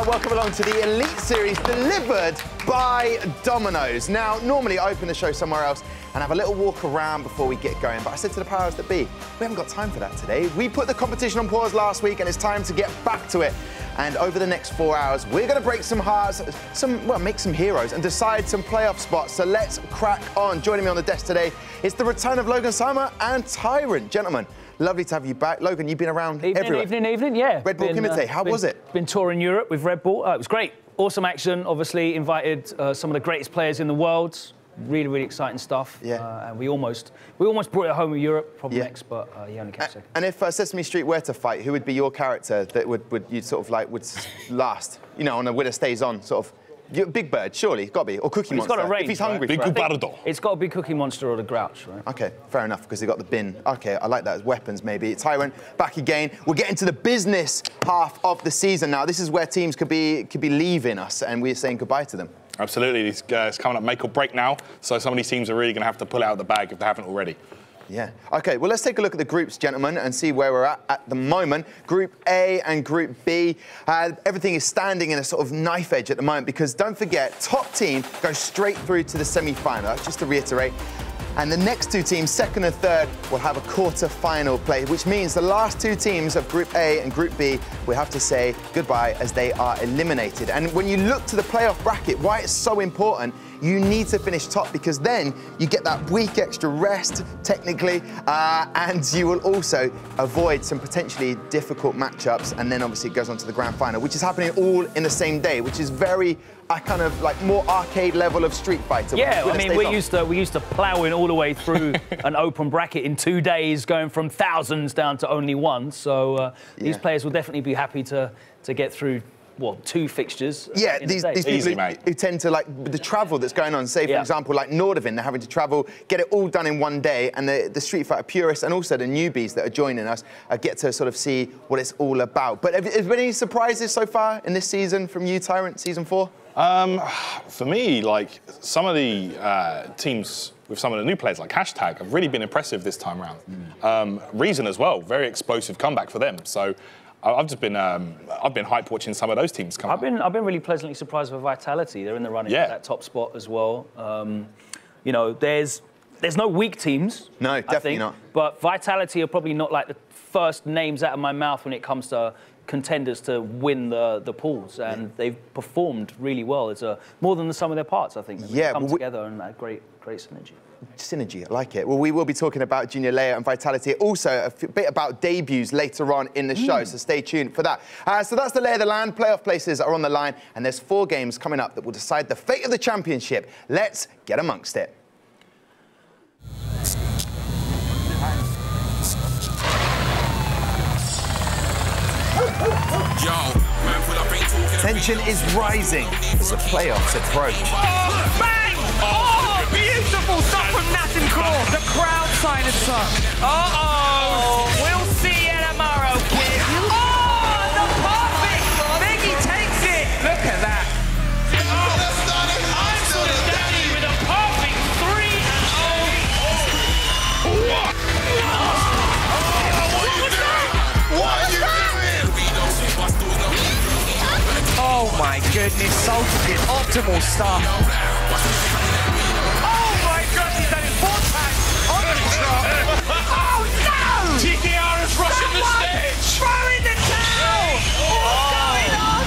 welcome along to the Elite Series delivered by Domino's. Now, normally I open the show somewhere else and have a little walk around before we get going, but I said to the powers that be, we haven't got time for that today. We put the competition on pause last week and it's time to get back to it. And over the next 4 hours, we're going to break some hearts, make some heroes and decide some playoff spots. So let's crack on. Joining me on the desk today is the return of Logan Sama and Tyrant. Gentlemen, lovely to have you back. Logan, you've been around everywhere. Evening, yeah. Red Bull Committee, how was it? Been touring Europe with Red Bull. It was great. Awesome action, obviously. Invited some of the greatest players in the world. Really, really exciting stuff. Yeah. And we almost brought it home with Europe, probably next, but he only came second. And if Sesame Street were to fight, who would be your character that would you sort of like would last? You know, on a winner stays on sort of. Big Bird, surely, got to be, or Cookie Monster. He's got a range, if he's hungry. Big Bardo. It's got to be Cookie Monster or the Grouch, right? Okay, fair enough, because they got the bin. Okay, I like that as weapons, maybe. Tyrant, back again. We're getting to the business half of the season now. This is where teams could be leaving us, and we're saying goodbye to them. Absolutely, it's coming up make or break now. So some of these teams are really going to have to pull it out of the bag if they haven't already. Yeah. OK, well, let's take a look at the groups, gentlemen, and see where we're at the moment. Group A and Group B, everything is standing in a sort of knife edge at the moment because, don't forget, top team goes straight through to the semi-final, just to reiterate. And the next two teams, second and third, will have a quarter-final play, which means the last two teams of Group A and Group B will have to say goodbye as they are eliminated. And when you look to the playoff bracket, why it's so important, you need to finish top because then you get that week extra rest, technically, and you will also avoid some potentially difficult matchups. And then obviously it goes on to the grand final, which is happening all in the same day, which is very kind of like more arcade level of Street Fighter. Yeah, I mean, we used to plow in all the way through an open bracket in 2 days, going from thousands down to only one. So these players will definitely be happy to get through. What, 2 fixtures? Yeah, these people who tend to, like, the travel that's going on, say, for example, like Nordavin, they're having to travel, get it all done in 1 day, and the Street Fighter purists and also the newbies that are joining us get to sort of see what it's all about. But have there been any surprises so far in this season from you, Tyrant, season 4? For me, like, some of the teams with some of the new players, like Hashtag, have really been impressive this time around. Reason as well, very explosive comeback for them. So I've just been hype watching some of those teams come up. I've been really pleasantly surprised with Vitality. They're in the running for that top spot as well. You know, there's no weak teams. No, definitely not. But Vitality are probably not like the first names out of my mouth when it comes to contenders to win the pools, and they've performed really well. It's more than the sum of their parts, I think. They've come together and had great synergy. Synergy, I like it. Well, we will be talking about Junior Leia and Vitality. Also, a bit about debuts later on in the show, so stay tuned for that. So that's the lay of the land. Playoff places are on the line, and there's 4 games coming up that will decide the fate of the championship. Let's get amongst it. Tension is rising as the playoffs approach. Oh, bang! Oh, beautiful stuff from Nat and Claw. The crowd sign has sung. Uh-oh. We'll see you tomorrow, kid. Oh, the perfect. Biggie takes it. Look at that. I'm sort of Danny with a perfect 3-0. What? What are you doing? Oh my goodness, Salter did optimal stuff. Oh my God, he's done it 4 times on the drop. Oh no! TKR is rushing the stage. Throwing the towel. What's going on?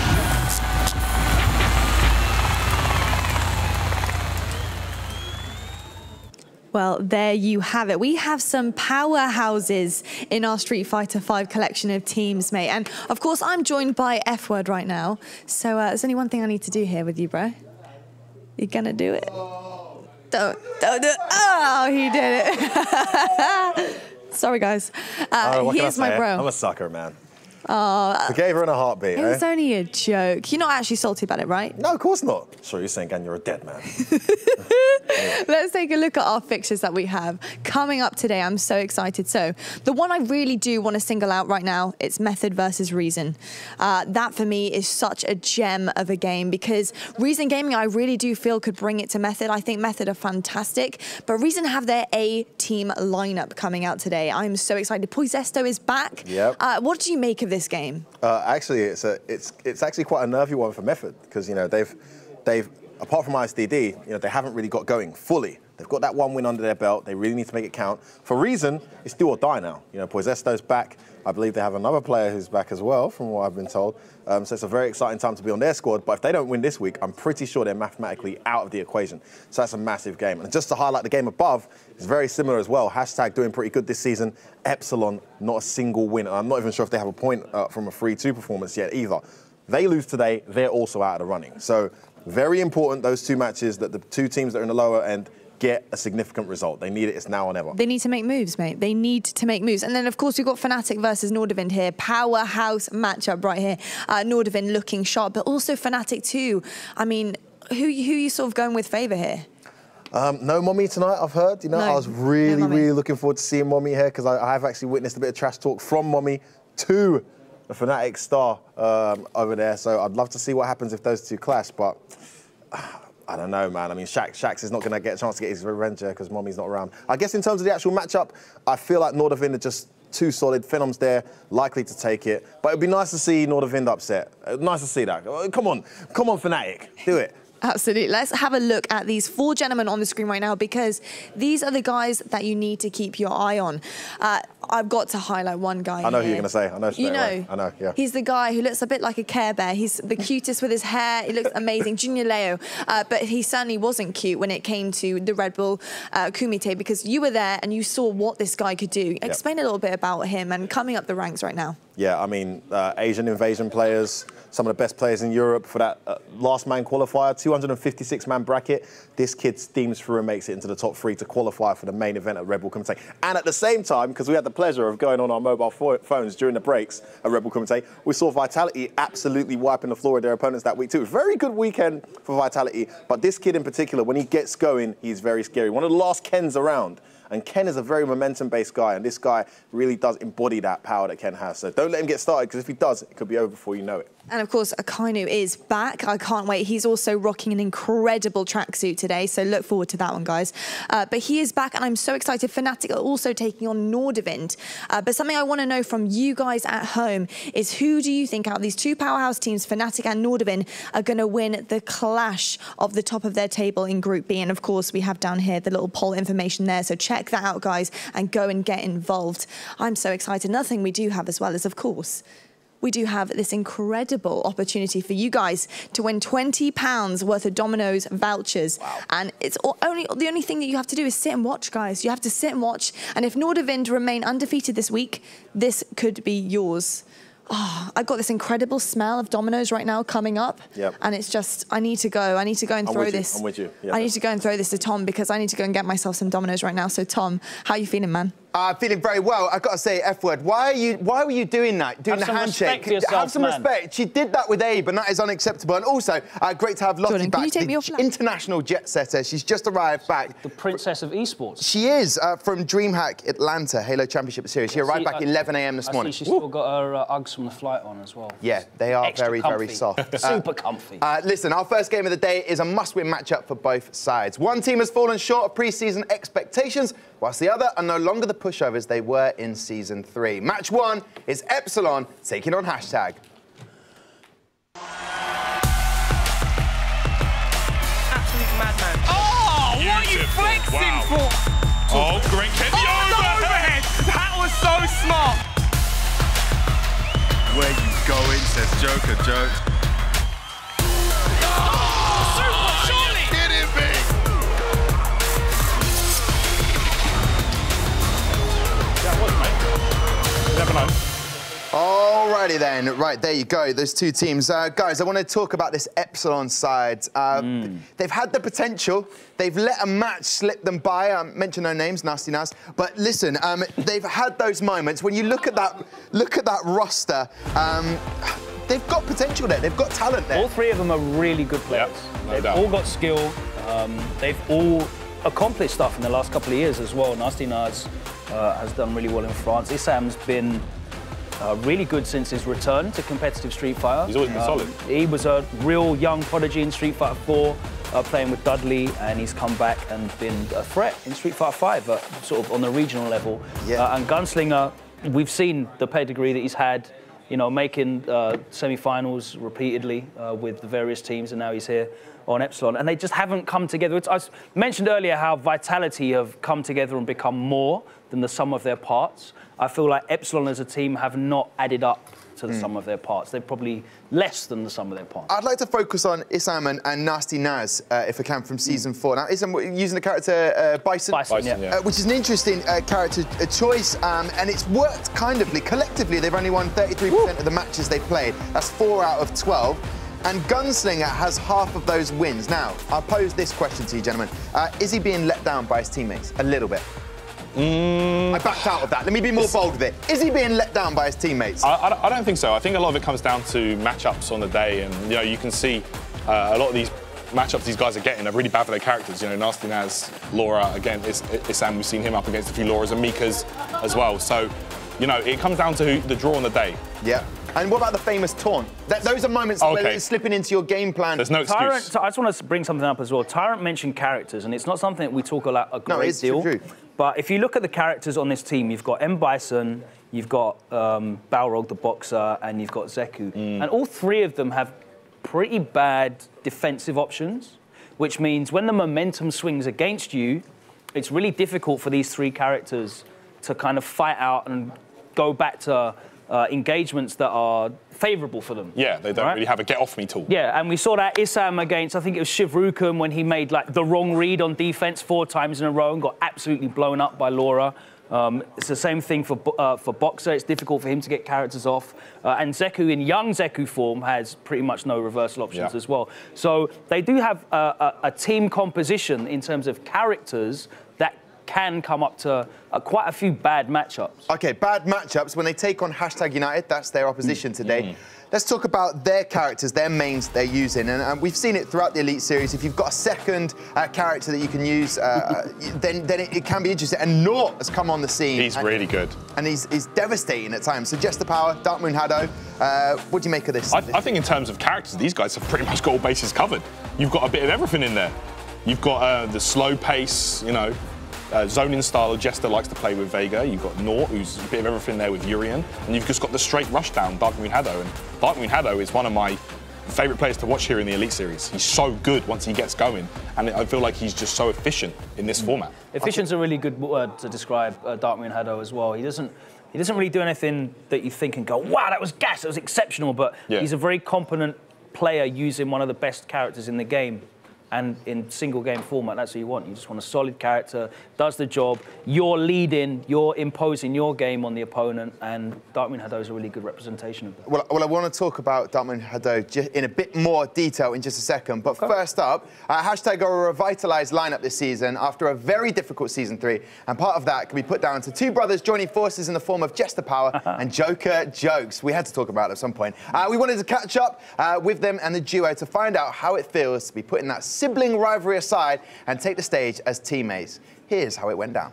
Well, there you have it. We have some powerhouses in our Street Fighter V collection of teams, mate. And, of course, I'm joined by F-Word right now. So there's only one thing I need to do here with you, bro. You gonna do it? Don't do it. Oh, he did it. Sorry, guys. Here's my bro. I'm a sucker, man. Oh, Forgave her in a heartbeat, it was only a joke. You're not actually salty about it, right? No, of course not. Sure, you're saying, Gan, you're a dead man. Let's take a look at our fixtures that we have coming up today. I'm so excited. So the one I really do want to single out right now, it's Method versus Reason. That for me is such a gem of a game because Reason Gaming, I really do feel could bring it to Method. I think Method are fantastic, but Reason have their A-team lineup coming out today. I'm so excited. Poisesto is back. Yep. What do you make of this this game? Actually, it's actually quite a nervy one for Method because they've apart from ISDD, they haven't really got going fully. They've got that one win under their belt. They really need to make it count. For Reason, it's do or die now. Poisesto's back. I believe they have another player who's back as well, from what I've been told. So it's a very exciting time to be on their squad. But if they don't win this week, I'm pretty sure they're mathematically out of the equation. So that's a massive game. And just to highlight the game above, it's very similar as well. Hashtag doing pretty good this season. Epsilon, not a single win. And I'm not even sure if they have a point from a 3-2 performance yet either. They lose today, they're also out of the running. So very important, those two matches, that the two teams that are in the lower end get a significant result. They need it. It's now or never. They need to make moves, mate. They need to make moves. And then, of course, we've got Fnatic versus Nordavind here. Powerhouse matchup right here. Nordavind looking sharp, but also Fnatic too. I mean, who you sort of going with favour here? No Mommy tonight, I've heard. No, I was really looking forward to seeing Mommy here because I have actually witnessed a bit of trash talk from Mommy to the Fnatic star over there. So I'd love to see what happens if those two clash, but I don't know, man. I mean, Shax is not going to get a chance to get his revenge here because Mommy's not around. I guess in terms of the actual matchup, I feel like Nordavind are just too solid. Phenom's there, likely to take it. But it'd be nice to see Nordavind upset. Nice to see that. Come on, Fnatic, do it. Absolutely. Let's have a look at these four gentlemen on the screen right now because these are the guys that you need to keep your eye on. I've got to highlight one guy. I know who you're going to say. I know straight away. I know, yeah. He's the guy who looks a bit like a Care Bear. He's the cutest with his hair. He looks amazing. Junior Leo. But he certainly wasn't cute when it came to the Red Bull Kumite because you were there and you saw what this guy could do. Explain a little bit about him and coming up the ranks right now. Yeah, I mean, Asian invasion players, some of the best players in Europe for that last man qualifier, 256-man bracket. This kid steams through and makes it into the top 3 to qualify for the main event at Red Bull Kumite. And at the same time, because we had the pleasure of going on our mobile phones during the breaks at Red Bull Kumite, we saw Vitality absolutely wiping the floor of their opponents that week too. Very good weekend for Vitality, but this kid in particular, when he gets going, he's very scary. One of the last Kens around. And Ken is a very momentum-based guy, and this guy really does embody that power that Ken has. So don't let him get started, because if he does, it could be over before you know it. And of course, Akainu is back. I can't wait. He's also rocking an incredible tracksuit today, so look forward to that one, guys. But he is back, and I'm so excited. Fnatic are also taking on Nordavind. But something I want to know from you guys at home is who do you think out of these two powerhouse teams, Fnatic and Nordavind, are going to win the clash of the top of their table in Group B? And of course, we have down here the little poll information there, so check that out, guys, and go and get involved. I'm so excited. Another thing we do have as well is, of course, we do have this incredible opportunity for you guys to win £20 worth of Domino's vouchers. Wow. And it's the only thing that you have to do is sit and watch, guys. You have to sit and watch. And if Nordavind remain undefeated this week, this could be yours. Oh, I've got this incredible smell of Domino's right now coming up. Yep. And it's just, I need to go and throw this. I'm with you. Yep. I need to go and throw this to Tom because I need to go and get myself some Domino's right now. So Tom, how are you feeling, man? Feeling very well. I've got to say, F-word, why were you doing that? Doing the handshake? Have some respect. She did that with Abe, and that is unacceptable. And also, great to have Lottie Jordan, back. can you take me off international jet setter. She's just arrived back. The princess of esports. She is from DreamHack Atlanta Halo Championship Series. She arrived back 11 a.m. this morning. She's still got her Uggs from the flight on as well. Yeah, they are Extra very soft. Super comfy. Listen, our first game of the day is a must-win matchup for both sides. One team has fallen short of pre-season expectations, whilst the other are no longer the pushovers they were in Season 3. Match 1 is Epsilon taking on Hashtag. Absolute madman. Oh, what are you flexing for? Oh, great kick. The overhead. That was so smart. Where you going, says Joker, Joke. Alrighty then, right, there you go, those two teams. Guys, I want to talk about this Epsilon side. They've had the potential, they've let a match slip them by, mention no names, Nasty Nas, but listen, they've had those moments. When you look at that roster, they've got potential there, they've got talent there. All three of them are really good players. Yep, no they've doubt. all got skill, they've all accomplished stuff in the last couple of years as well. Nasty Nas has done really well in France. Isam's been really good since his return to competitive Street Fighter. He's always been solid. He was a real young prodigy in Street Fighter 4, playing with Dudley, and he's come back and been a threat in Street Fighter 5, sort of on the regional level. Yeah. And Gunslinger, we've seen the pedigree that he's had you know, making semi-finals repeatedly with the various teams, and now he's here on Epsilon, and they just haven't come together. I mentioned earlier how Vitality have come together and become more than the sum of their parts. I feel like Epsilon as a team have not added up to the sum of their parts. They're probably less than the sum of their parts. I'd like to focus on Issam and Nasty Naz, if I can, from Season 4. Now, Issam, we're using the character Bison, which is an interesting character choice, and it's worked kind of. Collectively, they've only won 33% of the matches they've played. That's 4 out of 12. And Gunslinger has half of those wins. Now, I'll pose this question to you, gentlemen. Is he being let down by his teammates? A little bit. I backed out of that. Let me be more bold with it. Is he being let down by his teammates? I don't think so. I think a lot of it comes down to matchups on the day, and you know, you can see a lot of these matchups these guys are getting are really bad for their characters. You know, Nasty Naz, Laura, again, Issam, we've seen him up against a few Lauras and Mikas as well. So, you know, it comes down to the draw on the day. Yeah. And what about the famous taunt? Those are moments where it's slipping into your game plan. There's no excuse. I just want to bring something up as well. Tyrant mentioned characters, and it's not something that we talk a great deal. True. But if you look at the characters on this team, you've got M. Bison, you've got Balrog the Boxer, and you've got Zeku. And all three of them have pretty bad defensive options, which means when the momentum swings against you, it's really difficult for these three characters to kind of fight out and go back to engagements that are favourable for them. Yeah, they don't really have a get-off-me tool. Yeah, and we saw that Issam against, I think it was Shivrukum, when he made like the wrong read on defence 4 times in a row and got absolutely blown up by Laura. It's the same thing for Boxer. It's difficult for him to get characters off. And Zeku, in young Zeku form, has pretty much no reversal options as well. So they do have a team composition in terms of characters that can come up to quite a few bad matchups. OK, bad matchups. When they take on #United, that's their opposition today. Let's talk about their characters, their mains they're using. And we've seen it throughout the Elite Series. If you've got a second character that you can use, then it can be interesting. And Nort has come on the scene. He's really good. And he's devastating at times. So Jester Power, Dark Moon Haddo, what do you make of this? I think in terms of characters, these guys have pretty much got all bases covered. You've got a bit of everything in there. You've got the slow pace, you know, zoning style Jester likes to play with Vega. You've got Nort, who's a bit of everything there with Urian. And you've just got the straight rushdown, Dark Moon Haddo. And Dark Moon Haddo is one of my favourite players to watch here in the Elite Series. He's so good once he gets going. And I feel like he's just so efficient in this format. Efficient's a really good word to describe Dark Moon Haddo as well. He doesn't really do anything that you think and go, wow, that was gas, that was exceptional. But he's a very competent player using one of the best characters in the game. And in single game format, that's what you want. You just want a solid character, does the job. You're leading, you're imposing your game on the opponent, and Dark Moon Haddo is a really good representation of that. Well, I want to talk about Dark Moon Haddo in a bit more detail in just a second. But first up, #are a revitalised lineup this season after a very difficult Season 3. And part of that can be put down to 2 brothers joining forces in the form of Jester Power and Joker Jokes. We had to talk about it at some point. We wanted to catch up with them and the duo to find out how it feels to be putting that sibling rivalry aside and take the stage as teammates. Here's how it went down.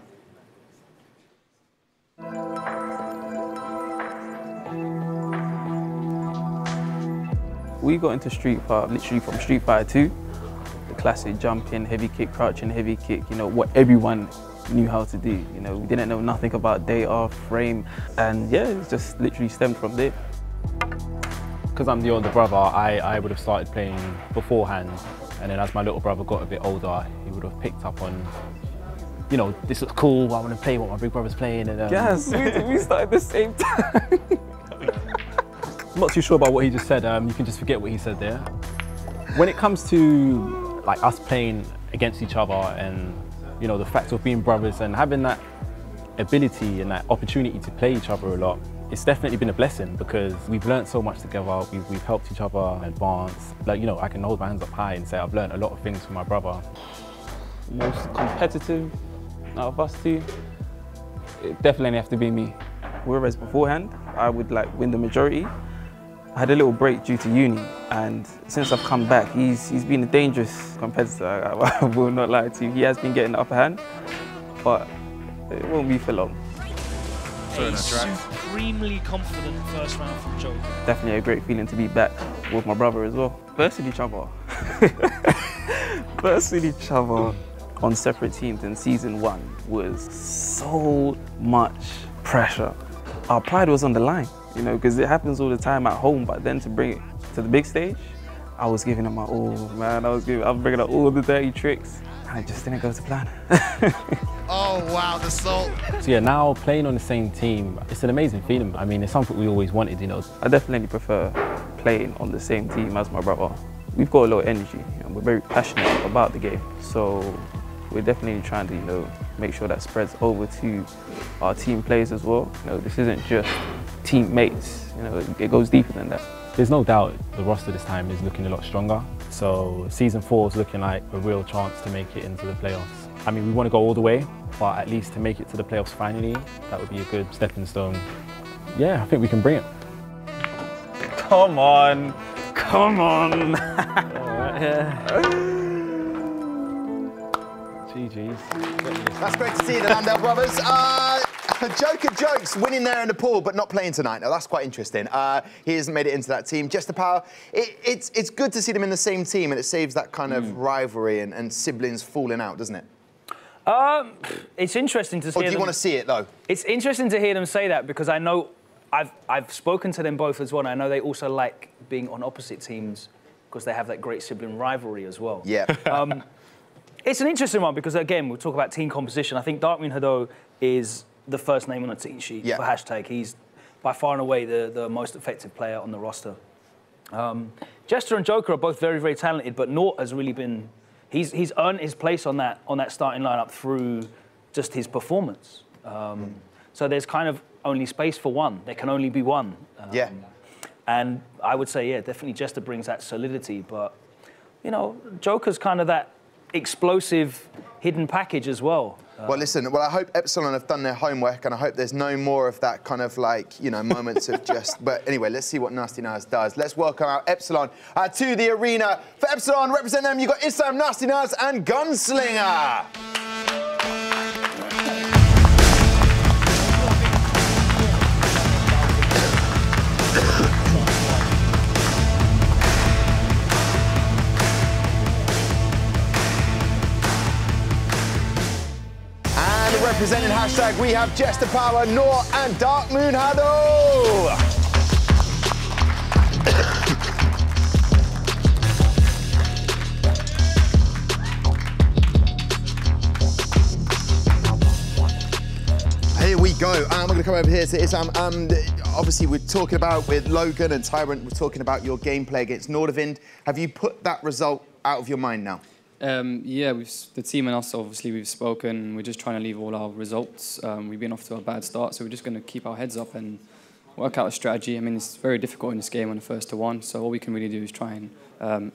We got into Street Fighter literally from Street Fighter 2. The classic jumping, heavy kick, crouching, heavy kick, you know, what everyone knew how to do. You know, we didn't know nothing about data, frame, and yeah, it just literally stemmed from there. Because I'm the older brother, I would have started playing beforehand. And then as my little brother got a bit older, he would have picked up on, you know, this looks cool, I want to play what my big brother's playing. And, yes, we started at the same time. I'm not too sure about what he just said, you can just forget what he said there. When it comes to like us playing against each other and, you know, the fact of being brothers and having that ability and that opportunity to play each other a lot, it's definitely been a blessing because we've learned so much together, we've helped each other advance. Like, you know, I can hold my hands up high and say I've learned a lot of things from my brother. Most competitive out of us two, it definitely have to be me. Whereas beforehand, I would like win the majority. I had a little break due to uni, and since I've come back, he's been a dangerous competitor, I will not lie to you. He has been getting the upper hand, but it won't be for long. A supremely confident first round from Joker. Definitely a great feeling to be back with my brother as well. Versing each other. Versing each other on separate teams in Season 1 was so much pressure. Our pride was on the line. you know, because it happens all the time at home, but then to bring it to the big stage, I was giving it my all, man. I was bringing out all the dirty tricks. And it just didn't go to plan. Oh, wow, the salt. So yeah, now playing on the same team, it's an amazing feeling. I mean, it's something we always wanted, you know. I definitely prefer playing on the same team as my brother. We've got a lot of energy and we're very passionate about the game. So we're definitely trying to, you know, make sure that spreads over to our team players as well. You know, this isn't just teammates, you know, it goes deeper than that. There's no doubt the roster this time is looking a lot stronger. So season 4 is looking like a real chance to make it into the playoffs. I mean, we want to go all the way, but at least to make it to the playoffs finally, that would be a good stepping stone. Yeah, I think we can bring it. Come on, come on. GG's. That's great to see the Landell brothers. Joker Jokes winning there in the pool, but not playing tonight. Now, that's quite interesting. He hasn't made it into that team. Just the power. It's good to see them in the same team, and it saves that kind of rivalry and siblings falling out, doesn't it? It's interesting to see. Or do you want to see it, though? It's interesting to hear them say that, because I know I've spoken to them both as well, and I know they also like being on opposite teams because they have that great sibling rivalry as well. Yeah. It's an interesting one because, again, we'll talk about team composition. I think Darkmoon Hado is the first name on the team sheet for hashtag. He's by far and away the most effective player on the roster. Jester and Joker are both very, very talented, but Nort has really been... He's earned his place on that starting lineup through just his performance. So there's kind of only space for one. There can only be one. And I would say, yeah, definitely Jester brings that solidity, but, you know, Joker's kind of that explosive hidden package as well. Well, listen, I hope Epsilon have done their homework, and I hope there's no more of that kind of, like, you know, moments of just... But anyway, let's see what Nasty Naz does. Let's welcome out Epsilon to the arena. For Epsilon, represent them, you've got Issam, Nasty Naz, and Gunslinger. Representing hashtag, we have Jester Power, Nort, and Darkmoon Hado. Here we go. We're going to come over here to Issam. Obviously, we're talking about with Logan and Tyrant, we're talking about your gameplay against Nordavind. Have you put that result out of your mind now? Yeah, the team and us, obviously, we've spoken. We're just trying to leave all our results. We've been off to a bad start, so we're just going to keep our heads up and work out a strategy. I mean, it's very difficult in this game on the 1-to-1, so all we can really do is try and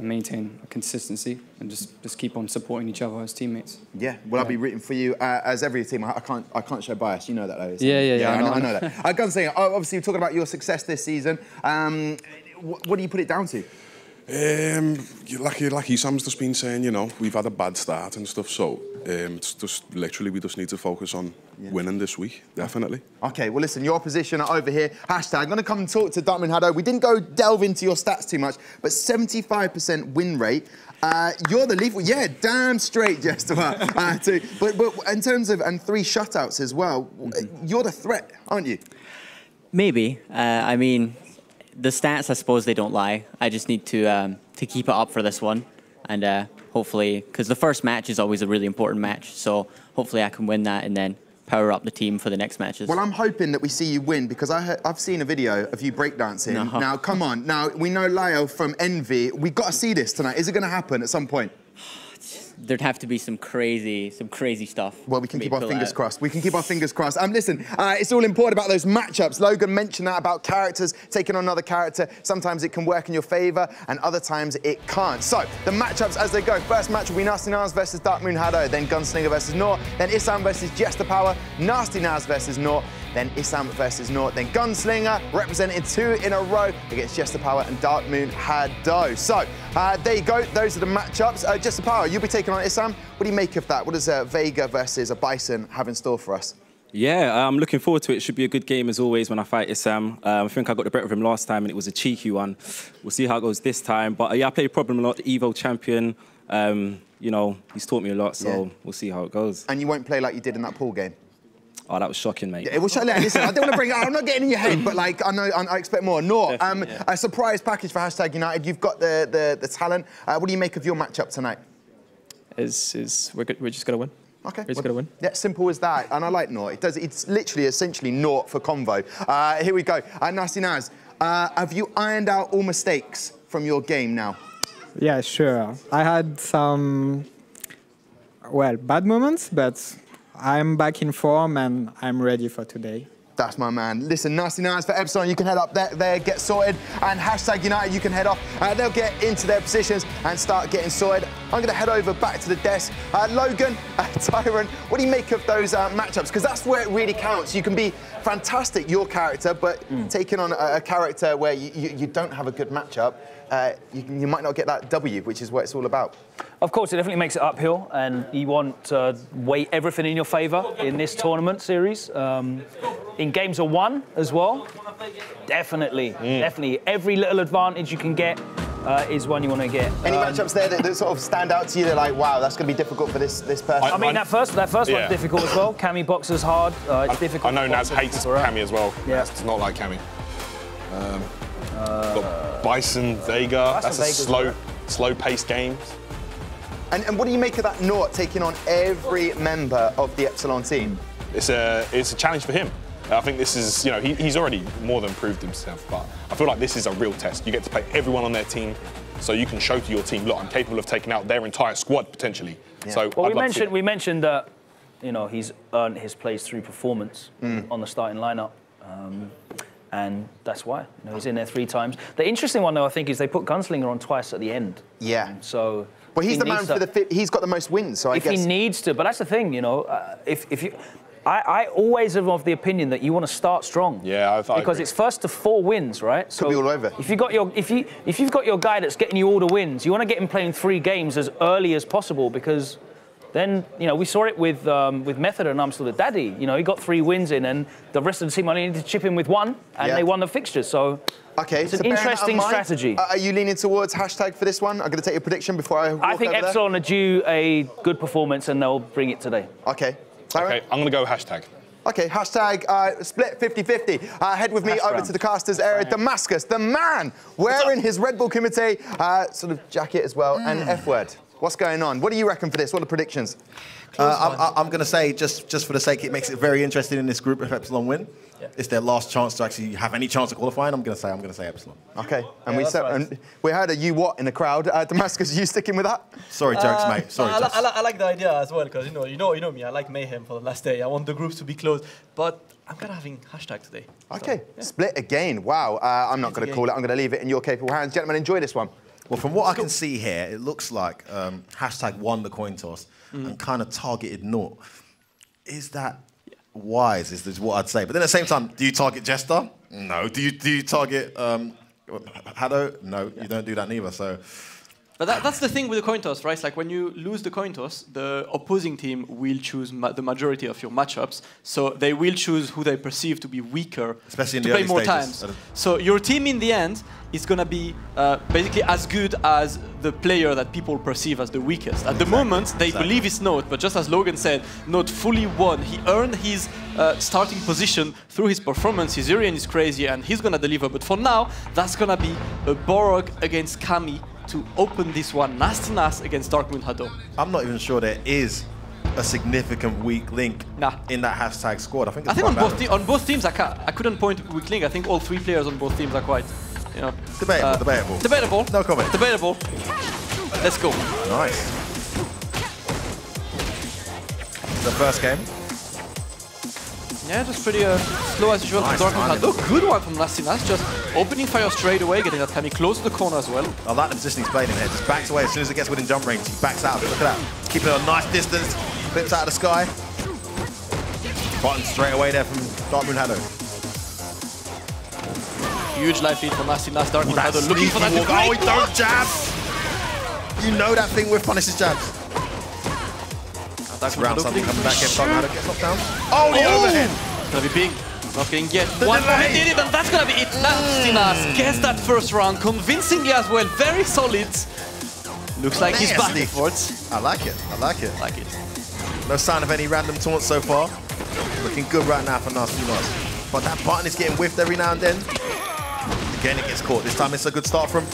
maintain a consistency and just keep on supporting each other as teammates. Yeah, well, I'll be rooting for you as every team. I can't show bias. You know that, though. Yeah, I know that. Gunslinger, obviously, we're talking about your success this season. What do you put it down to? Like Sam's just been saying, you know, we've had a bad start and stuff, so it's just literally we just need to focus on winning this week, definitely. Okay, well listen, your opposition are over here. Hashtag, I'm going to come and talk to Darkmoon Hado. We didn't go delve into your stats too much, but 75% win rate. You're the lethal, yeah, damn straight, Jester. But in terms of, and 3 shutouts as well, you're the threat, aren't you? Maybe. I mean, the stats, I suppose they don't lie. I just need to keep it up for this one, and hopefully, because the first match is always a really important match, so hopefully I can win that and then power up the team for the next matches. Well, I'm hoping that we see you win, because I've seen a video of you breakdancing. No. Now, come on. Now, we know Lyle from Envy. We've got to see this tonight. Is it going to happen at some point? There'd have to be some crazy stuff. Well, we can keep our fingers crossed. We can keep our fingers crossed. Listen, it's all important about those matchups. Logan mentioned that about characters taking on another character. Sometimes it can work in your favour, and other times it can't. So, the matchups as they go. First match will be Nasty Naz versus Darkmoon Hado, then Gunslinger versus Nort, then Issam versus Jester Power, Nasty Naz versus Nort, then Issam versus Nort, then Gunslinger, representing 2 in a row against Jester Power and Darkmoon Hado. So, there you go. Those are the matchups. Jester Power, you'll be taking on Issam. What do you make of that? What does Vega versus a Bison have in store for us? Yeah, I'm looking forward to it. It should be a good game as always when I fight Issam. I think I got the better of him last time and it was a cheeky one. We'll see how it goes this time. But yeah, I play Problem a lot, the Evo champion. You know, he's taught me a lot, so we'll see how it goes. And you won't play like you did in that pool game? Oh, that was shocking, mate. Yeah, listen, I don't want to bring it up. I'm not getting in your head, but like I expect more. Nor, a surprise package for #United. You've got the talent. What do you make of your matchup tonight? We're just gonna win. Okay. We're just gonna win. Yeah, simple as that. And I like Nort. It's literally essentially Nort for convo. Here we go. Nasty Naz, have you ironed out all mistakes from your game now? Yeah, sure. I had some, well, bad moments, but I'm back in form and I'm ready for today. That's my man. Listen, Nasty Naz for Epsilon, you can head up there, get sorted. And #United, you can head off. They'll get into their positions and start getting sorted. I'm going to head over back to the desk. Logan, Tyrant, what do you make of those matchups? Because that's where it really counts. You can be fantastic, your character, but taking on a character where you don't have a good matchup, you might not get that W, which is what it's all about. Of course, it definitely makes it uphill, and you want to weigh everything in your favour in this tournament series. In games of one as well, definitely. Every little advantage you can get is one you want to get. Any matchups there that sort of stand out to you? They're like, wow, that's going to be difficult for this person. I mean, that first one's difficult as well. Cami boxes hard. It's difficult. I know Naz hates Cami as well. Yeah. Naz does not like Cami. Got Bison, Vega. That's a slow-paced game. And what do you make of that Nort taking on every member of the Epsilon team? It's a challenge for him. I think this is, he's already more than proved himself, but I feel like this is a real test. You get to play everyone on their team, so you can show to your team, look, I'm capable of taking out their entire squad potentially. Yeah. So well, we mentioned that, he's earned his place through performance on the starting lineup. And that's why he's in there 3 times. The interesting one, though, I think, is they put Gunslinger on twice at the end. Yeah. So. Well, he's the man for he's got the most wins, so I guess. If he needs to, but that's the thing, if you. I always am of the opinion that you want to start strong. Yeah, I because it's first to 4 wins, right? So could be all over. If you've got your guy that's getting you all the wins, you want to get him playing 3 games as early as possible, because then we saw it with Method and I'm Still the Daddy. He got 3 wins in, and the rest of the team only needed to chip in with 1, and they won the fixtures. So. Okay, it's an interesting strategy. Are you leaning towards # for this one? I'm going to take your prediction before I walk I think over Epsilon are due a good performance, and they'll bring it today. Okay. Okay, I'm going to go #. Okay, # split 50-50. Head with me over to the casters area. Damascus, the man, wearing his Red Bull Kumite sort of jacket as well, and F-word. What's going on? What do you reckon for this? What are the predictions? I'm going to say, just for the sake, it makes it very interesting in this group if Epsilon win. Yeah. It's their last chance to actually have any chance of qualifying. I'm going to say Epsilon. Okay, and we heard a you what in the crowd. Damascus, you sticking with that? Sorry, jokes, mate. Sorry. I like the idea as well, because you know me. I like mayhem for the last day. I want the groups to be close, but I'm kind of having # today. Okay, so, yeah. Split again. Wow. I'm not going to call it. I'm going to leave it in your capable hands, gentlemen. Enjoy this one. Well, from what I can see here, it looks like # won the coin toss and kind of targeted Nort. Is that wise? Is what I'd say. But then at the same time, do you target Jester? No. Do you target Hado? No, you don't do that neither. So. But that's the thing with the coin toss, right? It's like when you lose the coin toss, the opposing team will choose the majority of your matchups. So they will choose who they perceive to be weaker, especially in to the play more stages. times. So your team in the end is going to be basically as good as the player that people perceive as the weakest. At the moment, they believe it's Note, but just as Logan said, Note fully won. He earned his starting position through his performance. His Urian is crazy, and he's going to deliver. But for now, that's going to be a Borog against Kami to open this one. Nasty Nas against Darkmoon Hado. I'm not even sure there is a significant weak link in that # squad. I think on both teams, I couldn't point weak link. I think all 3 players on both teams are quite, debatable. Debatable. No comment. Debatable. Let's go. Nice. The first game. Yeah, just pretty slow as usual from Darkmoon Hado. Good one from Nasty Nas, just opening fire straight away, getting that Kami close to the corner as well. I like the position he's playing in here. Just backs away as soon as it gets within jump range. He backs out. Look at that. Keeping it a nice distance. Flips out of the sky. Button straight away there from Darkmoon Hado. Huge life lead for Nasty Nas. Darkmoon Hado looking for that. Oh, he don't jab! You know that thing with punishes jabs. Round something coming back here. Darkmoon Hado gets knocked down. Oh, the overhead! Gonna be big. Not getting yet. One more hit in it, and that's gonna be it. Nasty Nas gets that first round convincingly as well. Very solid. Looks like he's back. I like it. I like it. Like it. No sign of any random taunts so far. Looking good right now for Nasty Nas. But that button is getting whiffed every now and then. Again, it gets caught. This time it's a good start from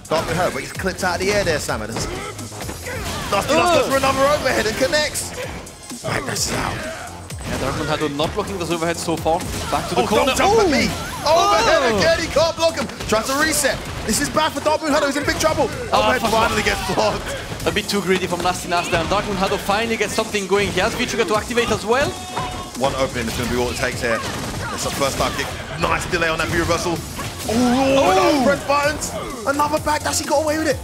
Domino, but he's clipped out of the air there, Samus. Nasty Nas goes for another overhead and connects. Right, that's out. Yeah, Darkman not blocking this overhead so far. Back to the corner. Don't jump at me! Overhead again, he can't block him. Tries to reset. This is bad for Domino, he's in big trouble. Overhead finally gets blocked. A bit too greedy from Nasty Nas there, and Darkman finally gets something going. He has V-Trigger to activate as well. One opening is going to be all it takes here. It's the first dive kick. Nice delay on that V-reversal. Oh, press buttons. Another back dash, he got away with it.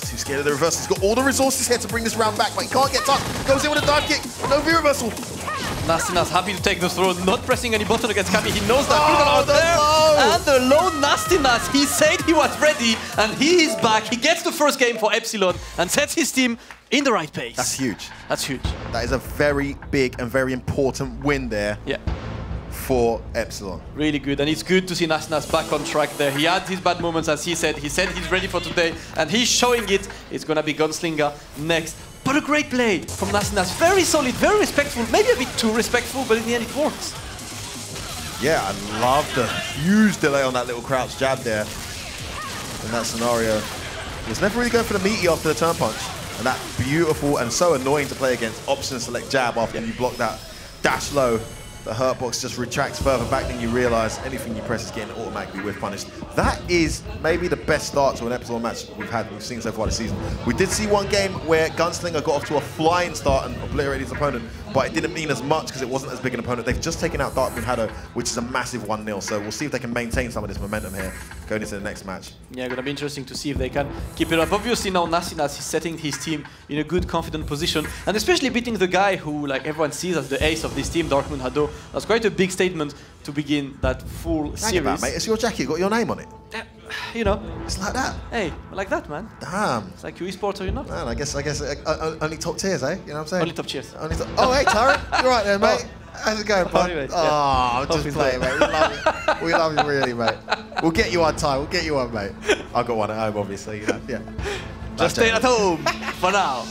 He's too scared of the reversal. He's got all the resources here to bring this round back, but he can't get touched. Goes in with a dive kick, no V-reversal. Nasty Nas happy to take the throw, not pressing any button against Kami. He knows that out there. And the low Nasty Nas, he said he was ready, and he is back. He gets the first game for Epsilon and sets his team in the right pace. That's huge. That's huge. That is a very big and very important win there. Yeah. For Epsilon. Really good, and it's good to see Nasty Nas back on track there. He had his bad moments, as he said. He said he's ready for today, and he's showing it. It's gonna be Gunslinger next. But a great play from Nasty Nas. Very solid, very respectful. Maybe a bit too respectful, but in the end it works. Yeah, I love the huge delay on that little crouch jab there. In that scenario, he was never really going for the meaty after the turn punch. And that beautiful and so annoying to play against option select jab after you block that dash low. The hurt box just retracts further back than you realize. Anything you press is getting automatically whiff punished. That is maybe the best start to an Epsilon match we've seen so far this season. We did see one game where Gunslinger got off to a flying start and obliterated his opponent, but it didn't mean as much because it wasn't as big an opponent. They've just taken out Darkman Haddo, which is a massive 1-0. So we'll see if they can maintain some of this momentum here going into the next match. Yeah, gonna be interesting to see if they can keep it up. Obviously now Nasty Nas is setting his team in a good, confident position, and especially beating the guy who, like, everyone sees as the ace of this team, Darkman Haddo. That's quite a big statement to begin that full series. About, mate. It's your jacket, got your name on it. You know, it's like that. Hey, like that, man. Damn. It's like you esports or you're not. Man, I guess only top tiers, eh? You know what I'm saying? Only top tiers. Only top. Oh, hey, Tyrant. You're right there, mate. How's it going, bud? Anyway, oh, I'm just playing, mate. We love you. We love you, really, mate. We'll get you on time. We'll get you on, mate. I've got one at home, obviously. You know? Yeah. Just stay at home for now.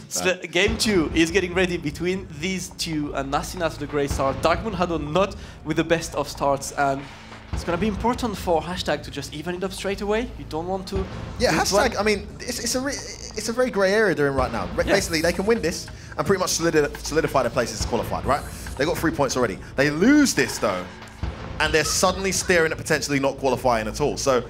So game 2 is getting ready between these two, and Nasty Nas with a great start. Darkman Haddo not with the best of starts, and it's going to be important for Hashtag to just even it up straight away. You don't want to... Yeah, Hashtag, I mean, it's a very grey area they're in right now. Yeah. Basically, they can win this and pretty much solidify their place as qualified, right? They got 3 points already. They lose this, though, and they're suddenly staring at potentially not qualifying at all. So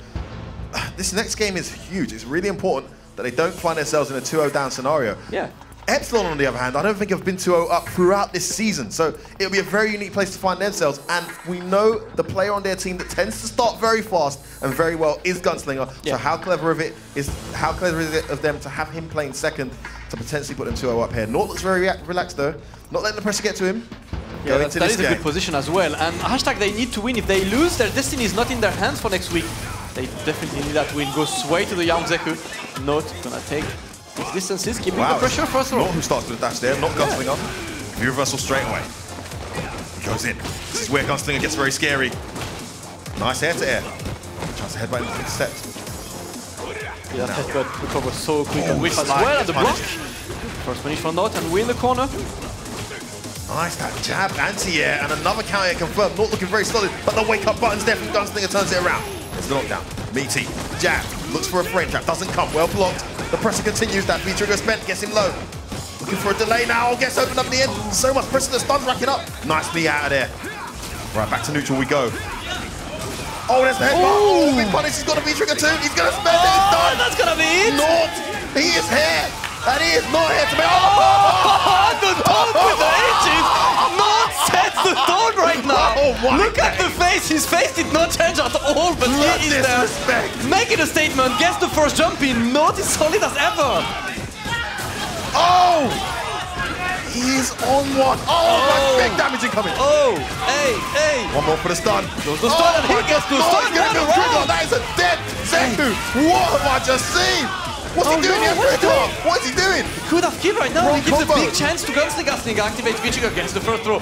this next game is huge. It's really important that they don't find themselves in a 2-0 down scenario. Yeah. Epsilon, on the other hand, I don't think have been 2-0 up throughout this season, so it'll be a very unique place to find themselves, and we know the player on their team that tends to start very fast and very well is Gunslinger, so how clever is it of them to have him playing second to potentially put them 2-0 up here. Nort looks very relaxed though, not letting the pressure get to him. Yeah, that is a good position as well, and Hashtag, they need to win. If they lose, their destiny is not in their hands for next week. They definitely need that win. Go sway to the Yamzeku. Not gonna take his distances, keeping the pressure first row. Not who starts with the dash there, not Gunslinger. V-reversal straight away. He goes in. This is where Gunslinger gets very scary. Nice air to air. Tries to headbutt into the steps. Yeah, that headbutt recovers so quick and whiff as well at the block. First finish for Not, and we in the corner. Nice, that jab, anti-air, and another counter confirmed. Not looking very solid, but the wake-up button's there from Gunslinger, turns it around. It's the knockdown. Meaty, jab, looks for a frame trap, doesn't come, well blocked. The pressure continues, that V-trigger spent, gets him low. Looking for a delay now, gets opened up in the end. So much pressure, the stun's racking up. Nice knee out of there. Right, back to neutral we go. Oh, there's the headbutt. Oh, big punish, he's got a V-trigger too. He's gonna spend it, it's done. That's gonna be it. Nort, he is here. And he is not here to be. Oh, the dog with the edges! Not sets the dog right now! Oh, look at the face! His face did not change at all, but he is there. Making a statement, gets the first jump in. Not as solid as ever. Oh! He's on one. Oh, big damage incoming. Oh, hey. One more for the stun. Goes the stun, and he gets the stun. That is a dead Zeku. What have I just seen? What's he doing here? What is he doing? He could have killed right now. He gives a big chance to Gunslinger. Gunslinger activates V-trigger, gets the first throw.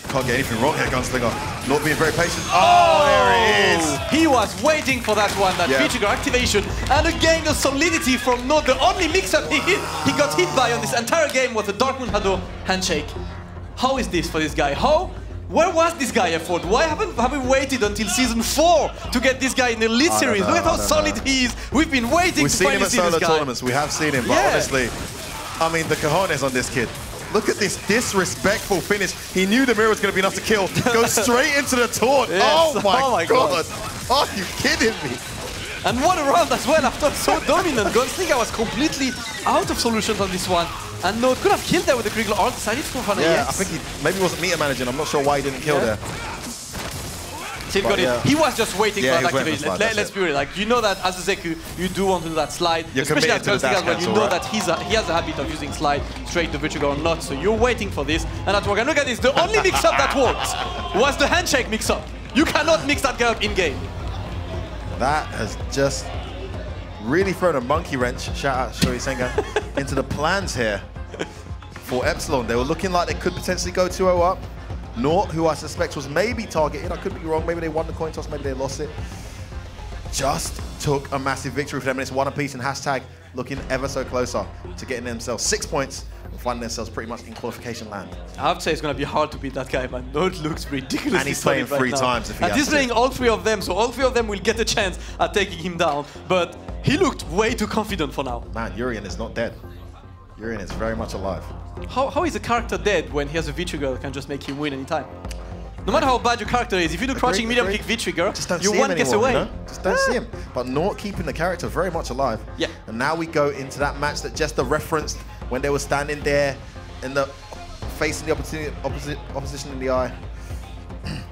Can't get anything wrong here, Gunslinger. Not being very patient. Oh, there it is. He was waiting for that one, that Yeah. V-trigger activation. And again, the solidity from Node. The only mix-up he got hit by on this entire game was the Dark Moon Hado handshake. How is this for this guy? Where was this guy, Effort? Why haven't we waited until season 4 to get this guy in the Elite Series? Look at how solid he is. We've been waiting to finally see this guy. We've seen him at solo tournaments. We have seen him, but honestly, I mean, the cojones on this kid. Look at this disrespectful finish. He knew the mirror was going to be enough to kill. Goes straight into the taunt. Yes. Oh my god. Are you kidding me? And what a round as well after so dominant. Gunslinger was completely out of solutions on this one. And Node could have killed there with the Kriegler ult, decided to go for I think he maybe wasn't meter managing. I'm not sure why he didn't kill there. Still got it. He was just waiting for that activation. Slide, Let's be real. Like, you know that as a Zeku, you do want to do that slide. You're especially as committed to the dash Gunslinger, but you cancel, know that he has a habit of using slide straight to V-trigger or not. So you're waiting for this, and that's working. Look at this. The only mix-up that worked was the handshake mix-up. You cannot mix that guy up in-game. That has just really thrown a monkey wrench, shout out Shoei Senga, into the plans here for Epsilon. They were looking like they could potentially go 2-0 up. Nort, who I suspect was maybe targeted, I could be wrong, maybe they won the coin toss, maybe they lost it. Just took a massive victory for them, and it's one apiece, and hashtag looking ever so closer to getting themselves 6 points and finding themselves pretty much in qualification land. I have to say it's going to be hard to beat that guy, man. Node looks ridiculously And he's playing solid 3 right times now. if he And has he's to. playing all 3 of them, so all 3 of them will get a chance at taking him down. But he looked way too confident for now. Man, Urian is not dead. Urian is very much alive. How is a character dead when he has a V-trigger that can just make him win anytime? No matter how bad your character is, if you do crouching medium kick V-trigger, you're 1 guess away. You know? Just don't see him. But Nort keeping the character very much alive. Yeah. And now we go into that match that Jester referenced when they were standing there in the facing the opposition in the eye.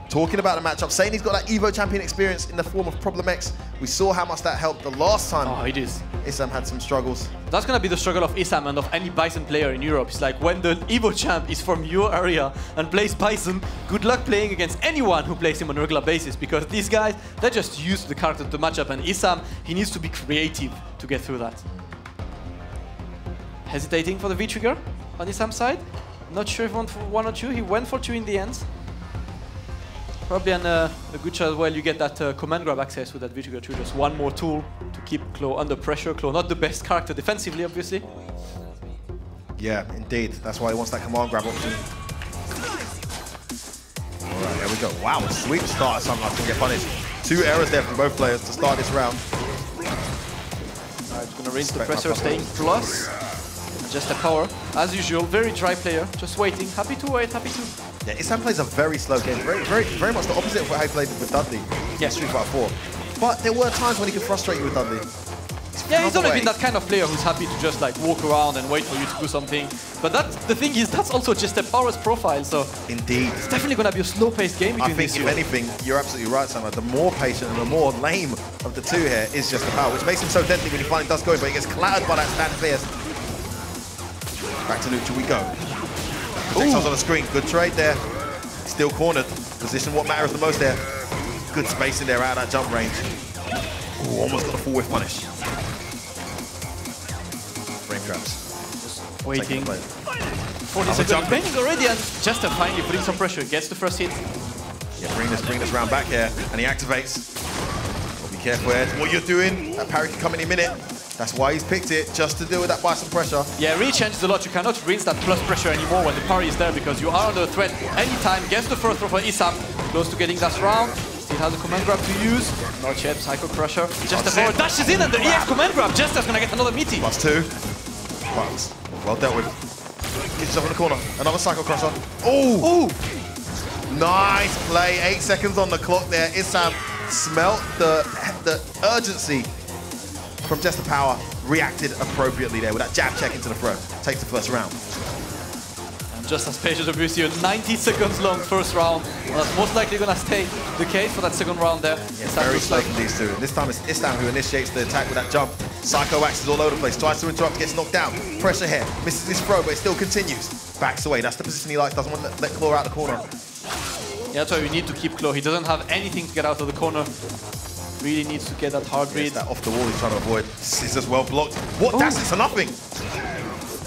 Talking about the matchup, saying he's got that Evo champion experience in the form of Problem X. We saw how much that helped the last time. Oh, it is. Isam had some struggles. That's gonna be the struggle of Isam and of any Bison player in Europe. It's like when the Evo champ is from your area and plays Bison, good luck playing against anyone who plays him on a regular basis, because these guys, they're just used to the character to match up, and Isam, he needs to be creative to get through that. Hesitating for the V-trigger on Isam's side. Not sure if he went for 1 or 2. He went for 2 in the end. Probably a good shot as well. You get that command grab access with that V-trigger too. Just one more tool to keep Klo under pressure. Klo, not the best character defensively, obviously. Yeah, indeed. That's why he wants that command grab option. All right, there we go. Wow, a sweet start. Somehow can get punished. 2 errors there from both players to start this round. Alright, gonna rinse the pressure, staying plus. Just a power. As usual, very dry player. Just waiting. Happy to wait, happy to. Yeah, Isam plays a very slow game. Very much the opposite of how he played with Dudley. Yeah. Street Fighter 4. But there were times when he could frustrate you with Dudley. Yeah, he's always been that kind of player who's happy to just like walk around and wait for you to do something. But the thing is, that's also just a power's profile, so... Indeed. It's definitely going to be a slow-paced game between these two. I think, if anything, you're absolutely right, Sam. The more patient and the more lame of the two here is just the power, which makes him so deadly when he finally does go in, but he gets clattered by that stand fierce. Back to neutral we go. Projectiles on the screen. Good trade there. Still cornered. Position what matters the most there. Good spacing there out of that jump range. Ooh, almost got a full whiff punish. Frame traps. Just waiting. 40 seconds remaining already, and Jester finally putting some pressure. Gets the first hit. Yeah, bring this round back here, and he activates. Well, be careful here. What you're doing, that parry can come any minute. That's why he's picked it, just to deal with that Bison pressure. Yeah, really changes a lot. You cannot rinse that plus pressure anymore when the parry is there, because you are under threat anytime. Gets the first throw for Isam. Close to getting that round. Still has a command grab to use. Not yet, Psycho Crusher. Just a forward dashes in, and the EX command grab. Jester's gonna get another meaty. +2. Well dealt with. Gets yourself in the corner. Another Psycho Crusher. Oh! Nice play. 8 seconds on the clock there. Isam smelt the urgency from Jester Power, reacted appropriately there with that jab check into the throw. Takes the first round. And just as patient obviously, a 90 seconds long first round. Well, that's most likely going to stay the case for that second round there. Yeah, very slow from these two. And this time it's Isam who initiates the attack with that jump. Psycho axes all over the place, tries to interrupt, gets knocked down. Pressure here, misses his throw, but it still continues. Backs away, that's the position he likes, doesn't want to let Claw out the corner. Yeah, that's why we need to keep Claw. He doesn't have anything to get out of the corner. Really needs to get that hard read. That off the wall he's trying to avoid. Scissors well blocked. What? That's it for nothing.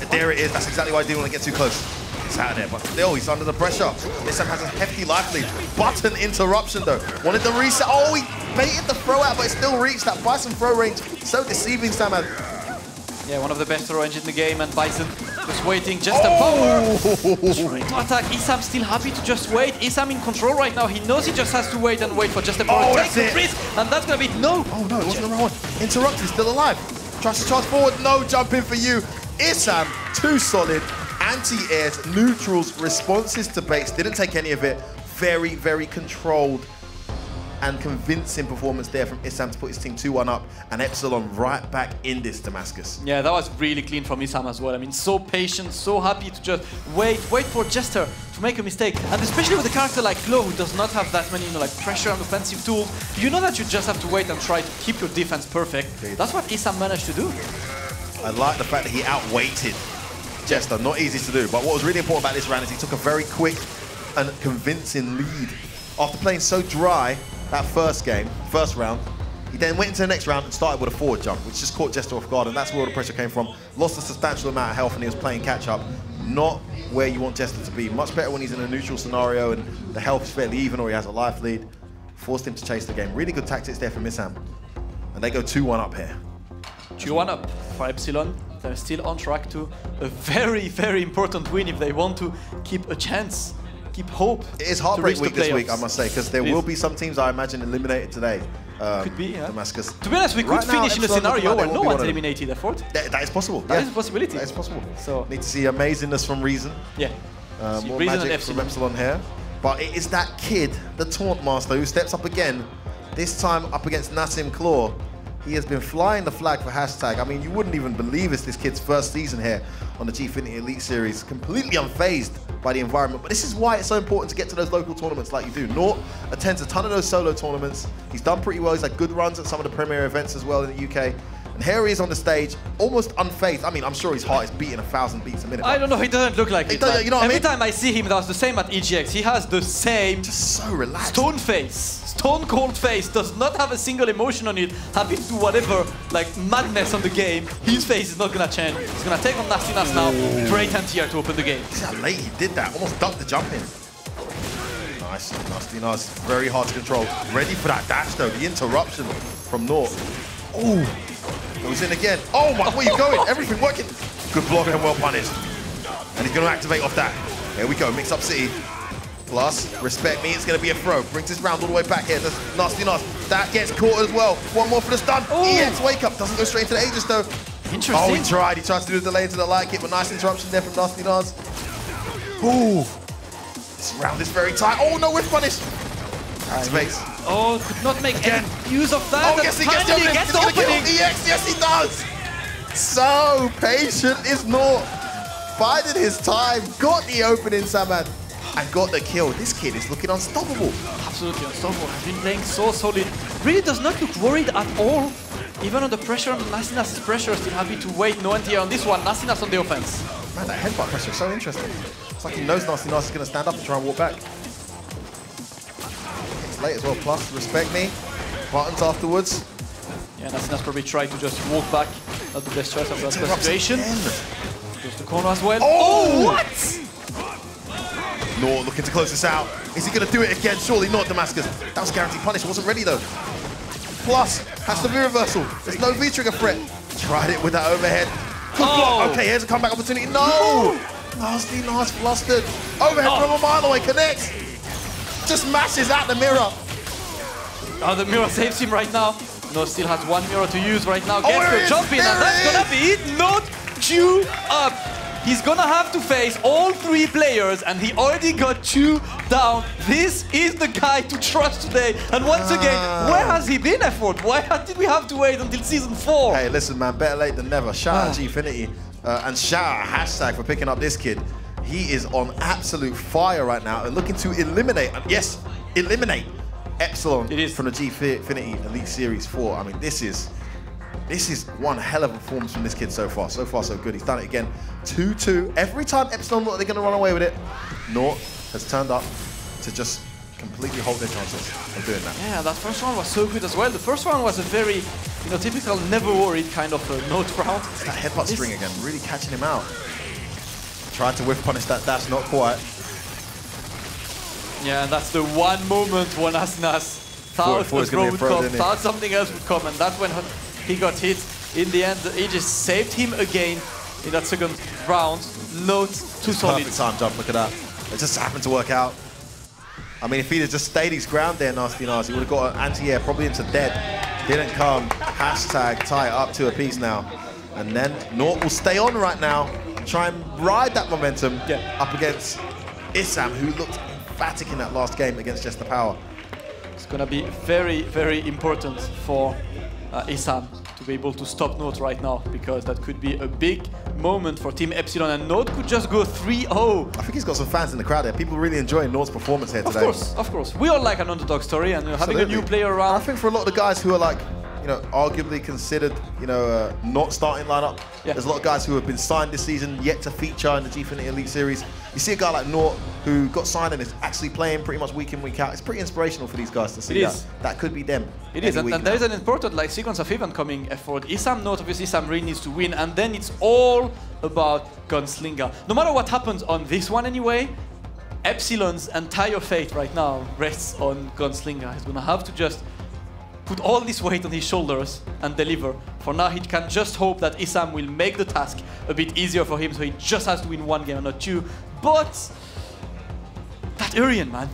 There it is. That's exactly why I didn't want to get too close. He's out of there, but still, he's under the pressure. Isam has a hefty life lead. Button interruption, though. Wanted the reset. Oh, he baited the throw out, but it still reached that Bison throw range. So deceiving, Samad. Yeah, one of the best throw range in the game, and Bison just waiting, just a power. Trying to attack. Isam still happy to just wait. Isam in control right now. He knows he just has to wait and wait for just a power. Takes the freeze, and that's gonna be no. Oh no, it wasn't the wrong one. Interrupt, he's still alive. Tries to charge forward, no jump in for you. Isam, too solid. Anti-airs, neutrals, responses to baits, didn't take any of it. Very, very controlled and convincing performance there from Isam to put his team 2-1 up, and Epsilon right back in this Damascus. Yeah, that was really clean from Isam as well. I mean, so patient, so happy to just wait for Jester to make a mistake. And especially with a character like Lo, who does not have that many, you know, like pressure and offensive tools, you know that you just have to wait and try to keep your defense perfect. That's what Isam managed to do. I like the fact that he outweighted Jester, not easy to do. But what was really important about this round is he took a very quick and convincing lead. After playing so dry that first round, he then went into the next round and started with a forward jump, which just caught Jester off guard, and that's where all the pressure came from. Lost a substantial amount of health, and he was playing catch-up. Not where you want Jester to be. Much better when he's in a neutral scenario and the health is fairly even or he has a life lead. Forced him to chase the game. Really good tactics there from Isam. And they go 2-1 up here. 2-1 up for Epsilon. They're still on track to a very, very important win if they want to keep a chance, keep hope. It is heartbreak week this week, I must say, because there will be some teams I imagine eliminated today. Could be, yeah. Damascus. To be honest, we could finish in a scenario where no one's eliminated, Effort. That is possible. That is a possibility. That is possible. So need to see amazingness from Reason. Yeah. More magic from Epsilon here. But it is that kid, the Taunt Master, who steps up again, this time up against Nassim Claw. He has been flying the flag for Hashtag. I mean, you wouldn't even believe it's this kid's first season here on the Gfinity Elite Series. Completely unfazed by the environment. But this is why it's so important to get to those local tournaments like you do. Nort attends a ton of those solo tournaments. He's done pretty well. He's had good runs at some of the premier events as well in the UK. And here he is on the stage, almost unfazed. I mean, I'm sure his heart is beating 1,000 beats a minute. I don't know, he doesn't look like it. You know what I mean? Every time I see him, that was the same at EGX. He has the same just so relaxed stone face. Stone cold face, does not have a single emotion on it, happy to do whatever, like madness on the game. His face is not gonna change. He's gonna take on Nasty Nas now. Great anti-air to open the game. See how late he did that, almost ducked the jump in. Nice, Nasty Nas, very hard to control. Ready for that dash though, the interruption from Nort. Oh, goes in again. Oh my, where are you going? Everything working. Good block and well punished. And he's gonna activate off that. Here we go, mix up City. Plus, respect me, it's going to be a throw. Brings this round all the way back here. That's Nasty Nas. That gets caught as well. One more for the stun. EX wake up. Doesn't go straight into the Aegis though. Interesting. Oh, he tried. He tries to do the delay into the light kick, but nice interruption there from Nasty Nas. Ooh. This round is very tight. Oh no, whiff punish. Activates. Oh, could not make any use of that. Oh, yes, he gets the opening. Gets the opening. EX, yes, he does. So patient is Nort. Bided his time. Got the opening, Samad. And got the kill. This kid is looking unstoppable. Absolutely unstoppable. Has been playing so solid. Really does not look worried at all. Even on the pressure, Nasty Nas' pressure, still happy to wait. No anti-air on this one. Nasty Nas on the offense. Man, that headbutt pressure is so interesting. It's like he knows Nasty Nas is going to stand up and try and walk back. It's late as well. Plus, respect me. Buttons afterwards. Yeah, Nasty Nas probably tried to just walk back. Not the best choice of that situation. Goes to corner as well. Oh, what? Nort looking to close this out. Is he going to do it again? Surely not, Damascus. That was guaranteed punish. Wasn't ready, though. Plus, has the V-reversal. There's no V-trigger threat. Tried it with that overhead. Good block. Okay, here's a comeback opportunity. No! Nasty Nas flustered. Overhead from a mile away. Connects. Just mashes out the mirror. Oh, the mirror saves him right now. No, still has one mirror to use right now. Gets the jump in, and that's going to be it. Not queue up. He's gonna have to face all three players, and he already got 2 down. This is the guy to trust today. And once again, where has he been, Effort? Why did we have to wait until season 4? Hey, listen, man, better late than never. Shout out Gfinity and shout out Hashtag for picking up this kid. He is on absolute fire right now and looking to eliminate, eliminate Epsilon from the Gfinity Elite Series 4. I mean, this is one hell of a performance from this kid so far. So far, so good. He's done it again. 2-2. Every time Epsilon thought they're going to run away with it, Nort has turned up to just completely hold their chances of doing that. Yeah, that first round was so good as well. The first round was a very, typical never worried kind of Nort round. It's that headbutt string again, really catching him out. Tried to whiff punish that dash, not quite. Yeah, and that's the one moment when Nas thought the throw would come, thought something else would come, and that's when he got hit. In the end, Aegis saved him again in that second round. Note too solid. Perfect time jump, look at that. It just happened to work out. I mean, if he'd have just stayed his ground there, Nasty Nas, he would have got an anti-air probably into dead. Didn't come. Hashtag tie it up to a piece now. And then Nort will stay on right now and try and ride that momentum up against Issam, who looked emphatic in that last game against Just the Power. It's going to be very, very important for Issam to be able to stop Nort right now, because that could be a big moment for Team Epsilon, and Nort could just go 3-0. I think he's got some fans in the crowd there. People really enjoying Nort's performance here today. Of course. We all like an underdog story, and having a new player around. I think for a lot of the guys who are like, you know, arguably considered, you know, not starting lineup. There's a lot of guys who have been signed this season, yet to feature in the Gfinity Elite Series. You see a guy like Nort who got signed and is actually playing pretty much week in, week out. It's pretty inspirational for these guys to see that. That could be them. It is, and there is an important sequence of event coming for Issam. Nort, obviously Issam really needs to win, and then it's all about Gunslinger. No matter what happens on this one anyway, Epsilon's entire fate right now rests on Gunslinger. He's gonna have to just put all this weight on his shoulders and deliver. For now, he can just hope that Issam will make the task a bit easier for him, so he just has to win one game and not two. But that Urian, man.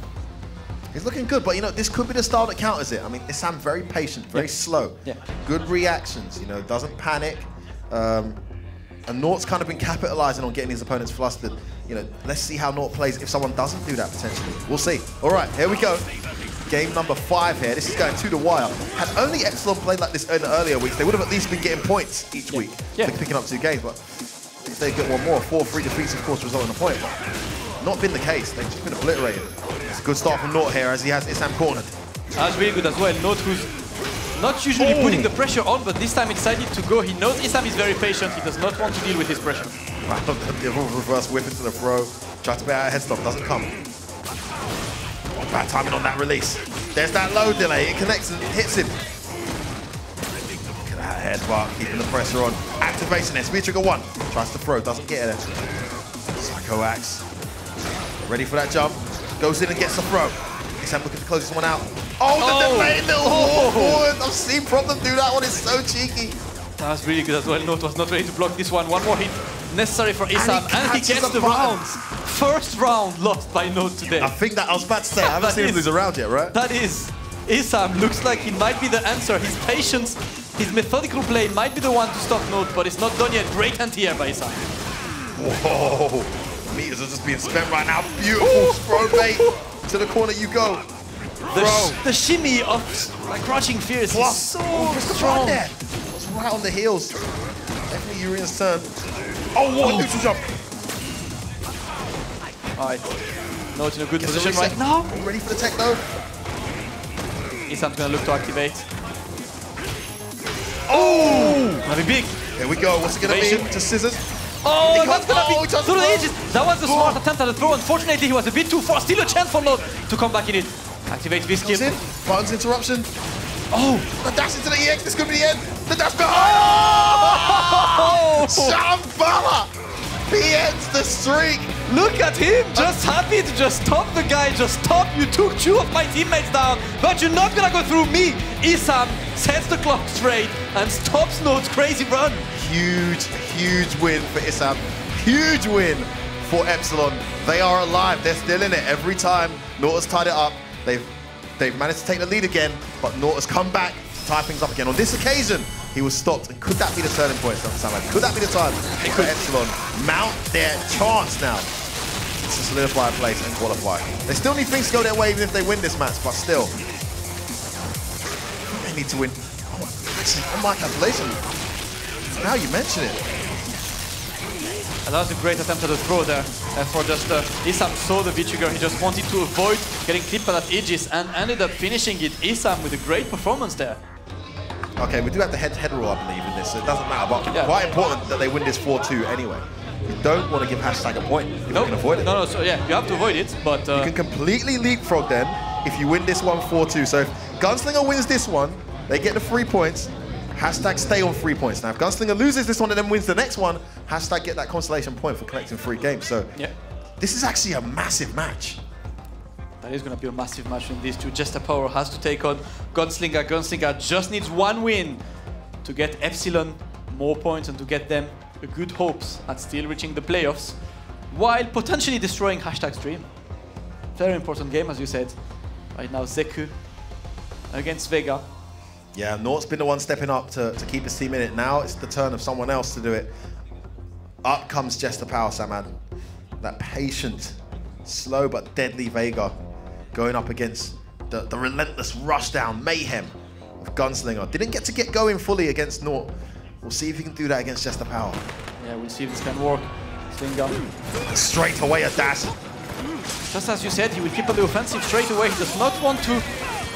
He's looking good, but you know, this could be the style that counters it. I mean, Issam very patient, very slow. Good reactions, you know, doesn't panic. And Nort's kind of been capitalizing on getting his opponents flustered. You know, let's see how Nort plays if someone doesn't do that potentially. We'll see. All right, here we go. Game number 5 here. This is going to the wire. Had only Epsilon played like this in the earlier weeks, they would have at least been getting points each week. Picking up 2 games, but if they get one more, 4-3 defeats, of course, result in a point. But not been the case. They've just been obliterated. It's a good start from Nort here as he has Issam cornered. That's really good as well. Nort, who's not usually putting the pressure on, but this time he decided to go. He knows Issam is very patient. He does not want to deal with his pressure. The reverse whip into the throw. Tries to be out a head stop, doesn't come. Bad timing on that release. There's that low delay. It connects and hits him. Look at that headbutt, keeping the pressure on. Activation there. Speed trigger 1. Tries to throw, doesn't get it. Psycho Axe. Ready for that jump. Goes in and gets the throw. Issam looking to close this one out. Oh, the delayed little walk forward. I've seen Problem do that one. It's so cheeky. That was really good as well. Nort was not ready to block this one. One more hit necessary for Issam, and he gets the rounds. First round lost by Nort today. I think that I was about to say, I haven't seen him lose a round yet, right? That is. Issam looks like he might be the answer. His patience, his methodical play might be the one to stop Nort, but it's not done yet. Great anti-air by Issam. Whoa. Meters are just being spent right now. Beautiful throw bait. To the corner you go. The shimmy of Crouching Fierce is so strong. It's right on the heels. Definitely Urian's turn. Oh, what a neutral jump. Alright. Nort in a good position right now. Ready for the tech though. Issam's gonna look to activate. Oh! Gonna be big. Here we go. What's it gonna be? Just scissors. Oh, that's gonna be through the edges. That was a smart attempt at the throw. Unfortunately, he was a bit too far. Still a chance for Nort to come back in it. Activate this skill. Buttons interruption. Oh! The dash into the EX. This could be the end. The dash behind. Oh! Shambhala! He ends the streak. Look at him, just happy to just stop the guy. Just stop. You took 2 of my teammates down, but you're not gonna go through me. Issam sets the clock straight and stops Nort's crazy run. Huge, huge win for Issam. Huge win for Epsilon. They are alive. They're still in it. Every time Nort has tied it up, they've managed to take the lead again, but Nort has come back to tie things up again. On this occasion, he was stopped. And could that be the turning point? Could that be the time for Epsilon mount their chance now to solidify a place and qualify? They still need things to go their way even if they win this match, but still. They need to win. Oh, actually, on my calculation, now you mention it. And that was a great attempt at the throw there. For just Issam saw the V-trigger. He just wanted to avoid getting clipped by that Aegis and ended up finishing it. Issam with a great performance there. Okay, we do have the head-to-head rule, I believe, in this, so it doesn't matter, but quite important that they win this 4-2 anyway. You don't want to give hashtag a point if you can avoid it. No, so yeah, you have to avoid it, but... you can completely leapfrog them if you win this one 4-2. So if Gunslinger wins this one, they get the 3 points, hashtag stay on 3 points. Now, if Gunslinger loses this one and then wins the next one, Hashtag get that consolation point for collecting 3 games. So this is actually a massive match. That is going to be a massive match in these two. Jester Power has to take on Gunslinger. Gunslinger just needs 1 win to get Epsilon more points and to get them good hopes at still reaching the playoffs, while potentially destroying Hashtag's dream. Very important game, as you said. Right now, Zeku against Vega. Yeah, Naught's been the one stepping up to keep his team in it. Now it's the turn of someone else to do it. Up comes Jester Power, Samad. That patient, slow but deadly Vega going up against the relentless rush down mayhem of Gunslinger. Didn't get to get going fully against Naught. We'll see if he can do that against Jester Power. Yeah, we'll see if this can work. Slinger. Straight away a dash. Just as you said, he will keep on the offensive straight away. He does not want to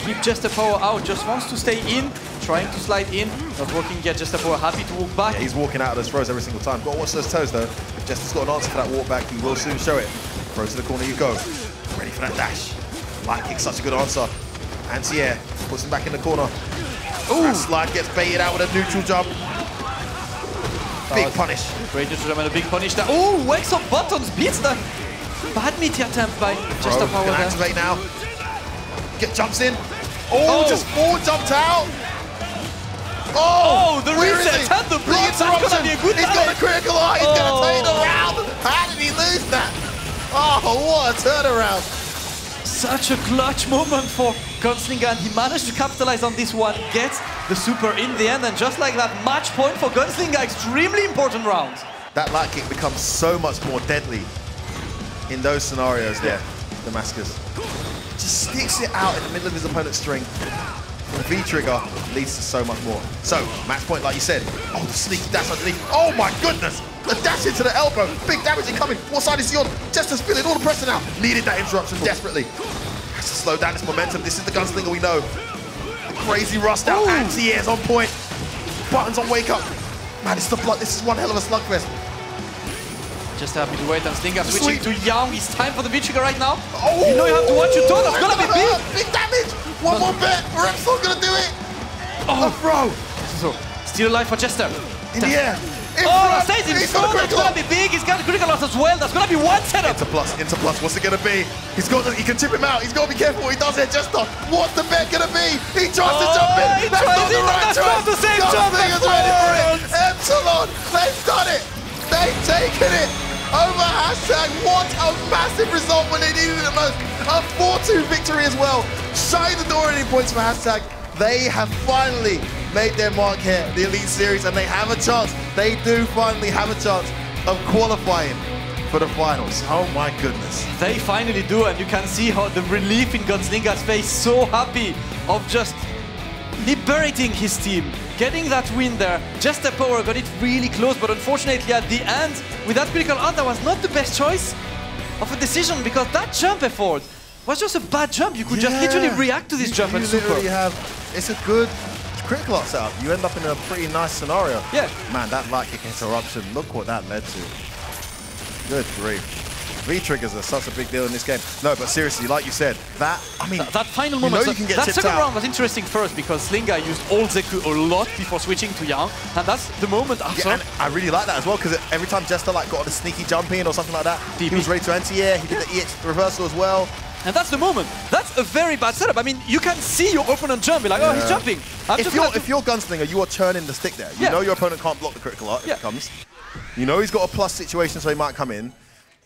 keep Jester Power out, just wants to stay in, trying to slide in. Not working yet, Jester Power happy to walk back. Yeah, he's walking out of those throws every single time. Got to watch those toes though. If Jester's got an answer for that walk back, he will soon show it. Throw to the corner you go. Ready for that dash. Light kick, such a good answer. Anti-air, puts him back in the corner. Ooh. That slide gets baited out with a neutral jump. Big punish. Great neutral jump and a big punish there. Ooh, wakes up buttons, beats the bad meaty attempt by Jester Power there. Activate now. Jumps in. Oh, just forward jumped out. Oh, the reset and the blitz. That's going to be a good He's got a critical eye. He's going to take the round. How did he lose that? Oh, what a turnaround. Such a clutch moment for Gunslinger, and he managed to capitalize on this one, gets the super in the end, and just like that, match point for Gunslinger. Extremely important round. That light kick becomes so much more deadly in those scenarios there, Damascus. Just sticks it out in the middle of his opponent's string. The V-trigger leads to so much more. So, match point, like you said. Oh, the sneak dash underneath. Oh my goodness! The dash into the elbow. Big damage incoming. What side is he on? Jester's feeling all the pressure now. Needed that interruption desperately. Has to slow down his momentum. This is the Gunslinger we know. The crazy rust out. Anti-air's on point. Buttons on wake up. Man, it's the blood. This is one hell of a slugfest. Just happy to wait, and Slinger switching to Young. It's time for the V-trigger right now. Oh, you know you have to watch your tone. That's gonna be big. Big damage. One more bet. Repsol gonna do it. Oh, bro. So, still alive for Jester. In the air. Stays in front. That's gonna be big. He's got the critical loss as well. That's gonna be one setup. Into plus. What's it gonna be? He can chip him out. He's gotta be careful what he does here, Jester. What's the bet gonna be? He tries to jump in. That's not the right choice. The same jump. Gunslinger's ready for it. Epsilon. They've done it. They've taken it. Over Hashtag, what a massive result when they needed it most. A 4-2 victory as well. Shutting the door any points for Hashtag. They have finally made their mark here in the Elite Series, and they have a chance. They do finally have a chance of qualifying for the finals. Oh my goodness. They finally do, and you can see how the relief in Gunslinger's face, so happy of just liberating his team. Getting that win there. Jester Power got it really close, but unfortunately at the end, with that critical art, that was not the best choice of a decision, because that jump effort was just a bad jump. You could just literally react to this jump and super. It's a good critical art setup. You end up in a pretty nice scenario. Yeah. Man, that light kick interruption, look what that led to. Good grief. V-triggers are such a big deal in this game. No, but seriously, like you said, that final moment, you can get that second out. round was interesting first because Slinger used all Zeku a lot before switching to Yang, and that's the moment after. Yeah, and I really like that as well, because every time Jester got a sneaky jump in or something like that, he was ready to anti-air, he did the EX reversal as well. And that's the moment. That's a very bad setup. I mean, you can see your opponent jump, be like, oh, he's jumping. If you're Gunslinger, you are churning the stick there. You know your opponent can't block the critical art if it comes. You know he's got a plus situation, so he might come in.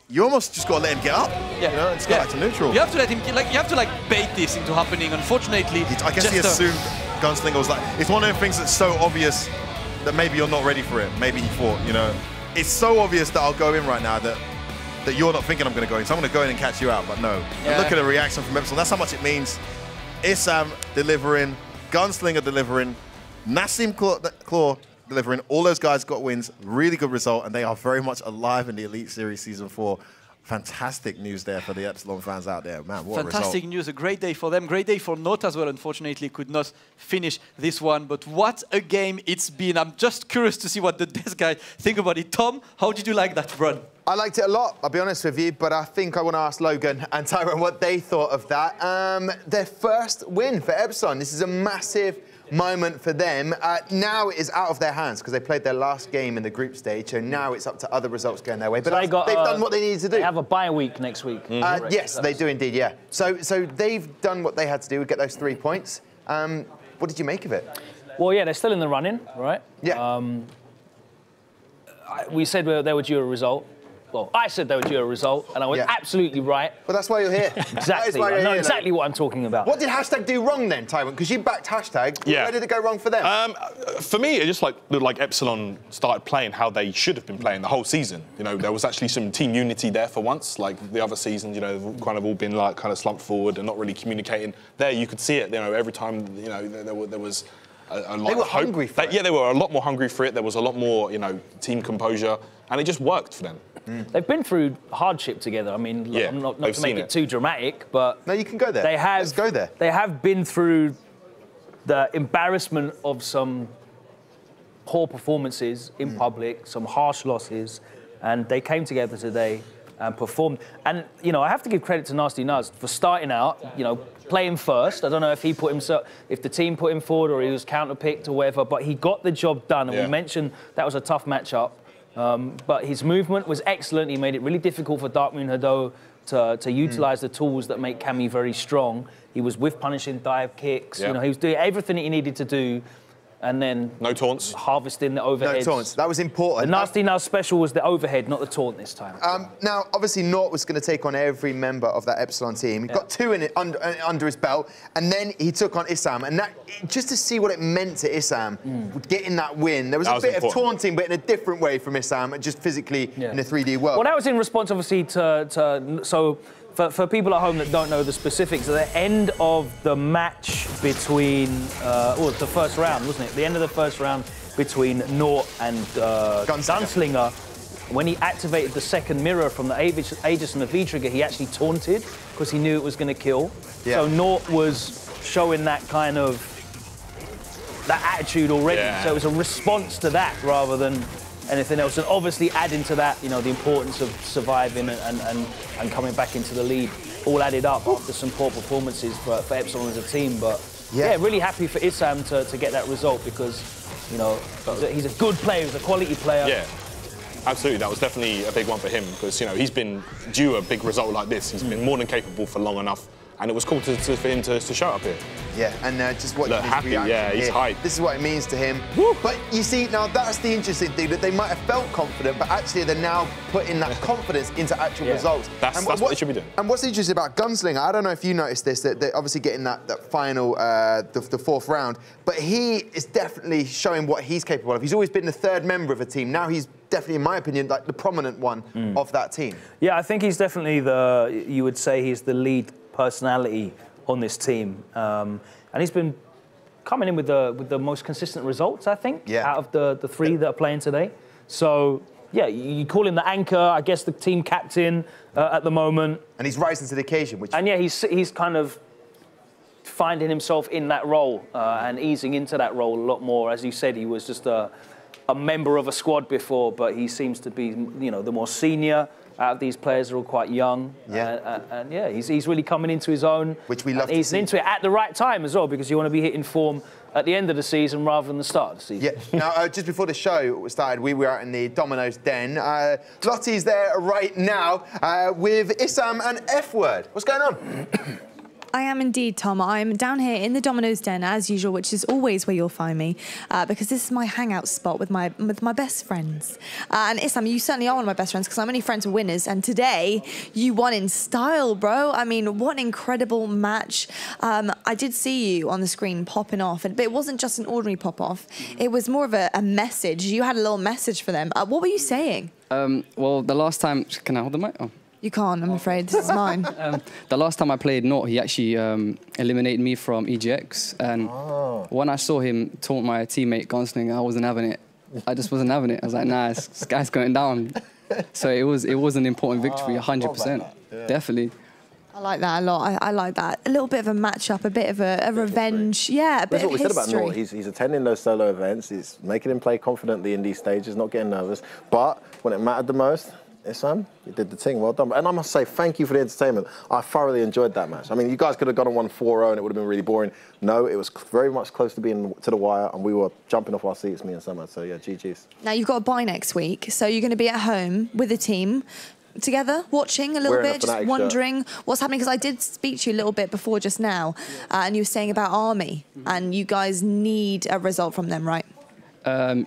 You almost just got to let him get up, you know, and just go back to neutral. You have to let him, you have to bait this into happening. Unfortunately, I guess he assumed Gunslinger was it's one of them things that's so obvious that maybe you're not ready for it. Maybe he thought, you know, it's so obvious that I'll go in right now that you're not thinking I'm going to go in, so I'm going to go in and catch you out, but no. And look at the reaction from Epsilon. That's how much it means. Isam delivering, Gunslinger delivering, Nassim Claw delivering. All those guys got wins. Really good result, and they are very much alive in the Elite Series Season 4. Fantastic news there for the Epsilon fans out there. Man, what a result. Fantastic news. A great day for them. Great day for Note as well. Unfortunately, could not finish this one, but what a game it's been. I'm just curious to see what the Death guys think about it. Tom, how did you like that run? I liked it a lot, I'll be honest with you, but I think I want to ask Logan and Tyrone what they thought of that. Their first win for Epsilon. This is a massive moment for them. Now it is out of their hands because they played their last game in the group stage, so now it's up to other results going their way. But they've done what they needed to do. They have a bye week next week. Yes, they do indeed, yeah. So they've done what they had to do, get those 3 points. What did you make of it? Well, yeah, they're still in the running, right? Yeah. We said they were due a result. Well, I said they were due a result, and I was absolutely right. Well, that's why you're here. Exactly. I know exactly what I'm talking about. What did Hashtag do wrong then, Tywin? Because you backed Hashtag. Yeah. Where did it go wrong for them? For me, it just looked like Epsilon started playing how they should have been playing the whole season. You know, there was actually some team unity there for once. Like the other seasons, you know, they've kind of all been like kind of slumped forward and not really communicating. There, you could see it. You know, every time, you know, there was a lot. They were hungry for it. Yeah, they were a lot more hungry for it. There was a lot more, you know, team composure, and it just worked for them. They've been through hardship together. I mean, not to make it too dramatic, but no, you can go there. They have. Let's go there. They have been through the embarrassment of some poor performances in public, some harsh losses, and they came together today and performed. And you know, I have to give credit to Nasty Nuz for starting out. You know, playing first. I don't know if he put himself, if the team put him forward, or he was counterpicked or whatever. But he got the job done, and we mentioned that was a tough matchup. But his movement was excellent. He made it really difficult for Darkmoon Hado to utilise the tools that make Cammy very strong. He was with punishing dive kicks. You know, he was doing everything that he needed to do. And then no taunts, harvesting the overheads. No taunts. That was important. The Nasty Nuz special was the overhead, not the taunt this time. Now, obviously, Nort was going to take on every member of that Epsilon team. He got 2 in it under his belt, and then he took on Issam. And that, just to see what it meant to Issam, getting that win. There was a bit of taunting, but in a different way from Issam, just physically in a 3D world. Well, that was in response, obviously, so. For people at home that don't know the specifics, at the end of the match between, the first round, wasn't it? The end of the first round between Nort and Gunslinger, when he activated the second mirror from the Aegis and the V-trigger, he actually taunted because he knew it was going to kill. Yeah. So Nort was showing that kind of, that attitude already. Yeah. So it was a response to that rather than anything else, and obviously adding to that, you know, the importance of surviving and coming back into the lead, all added up after some poor performances for Epsilon as a team. But yeah, really happy for Issam to get that result because, you know, he's a good player, he's a quality player. Yeah, absolutely. That was definitely a big one for him because, you know, he's been due a big result like this. He's been more than capable for long enough. And it was cool for him to show up here. Yeah, and just watching his happy, reaction yeah, he's here. hyped. This is what it means to him. Woo! But you see, now that's the interesting thing, that they might have felt confident, but actually they're now putting that confidence into actual results. That's what they should be doing. And what's interesting about Gunslinger, I don't know if you noticed this, that they're obviously getting that final, the fourth round, but he is definitely showing what he's capable of. He's always been the third member of a team. Now he's definitely, in my opinion, like the prominent one of that team. Yeah, I think he's definitely you would say he's the lead personality on this team, and he's been coming in with the most consistent results, I think, out of the 3 that are playing today. So yeah, you call him the anchor, I guess the team captain at the moment, and he's rising to the occasion. And yeah, he's kind of finding himself in that role and easing into that role a lot more. As you said, he was just a member of a squad before, but he seems to be, you know, the more senior. Out of these players are all quite young, and yeah, he's really coming into his own. Which we love to he's see. into it at the right time as well, because you want to be hitting form at the end of the season rather than the start of the season. Yeah. Now, just before the show started, we were out in the Domino's den. Lottie's there right now with Issam and F-Word. What's going on? I am indeed, Tom. I'm down here in the Domino's den, as usual, which is always where you'll find me, because this is my hangout spot with my best friends. And Issam, you certainly are one of my best friends, because I'm only friends with winners, and today you won in style, bro. I mean, what an incredible match. I did see you on the screen popping off, but it wasn't just an ordinary pop-off. It was more of a message. You had a little message for them. What were you saying? Well, the last time... Can I hold the mic? Oh. You can't, I'm afraid. This is mine. The last time I played Nort, he actually eliminated me from EGX. And when I saw him taunt my teammate Gunslinger, I wasn't having it. I just wasn't having it. I was like, nah, this guy's going down. So it was an important victory, 100%. Definitely. I like that a lot. I like that. A little bit of a match-up, a bit of a revenge. Yeah, a bit That's of what we history. said about Nort. He's attending those solo events. He's making him play confidently in these stages, not getting nervous. But when it mattered the most, Isam, you did the thing. Well done. And I must say, thank you for the entertainment. I thoroughly enjoyed that match. I mean, you guys could have gone and won 4-0 and it would have been really boring. No, it was very much close to being to the wire, and we were jumping off our seats, me and Samad. So, yeah, GG's. Now, you've got a bye next week, so you're going to be at home with the team together, watching a little bit, just wondering what's happening, because I did speak to you a little bit before just now, and you were saying about Army, and you guys need a result from them, right?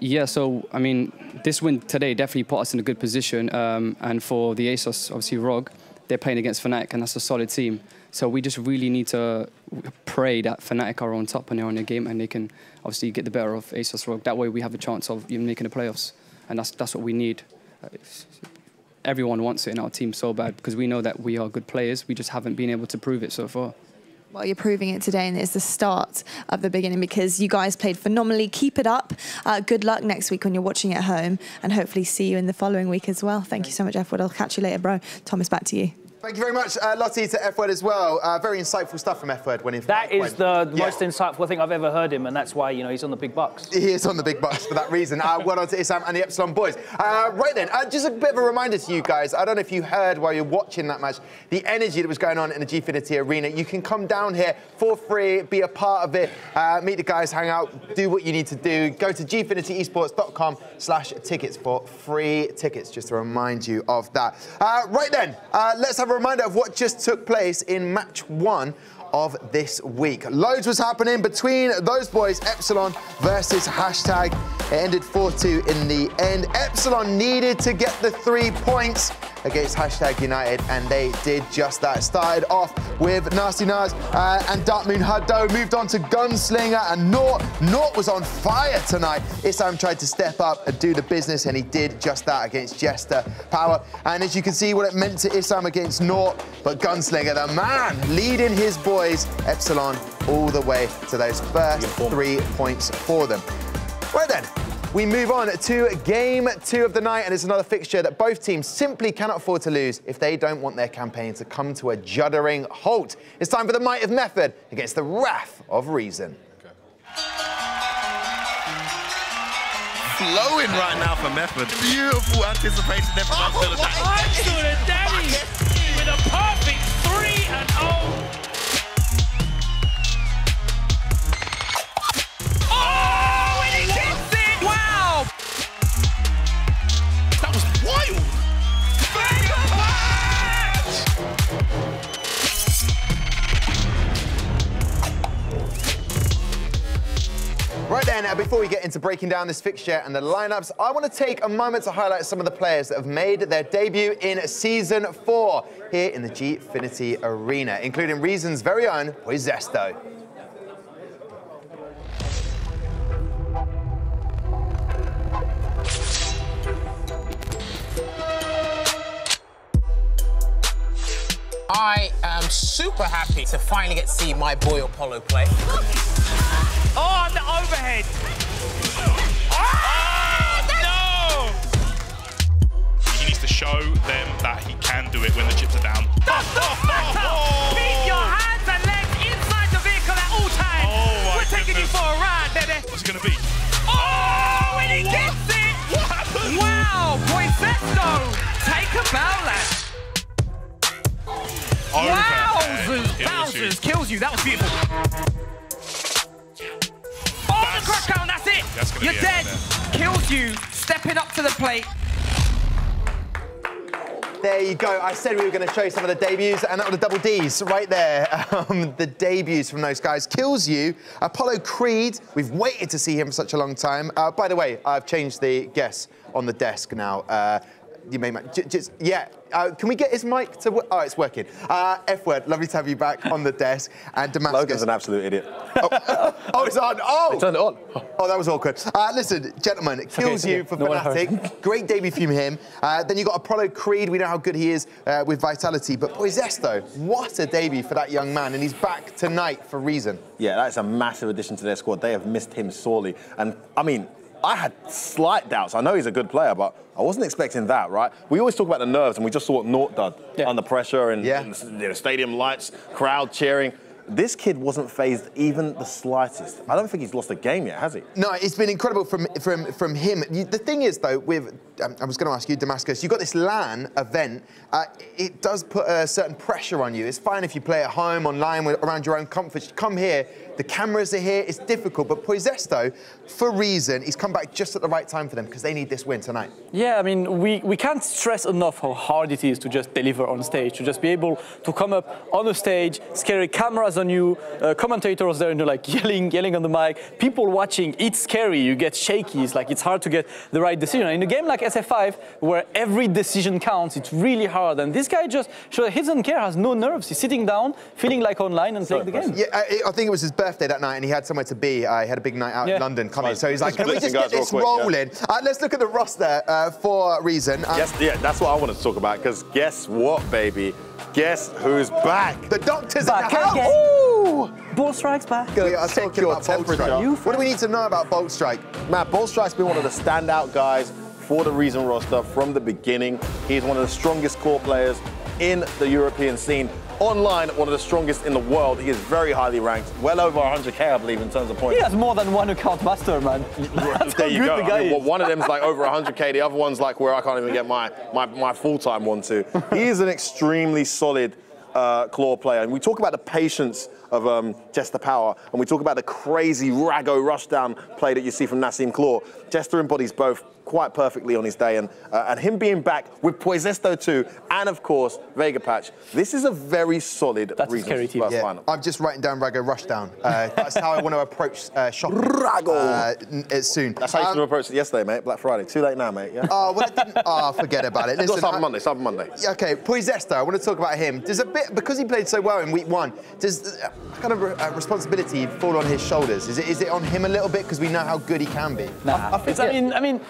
Yeah, so, I mean, this win today definitely put us in a good position. And for the ASOS, obviously, ROG, they're playing against Fnatic, and that's a solid team. So we just really need to pray that Fnatic are on top and they're on their game, and they can obviously get the better of ASOS ROG. That way we have a chance of even making the playoffs. And that's what we need. Everyone wants it in our team so bad, because we know that we are good players. We just haven't been able to prove it so far. Well, you're proving it today, and it's the start of the beginning, because you guys played phenomenally. Keep it up. Good luck next week when you're watching at home, and hopefully see you in the following week as well. Thank you so much, F-Word. I'll catch you later, bro. Thomas, back to you. Thank you very much, Lottie, to F-Word as well. Very insightful stuff from F-Word when he... That is the most insightful thing I've ever heard him, and that's why, you know, he's on the big bucks. He is on the big bucks for that reason. Well done to Isam and the Epsilon boys. Right then, just a bit of a reminder to you guys. I don't know if you heard while you're watching that match, the energy that was going on in the Gfinity arena. You can come down here for free, be a part of it, meet the guys, hang out, do what you need to do. Go to gfinityesports.com/tickets for free tickets, just to remind you of that. Right then, let's have a reminder of what just took place in match 1 of this week. Loads was happening between those boys, Epsilon versus Hashtag. It ended 4-2 in the end. Epsilon needed to get the 3 points against Hashtag United, and they did just that. Started off with Nasty Naz and Dark Moon Huddo, moved on to Gunslinger and Nort. Nort was on fire tonight. Isam tried to step up and do the business, and he did just that against Jester Power. And as you can see what it meant to Isam against Nort, but Gunslinger, the man, leading his boys, Epsilon, all the way to those first 3 points for them. Right then, we move on to game 2 of the night, and it's another fixture that both teams simply cannot afford to lose if they don't want their campaign to come to a juddering halt. It's time for the might of Method against the wrath of Reason. Flowing right now for Method. Beautiful anticipation there from Unstood Daddy with a perfect 3-0. Right then, before we get into breaking down this fixture and the lineups, I want to take a moment to highlight some of the players that have made their debut in Season 4 here in the Gfinity Arena, including Reason's very own Poizesto. I am super happy to finally get to see my boy Apollo play. Oh, the overhead. Oh, no! He needs to show them that he can do it when the chips are down. Does not matter! Keep your hands and legs inside the vehicle at all times. Oh, we're taking you for a ride, baby. What's it going to be? Oh, and he gets it! What happened? Wow, Poizesto, take a bow, lad. Wowzers, kills you. That was beautiful. Oh, the crackdown, that's it. You're dead. Kills you. Stepping up to the plate. There you go. I said we were going to show you some of the debuts, and that were the double Ds right there. The debuts from those guys. Kills you. Apollo Creed. We've waited to see him for such a long time. By the way, I've changed the guess on the desk now. You may, yeah. Can we get his mic to work? Oh, it's working. F-Word, lovely to have you back on the desk. And Damascus. Logan's an absolute idiot. Oh, it's on. Oh! They turned it on. Oh, that was awkward. Listen, gentlemen, it kills you for Fnatic. Great debut from him. Then you got Apollo Creed. We know how good he is with Vitality. But Poizesto, what a debut for that young man. And he's back tonight for Reason. Yeah, that's a massive addition to their squad. They have missed him sorely. And, I mean, I had slight doubts. I know he's a good player, but I wasn't expecting that, right? We always talk about the nerves, and we just saw what Nort did under pressure and the stadium lights, crowd cheering. this kid wasn't phased even the slightest. I don't think he's lost a game yet, has he? No, it's been incredible from him. The thing is, though, with I was going to ask you, Damascus, you've got this LAN event. It does put a certain pressure on you. It's fine if you play at home, online, around your own comfort. You come here, the cameras are here, it's difficult. But Poisesto, for a reason, he's come back just at the right time for them because they need this win tonight. Yeah, I mean, we can't stress enough how hard it is to just deliver on stage, to just be able to come up on a stage, scary cameras on you, commentators there, like yelling on the mic, people watching. It's scary. You get shaky. It's hard to get the right decision. In a game like SF5, where every decision counts, it's really hard. And this guy just showed he doesn't care, has no nerves. He's sitting down, feeling like online and playing the game. Yeah, I think it was his birthday that night, and he had somewhere to be. He had a big night out in London coming. So he's like, can we just get this rolling? Let's look at the roster for a reason. Yeah, that's what I wanted to talk about, because guess what, baby? Guess who's back? The doctor's back in the house. Ooh! Ball Strike's back. Check your temperature. What do we need to know about Bolt Strike? Matt, Bolt Strike's been one of the standout guys for the Reason roster from the beginning. He's one of the strongest core players in the European scene. Online, one of the strongest in the world. He is very highly ranked, well over 100k, I believe, in terms of points. He has more than one account master, man. There you go. I mean, one of them's like over 100k, the other one's like where I can't even get my full-time one to. He is an extremely solid claw player. And we talk about the patience of Jester Power, and we talk about the crazy Rago rushdown play that you see from Nassim Claw. Jester embodies both quite perfectly on his day, and him being back with Poisesto too, and of course Vega Patch. This is a very solid Reason first lineup. I'm just writing down Rago Rushdown. That's how I want to approach shopping. Rago. Soon. That's how you should have approached it yesterday, mate. Black Friday. Too late now, mate. Yeah. Oh, well, I didn't. Oh, forget about it. Listen, Cyber Monday. Okay, Poisesto. I want to talk about him. Does a bit because he played so well in week 1. Does kind of responsibility fall on his shoulders? Is it on him a little bit because we know how good he can be? Nah. I mean,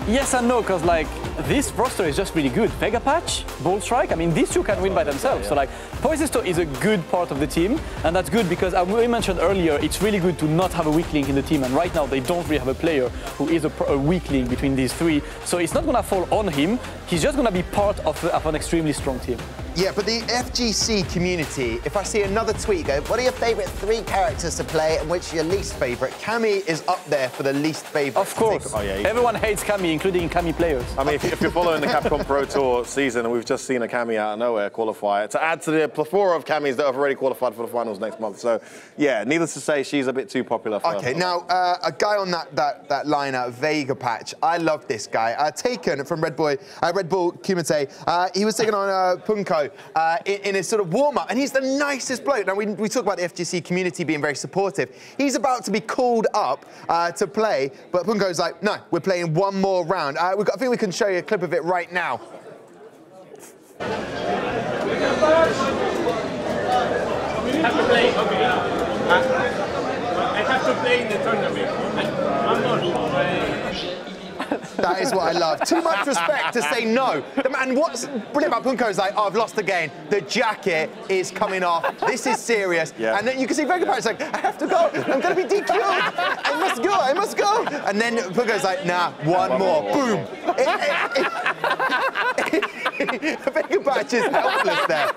yes and no, because like this roster is just really good. Vega Patch, Bolt Strike, I mean, these two can win by themselves. So like, Poisesto is a good part of the team, and that's good because we mentioned earlier, it's really good to not have a weak link in the team, and right now they don't really have a player who is a weak link between these three. So it's not gonna fall on him. He's just gonna be part of an extremely strong team. Yeah, but the FGC community, if I see another tweet go, what are your favourite 3 characters to play and which are your least favourite? Cammy is up there for the least favourite. Of course. Oh, yeah, everyone hates Cammy, including Cammy players. I mean, if you're following the Capcom Pro Tour season, and we've just seen a Cammy out of nowhere qualify, to add to the plethora of Cammys that have already qualified for the finals next month. So, yeah, needless to say, she's a bit too popular for Okay, now, a guy on that lineup, Vega Patch, I love this guy. Taken from Red Bull Kumite. He was taken on Punko in his sort of warm-up, and he's the nicest bloke. Now, we talk about the FGC community being very supportive. He's about to be called up to play, but Punko's like, no, we're playing one more round. I think we can show you a clip of it right now. I have to play in the tournament. I'm not. That is what I love. Too much respect to say no. And what's brilliant about Punko is like, oh, I've lost the game. The jacket is coming off. This is serious. Yeah. And then you can see Vega Patch like, I have to go. I'm going to be DQ'd. I must go. And then Punko's like, nah, one more. Boom. Vega Patch is helpless there.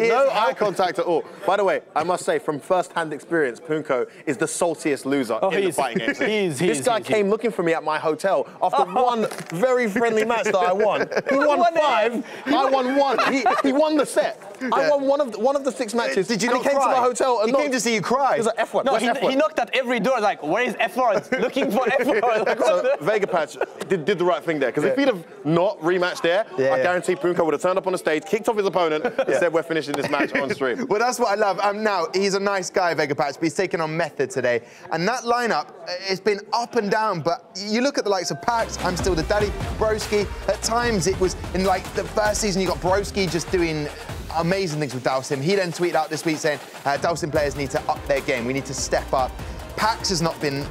No eye contact at all. By the way, I must say, from first-hand experience, Punko is the saltiest loser in the fighting games. This guy came looking for me at my hotel after one very friendly match that I won. He won 5, I won 1. He won the set. I won one of the 6 matches. Did you and not he came cry? to my hotel and he came to see you cry. He was like, F1. No, he knocked at every door like, where is F1? Looking for F1. Like, so Vega Patch did the right thing there, because if he'd have not rematched there, I guarantee Punko would have turned up on the stage, kicked off his opponent, and said, we're finishing this match on stream. Well, that's what I love. Now, he's a nice guy, Vega Patch, but he's taken on Method today. And that lineup, it's been up and down, but you look at the likes of Pax, I'm Still the Daddy, Broski. At times, it was in like the first season, you got Broski just doing amazing things with Dhalsim. He then tweeted out this week saying, Dhalsim players need to up their game. We need to step up. Pax has not been,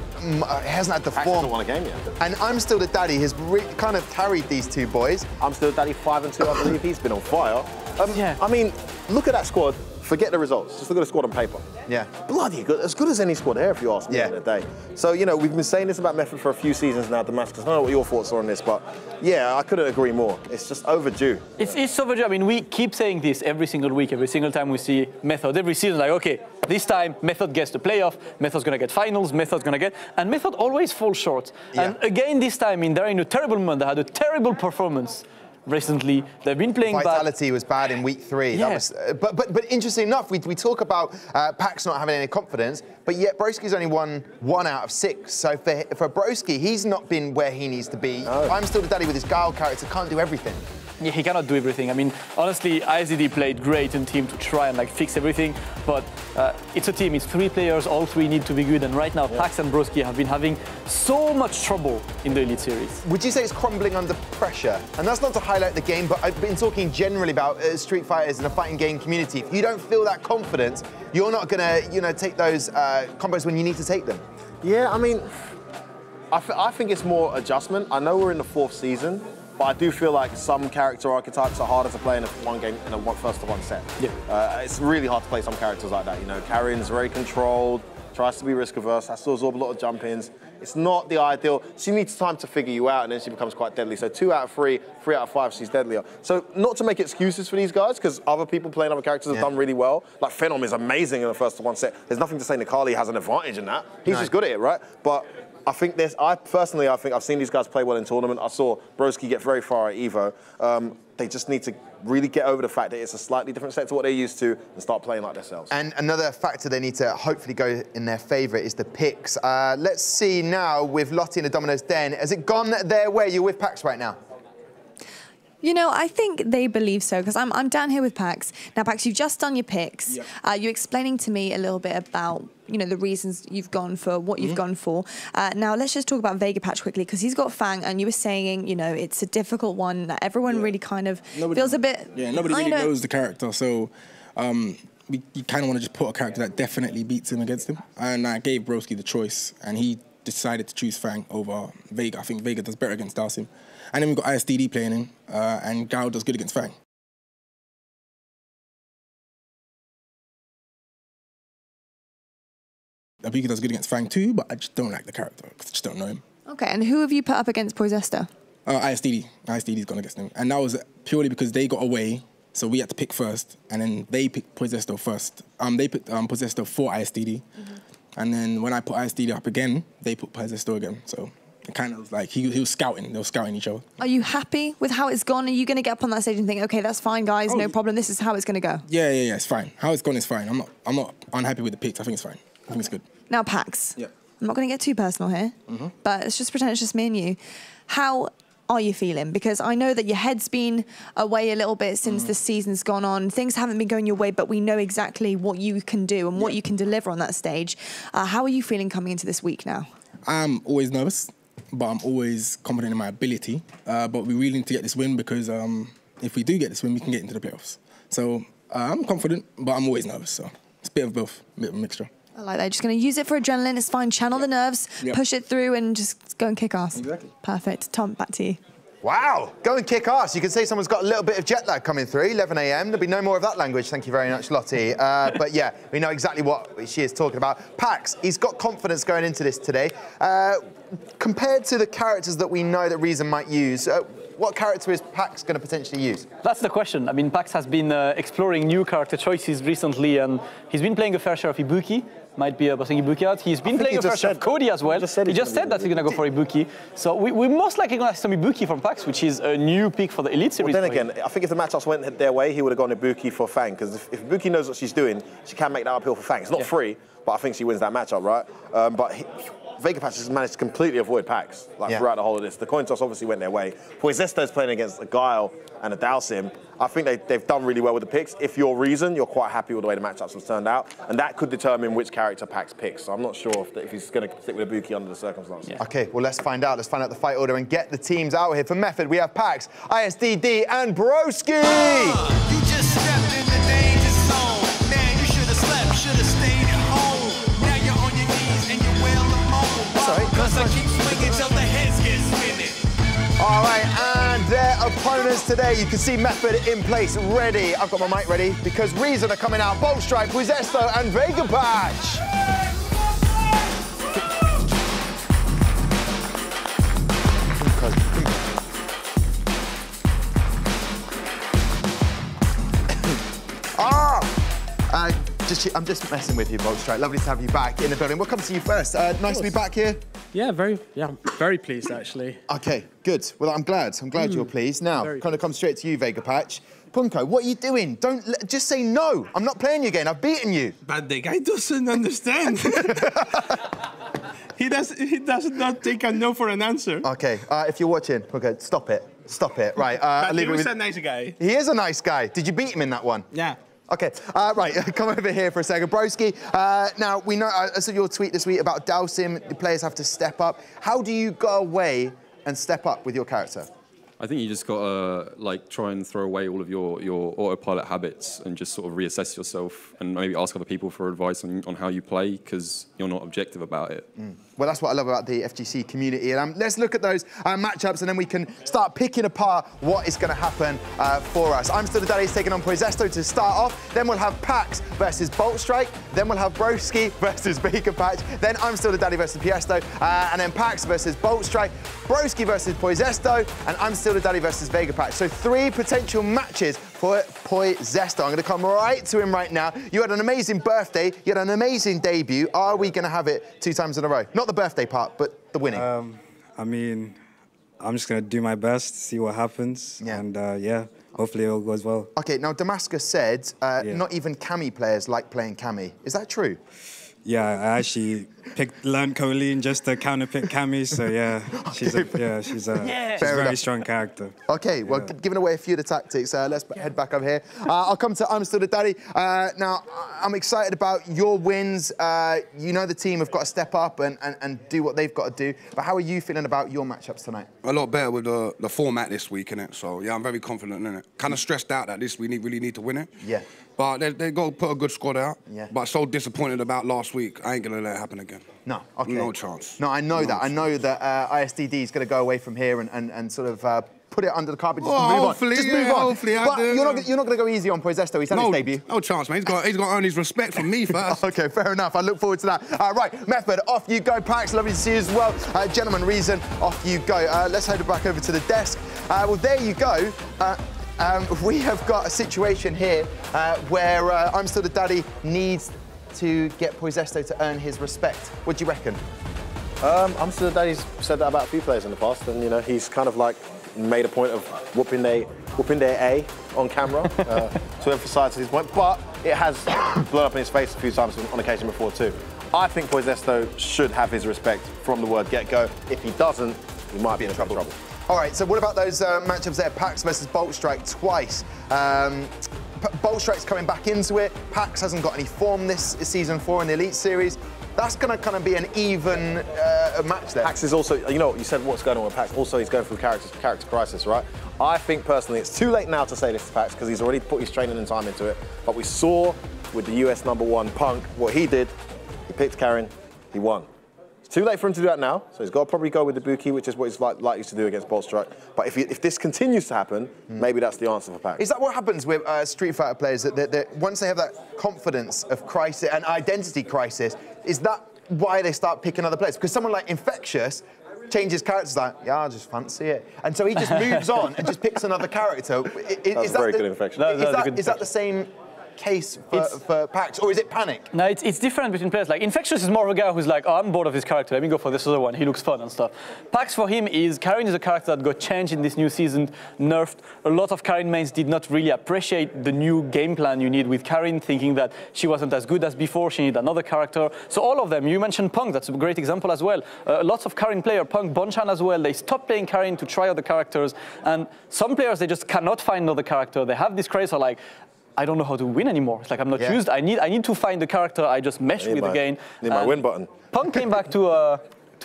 hasn't had the form. Hasn't won a game yet. And I'm Still the Daddy has kind of carried these two boys. I'm Still the Daddy 5-2, I believe. He's been on fire. I mean, look at that squad. forget the results. Just look at the squad on paper. Yeah. Bloody good. As good as any squad here, if you ask me, at the end of the day. So, you know, we've been saying this about Method for a few seasons now, Damascus. I don't know what your thoughts are on this, but yeah, I couldn't agree more. It's just overdue. It's overdue. I mean, we keep saying this every single week, every single time we see Method. Every season, like, okay, this time Method gets the playoff, Method's going to get finals, Method's going to get... And Method always falls short. Yeah. And again, this time, I mean, they're in a terrible month. They had a terrible performance recently. They've been playing Vitality was bad in week 3. Yeah. That was, but interesting enough, we talk about Pax not having any confidence, but yet Broski's only won 1 out of 6. So for Broski, he's not been where he needs to be. No. I'm still the daddy with his Guile character, can't do everything. Yeah, he cannot do everything. I mean, honestly, ISDD played great in team to try and like fix everything, but it's a team. It's 3 players. All 3 need to be good. And right now, Pax and Broski have been having so much trouble in the Elite Series. Would you say it's crumbling under pressure? And that's not to highlight the game, but I've been talking generally about Street Fighters and the fighting game community. If you don't feel that confidence, you're not gonna, you know, take those combos when you need to take them. Yeah, I mean, I think it's more adjustment. I know we're in the 4th season, but I do feel like some character archetypes are harder to play in one game in a first-to-one set. Yeah. It's really hard to play some characters like that. You know, Karin's very controlled, tries to be risk-averse, has to absorb a lot of jump-ins. It's not the ideal. She needs time to figure you out, and then she becomes quite deadly. So 2 out of 3, 3 out of 5, she's deadlier. So not to make excuses for these guys, because other people playing other characters have done really well. Like Phenom is amazing in the first-to-one set. There's nothing to say Nikali has an advantage in that. He's just good at it, right? But I think I think I've seen these guys play well in tournament. I saw Broski get very far at Evo. They just need to really get over the fact that it's a slightly different set to what they're used to and start playing like themselves. And another factor they need to hopefully go in their favour is the picks. Let's see now with Lottie and the Domino's Den. Has it gone their way? You're with Pax right now? You know, I think they believe so, because I'm down here with Pax. Now, Pax, you've just done your picks. Yep. You're explaining to me a little bit about, you know, the reasons you've gone for what you've gone for. Now, let's just talk about Vega Patch quickly, because he's got Fang, and you were saying, you know, it's a difficult one that everyone really kind of feels a bit... Yeah, nobody really knows the character, so you kind of want to just put a character that definitely beats him against him. And I gave Broski the choice, and he decided to choose Fang over Vega. I think Vega does better against Dalsim. And then we've got ISDD playing him, and Guile does good against Fang. Ibuki does good against Fang too, but I just don't like the character, because I just don't know him. Okay, and who have you put up against Poizesta? ISDD. ISDD's gone against him. And that was purely because they got away, so we had to pick first, and then they picked Poizesto first. They picked Poizesto for ISDD, and then when I put ISDD up again, they put Poizesto again, so... It kind of was like he was scouting. They were scouting each other. Are you happy with how it's gone? Are you going to get up on that stage and think, okay, that's fine, guys, no problem. This is how it's going to go? Yeah, it's fine. How it's gone is fine. I'm not unhappy with the picks. I think it's fine. I think it's good. Now, Pax. Yeah. I'm not going to get too personal here, but let's just pretend it's just me and you. How are you feeling? Because I know that your head's been away a little bit since the season's gone on. Things haven't been going your way, but we know exactly what you can do and what you can deliver on that stage. How are you feeling coming into this week now? I'm always nervous, but I'm always confident in my ability. But we really need to get this win, because if we do get this win, we can get into the playoffs. So I'm confident, but I'm always nervous. So it's a bit of both, a bit of a mixture. I like that. Just going to use it for adrenaline. It's fine. Channel the nerves, push it through, and just go and kick ass. Exactly. Perfect. Tom, back to you. Wow, go and kick ass. You can say someone's got a little bit of jet lag coming through, 11 a.m. There'll be no more of that language. Thank you very much, Lottie. But yeah, we know exactly what she is talking about. Pax, he's got confidence going into this today. Compared to the characters that we know that Reason might use, what character is Pax going to potentially use? That's the question. I mean, Pax has been exploring new character choices recently, and he's been playing a fair share of Ibuki. Might be busting Ibuki out. He's been playing a fair share of Cody as well. He just said that he's going to go for Ibuki. So we're most likely going to have some Ibuki from Pax, which is a new pick for the Elite Series. Well, then again, I think if the matchups went their way, he would have gone Ibuki for Fang, because if Ibuki knows what she's doing, she can make that uphill for Fang. It's not free, but I think she wins that matchup, right? Vega Patch has managed to completely avoid Pax throughout the whole of this. The coin toss obviously went their way. Poizesto's playing against a Guile and a Dalsim. I think they've done really well with the picks. If you're Reason, you're quite happy with the way the matchups have turned out, and that could determine which character Pax picks. So I'm not sure if he's going to stick with Ibuki under the circumstances. Yeah. Okay, well, let's find out. Let's find out the fight order and get the teams out here. For Method, we have Pax, ISDD, and Broski! You just stepped in the danger zone. Man, you should have slept, should have stayed at home. Now you're on your knees and you're well alone. That's all right. Cause I keep swinging till the heads get spinning. All right, and there, of opponents today. You can see Method in place, ready. I've got my mic ready because Reason are coming out. Bolt Strike, Puizesto and Vega Patch. I'm just messing with you, Bolt Strike. Lovely to have you back in the building. We'll come to you first. Nice to be back here. Yeah, very pleased actually. Okay, good. Well, I'm glad. You're pleased. Now, kind of come straight to you, Vega Patch. Punko, what are you doing? Just say no. I'm not playing you again. I've beaten you. But the guy doesn't understand. He does not take a no for an answer. Okay, if you're watching, Punko, stop it. Stop it. Right. But he was a nice guy. He is a nice guy. Did you beat him in that one? Yeah. Okay, right, come over here for a second. Broski, now we know, I saw your tweet this week about Dalsim, the players have to step up. How do you go away and step up with your character? I think you just got to like try and throw away all of your autopilot habits and just sort of reassess yourself and maybe ask other people for advice on how you play because you're not objective about it. Well, that's what I love about the FGC community. And let's look at those matchups and then we can start picking apart what is going to happen for us. I'm Still the Daddy's taking on Puizesto to start off. Then we'll have Pax versus Bolt Strike. Then we'll have Broski versus Vega Patch. Then I'm Still the Daddy versus Puizesto. And then Pax versus Bolt Strike. Broski versus Puizesto. And I'm Still the Daddy versus Vega Patch. So 3 potential matches for Puizesto. I'm going to come right to him right now. You had an amazing birthday. You had an amazing debut. Are we going to have it 2 times in a row? Not the birthday part, but the winning. I mean, I'm just going to do my best, see what happens. Yeah. And, yeah, hopefully it all goes well. OK, now Damascus said not even Cami players like playing Cami. Is that true? Yeah, I actually learned Colleen just to counterpick Cami, so yeah, she's a very strong character. OK, well, giving away a few of the tactics, let's head back over here. I'll come to I'm Still the Daddy. Now, I'm excited about your wins. You know the team have got to step up and do what they've got to do, but how are you feeling about your matchups tonight? A lot better with the format this week, innit? So, yeah, I'm very confident in it. Kind of stressed out that we really need to win it. Yeah. But they got to put a good squad out. Yeah. But so disappointed about last week, I ain't going to let it happen again. No, OK. No chance. No, I know that. I know that ISDD is going to go away from here and sort of put it under the carpet, just move on. Just move on. Hopefully, but you're not going to go easy on Puizesto. He's had his debut. No chance, man. He's got to earn his respect from me first. OK, fair enough. I look forward to that. Right, Method, off you go. Pax, lovely to see you as well. Gentlemen, Reason, off you go. Let's head back over to the desk. Well, there you go. We have got a situation here where I'm Still the Daddy needs to get Puizesto to earn his respect. What do you reckon? I'm Still the Daddy's said that about a few players in the past, and you know he's kind of like made a point of whooping their A on camera to emphasise his point, but it has blown up in his face a few times on occasion before too. I think Puizesto should have his respect from the word get-go. If he doesn't, he might be in trouble. All right, so what about those matchups there? Pax versus Bolt Strike twice. Bolt Strike's coming back into it. Pax hasn't got any form this season 4 in the Elite Series. That's going to kind of be an even match there. Pax is also, you know, you said what's going on with Pax. Also, he's going through character crisis, right? I think personally it's too late now to say this to Pax because he's already put his training and time into it. But we saw with the US #1 Punk what he did. He picked Karen, he won. Too late for him to do that now, so he's got to probably go with the Buki, which is what he's likely to do against Bolt Strike. But if this continues to happen, maybe that's the answer for Pax. Is that what happens with Street Fighter players, that once they have that confidence of crisis and identity crisis, is that why they start picking other players? Because someone like Infectious changes characters like, yeah, I just fancy it. And so he just moves on and just picks another character. That's very good Infectious. Is that the same case for Pax, or is it panic? No, it's different between players. Like Infectious is more of a guy who's like, oh, I'm bored of his character, let me go for this other one, he looks fun and stuff. Pax for him is, Karin is a character that got changed in this new season, nerfed. A lot of Karin mains did not really appreciate the new game plan you need with Karin, thinking that she wasn't as good as before, she needed another character. So all of them, you mentioned Punk, that's a great example as well. Lots of Karin player, Punk, Bonchan as well, they stopped playing Karin to try other characters, and some players, they just cannot find another character. They have this craze of like, I don't know how to win anymore. It's like I'm not used. I need to find the character I just mesh with again. Need my win button. Punk came back to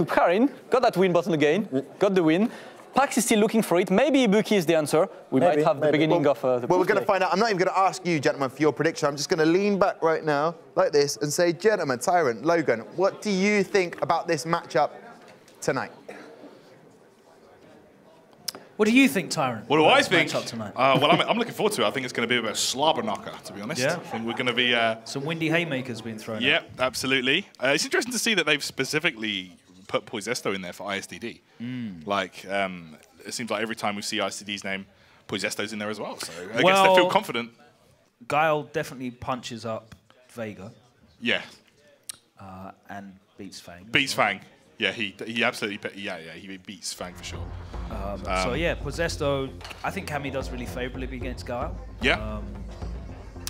Karin, got that win button again, got the win. Pax is still looking for it. Maybe Ibuki is the answer. We might have the beginning of the Well, we're going to find out. I'm not even going to ask you, gentlemen, for your prediction. I'm just going to lean back right now, like this, and say, gentlemen, Tyrant, Logan, what do you think about this matchup tonight? What do you think, Tyrant? What do I think? Tonight? Well, I'm looking forward to it. I think it's going to be a bit of a slobber knocker, to be honest. Yeah. I think we're going to be... Some windy haymakers being thrown Yeah, absolutely. It's interesting to see that they've specifically put Poisesto in there for ISDD. Like, it seems like every time we see ISDD's name, Poisesto's in there as well. So I guess they feel confident. Guile definitely punches up Vega. Yeah. And beats Fang. Beats Fang. Yeah, he absolutely, he beats Fang for sure. So yeah, Poisesto, I think Cammy does really favourably against Guile. Yeah.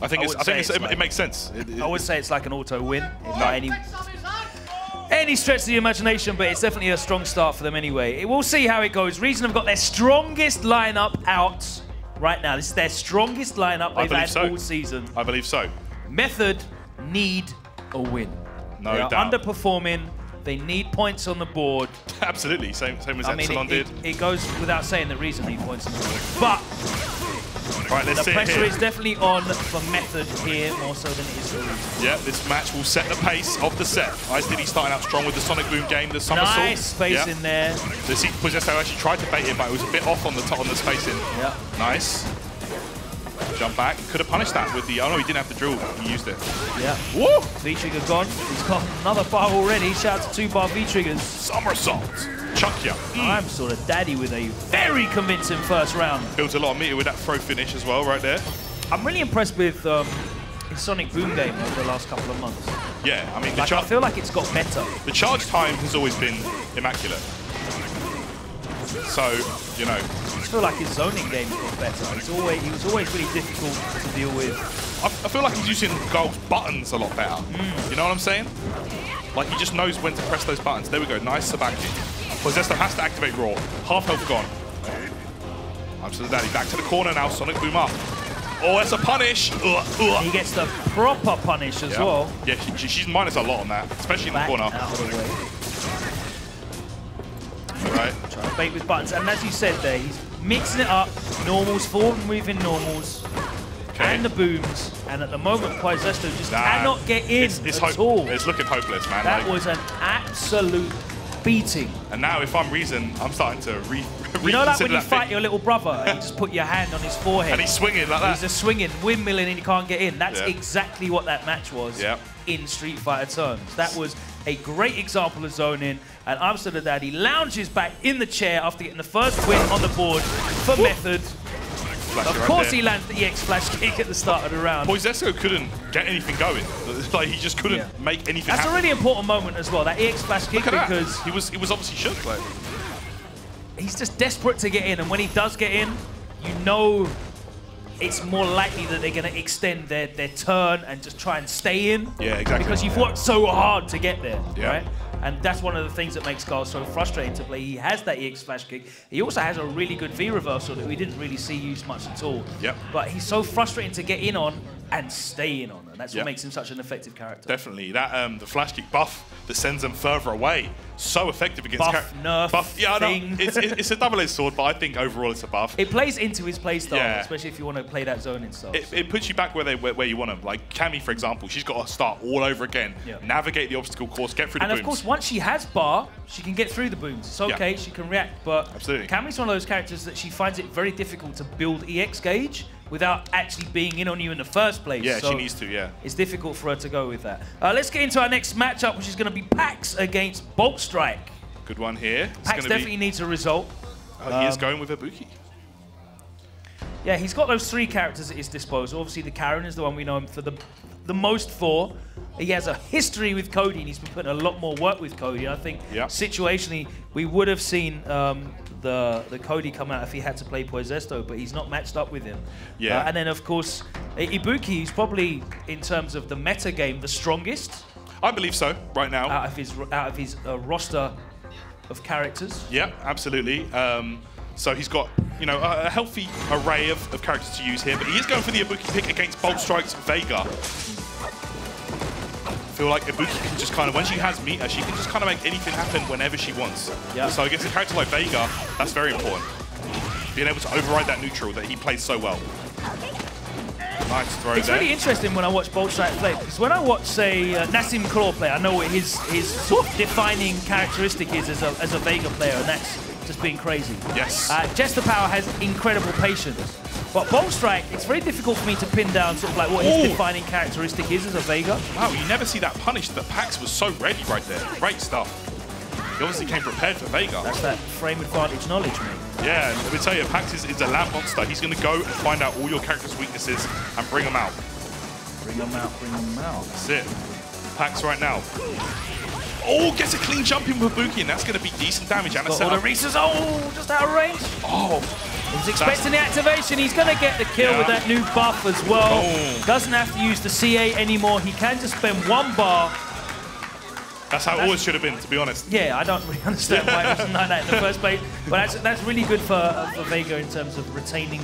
I think it makes sense. I would say it's like an auto win by any stretch of the imagination, but it's definitely a strong start for them anyway. We'll see how it goes. Reason have got their strongest lineup out right now. This is their strongest lineup they've had all season. I believe so. Method need a win. No they are doubt. Underperforming. They need points on the board. Absolutely, same as Epsilon did. It goes without saying that Reason need points on the board. But the pressure is definitely on for Method here more so than it is for Reason. Yeah, this match will set the pace of the set. ISDD starting out strong with the Sonic Boom game, the somersault. Nice space in there. So see, Poisesto actually tried to bait him, but it was a bit off on the spacing. Yeah. Nice. Jump back. Could have punished that with the... Oh, no, he didn't have the drill. He used it. Yeah. Woo! V-Trigger gone. He's got another bar already. Shout out to 2-bar V-Triggers. Somersault. Chuck ya. I'm sort of daddy with a very convincing first round. Built a lot of meter with that throw finish as well, right there. I'm really impressed with his Sonic Boom game over the last couple of months. Yeah, I mean... I feel like it's got better. The charge time has always been immaculate. So, you know... I feel like his zoning game got better. He was always really difficult to deal with. I feel like he's using Guile's buttons a lot better. You know what I'm saying? Like, he just knows when to press those buttons. There we go. Nice Sabaki. Poisesto has to activate Raw. Half health gone. I'm to the daddy. Back to the corner now. Sonic Boom up. Oh, that's a punish. He gets the proper punish as well. Yeah, she's minus a lot on that, especially in the corner. Out of the way. Right. Trying to bait with buttons. And as you said there, he's mixing it up. Normals, forward moving normals. And the booms. And at the moment, Poisesto just cannot get in at all. It's looking hopeless, man. That was an absolute beating. And now, if I'm Reason, I'm starting to you know, like when you fight your little brother and you just put your hand on his forehead. And he's swinging like that. He's just swinging, windmilling, and he can't get in. That's exactly what that match was in Street Fighter terms. That was a great example of zoning. And Amsterdam Daddy lounges back in the chair after getting the first win on the board for Method. Of course he lands the EX flash kick at the start of the round. Poisesto couldn't get anything going. Like, he just couldn't make anything happen. That's a really important moment as well, that EX flash kick, because he was obviously shook. Like. He's just desperate to get in, and when he does get in, you know it's more likely that they're going to extend their turn and just try and stay in. Yeah, exactly. Because you've worked so hard to get there, right? And that's one of the things that makes Guile so frustrating to play. He has that EX flash kick. He also has a really good V reversal that we didn't really see used much at all. Yep. But he's so frustrating to get in on and stay in on. And that's what makes him such an effective character. Definitely. That the flash kick buff that sends them further away. So effective against buff, nerf, yeah, I know. thing. It's a double-edged sword, but I think overall it's a buff. It plays into his playstyle, especially if you want to play that zoning style. It puts you back where you want them. Like Cammy, for example, she's got to start all over again, navigate the obstacle course, get through the booms. And of course, once she has bar, she can get through the booms. It's okay, she can react, but Cammy's one of those characters that she finds it very difficult to build EX gauge without actually being in on you in the first place. Yeah, so she needs to, it's difficult for her to go with that. Let's get into our next matchup, which is going to be Pax against Bolt Strike. Good one here. Pax definitely needs a result. He is going with Ibuki. Yeah, he's got those three characters at his disposal. Obviously, the Karen is the one we know him for the most for. He has a history with Cody, and he's been putting a lot more work with Cody. I think situationally, we would have seen the Cody come out if he had to play Poisesto, but he's not matched up with him. Yeah. And then, of course, Ibuki is probably, in terms of the meta game, the strongest. I believe so, right now. Out of his roster of characters. Yeah, absolutely. So he's got, you know, a healthy array of characters to use here, but he is going for the Ibuki pick against Bolt Strike's Vega. I feel like Ibuki can just kind of, when she has meter, she can just kind of make anything happen whenever she wants. Yeah. So against a character like Vega, that's very important. Being able to override that neutral that he plays so well. Nice throw It's there. really interesting when I watch Bolt Strike play, because when I watch, say, Nassim Claw play, I know what his sort of defining characteristic is as a Vega player, and that's just being crazy. Yes. Jester Power has incredible patience. But Bolt Strike, it's very difficult for me to pin down sort of like what his defining characteristic is as a Vega. Wow, you never see that punish, but Pax was so ready right there. Great stuff. He obviously came prepared for Vega. That's that frame advantage knowledge, mate. Yeah, let me tell you, Pax is a lab monster. He's going to go and find out all your character's weaknesses and bring them out. Bring them out, bring them out. That's it. Pax right now. Oh, gets a clean jump in with Buki, and that's going to be decent damage. And a all the Reeses, just out of range. Oh. He's expecting the activation. He's going to get the kill with that new buff as well. Doesn't have to use the CA anymore. He can just spend 1 bar. That's how it always should have been, to be honest. Yeah, I don't really understand why it wasn't like that in the first place. But that's really good for Vega in terms of retaining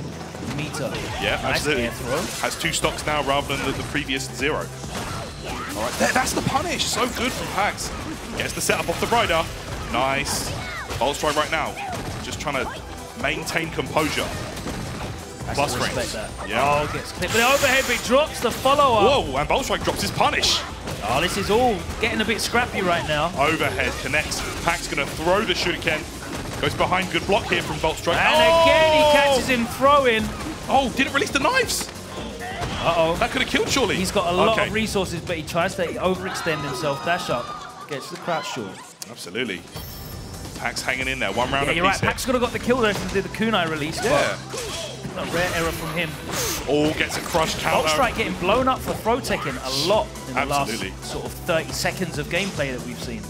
meter. Yeah, nice absolutely. air throw. Has 2 stocks now rather than the previous 0. All right, that's the punish. So good from Pax. Gets the setup off the rider. Nice. Bolt Strike right now. Just trying to maintain composure. Plus frames. Yeah. Oh, gets clipped. The overhead, but he drops the follow-up. Whoa, and Bolt Strike drops his punish. Oh, this is all getting a bit scrappy right now. Overhead connects. Pax going to throw the shuriken. Goes behind. Good block here from Bolt Strike. And again, he catches him throwing. Oh, didn't release the knives. Uh-oh. That could have killed, surely. He's got a lot of resources, but he tries to overextend himself. Dash up. Gets the crouch short. Absolutely. Pax hanging in there. 1 round you're right. Pax could have got the kill there if he did the kunai release. Yeah. A rare error from him. Oh, gets a crush counter. Bolt Strike getting blown up for throw teching a lot in the last Absolutely. sort of 30 seconds of gameplay that we've seen.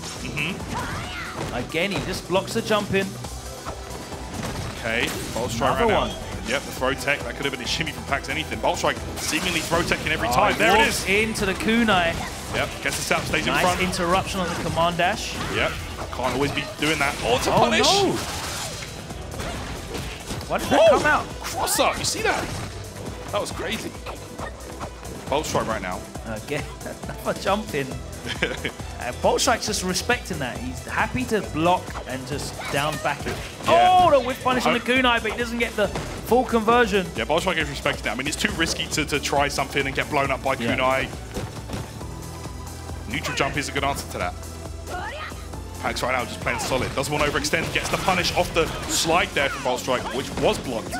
Again, he just blocks the jump in. Okay, Bolt Strike Another right one. now. Yep, the throw tech. That could have been a shimmy from Pax, anything. Bolt Strike seemingly throw teching every time. There it is. Into the kunai. Yep, gets the setup, stays in Nice front. interruption on the command dash. Yep, can't always be doing that. Oh, it's a punish. No. Why did that come out? Cross up, you see that? That was crazy. Bolt Strike right now. Again, another jump in. Bolt Strike's just respecting that. He's happy to block and just down back it. Yeah. Oh, the whip punish on the kunai, but he doesn't get the full conversion. Yeah, Bolt Strike is respecting that. I mean, it's too risky to try something and get blown up by kunai. Neutral jump is a good answer to that. Pax right now just playing solid. Doesn't want to overextend. Gets the punish off the slide there from Bolt Strike, which was blocked.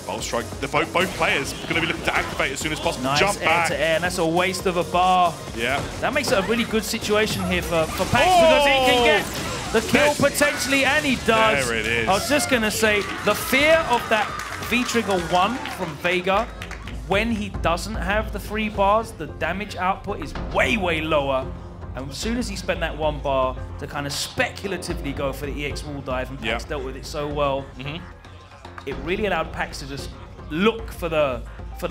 Bolt Strike, both players are going to be looking to activate as soon as possible. Nice Jump back. air to air, and that's a waste of a bar. Yeah. That makes it a really good situation here for Pax because he can get the kill potentially, and he does. There it is. I was just going to say, the fear of that V-Trigger 1 from Vega, when he doesn't have the 3 bars, the damage output is way, way lower. And as soon as he spent that 1 bar to kind of speculatively go for the EX wall dive, and Pax dealt with it so well, it really allowed Pax to just look for the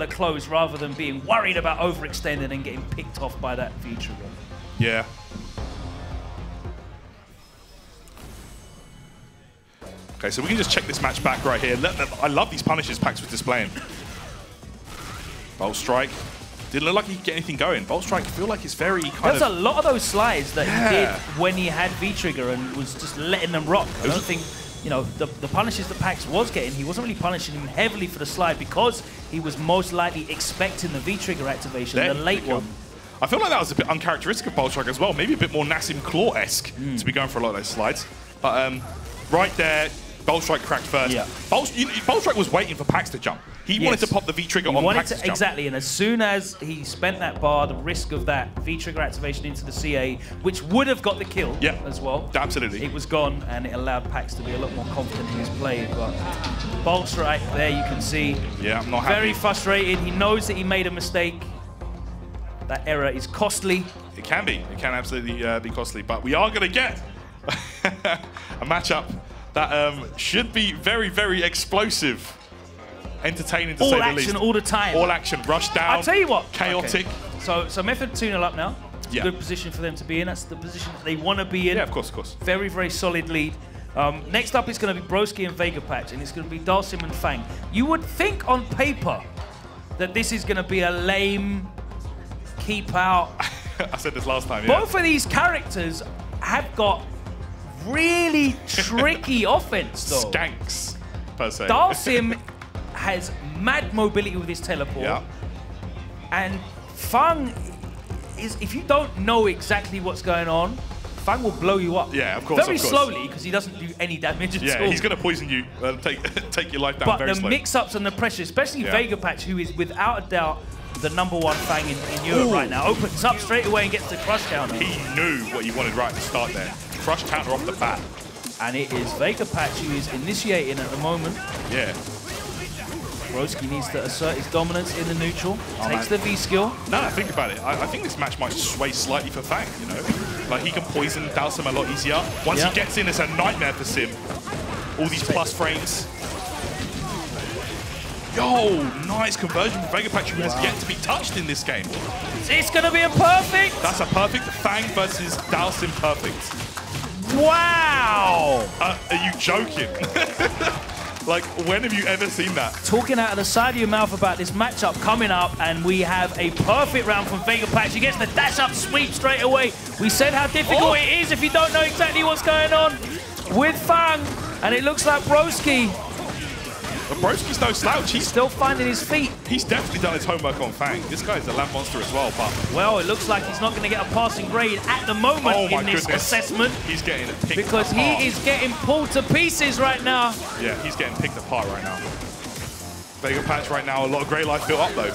close rather than being worried about overextending and getting picked off by that V-Trigger. Yeah. Okay, so we can just check this match back right here. I love these punishes Pax was displaying. Bolt Strike. Didn't look like he could get anything going. Bolt Strike, I feel like it's very kind There's a lot of those slides that he did when he had V-Trigger and was just letting them rock. I don't think, you know, the punishes that Pax was getting, he wasn't really punishing him heavily for the slide because he was most likely expecting the V-Trigger activation, the late one. I feel like that was a bit uncharacteristic of Bolt Strike as well. Maybe a bit more Nassim Claw-esque to be going for a lot of those slides. But right there, Bolt Strike cracked first. Yeah. Bolt Strike was waiting for Pax to jump. He wanted to pop the V-Trigger on Pax's jump. Exactly, and as soon as he spent that bar, the risk of that V-Trigger activation into the CA, which would have got the kill as well. Absolutely. It was gone, and it allowed Pax to be a lot more confident in his play. But Bolt Strike, there you can see. Yeah, I'm not happy. Very frustrated. He knows that he made a mistake. That error is costly. It can be. It can absolutely be costly. But we are going to get a matchup that should be very, very explosive. Entertaining to say the least. All action, all the time. All action, rush down. I'll tell you what. Chaotic. Okay. So Method 2-0 up now. Yeah. Good position for them to be in. That's the position that they want to be in. Yeah, of course, of course. Very, very solid lead. Next up is going to be Broski and Vega Patch, and it's going to be Dalsim and Fang. You would think on paper that this is going to be a lame keep out. I said this last time, yeah. Both of these characters have got really tricky offense, though. Skanks, per se. Dalsim has mad mobility with his teleport. Yeah. And Fang is, if you don't know exactly what's going on, Fang will blow you up. Yeah, of course. Very slowly, because he doesn't do any damage at all. Yeah, he's going to poison you, take your life down very slowly. But the mix-ups and the pressure, especially Vega Patch, who is without a doubt the #1 Fang in Europe right now, opens up straight away and gets the crush counter. He knew what he wanted right at the start there. Crush counter off the bat. And it is Vega Patch who is initiating at the moment. Yeah. Broski needs to assert his dominance in the neutral. Takes the V skill. No, think about it. I think this match might sway slightly for Fang, you know? Like, he can poison Dalsim a lot easier. Once he gets in, it's a nightmare for Sim. All these plus frames. Yo, nice conversion from Vega Patch, who has yet to be touched in this game. It's going to be a perfect. That's a perfect Fang versus Dalsim perfect. Wow! Are you joking? Like, when have you ever seen that? Talking out of the side of your mouth about this matchup coming up, and we have a perfect round from Vega Patch. He gets the dash-up sweep straight away. We said how difficult it is if you don't know exactly what's going on with Fang, and it looks like Broski. But Broski's no slouch. He's still finding his feet. He's definitely done his homework on Fang. This guy's a land monster as well, but... Well, it looks like he's not going to get a passing grade at the moment in this assessment. He's getting picked because apart. he is getting pulled to pieces right now. Yeah, he's getting picked apart right now. Vega Patch right now, a lot of great life built up, though.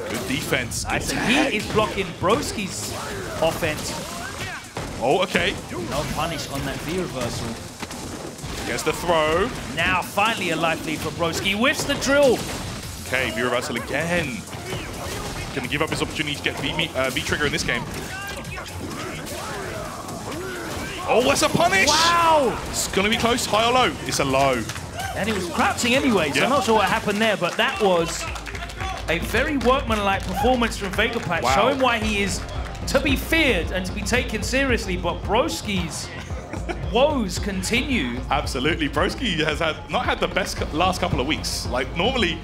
Good defense. I think he is blocking Broski's offense. Oh, okay. No punish on that V reversal. Gets the throw. Now, finally a life lead for Broski. Whiffs the drill. Okay, V reversal again. Gonna give up his opportunity to get V trigger in this game. Oh, that's a punish! Wow! It's gonna be close. High or low? It's a low. And he was crouching anyway, so I'm not sure what happened there, but that was a very workmanlike performance from Vega Patch, showing why he is to be feared and to be taken seriously, but Broski's woes continue. Absolutely. Broski has not had the best last couple of weeks. Like, normally,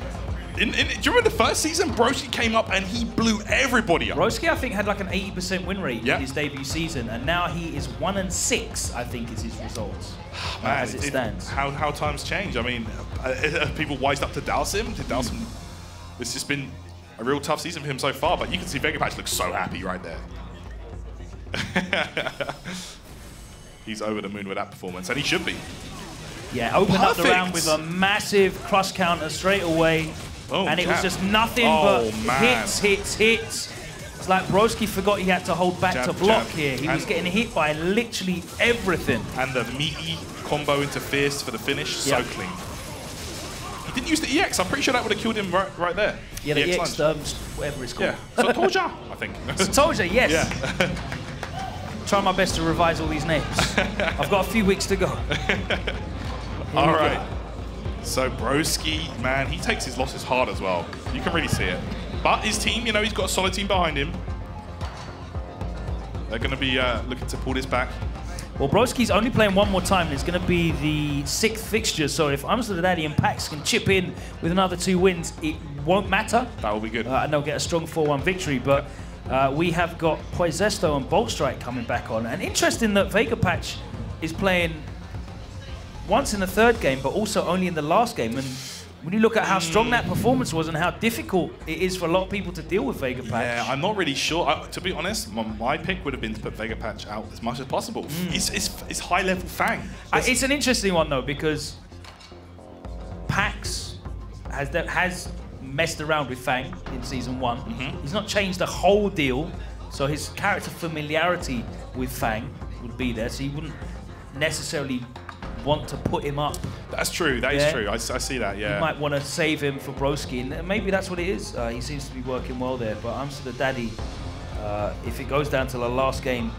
during the first season, Broski came up and he blew everybody up. Broski, I think, had like an 80% win rate in his debut season, and now he is 1-6, I think, is his results. Man, as it stands. How times change. I mean, are people wised up to Dalsim? Dalsim, it's just been a real tough season for him so far, but you can see Vega Patch looks so happy right there. He's over the moon with that performance, and he should be. Yeah, opened up the round with a massive crush counter straight away. Oh, and it was just nothing but hits. It's like Broski forgot he had to hold back to block here. He was getting hit by literally everything. And the meaty combo into Fierce for the finish, so clean. He didn't use the EX. I'm pretty sure that would have killed him right there. Yeah, the EX, whatever it's called. Yeah, Satoja, I think. Satoja, yes. Yeah. Try my best to revise all these names. I've got a few weeks to go. All right. So Broski, man, he takes his losses hard as well. You can really see it. But his team, you know, he's got a solid team behind him. They're going to be looking to pull this back. Well, Broski's only playing one more time, and it's going to be the 6th fixture. So if Amsterdam Daddy and Pax can chip in with another 2 wins, it won't matter. That will be good. And they'll get a strong 4-1 victory. But we have got Poizesto and Bolt Strike coming back on. And interesting that Vega Patch is playing once in the 3rd game, but also only in the last game. And when you look at how strong that performance was and how difficult it is for a lot of people to deal with Vega Patch. Yeah, I'm not really sure. To be honest, my pick would have been to put Vega Patch out as much as possible. It's high-level Fang. It's an interesting one, though, because Pax has messed around with Fang in Season 1. He's not changed the whole deal, so his character familiarity with Fang would be there, so he wouldn't necessarily want to put him up. That's true. That is true. I see that, yeah. You might want to save him for Broski, and maybe that's what it is. He seems to be working well there, but Amsterdam Daddy, if it goes down to the last game,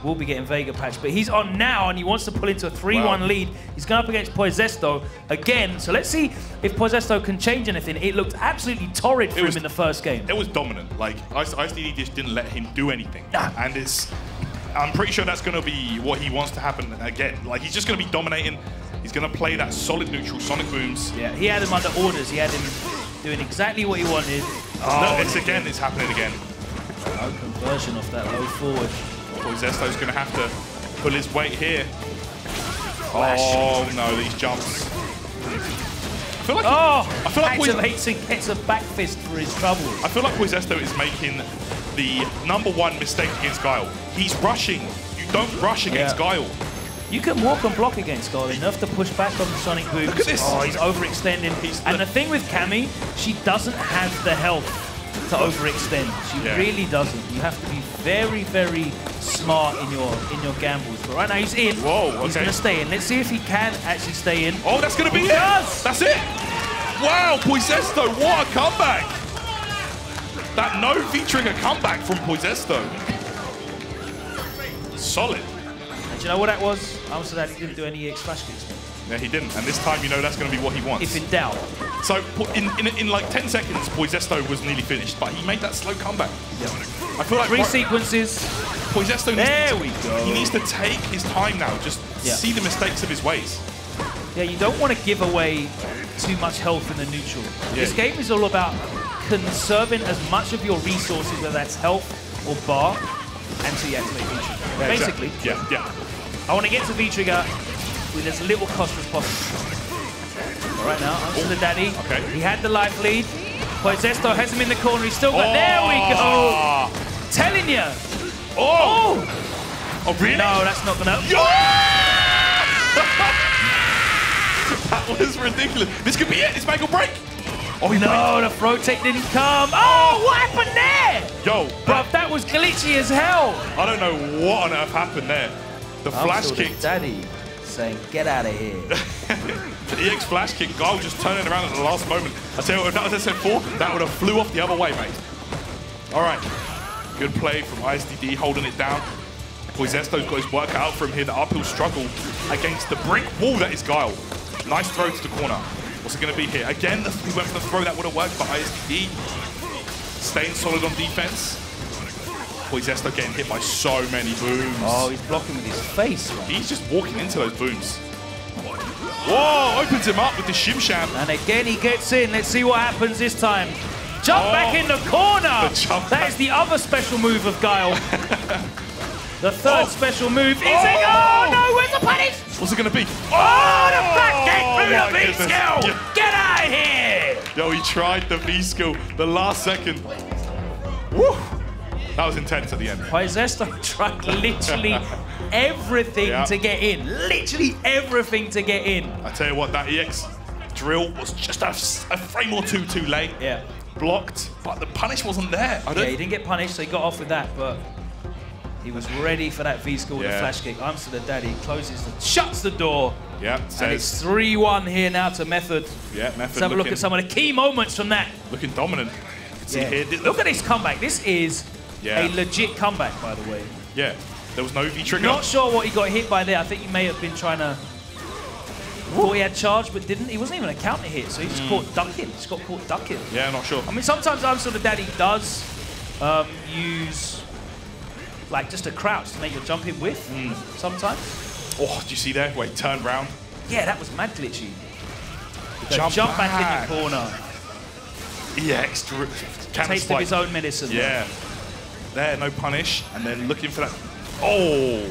will be getting Vega Patch. But he's on now, and he wants to pull into a 3-1 lead. He's going up against Poizesto again, so let's see if Poizesto can change anything. It looked absolutely torrid for him in the first game. It was dominant. Like, IceDD just didn't let him do anything. And I'm pretty sure that's going to be what he wants to happen again. Like, he's just going to be dominating. He's going to play that solid neutral, Sonic Booms. Yeah, he had him under orders. He had him doing exactly what he wanted. Oh, it's happening again. No conversion off that low forward. Poizesto's going to have to pull his weight here. Flash. Oh, no, these jumps. I feel like activates and gets a back fist for his trouble. I feel like Poizesto is making the #1 mistake against Guile. He's rushing don't rush against Guile. You can walk and block against Guile enough to push back on the Sonic Boom. Look at this. Oh, he's overextending. And the thing with Cammy, she doesn't have the health to overextend. She really doesn't. You have to be very, very smart in your gambles. But right now he's in. Whoa, okay. He's going to stay in. Let's see if he can actually stay in. Oh, that's going to be it. Does. That's it. Wow, Poisesto, what a comeback. That no V-trigger comeback from Poisesto. Solid. And do you know what that was? Amsterdam didn't do any EX flash kicks. Yeah, he didn't. And this time, you know that's going to be what he wants. If in doubt. So in like 10 seconds, Poisesto was nearly finished, but he made that slow comeback. Yeah. I feel like 3 sequences. Poisesto He needs to take his time now. Just see the mistakes of his ways. Yeah, you don't want to give away too much health in the neutral. Yeah. This game is all about conserving as much of your resources, whether that's health or bar, until you activate V-trigger. Yeah, basically. Exactly. Yeah. I want to get to V-trigger with as little cost as possible. All right, now, onto the daddy. Okay. He had the life lead. Poisesto has him in the corner. He's still got... There we go! Telling you. Oh, really? No, that's not going to... That was ridiculous. This could be it. It's make or break. Oh, no, the throw take didn't come. Oh, what happened there? Yo. Bruv, that was glitchy as hell. I don't know what on earth happened there. The flash kick. Daddy saying, get out of here. The EX flash kick, Guile just turning around at the last moment. I tell you what, if that was SF4, that would have flew off the other way, mate. All right. Good play from ISDD, holding it down. Poisesto's got his work out for him here. The uphill struggle against the brick wall that is Guile. Nice throw to the corner. What's it going to be here? Again, he went for the throw. That would have worked, but ISDD staying solid on defense. Poisesto getting hit by so many booms. Oh, he's blocking with his face. Man. He's just walking into those booms. Whoa, opens him up with the shim sham. And again, he gets in. Let's see what happens this time. Jump back in the corner. That is the other special move of Guile. The third special move is it? Oh, no, where's the punish? What's it going to be? Oh, the back kick through the V-skill. Get out of here. Yo, he tried the V-skill the last second. Woo. That was intense at the end. Poisesto tried literally everything to get in. Literally everything to get in. I tell you what, that EX drill was just a frame or two too late. Yeah. Blocked, but the punish wasn't there. Yeah, he didn't get punished, so he got off with that, but he was ready for that V-skill with the flash kick. Arms to the daddy, shuts the door. Yeah, and it's 3-1 here now to Method. Yeah, Method. Let's have a look at some of the key moments from that. Looking dominant. See here, look at this comeback. This is a legit comeback, by the way. Yeah, there was no V-trigger. Not sure what he got hit by there. I think he may have been trying to... Thought he had charged, but didn't. He wasn't even a counter hit, so he just caught ducking. Just got caught ducking. Yeah, not sure. I mean, sometimes I'm sort of daddy does use like just a crouch to make your jump in with. Sometimes. Oh, did you see there? Wait, turn round. Yeah, that was mad glitchy. The jump back in the corner. EX taste of his own medicine. Yeah. There, no punish, and then looking for that. Oh.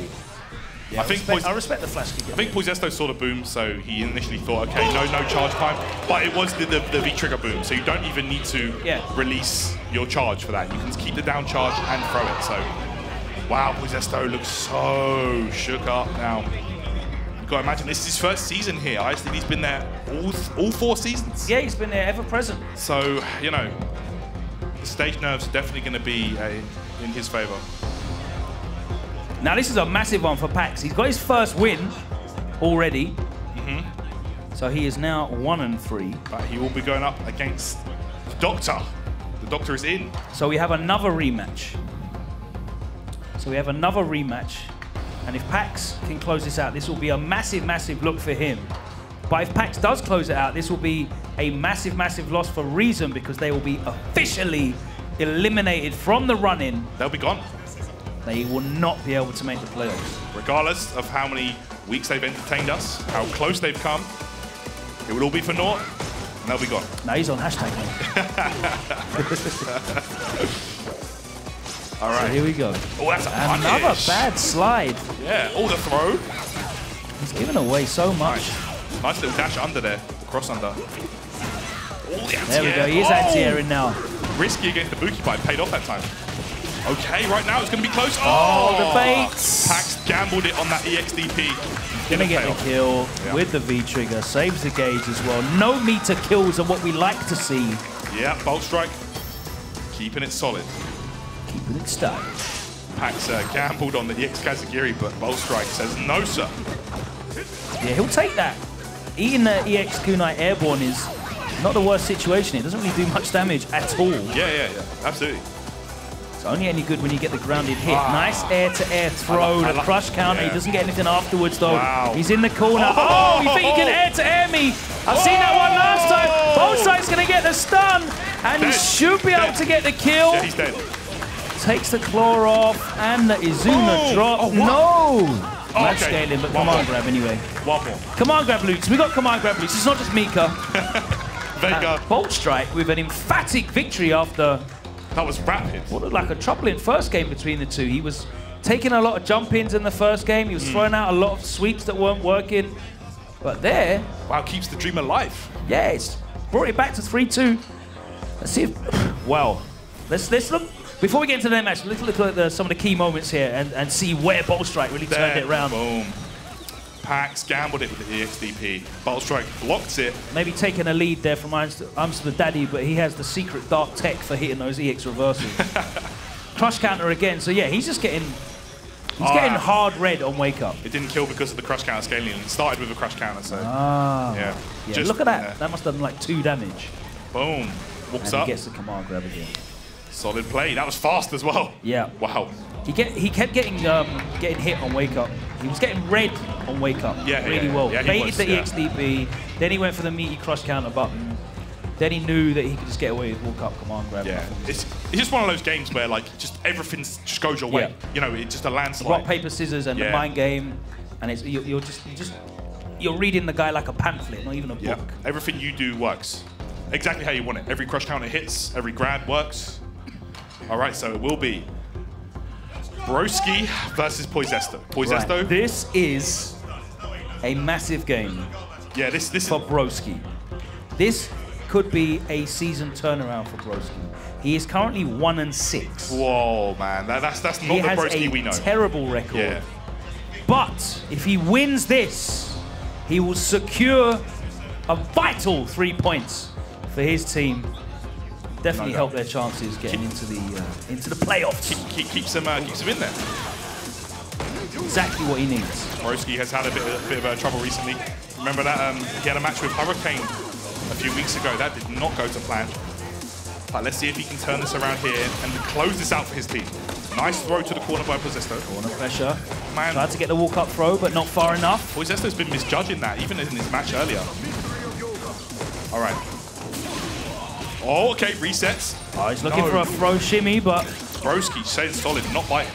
Yeah, I respect the flash kick. I think Poisesto saw the boom, so he initially thought, okay, no charge time. But it was the V-trigger boom, so you don't even need to release your charge for that. You can keep the down charge and throw it. So, wow, Poisesto looks so shook up now. You've got to imagine, this is his first season here. I think he's been there all 4 seasons. Yeah, he's been there ever present. So, you know, the stage nerves are definitely going to be in his favor. Now this is a massive one for Pax. He's got his first win already. So he is now 1-3. But he will be going up against the Doctor. The Doctor is in. So we have another rematch. And if Pax can close this out, this will be a massive, massive look for him. But if Pax does close it out, this will be a massive, massive loss for Reason because they will be officially eliminated from the run-in. They'll be gone. They will not be able to make the playoffs. Regardless of how many weeks they've entertained us, how close they've come, it will all be for naught, and they'll be gone. Now he's on hashtag, mate. All right. So here we go. Oh, that's a punish. Another bad slide. Yeah, the throw. He's giving away so much. Nice little dash under there, cross under. There we go, he is anti-airing now. Risky against the Buki pipe, paid off that time. Okay, right now it's going to be close. Oh, the baits. Pax gambled it on that EXDP. Gonna get the kill with the V trigger, saves the gauge as well. No meter kills are what we like to see. Yeah, Bolt Strike, keeping it solid. Keeping it stuck. Pax gambled on the EX Kazagiri, but Bolt Strike says no, sir. Yeah, he'll take that. Eating the EX Kunai airborne is not the worst situation. It doesn't really do much damage at all. Yeah, absolutely. It's only any good when you get the grounded hit. Nice air-to-air throw, the crush counter. He doesn't get anything afterwards, though. Wow. He's in the corner. Oh, you think he can air-to-air me? I've seen that one last time. Bolt Strike's going to get the stun, and he should be able to get the kill. Yeah, he's dead. Takes the claw off, and the Izuna drop. No! Match scaling, but command grab anyway. One more. Command grab loots. We got command grab loots. It's not just Mika. Vega. Bolt Strike with an emphatic victory after... That was rapid. What looked like a troubling first game between the two. He was taking a lot of jump-ins in the first game. He was throwing out a lot of sweeps that weren't working. But there... Wow, keeps the dream alive. Yeah, it's brought it back to 3-2. Let's see if... Wow. Let's look... Before we get into their match, let's look at some of the key moments here and see where Bolt Strike really turned it around. Boom. Pax gambled it with the EXDP. Bolt Strike blocked it. Maybe taking a lead there from Amsterdam Daddy, but he has the secret dark tech for hitting those EX reversals. Crush counter again. So yeah, he's just getting... He's getting hard red on wake up. It didn't kill because of the crush counter scaling. It started with a crush counter, so... Yeah, Just, look at that. That must have done like 2 damage. Boom. Walks and up. He gets the command grab again. Solid play. That was fast as well. Yeah. Wow. He kept getting hit on wake up. He was getting red on wake up really well. Yeah, baited the EXDP, then he went for the meaty crush counter button. Then he knew that he could just get away with walk up command grab. Yeah, it's just one of those games where like just everything just goes your way. Yeah. You know, it's just a landslide. Rock paper scissors and the mind game, and it's you're reading the guy like a pamphlet, not even a book. Everything you do works exactly how you want it. Every crush counter hits, every grab works. All right, so it will be Broski versus Poizesto. Poizesto. Right. This is a massive game. Yeah, this for Broski. This could be a season turnaround for Broski. He is currently 1-6. Whoa, man, that's not the Broski we know. He has a terrible record. Yeah. But if he wins this, he will secure a vital 3 points for his team. Definitely help their chances getting into the playoffs. Keeps them in there. Exactly what he needs. Broski has had a bit of trouble recently. Remember that he had a match with Hurricane a few weeks ago. That did not go to plan. But let's see if he can turn this around here and close this out for his team. Nice throw to the corner by Poizesto. Corner pressure. Man. Tried to get the walk-up throw, but not far enough. Poizesto's been misjudging that, even in his match earlier. All right. Oh, okay, resets. Oh, he's looking for a throw shimmy, but... Broski staying solid, not biting.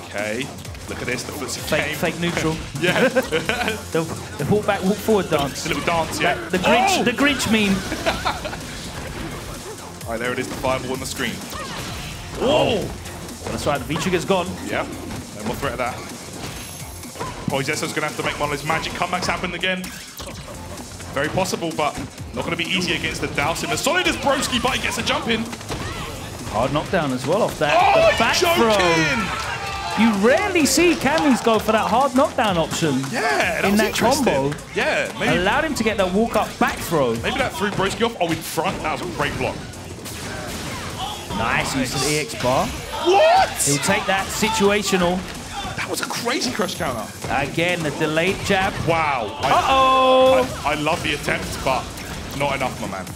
Okay, look at this, the footsie game. Fake neutral. Yeah. the walk back, walk forward dance. The little dance, yeah. The Grinch meme. All right, there it is, the fireball on the screen. Oh! Well, that's right, the V-trigger's gone. Yep, no more threat of that. Poizesto's gonna have to make one of those magic comebacks happen again. Very possible, but not gonna be easy against the Dowsim. As solid as Broski, but he gets a jump in. Hard knockdown as well off that. Oh, the back throw. You rarely see Camis go for that hard knockdown option. Yeah, that in was that combo. Yeah, maybe. Allowed him to get that walk-up back throw. Maybe that threw Broski off. Oh, in front. That was a great block. Nice use of the EX bar. What? He'll take that situational. That was a crazy crush counter. Again, the delayed jab. Wow. I love the attempt, but not enough, my man.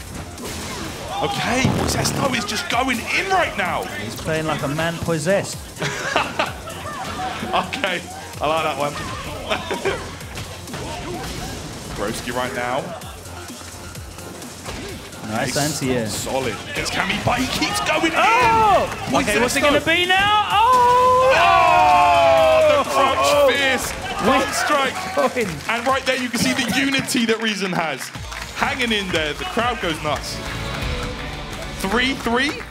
Okay, Poizesto is just going in right now. He's playing like a man possessed. Okay, I like that one. Broski right now. Nice anti-air. Solid. Gets Cami, but he keeps going in. Okay, what's it going to be now? The crouch fierce. One strike. And right there you can see the unity that Reason has. Hanging in there. The crowd goes nuts. 3-3?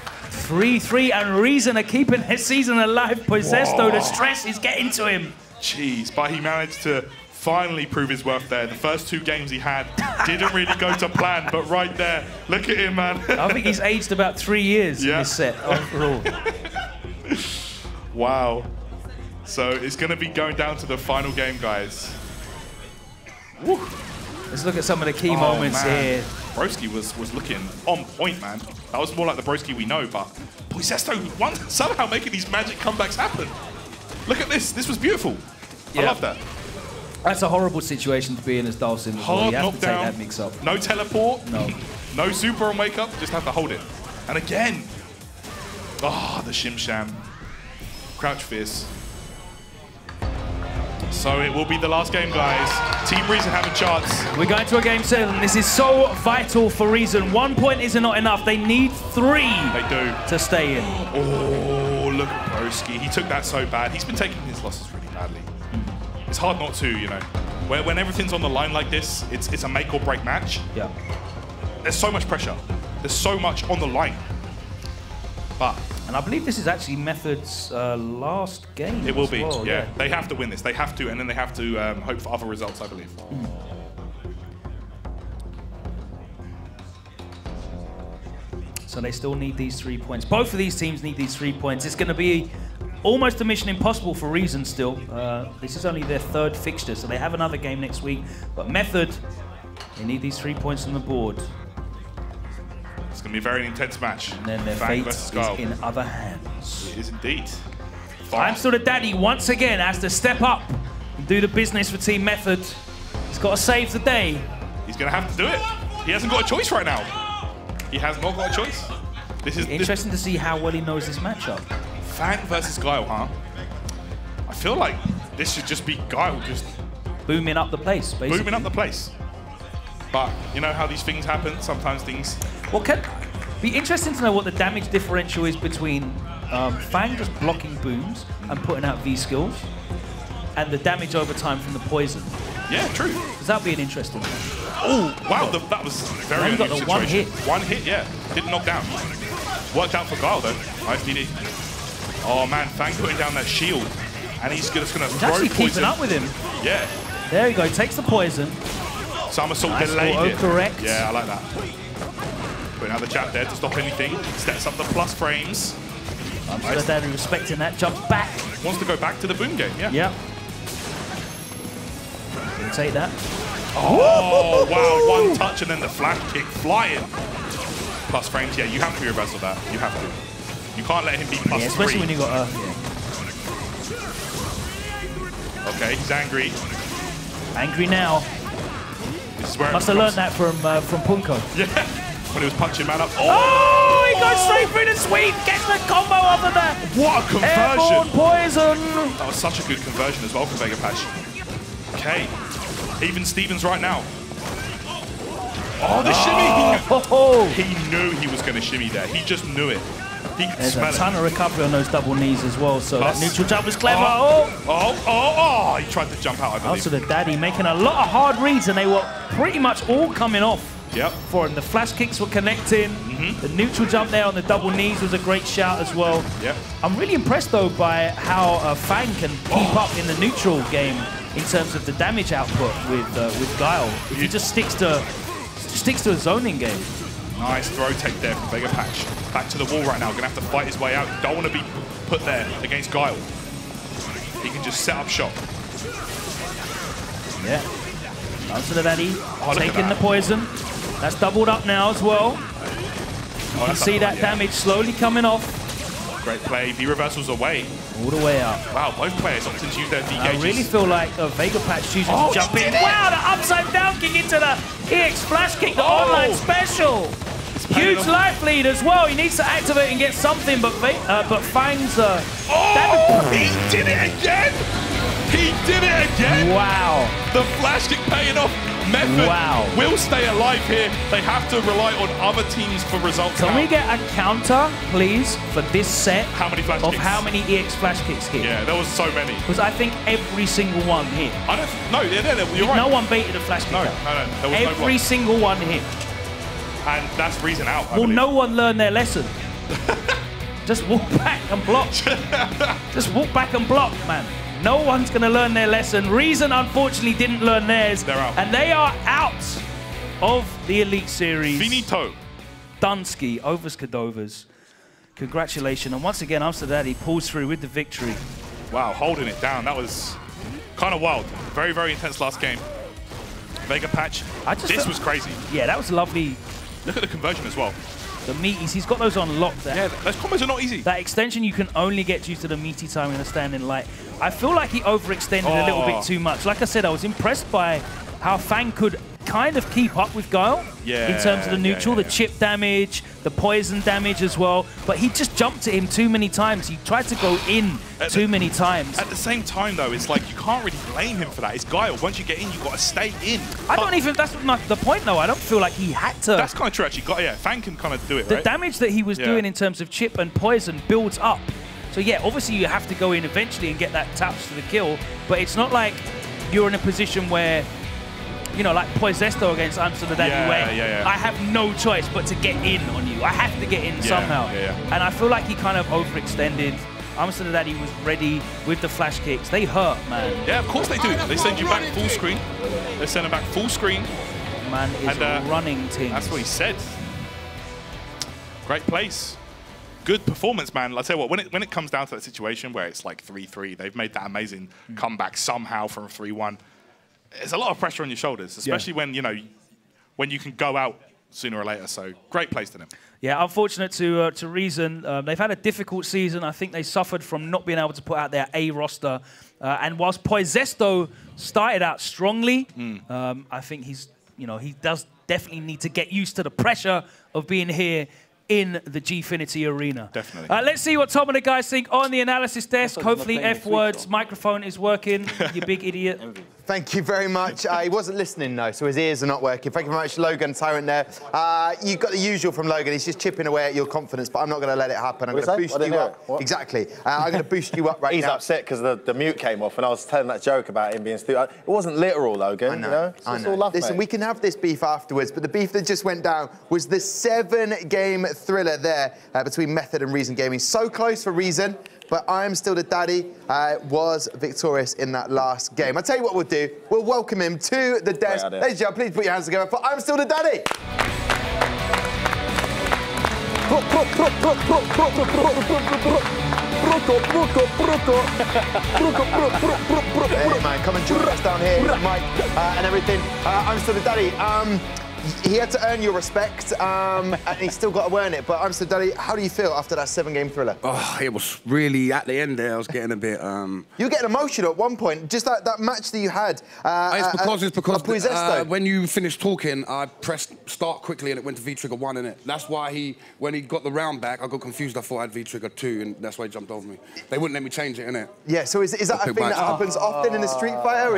3-3, and Reason are keeping his season alive. Poizesto, the stress is getting to him. Jeez, but he managed to finally prove his worth there. The first 2 games he had didn't really go to plan, but right there, look at him, man. I think he's aged about 3 years in this set overall. Wow. So it's going to be going down to the final game, guys. Woo. Let's look at some of the key moments here. Broski was looking on point, man. That was more like the Broski we know, but Poisesto somehow making these magic comebacks happen. Look at this. This was beautiful. I love that. That's a horrible situation to be in as Dhalsim. Hard you have to take knockdown. that mix up. No teleport. No. No super on wake up. Just have to hold it. And again. Oh, the Shim Sham. Crouch Fierce. So it will be the last game, guys. Team Reason have a chance. We're going to a game 7. This is so vital for Reason. 1 point is not enough. They need 3 they do. to stay in. Oh, look at Broski. He took that so bad. He's been taking his losses really badly. It's hard not to, you know. When everything's on the line like this, it's a make or break match. Yeah. There's so much pressure. There's so much on the line. And I believe this is actually Method's last game. It will be, well, yeah. They have to win this. They have to, and then they have to hope for other results, I believe. So they still need these 3 points. Both of these teams need these 3 points. It's going to be almost a mission impossible for Reason still. This is only their 3rd fixture, so they have another game next week. But Method, they need these 3 points on the board. It's going to be a very intense match. And then their fate is in other hands. It is indeed. I'm still the daddy once again has to step up and do the business for Team Method. He's got to save the day. He's going to have to do it. He hasn't got a choice right now. He has not got a choice. This is interesting to see how well he knows this matchup. Fang versus Guile, huh? I feel like this should just be Guile just booming up the place, basically. Booming up the place. But you know how these things happen. Sometimes things. Well, can be interesting to know what the damage differential is between Fang just blocking booms and putting out V skills, and the damage over time from the poison. Yeah, true. Because that'd be an interesting one. Oh, wow, that was very unusual situation. One hit. One hit, yeah. Didn't knock down. Worked out for Guile, though. Nice DD. Oh, man, Fang putting down that shield. And he's just going to throw actually poison. Keeping up with him. Yeah. There you go, takes the poison. Somersault nice delayed it. Correct. Yeah, I like that. Putting out the jab there to stop anything. Steps up the plus frames. I'm nice. Sure Daddy respecting that. Jumps back. Wants to go back to the boom game, yeah. Yeah. Can take that. Oh, wow. One touch and then the flash kick flying. Plus frames, yeah, you have to reversal that. You have to. You can't let him be plus especially 3. When you got Okay, he's angry. Angry now. This is where must have learned that from Punko. Yeah, when he was punching man up. Oh, he goes straight through the sweep, gets the combo off of that. What a conversion! Airborne poison. That was such a good conversion as well for Vega Patch. Okay, even Stevens right now. Oh, the shimmy! He knew he was going to shimmy there. He just knew it. He could smell it. There's a ton of recovery on those double knees as well, so plus, that neutral jump was clever. He tried to jump out, I believe. Also the daddy making a lot of hard reads, and they were pretty much all coming off for him. The flash kicks were connecting. The neutral jump there on the double knees was a great shout as well. Yep. I'm really impressed, though, by how Fang can keep up in the neutral game in terms of the damage output with Guile. If he just sticks to a zoning game. Nice throw take there from Vega Patch. Back to the wall right now. Gonna have to fight his way out. Don't want to be put there against Guile. He can just set up shop. Yeah. Down to the daddy. Taking the poison. That's doubled up now as well. You can see that damage slowly coming off. Great play. V reversals away. All the way up. Wow, both players opting to use their V gauges. I really feel like Vega Patch choosing to jump in. Wow, the upside down kick into the EX flash kick, the online special. Huge life lead as well. He needs to activate and get something, but Fang's... he did it again! He did it again! Wow. The flash kick paying off. Method will stay alive here. They have to rely on other teams for results. Can we get a counter, please, for this set? How many flash kicks? How many EX flash kicks hit? Yeah, there was so many. Because I think every single one hit. I don't. No, you're right. No one baited a flash kick. No. There was every single one hit. And that's reason out. Well, no one learned their lesson. Just walk back and block. Just walk back and block, man. No one's going to learn their lesson. Reason, unfortunately, didn't learn theirs. They're out. And they are out of the Elite Series. Finito. Dunsky over Skadovas. Congratulations. And once again, Amsterdam pulls through with the victory. Wow, holding it down. That was kind of wild. Very, very intense last game. Vega Patch. This was crazy. Yeah, that was lovely. Look at the conversion as well. The meaties, he's got those on lock there. Yeah, those combos are not easy. That extension, you can only get due to the meaty timing and the standing light. I feel like he overextended a little bit too much. Like I said, I was impressed by how Fang could kind of keep up with Guile in terms of the neutral, the chip damage, the poison damage as well. But he just jumped at him too many times. He tried to go in too many times. At the same time, though, it's like you can't really blame him for that. It's Guile. Once you get in, you've got to stay in. I don't even, that's not the point, though. I don't feel like he had to. That's kind of true, actually. Yeah, Fang can kind of do it, The right? damage that he was doing in terms of chip and poison builds up. So yeah, obviously you have to go in eventually and get that touch to the kill, but it's not like you're in a position where, you know, like Poisesto against Amsterdam, where I have no choice but to get in on you. I have to get in somehow. And I feel like he kind of overextended. Amsterdam was ready with the flash kicks. They hurt, man. Yeah, of course they do. They send you back full screen. They send him back full screen. Man is running things. That's what he said. Great place. Good performance, man. I'll tell you what, when it comes down to that situation where it's like 3-3, they've made that amazing comeback somehow from 3-1. There's a lot of pressure on your shoulders, especially when, you know, when you can go out sooner or later. So great place to them. Yeah, unfortunate to Reason. They've had a difficult season. I think they suffered from not being able to put out their A roster. And whilst Poisesto started out strongly, I think he's, you know, he does definitely need to get used to the pressure of being here in the Gfinity arena. Definitely. Let's see what Tom and the guys think on the analysis desk. Hopefully F-Word's microphone is working, you big idiot. Thank you very much. He wasn't listening, though, so his ears are not working. Thank you very much, Logan Tyrant there. You've got the usual from Logan. He's just chipping away at your confidence, but I'm not going to let it happen. I'm going to boost you up. Exactly. I'm going to boost you up right now. He's upset because the mute came off, and I was telling that joke about him being stupid. It wasn't literal, Logan. I know. You know? I know. All love, Listen, we can have this beef afterwards, but the beef that just went down was the 7-game thriller there between Method and Reason Gaming. So close for Reason, but I Am Still the Daddy was victorious in that last game. I'll tell you what we'll do. We'll welcome him to the desk. Ladies and gentlemen, please put your hands together for I Am Still the Daddy. Hey, man, come and join us down here, Mike, and everything. I'm Still the Daddy. He had to earn your respect, and he still got to earn it. But I'm Still Daddy, how do you feel after that 7-game thriller? Oh, it was really, at the end there, I was getting a bit... You were getting emotional at one point, just that match that you had. It's because when you finished talking, I pressed start quickly and it went to V-Trigger 1 in it. That's why when he got the round back, I got confused. I thought I had V-Trigger 2, and that's why he jumped over me. They wouldn't let me change it, innit? Yeah, so is that a thing that happens often in a Street Fighter?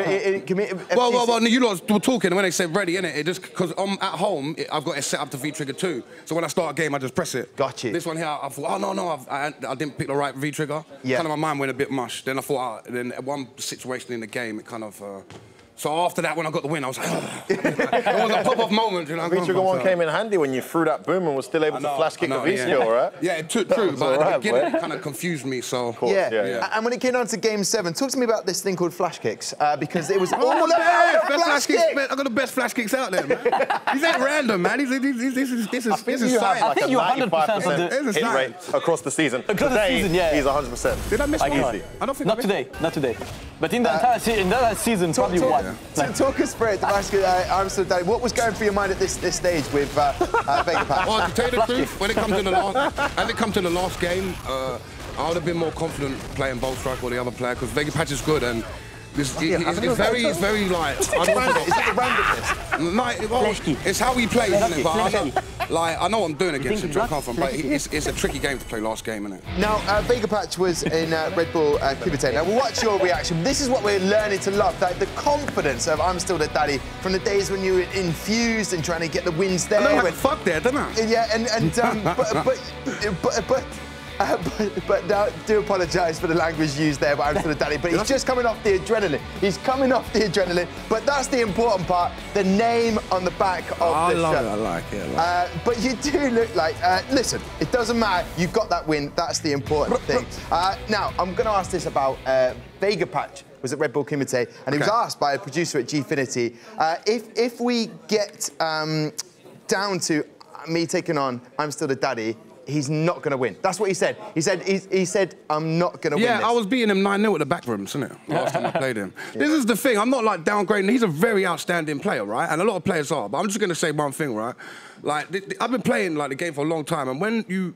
Well, you lot were talking, and when they said ready, innit, it just, because at home, I've got it set up to V-Trigger 2. So when I start a game, I just press it. Got you. This one here, I thought, oh, no, I didn't pick the right V-Trigger. Yeah. Kind of my mind went a bit mush. Then I thought, then at one situation in the game, it kind of... So after that, when I got the win, I was like, it was a pop-off moment, you know. V-Trigger 1 came in handy when you threw that boom and was still able to flash kick the V-skill, right? Yeah, it took true, but at the beginning, it kind of confused me, so... Yeah. And when it came down to Game 7, talk to me about this thing called flash kicks, because it was all about flash kicks. I got the best flash kicks out there, man. These ain't random, man. This is science. I think you 100% hit rate across the season. Across the season, yeah. He's 100%. Did I miss one? I don't think not today. But in the entire season, probably one. Talk us through it, I'm Still Daddy. What was going through your mind at this stage with Vega Patch? Well, to tell you the truth, when it comes to the last game, I would have been more confident playing Bolt Strike or the other player, because Vega Patch is good, and it's very like... Is it the randomness? No, it's how he plays, isn't it? But I know what I'm doing against him, but it's a tricky game to play last game, isn't it? Now, Vega Patch was in Red Bull Kibite. Now, what's your reaction? This is what we're learning to love, the confidence of I'm Still the Daddy from the days when you were infused and trying to get the wins there. I know, fuck there, don't I? Yeah, but but now, do apologise for the language used there by Amsterdam Daddy, but he's just coming off the adrenaline. He's coming off the adrenaline, but that's the important part, the name on the back of the shirt. I like it. But you do look like, listen, it doesn't matter, you've got that win, that's the important thing. Now, I'm going to ask this about Vega Patch was at Red Bull Gfinity, and he was asked by a producer at Gfinity, if we get down to me taking on I'm Still the Daddy, he's not going to win. That's what he said. He said, I'm not going to win this. Yeah, I was beating him 9-0 at the back rooms, isn't it? Last time I played him. This is the thing. I'm not, like, downgrading. He's a very outstanding player, right? And a lot of players are. But I'm just going to say one thing, right? Like, I've been playing, like, the game for a long time. And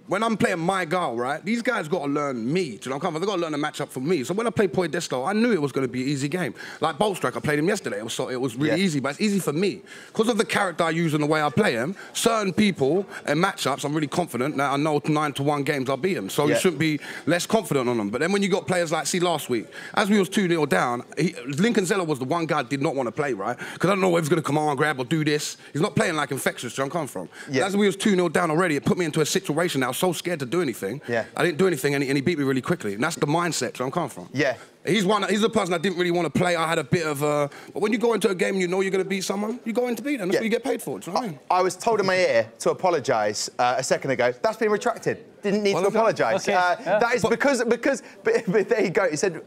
when I'm playing my guy, right, these guys got to learn me. Do you know what I'm saying? They've got to learn the matchup from me. So when I played Poedesto, I knew it was going to be an easy game. Like, Bolt Strike, I played him yesterday. It was really easy, but it's easy for me. Because of the character I use and the way I play him, certain people and matchups, I'm really confident that I know 9-1 games I'll beat him. So you shouldn't be less confident on them. But then when you got players like, see, last week, as we was 2-0 down, Lincoln Zeller was the one guy I did not want to play, right? Because I don't know if he's going to come on, grab or do this. He's not playing like Infectious, where I'm coming from. As we was 2-0 down already, it put me into a situation that I was so scared to do anything. I didn't do anything, and he beat me really quickly. And that's the mindset where I'm coming from. He's the person I didn't really want to play. I had a bit of a... But when you go into a game and you know you're going to beat someone, you go in to beat them. That's what you get paid for. Do you know what I mean? I was told in my ear to apologise a second ago. That's been retracted. Didn't need to apologise. That is because... But there you go. He said...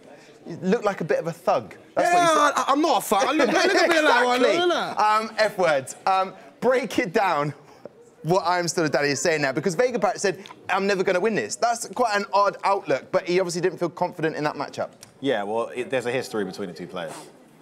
You look like a bit of a thug. That's what he said. I'm not a thug. I look a bit like one. F-words. Break it down. What I'm Still a Daddy is saying now, because Vega Patch said, I'm never going to win this. That's quite an odd outlook, but he obviously didn't feel confident in that matchup. Yeah, well, there's a history between the two players.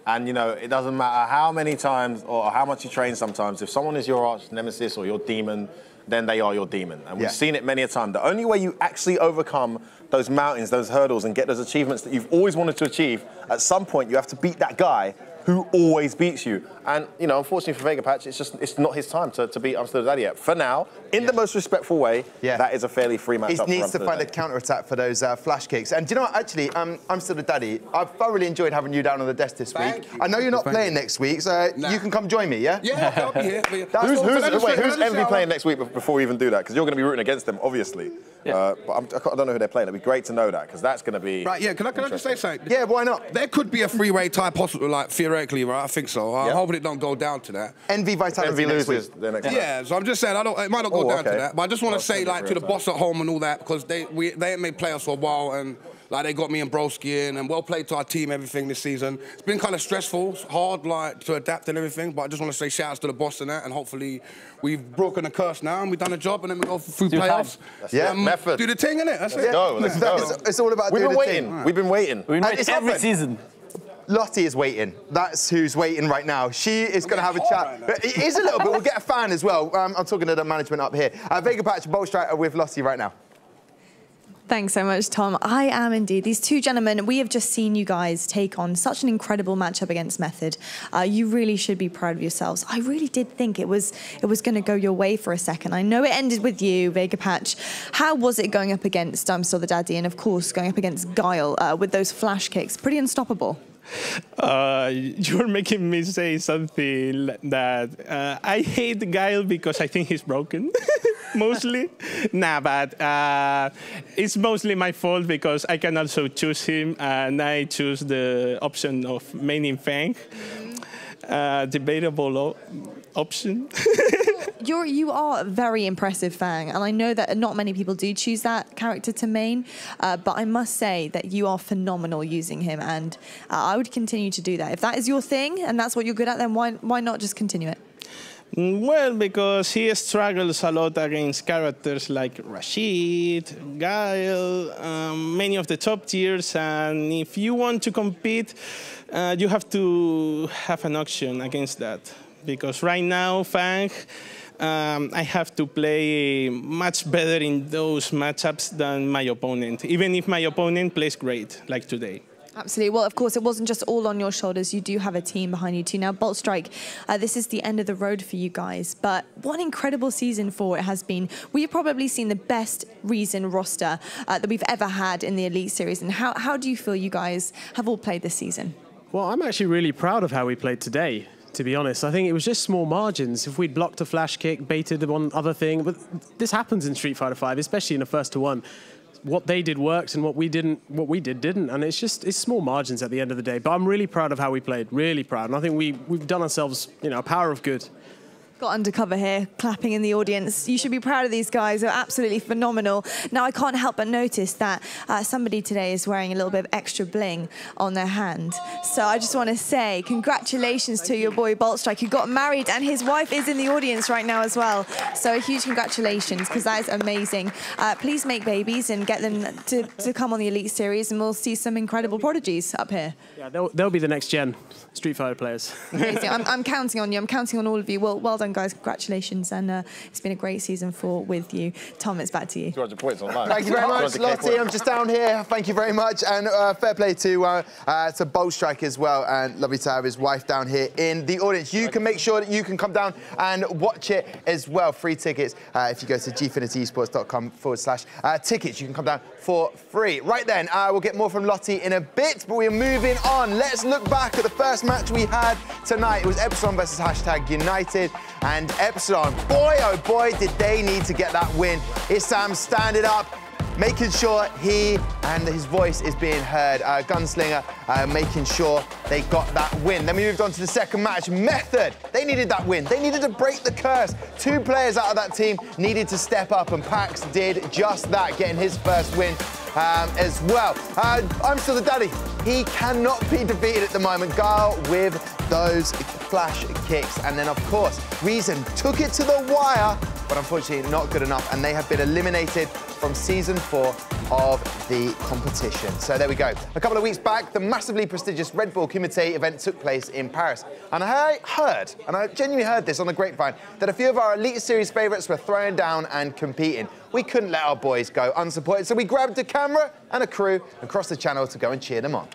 And, you know, it doesn't matter how many times or how much you train sometimes, if someone is your arch nemesis or your demon, then they are your demon. And we've seen it many a time. The only way you actually overcome those mountains, those hurdles, and get those achievements that you've always wanted to achieve, at some point you have to beat that guy who always beats you. And, you know, unfortunately for Vega Patch, it's not his time to beat I'm Still a Daddy yet. For now, in the most respectful way, that is a fairly free matchup. He needs to find a counter-attack for those flash kicks. And do you know what, actually, I'm Still a Daddy. I've thoroughly enjoyed having you down on the desk this week. I know you're not playing next week, so you can come join me, yeah? Yeah, I'll be here. Who's Envy playing next week before we even do that? Because you're going to be rooting against them, obviously. But I don't know who they're playing. It'd be great to know that, because that's going to be... Right, yeah, can I just say something? Yeah, why not? There could be a three-way tie possible, like, theoretically, right? I think so. I'm hoping it don't go down to that. Envy Vitality loses the next week. Yeah, so I'm just saying, it might not go down to that. But I just want to say, like, to the boss at home and all that, because they ain't made playoffs for a while, and like they got me and Broski in, and well played to our team, everything this season. It's been kind of stressful, hard, like, to adapt and everything, but I just want to say shout outs to the boss and that, and hopefully we've broken the curse now and we've done a job, and then we go through playoffs. Method. Do the thing, innit? That's Let's it. go, let's go. It's all about doing the thing. We've been waiting. We've been waiting every season. Lottie is waiting. That's who's waiting right now. She is going to have a chat. Right, it is a little bit. We'll get a fan as well. I'm talking to the management up here. Vega Patch, Bolt Striker with Lottie right now. Thanks so much, Tom. I am indeed. These two gentlemen, we have just seen you guys take on such an incredible matchup against Method. You really should be proud of yourselves. I really did think it was going to go your way for a second. I know it ended with you, Vega Patch. How was it going up against I'm Still the Daddy, and of course going up against Guile with those flash kicks? Pretty unstoppable. You're making me say something that I hate Guile because I think he's broken, mostly. Nah, but it's mostly my fault because I can also choose him, and I choose the option of maining Fang. Debatable option. You are a very impressive Fang, and I know that not many people do choose that character to main, but I must say that you are phenomenal using him, and I would continue to do that. If that is your thing and that's what you're good at, then why not just continue it? Well, because he struggles a lot against characters like Rashid, Guile, many of the top tiers, and if you want to compete, you have to have an option against that. Because right now, Fang, I have to play much better in those matchups than my opponent, even if my opponent plays great, like today. Absolutely. Well, of course, it wasn't just all on your shoulders. You do have a team behind you too. Now, Bolt Strike, this is the end of the road for you guys, but what an incredible season for it has been. We've probably seen the best Reason roster that we've ever had in the Elite Series. And how do you feel you guys have all played this season? Well, I'm actually really proud of how we played today, to be honest. I think it was just small margins. If we'd blocked a flash kick, baited the one other thing, but this happens in Street Fighter V, especially in a 1-to-1. what they did worked and what we did didn't. And it's small margins at the end of the day. But I'm really proud of how we played, really proud. And I think we've done ourselves, a power of good. Got undercover here, clapping in the audience. You should be proud of these guys. They're absolutely phenomenal. Now, I can't help but notice that somebody today is wearing a little bit of extra bling on their hand. So I just want to say congratulations to your boy Boltstrike, who got married, and his wife is in the audience right now as well. So a huge congratulations, because that is amazing. Please make babies and get them to come on the Elite Series, and we'll see some incredible prodigies up here. Yeah, they'll be the next gen Street Fighter players. Amazing. I'm counting on you. I'm counting on all of you. Well done, guys. Congratulations. And it's been a great season 4 with you. Tom, it's back to you. 200 points online. Thank you very much, Lottie. I'm just down here. Thank you very much. And fair play to Boltstrike as well. And lovely to have his wife down here in the audience. You can make sure that you can come down and watch it as well. Free tickets if you go to gfinityesports.com/tickets. You can come down for free. Right then, we'll get more from Lottie in a bit, but we're moving on. Let's look back at the first match we had tonight. It was Epsilon versus #United. And Epsilon, boy, oh boy, did they need to get that win. Here's Sam standing up, making sure he and his voice is being heard. Gunslinger making sure they got that win. Then we moved on to the second match. Method, they needed that win. They needed to break the curse. 2 players out of that team needed to step up, and Pax did just that, getting his first win as well. I'm still the daddy. He cannot be defeated at the moment. Guile with those flash kicks. And then, of course, Reason took it to the wire, but unfortunately not good enough. And they have been eliminated from Season 4 of the competition. So there we go. A couple of weeks back, the massively prestigious Red Bull Kumite event took place in Paris. And I heard, and I genuinely heard this on the grapevine, that a few of our Elite Series favourites were throwing down and competing. We couldn't let our boys go unsupported, so we grabbed a camera and a crew and crossed the channel to go and cheer them on.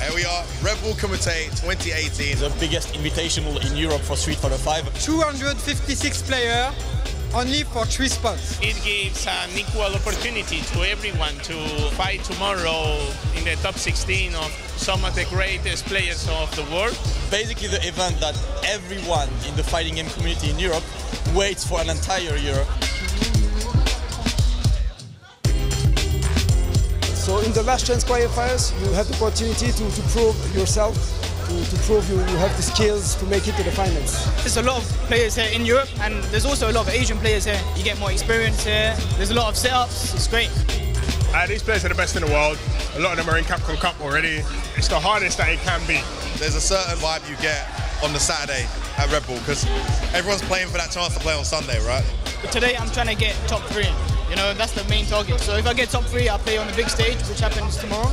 Here we are, Red Bull Kumite 2018. The biggest invitational in Europe for Street Fighter 5. 256 players, only for 3 spots. It gives an equal opportunity to everyone to fight tomorrow in the top 16 of some of the greatest players of the world. Basically the event that everyone in the fighting game community in Europe waits for an entire year. So in the last chance qualifiers, you have the opportunity to prove yourself, to prove you have the skills to make it to the finals. There's a lot of players here in Europe, and there's also a lot of Asian players here. You get more experience here. There's a lot of setups. It's great. These players are the best in the world. A lot of them are in Capcom Cup already. It's the hardest that it can be. There's a certain vibe you get on the Saturday at Red Bull, because everyone's playing for that chance to play on Sunday, right? Today I'm trying to get top 3. You know, that's the main target. So if I get top 3, I'll play on the big stage, which happens tomorrow.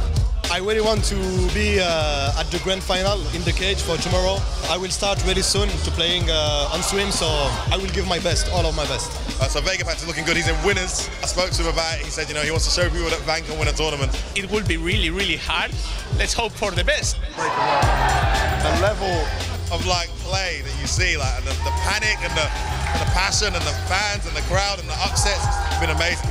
I really want to be at the grand final in the cage for tomorrow. I will start really soon to playing on swim, so I will give my best, all of my best. So Vegapatch is looking good, he's in winners. I spoke to him about it, he said, he wants to show people that Van can win a tournament. It will be really, really hard. Let's hope for the best. The level of play that you see, and the panic and the passion and the fans and the crowd and the upsets, it's been amazing.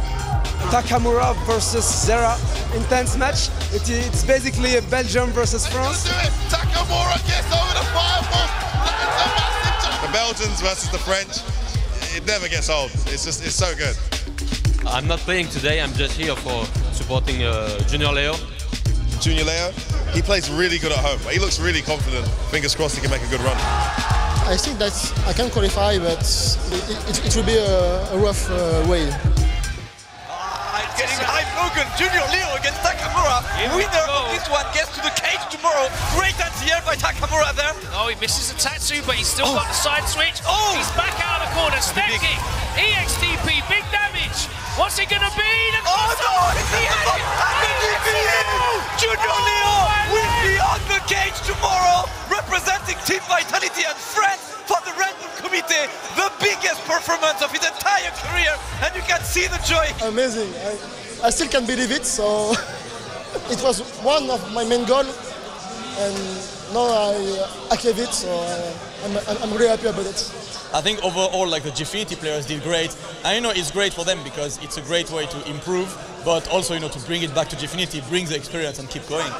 Takamura versus Zera, intense match. It's basically a Belgium versus France. Let's do it! Takamura gets over the fireball. The Belgians versus the French, it never gets old. It's so good. I'm not playing today, I'm just here for supporting Junior Leo. Junior Leo, he plays really good at home. He looks really confident. Fingers crossed he can make a good run. I think that I can qualify, but it will be a rough way. Getting high broken, Junior Leo against Takamura. Winner of this one gets to the cage tomorrow. Great anti-air by Takamura there. Oh, he misses a Tatsu, but he's still got the side switch. Oh, he's back out of the corner. Step kick. EXTP, big damage. What's it gonna be? Oh no, it's the Junior Leo will be on the cage tomorrow, representing Team Vitality and France for the Red Bull Kumite, the biggest performance of his entire career, and you can see the joy. Amazing. I still can't believe it, so it was one of my main goals, and now I achieved it, so I'm really happy about it. I think overall, the Gfinity players did great. And it's great for them because it's a great way to improve, but also, to bring it back to Gfinity, bring the experience and keep going.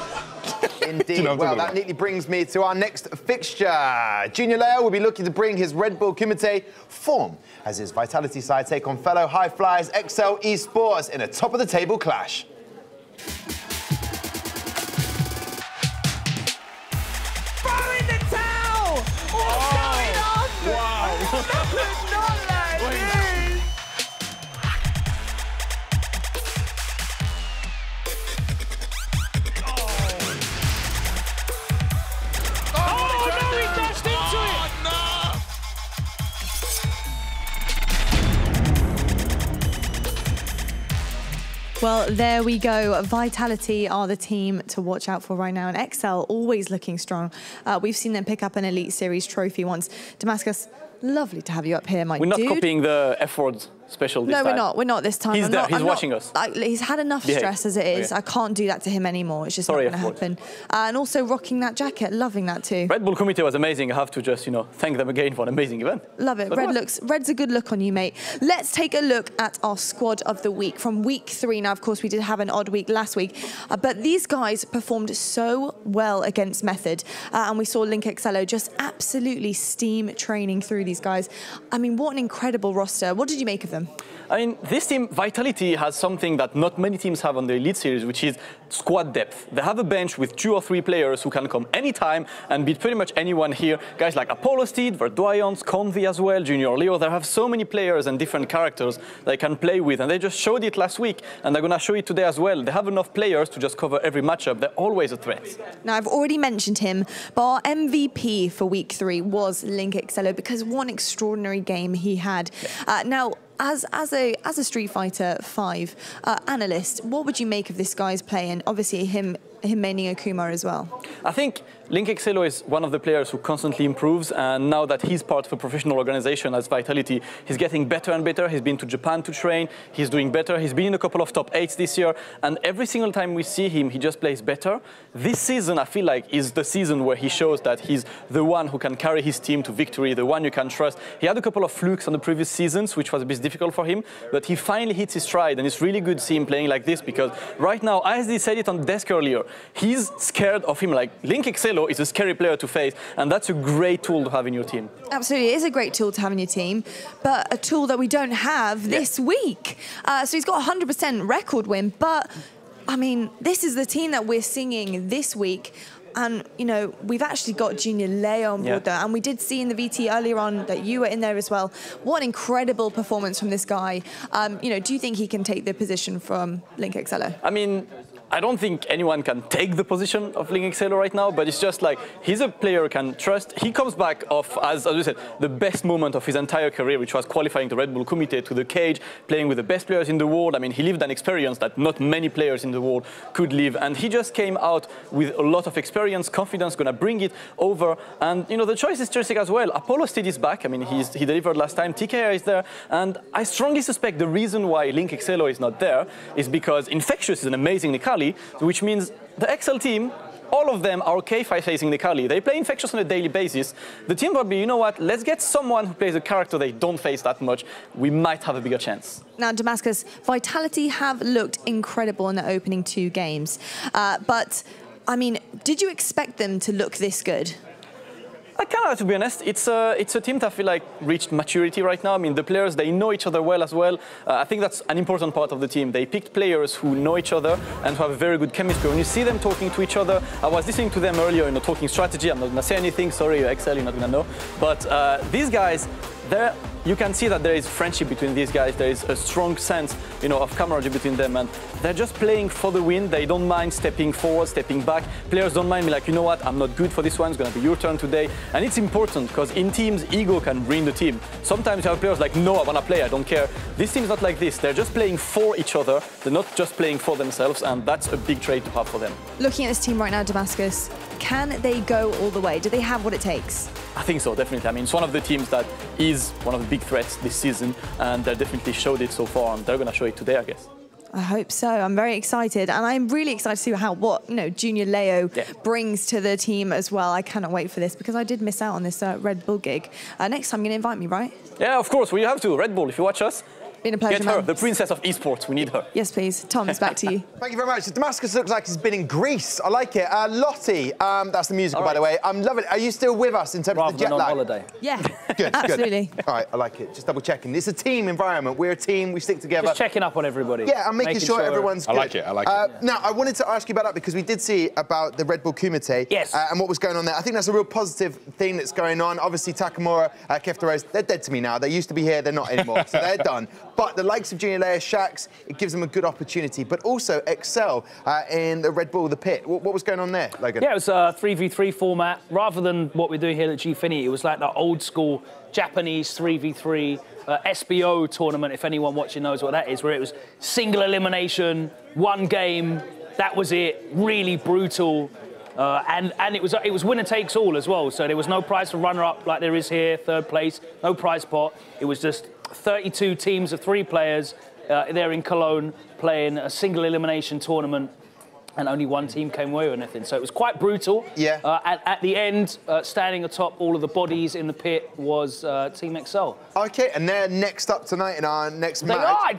Indeed. Well, that neatly brings me to our next fixture. Junior Leo will be looking to bring his Red Bull Kumite form as his Vitality side take on fellow high flyers XL ESPORTS in a top-of-the-table clash. Throwing the towel! What's going on? Wow. That was not like this. Oh, no, he dashed into it! Well, there we go. Vitality are the team to watch out for right now. And XL always looking strong. We've seen them pick up an Elite Series trophy once. Damascus, lovely to have you up here, my dude. We're not copying the F-word special this time. No, we're not. We're not this time. He's there. He's watching us. He's had enough stress as it is. I can't do that to him anymore. It's just not going to happen. And also rocking that jacket. Loving that too. Red Bull Kumite was amazing. I have to just, thank them again for an amazing event. Love it. Red's a good look on you, mate. Let's take a look at our squad of the week from week 3. Now, of course, we did have an odd week last week, but these guys performed so well against Method. And we saw Link Excello just absolutely steam training through these guys. I mean, what an incredible roster. What did you make of them? I mean, this team, Vitality, has something that not many teams have on the Elite Series, which is squad depth. They have a bench with 2 or 3 players who can come anytime and beat pretty much anyone here. Guys like Apollo Steed, Verdoyance, Convi as well, Junior Leo. They have so many players and different characters they can play with, and they just showed it last week, and they're going to show it today as well. They have enough players to just cover every matchup. They're always a threat. Now, I've already mentioned him, but our MVP for week 3 was Link Excello because one extraordinary game he had. Now, as a Street Fighter 5 analyst, what would you make of this guy's play, and obviously him maining Akuma as well? I think Link Excello is one of the players who constantly improves, and now that he's part of a professional organization as Vitality, he's getting better and better. He's been to Japan to train, he's doing better, he's been in a couple of top 8s this year, and every single time we see him, he just plays better. This season, I feel like, is the season where he shows that he's the one who can carry his team to victory, the one you can trust. He had a couple of flukes on the previous seasons, which was a bit difficult for him, but he finally hits his stride, and it's really good to see him playing like this, because right now, as he said it on the desk earlier, he's scared of him. Like, Link Excello is a scary player to face, and that's a great tool to have in your team. Absolutely, it is a great tool to have in your team, but a tool that we don't have this week. So he's got a 100% record win, but, I mean, this is the team that we're singing this week. And, we've actually got Junior Leo on board there. And we did see in the VT earlier on that you were in there as well. What an incredible performance from this guy. Do you think he can take the position from Link Excello? I mean, I don't think anyone can take the position of Link Excello right now, but it's just like he's a player you can trust. He comes back off, as we said, the best moment of his entire career, which was qualifying the Red Bull Kumite to the cage, playing with the best players in the world. I mean, he lived an experience that not many players in the world could live, and he just came out with a lot of experience, confidence, going to bring it over. And, the choice is terrific as well. Apollo Steed is back. I mean, he delivered last time. TKR is there, and I strongly suspect the reason why Link Excello is not there is because Infectious is an amazing Nikali, which means the XL team, all of them are okay facing Nikali. They play Infectious on a daily basis. The team will be, you know what, let's get someone who plays a character they don't face that much. We might have a bigger chance. Now, Damascus, Vitality have looked incredible in the opening 2 games. But, I mean, did you expect them to look this good? I cannot, to be honest. It's a team that I feel like reached maturity right now. I mean, the players, they know each other well as well. I think that's an important part of the team. They picked players who know each other and who have a very good chemistry. When you see them talking to each other, I was listening to them earlier, talking strategy. I'm not going to say anything. Sorry, XL, you're not going to know. But these guys, you can see that there is friendship between these guys. There is a strong sense, of camaraderie between them, and they're just playing for the win. They don't mind stepping forward, stepping back. Players don't mind me like, you know what, I'm not good for this one. It's going to be your turn today. And it's important because in teams, ego can ruin the team. Sometimes you have players like, no, I want to play, I don't care. This team's not like this. They're just playing for each other. They're not just playing for themselves, and that's a big trait to have for them. Looking at this team right now, Damascus, can they go all the way? Do they have what it takes? I think so, definitely. I mean, it's one of the teams that is one of the big threats this season, and they definitely showed it so far, and they're going to show it today, I guess. I hope so. I'm very excited, and I'm really excited to see what Junior Leo brings to the team as well. I cannot wait for this because I did miss out on this Red Bull gig. Next time, you're going to invite me, right? Yeah, of course. We have to. Red Bull, if you watch us, Been a pleasure, Get her, man. the princess of esports. We need her. Yes, please. Tom, it's back to you. Thank you very much. Damascus looks like he's been in Greece. I like it. Lottie, that's the musical, by the way. I'm loving it. Are you still with us in terms of the jet lag? holiday. Yeah, Good, absolutely. Good. All right, I like it. Just double checking. It's a team environment. We're a team. We stick together. Just checking up on everybody. Yeah, I'm making sure everyone's good. I like it. I like it. Now, I wanted to ask you about that because we did see about the Red Bull Kumite. Yes. And what was going on there. I think that's a real positive thing that's going on. Obviously, Takamura, Keftaros, they're dead to me now. They used to be here. They're not anymore. So they're done. But the likes of Junior Leia, Shax, it gives them a good opportunity. But also Excel in the Red Bull, the pit. What was going on there, Logan? Yeah, it was a 3v3 format. Rather than what we're doing here at Gfinity, it was like the old school Japanese 3v3 SBO tournament, if anyone watching knows what that is, where it was single elimination, one game, that was it, really brutal. And it was winner takes all as well. So there was no prize for runner-up like there is here, third place, no prize pot. It was just 32 teams of 3 players there in Cologne playing a single elimination tournament, and only one team came away with anything. So it was quite brutal. Yeah. At the end, standing atop all of the bodies in the pit was Team Excel. Okay, and they're next up tonight in our next match. I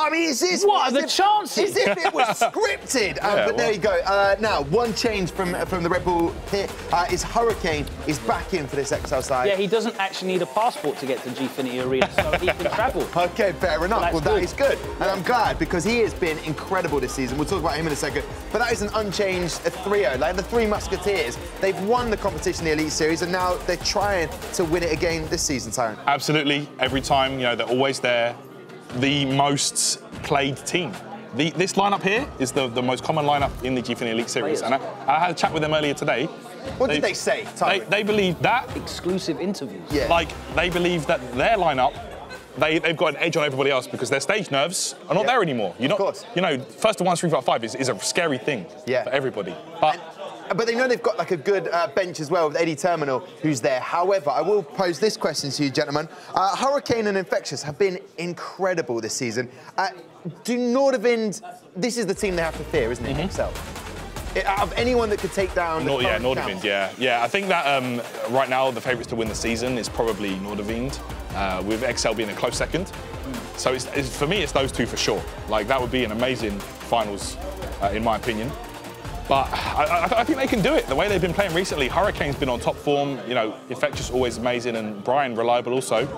mean, what are the chances? As if it was scripted. But there you go. Now, one change from the Red Bull pit is Hurricane is back in for this Excel side. Yeah, he doesn't actually need a passport to get to Gfinity Arena, so he can travel. Okay, fair enough. Well, that is good. And I'm glad because he has been incredible this season. We'll talk about him in a second. But that is an unchanged trio, like the 3 Musketeers. They've won the competition, the Elite Series, and now they're trying to win it again this season, Tyrone. Absolutely. Every time, they're always there. The most played team. This lineup here is the most common lineup in the Gfinity Elite Series. And I had a chat with them earlier today. What did they say, Tyrone? They believe that. Exclusive interviews. Yeah. Like, they believe that their lineup, they've got an edge on everybody else because their stage nerves are not there anymore. You're not, of course. First to 1, 3, 5 is a scary thing for everybody. But they know they've got like a good bench as well with Eddie Terminal, who's there. However, I will pose this question to you, gentlemen. Hurricane and Infectious have been incredible this season. Do Nordavind, this is the team they have to fear, isn't it, Excel? Out of anyone that could take down... Nordavind, yeah. I think that right now the favourites to win the season is probably Nordavind, with Excel being a close second. So for me, it's those two for sure. Like, that would be an amazing finals, in my opinion. But I think they can do it. The way they've been playing recently, Hurricane's been on top form. Infectious always amazing, and Brian reliable also.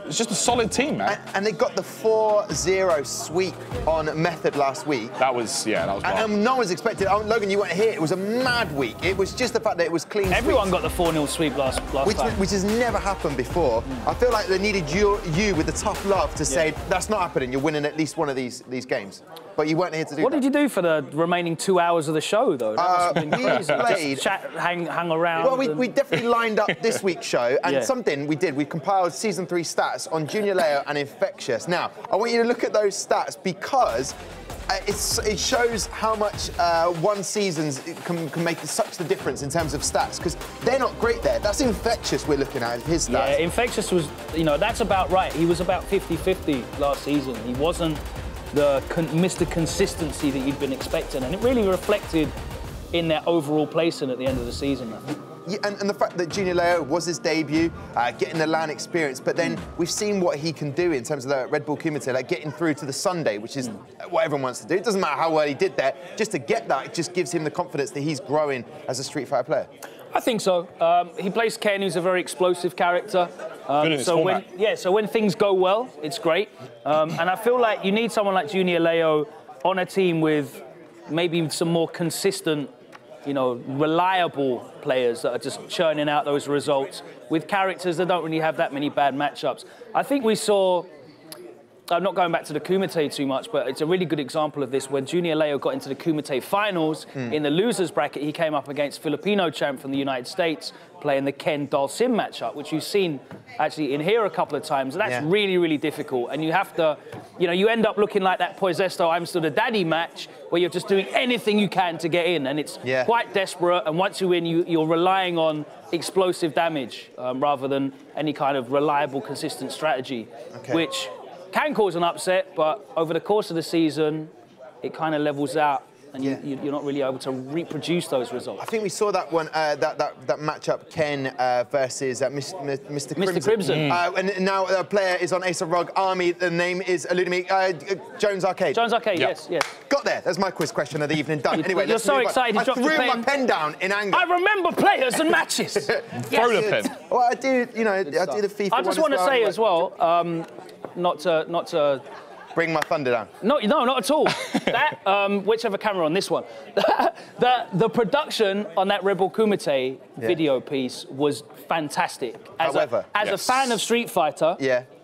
It's just a solid team, man. And they got the 4-0 sweep on Method last week. That was wild. And no one's expected. Logan, you weren't here. It was a mad week. It was just the fact that it was clean. Everyone got the 4-0 sweep last time. Which has never happened before. I feel like they needed you with the tough love to say, that's not happening. You're winning at least one of these games. But you weren't here to do What did you do for the remaining 2 hours of the show, though? That must have been crazy. Played. Just chat, hang around. Well, we definitely lined up this week's show, and something we did. We compiled Season 3 stats on Junior Leo and Infectious. Now, I want you to look at those stats because it shows how much one season can make such the difference in terms of stats, because they're not great there. That's Infectious we're looking at, his stats. Yeah, Infectious was, that's about right. He was about 50-50 last season. He wasn't the Mr. Consistency that you'd been expecting, and it really reflected in their overall placing at the end of the season, I think. Yeah, and the fact that Junior Leo was his debut, getting the LAN experience, but then we've seen what he can do in terms of the Red Bull Kumite, like getting through to the Sunday, which is what everyone wants to do. It doesn't matter how well he did there, just to get that, it just gives him the confidence that he's growing as a Street Fighter player. I think so. He plays Ken, who's a very explosive character. So when things go well, it's great. And I feel like you need someone like Junior Leo on a team with maybe some more consistent, reliable players that are just churning out those results with characters that don't really have that many bad matchups. I think we saw, I'm not going back to the Kumite too much, but it's a really good example of this. When Junior Leo got into the Kumite finals, in the losers bracket, he came up against Filipino champ from the United States, playing the Ken Dalsim matchup, which you've seen actually in here a couple of times. And that's really, really difficult. And you have to, you end up looking like that Poisesto, I'm Still the Daddy match, where you're just doing anything you can to get in. And it's quite desperate. And once you win, you're relying on explosive damage rather than any kind of reliable, consistent strategy, which can cause an upset, but over the course of the season, it kind of levels out. and you're not really able to reproduce those results. I think we saw that one, that matchup, Ken versus Mr. Crimson. And now a player is on Ace of Rogue Army. The name is eluding me. Jones Arcade. Jones Arcade, yes. Got there. That's my quiz question of the evening done. Anyway, you're so excited. I threw my pen down in anger. I remember players and matches. Throw the pen. Well, I do. You know, I do the FIFA. I just want to say as well, not to bring my thunder down. No, not at all. That whichever camera on this one, the production on that Rebel Kumite video piece was fantastic. As a fan of Street Fighter,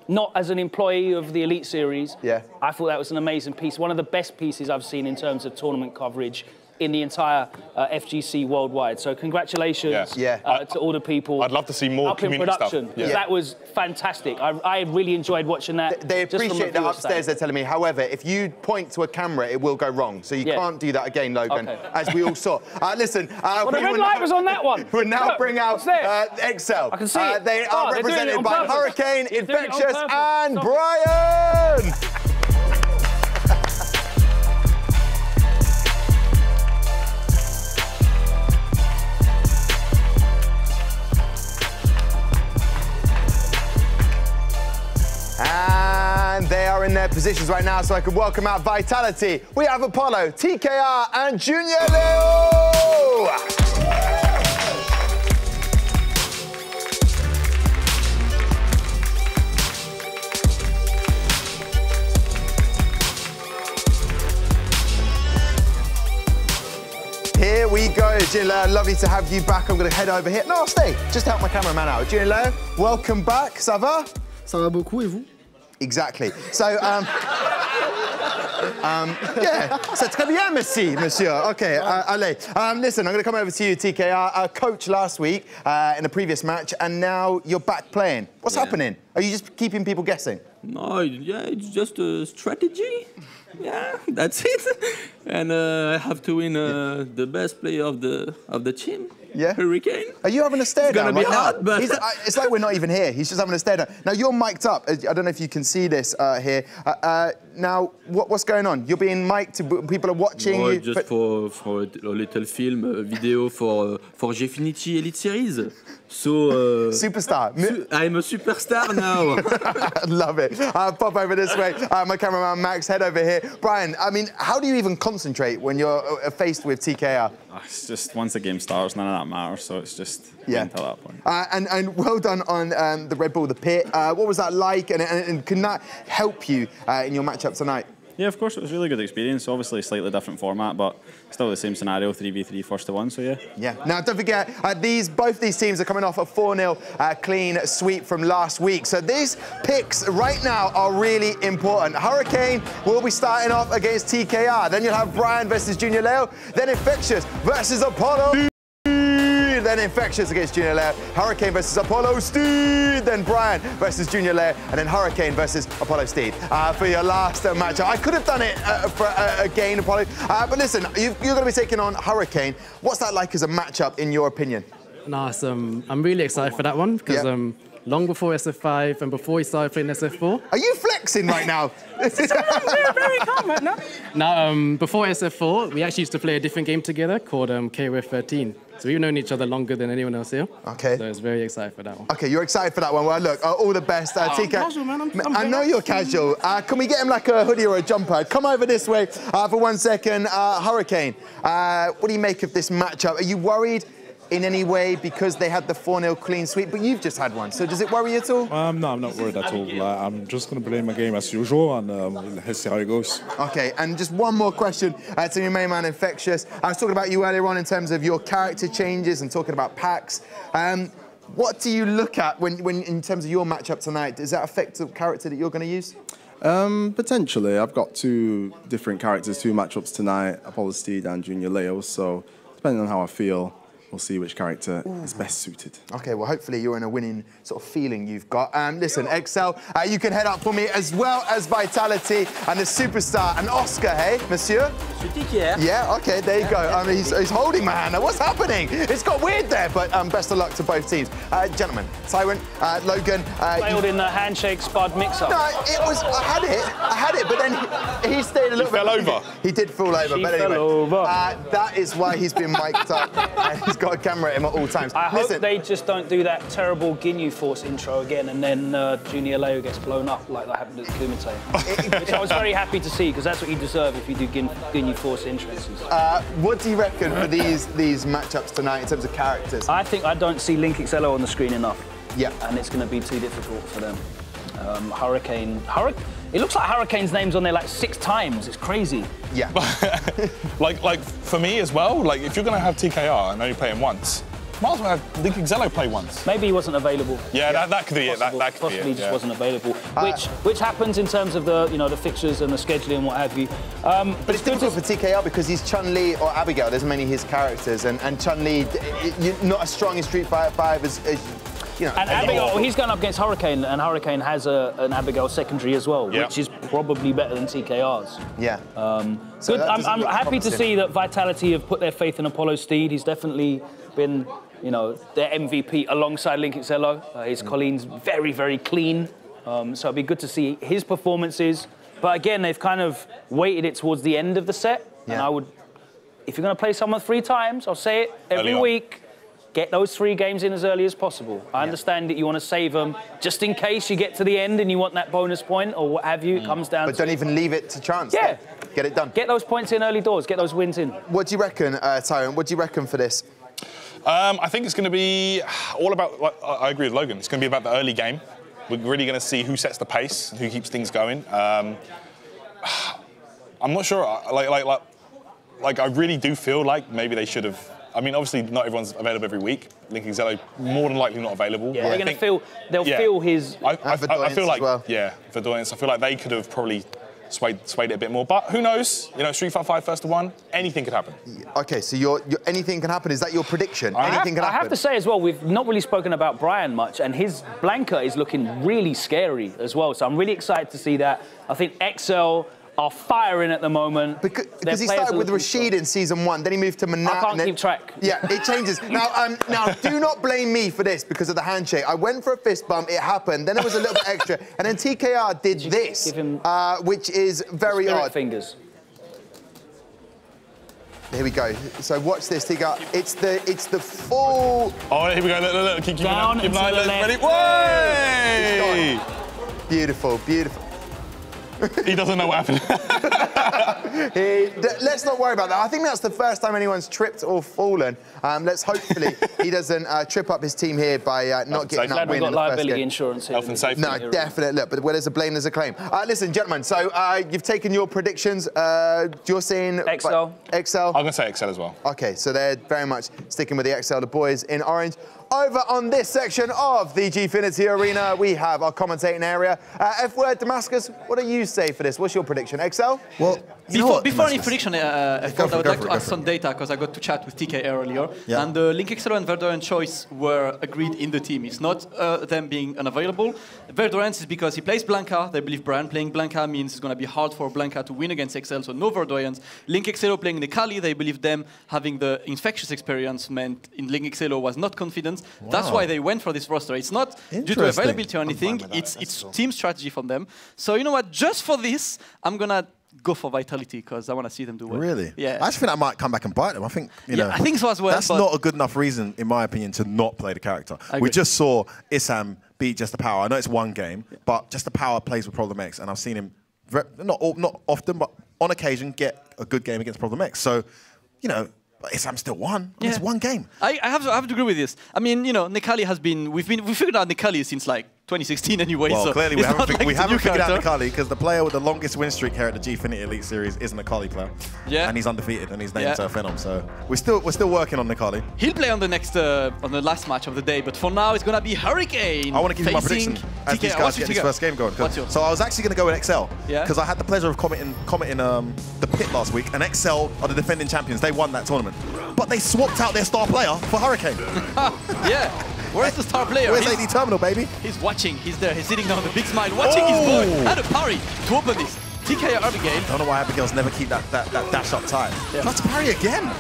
not as an employee of the Elite Series, I thought that was an amazing piece. One of the best pieces I've seen in terms of tournament coverage in the entire FGC worldwide. So congratulations to all the people. I'd love to see more up in production. Stuff. That was fantastic. I really enjoyed watching that. They appreciate that upstairs, they're telling me. However, if you point to a camera, it will go wrong. So you can't do that again, Logan, as we all saw. Listen, well, the red light was on that one. We'll now bring out Excel. I can see it. They are represented by purpose. Hurricane, Infectious, and Brian. And they are in their positions right now, so I can welcome out Vitality. We have Apollo, TKR, and Junior Leo! Here we go, Junior Leo. Lovely to have you back. I'm going to head over here. No, stay. Just help my cameraman out. Junior Leo, welcome back. Ça va? Ça va beaucoup, et vous? Exactly. So, yeah, c'est très bien, merci, monsieur. Okay, allez. Listen, I'm going to come over to you, TKR. Coach last week in a previous match, and now you're back playing. What's happening? Are you just keeping people guessing? No, it's just a strategy. Yeah, that's it. And I have to win the best player of the team. Yeah. Hurricane. Are you having a stare down right now? But it's like we're not even here. He's just having a stare down. Now, you're mic'd up. I don't know if you can see this here. Now, what's going on? You're being mic'd. People are watching you. Just for a little film, a video for Gfinity Elite Series. So superstar. I'm a superstar now. Love it. Pop over this way. My cameraman Max, head over here. Brian, I mean, how do you even concentrate when you're faced with TKR? It's just once the game starts, none of that matters. So it's just until that point. And well done on the Red Bull, the pit. What was that like? And can that help you in your matchup tonight? Yeah, of course, it was a really good experience. Obviously, a slightly different format, but still the same scenario, 3v3, first to one, so yeah. Yeah. Now, don't forget, both these teams are coming off a 4-0 clean sweep from last week. So these picks right now are really important. Hurricane will be starting off against TKR. Then you'll have Brian versus Junior Leo. Then Infectious versus Apollo. Then Infectious against Junior Leo. Hurricane versus Apollo Steed. Then Brian versus Junior Leo. And then Hurricane versus Apollo Steed for your last matchup. I could have done it for again, Apollo. But listen, you're going to be taking on Hurricane. What's that like as a matchup, in your opinion? No, I'm really excited for that one because long before SF5 and before we started playing SF4. Are you flexing right now? Very calm right now. Now, before SF4, we actually used to play a different game together called KOF 13. So we've known each other longer than anyone else here. Okay. So I was very excited for that one. Okay, you're excited for that one. Well, look, all the best. TK. Casual, man. I know you're casual. Can we get him like a hoodie or a jumper? Come over this way for 1 second. Hurricane, what do you make of this matchup? Are you worried in any way because they had the 4-0 clean sweep, but you've just had one. So does it worry you at all? No, I'm not worried at all. I'm just going to play my game as usual and let's see how it goes. Okay, and just one more question to your main man, Infectious. I was talking about you earlier on in terms of your character changes and talking about packs. What do you look at when in terms of your matchup tonight? Does that affect the character that you're going to use? Potentially. I've got two different characters, two matchups tonight, Apollo Steed and Junior Leo, so depending on how I feel, we'll see which character is best suited. Okay, well, hopefully you're in a winning sort of feeling you've got. Listen, Excel, you can head up for me as well as Vitality and the superstar and Oscar, hey, monsieur? Yeah, okay, there you go. He's holding my hand. What's happening? It's got weird there, but best of luck to both teams. Gentlemen, Tyrant, Logan. Failed in the handshake spud mix-up. No, it was, I had it, but then he stayed a little bit. Fell over. He did fall over, but anyway. That is why he's been mic'd up. He's got a camera at him at all times. I hope they just don't do that terrible Ginyu Force intro again and then Junior Leo gets blown up like that happened at Kumite. Which I was very happy to see, because that's what you deserve if you do Ginyu Force entrances. What do you reckon for these matchups tonight in terms of characters? I don't see Link XLO on the screen enough. Yeah. And it's going to be too difficult for them. Hurricane. It looks like Hurricane's name's on there like 6 times. It's crazy. Yeah. like for me as well, like if you're going to have TKR and only play him once, might as well have Link XLO play once. Maybe he wasn't available. Yeah, that could be it. That could possibly be it, just wasn't available. Which happens in terms of the the fixtures and the scheduling and what have you. But it's difficult for TKR because he's Chun-Li or Abigail. There's many his characters, and Chun-Li, not as strong in Street Fighter 5 as and Abigail, well, he's going up against Hurricane, and Hurricane has an Abigail secondary as well, which is probably better than TKR's. Yeah. Good. I'm happy to see that Vitality have put their faith in Apollo Steed. He's definitely been, their MVP alongside Link XLO. His Colleen's very, very clean. So it'd be good to see his performances. But again, they've kind of weighted it towards the end of the set. And I would, if you're going to play someone 3 times, I'll say it every week. Get those 3 games in as early as possible. I understand that you want to save them just in case you get to the end and you want that bonus point or what have you. It comes down But don't even leave it to chance. Yeah. Get it done. Get those points in early doors. Get those wins in. What do you reckon, Tyrant? What do you reckon for this? I think it's going to be all about, I agree with Logan, it's going to be about the early game. We're really going to see who sets the pace, who keeps things going. I'm not sure, like I really do feel like maybe they should have. I mean, obviously, not everyone's available every week. Link XLO more than likely not available. Yeah, they're going to feel. They'll feel his. I feel like Verdoyance. I feel like they could have probably swayed it a bit more. But who knows? Street Fighter 5 first to 1, anything could happen. Okay, so anything can happen. Is that your prediction? Anything can happen. I have to say as well, we've not really spoken about Brian much, and his Blanca is looking really scary as well. So I'm really excited to see that. I think XL are firing at the moment. Because he started with Rashid in season 1, then he moved to Manat. I can't keep track. Yeah, it changes. Now, do not blame me for this because of the handshake. I went for a fist bump, it happened, then there was a little bit extra, and then TKR did this, which is very odd. Fingers. Here we go. So watch this, TKR. It's the full. Oh, here we go. Look. Keep down keep and to the left. Ready. Way! Beautiful, beautiful. He doesn't know what happened. Let's not worry about that. I think that's the first time anyone's tripped or fallen. Let's hopefully he doesn't trip up his team here by not getting that win in the first game. We've got liability insurance here. Health and safety. No, definitely. Look, but where there's a blame, there's a claim. Listen, gentlemen, so you've taken your predictions. You're saying... XL. XL. I'm going to say XL as well. OK, so they're very much sticking with the XL, the boys in orange. Over on this section of the Gfinity Arena, we have our commentating area. F-Word, Damascus, what do you say for this? What's your prediction? XL? Well, before any prediction, I would like to add some data because I got to chat with TK earlier. Yeah. And the Link XLO and Verdoyant choice were agreed in the team. It's not them being unavailable. Verdoyant is because he plays Blanca. They believe Brian playing Blanca means it's going to be hard for Blanca to win against XL, so no Verdoyant. Link XLO playing Nekali, they believe them having the infectious experience meant in Link XLO was not confident. Wow. That's why they went for this roster. It's not due to availability or anything. It's team strategy from them. So you know what? Just for this, I'm going to go for Vitality because I want to see them do well. Really? Yeah. I just think that might come back and bite them. I think, you know, I think so as well. That's not a good enough reason, in my opinion, to not play the character. We just saw Issam beat Just the Power. I know it's one game, but Just the Power plays with Problem X, and I've seen him not often, but on occasion get a good game against Problem X. So, you know, Issam still won. It's one game. I have to agree with this. I mean, you know, Nekali has been. We figured out Nekali since like 2016 anyway. Well, so clearly we it's haven't, not like we it's a haven't new figured out character. Akali because the player with the longest win streak here at the Gfinity Elite Series isn't a Akali player. Yeah. And he's undefeated and he's named Yeah. Phenom. So we're still working on Akali. He'll play on the next, on the last match of the day, but for now it's gonna be Hurricane. I want to give you my facing prediction as TK. these guys get this first game going. So I was actually going to go with XL Yeah. because I had the pleasure of commenting the pit last week, and XL are the defending champions. They won that tournament, but they swapped out their star player for Hurricane. Yeah. Where's the star player? Where's AD Terminal, baby? He's watching. He's there. He's sitting down, the big smile, watching his boy. And a parry to open this. TK Abigail. I don't know why Abigail's never keep that dash up tight. Tries to parry again.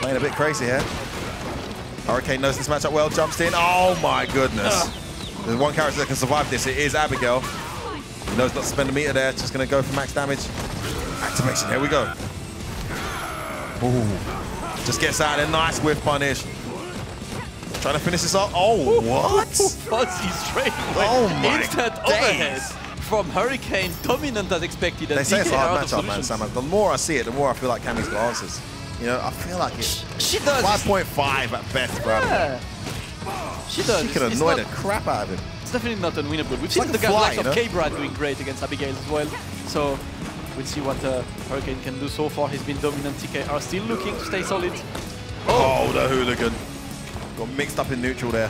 Playing a bit crazy here. Hurricane knows this matchup well, jumps in. Oh my goodness. There's one character that can survive this. It is Abigail. He knows not to spend a meter there. Just going to go for max damage. Activation. Here we go. Ooh. Just gets out of there. Nice whiff punish. Trying to finish this off. Oh, what? Fuzzy straight away. Oh my Instant overhead from Hurricane. Dominant as expected. They say it's a hard matchup, man, Sam. The more I see it, the more I feel like Cammy's got answers. You know, I feel like it. She does. 5.5 at best, bro. Yeah. She does. She could annoy the crap out of him. It's definitely not unwinnable. We've seen like the a guys fly, like you know? K-Brad doing great against Abigail as well. So we'll see what Hurricane can do so far. He's been dominant. TK are still looking to stay solid. Oh, the hooligan. Got mixed up in neutral there.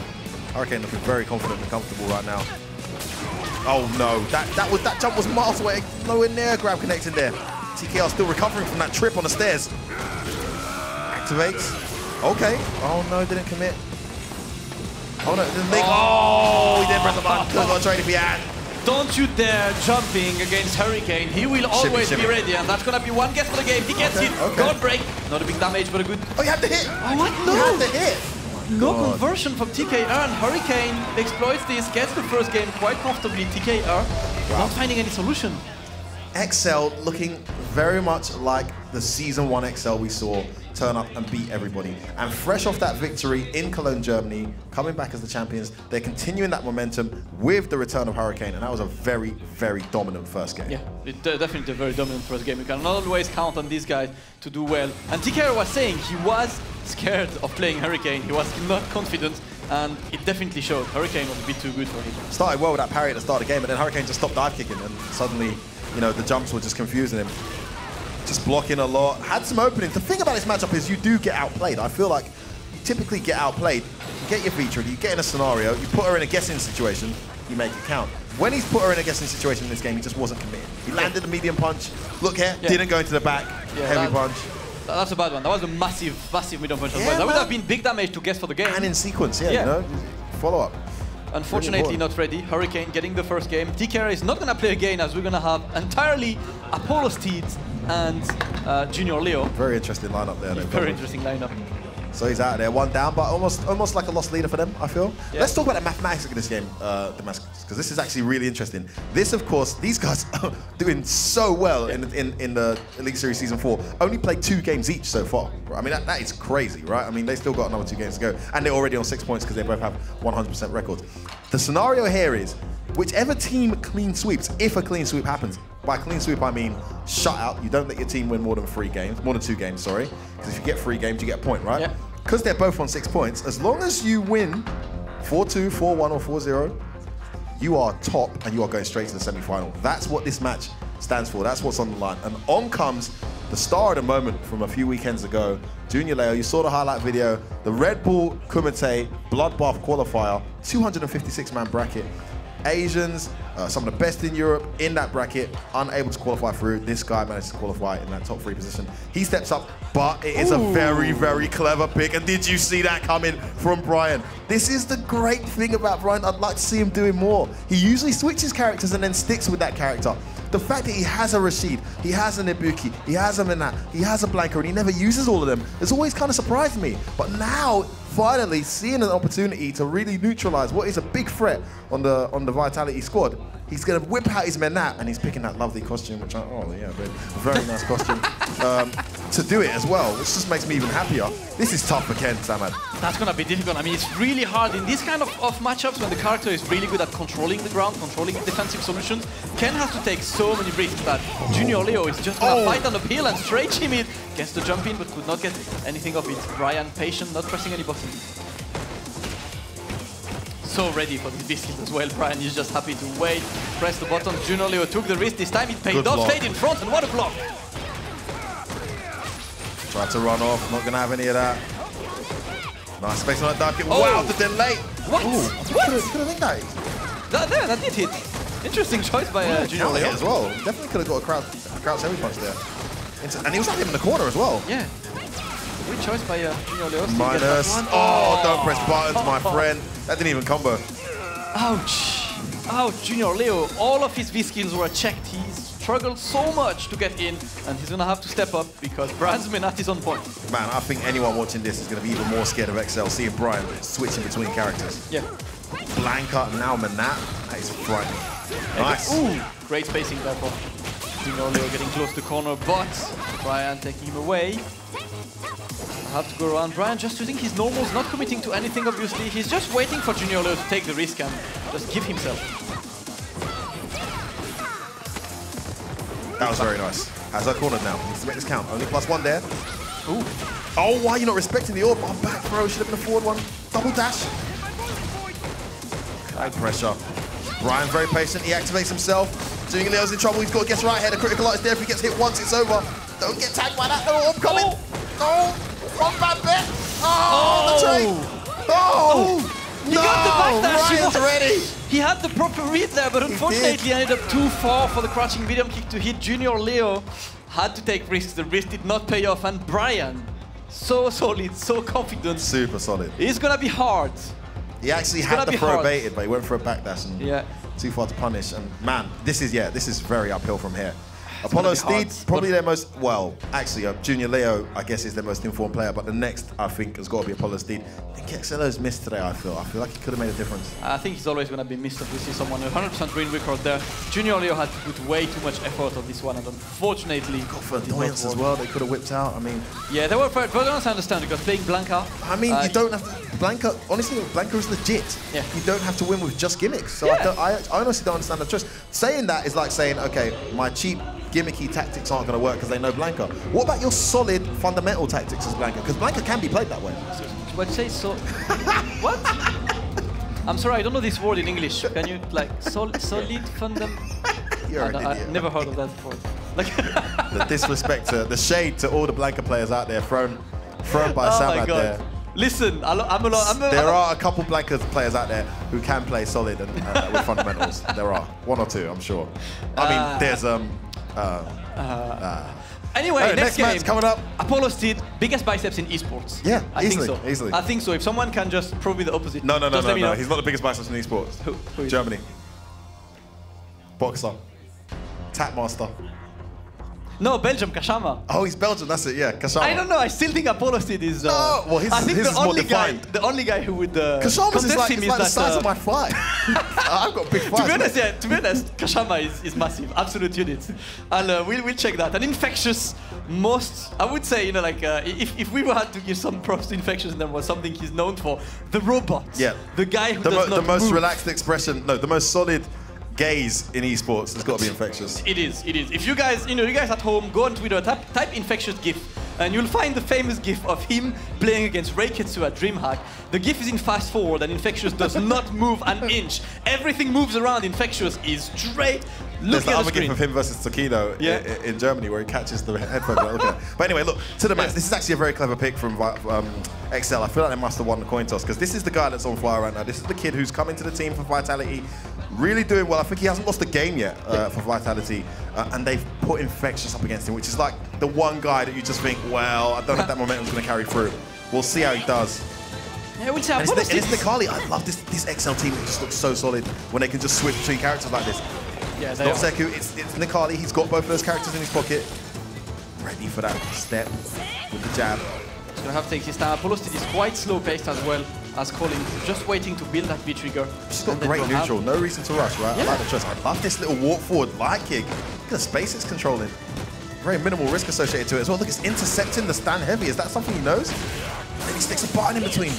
Hurricane looking very confident and comfortable right now. Oh no, that jump was miles away. Nowhere near grab connecting there. TKR still recovering from that trip on the stairs. Activates. Okay. Oh no, didn't commit. Oh no, didn't think. Oh, he didn't press the button. Could have got trade if he had. Don't you dare jumping against Hurricane. He will always be ready, and that's gonna be one guess for the game. He gets it. God break. Not a big damage, but a good. Oh, you had the hit. Oh, what? No. You had the hit. No conversion from TKR, and Hurricane exploits this, gets the first game quite comfortably. TKR not finding any solution. XL looking very much like the Season 1 XL we saw turn up and beat everybody. And fresh off that victory in Cologne, Germany, coming back as the champions, they're continuing that momentum with the return of Hurricane, and that was a very, very dominant first game. Yeah, definitely a very dominant first game. You can always count on these guys to do well. And TKR was saying he was scared of playing Hurricane. He was not confident, and it definitely showed. Hurricane was a bit too good for him. Started well with that parry at the start of the game, but then Hurricane just stopped dive kicking, and suddenly, you know, the jumps were just confusing him. Just blocking a lot. Had some openings. The thing about this matchup is you do get outplayed. I feel like you typically get outplayed. You get your feature, you get in a scenario, you put her in a guessing situation, you make it count. When he's put her in a guessing situation in this game, he just wasn't committed. He landed a medium punch, look here, didn't go into the back, heavy punch. That's a bad one. That was a massive medium punch as well. That would have been big damage to guess for the game. And in sequence, you know, follow up. Unfortunately not ready. Hurricane getting the first game. TKR is not going to play again, as we're going to have entirely Apollo Steeds and Junior Leo. Very interesting lineup there. Very interesting lineup. So he's out of there, one down, but almost like a lost leader for them, I feel. Yeah. Let's talk about the mathematics of this game, Damascus, because this is actually really interesting. This, of course, these guys are doing so well in the Elite Series Season 4. Only played 2 games each so far. I mean, that is crazy, right? I mean, they still got another 2 games to go, and they're already on 6 points because they both have 100% records. The scenario here is, whichever team clean sweeps, if a clean sweep happens, by clean sweep I mean shutout. You don't let your team win more than 2 games, sorry. Because if you get 3 games, you get a point, right? Yeah. Because they're both on 6 points, as long as you win 4-2, 4-1, or 4-0, you are top and you are going straight to the semi-final. That's what this match stands for. That's what's on the line. And on comes the star of the moment from a few weekends ago, Junior Leo. You saw the highlight video, the Red Bull Kumite Bloodbath qualifier, 256-man bracket. Asians, some of the best in Europe in that bracket, unable to qualify through. This guy managed to qualify in that top 3 position. He steps up, but it is a very, very clever pick. And did you see that coming from Brian? This is the great thing about Brian. I'd like to see him doing more. He usually switches characters and then sticks with that character. The fact that he has a Rashid, he has an Ibuki, he has a Minat, he has a Blanca, and he never uses all of them, has always kind of surprised me. But now, finally, seeing an opportunity to really neutralize what is a big threat on the Vitality squad, he's going to whip out his Minat, and he's picking that lovely costume, which very nice costume, to do it as well, which just makes me even happier. This is tough for Ken, Samad. That's going to be difficult. I mean, it's really hard in this kind of matchups when the character is really good at controlling the ground, controlling defensive solutions. Ken has to take so many risks that Junior Leo is just going to fight on the hill and straight him in. Gets the jump in, but could not get anything of it. Brian, patient, not pressing any buttons. so ready for this V-skills as well. Brian is just happy to wait, press the button. Junior Leo took the risk. This time it paid off. Stayed in front, and what a block. Tried to run off, not going to have any of that. Nice space on that dive kick. Wow, the delay. What? Could have hit that. That did hit. Interesting choice by Junior Leo. As well. Definitely could have got a crouch heavy punch there. And he was at him in the corner as well. Yeah. Great choice by Junior Leo. Minus. Oh, don't press buttons, my friend. That didn't even combo. Ouch. Ouch, Junior Leo. All of his V-skills were checked. He's struggled so much to get in, and he's going to have to step up because Brian's Menat is on point. Man, I think anyone watching this is going to be even more scared of XL, seeing Brian switching between characters. Yeah. Blanca, now Menat. That is frightening. Nice. Ooh, great spacing there for Junior Leo getting close to corner, but Brian taking him away. I have to go around. Brian just using his normals, not committing to anything, obviously. He's just waiting for Junior Leo to take the risk and just give himself. That was very nice. Has our cornered now. Needs to make this count. Only +1 there. Ooh. Oh, why are you not respecting the orb? Oh, back throw. Should have been a forward one. Double dash. High pressure. Brian very patient. He activates himself. Junior Leo's in trouble. He's got to guess right here. The critical light is there. If he gets hit once, it's over. Don't get tagged by that little orb coming. Oh, one bad bit. Oh, the trade. Oh. He got the back dash. Brian's ready. He had the proper read there, but unfortunately ended up too far for the crouching medium kick to hit. Junior Leo had to take risks. The risk did not pay off, and Brian, so solid, so confident. Super solid. It's gonna be hard. He actually had the throw baited, but he went for a backdash and too far to punish. And man, this is very uphill from here. Apollo Steed, probably their most, well, actually, Junior Leo, I guess, is their most informed player, but the next, I think, has got to be Apollo Steed. I think XLO's missed today, I feel like he could have made a difference. I think he's always going to be missed if we see someone 100% green record there. Junior Leo had to put way too much effort on this one, and unfortunately... Got for annoyance as well, they could have whipped out, I mean... Yeah, they were for annoyance, I understand, because playing Blanca... I mean, you don't have to... Blanca, honestly, Blanca is legit. Yeah. You don't have to win with just gimmicks. So I honestly don't understand the choice. Saying that is like saying, okay, my cheap gimmicky tactics aren't going to work because they know Blanca. What about your solid fundamental tactics as Blanca? Because Blanca can be played that way. What you say? So what? I'm sorry, I don't know this word in English. Can you like solid fundamental? You're an idiot. I've never heard of that before. Like the disrespect, the shade to all the Blanca players out there thrown by Sam out there. Listen, there are a couple Blanca players out there who can play solid and with fundamentals. There are one or two, I'm sure. I mean, there's Anyway, next game match coming up. Apollo Steed, biggest biceps in esports. Yeah, I think so. Easily. I think so. If someone can just prove me the opposite. No. He's not the biggest biceps in esports. Who is Germany. Boxer. Tap master. No, Belgium, Kashama. Oh, he's Belgian, that's it, yeah, Kashama. I don't know, I still think Apollo Steed is... no, well, his is more defined. The only guy who would Kashama's is like the size of my thigh. I've got big thighs. To be honest, Kashama is massive, absolute unit. And we'll check that. And Infectious, I would say, you know, like, if we had to give some props to Infectious and there was something he's known for, the robot. Yeah. The guy who does not The most move. relaxed expression, no, the most solid gaze in esports has got to be Infectious. It is. If you guys, you guys at home, go on Twitter, type Infectious GIF, and you'll find the famous GIF of him playing against Reiketsu at DreamHack. The GIF is in fast forward, and Infectious does not move an inch. Everything moves around. Infectious is straight. There's the other GIF of him versus Tokido in Germany where he catches the headphones. But anyway, look, to the match. This is actually a very clever pick from XL. I feel like they must have won the coin toss because this is the guy that's on fire right now. This is the kid who's come into the team for Vitality, really doing well. I think he hasn't lost a game yet for Vitality, and they've put Infectious up against him, which is like the one guy that you just think, well, I don't know if that momentum's going to carry through. We'll see how he does. Yeah, we'll see how it's Nikali. I love this XL team. It just looks so solid when they can just switch between characters like this. Yeah, it's not Seku, it's Nikali. He's got both of those characters in his pocket. Ready for that step with the jab. He's going to have to take his time. Apollo Steed is quite slow-paced as well as Colin, just waiting to build that V-trigger. She's got great neutral, no reason to rush, right? Yeah. I like the choice. I love this little walk forward light kick. Look at the space it's controlling. Very minimal risk associated to it as well. Look, it's intercepting the stand heavy. Is that something he knows? Then he sticks a button in between.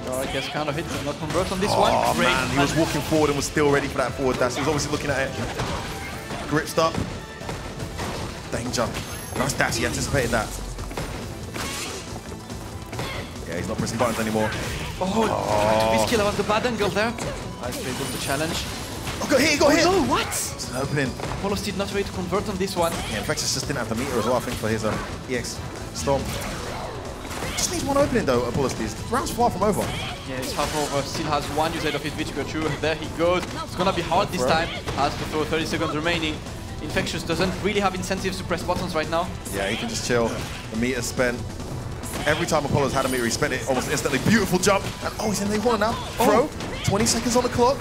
I guess kind of hit, but not convert on this one. Oh man, he was walking forward and was still ready for that forward dash. He was obviously looking at it. Gripped up. Danger. Nice dash, he anticipated that. Yeah, he's not pressing buttons anymore. Oh, to this kill, that was the bad angle there. I played the challenge. Oh, got hit, got hit! No, what? It's an opening. Apollo Steed not ready to convert on this one. Yeah, Infectious just didn't have the meter as well, I think, for his EX Storm. Just needs one opening though, Apollo Steed. Round's far from over. Yeah, it's far from over. Still has one usage of his Witch Virtue. There he goes. It's gonna be hard this time. Has to throw 30 seconds remaining. Infectious doesn't really have incentives to press buttons right now. Yeah, he can just chill. The meter's spent. Every time Apollo's had a meter, he spent it almost instantly. Beautiful jump. And he's in the corner now. Throw. 20 seconds on the clock.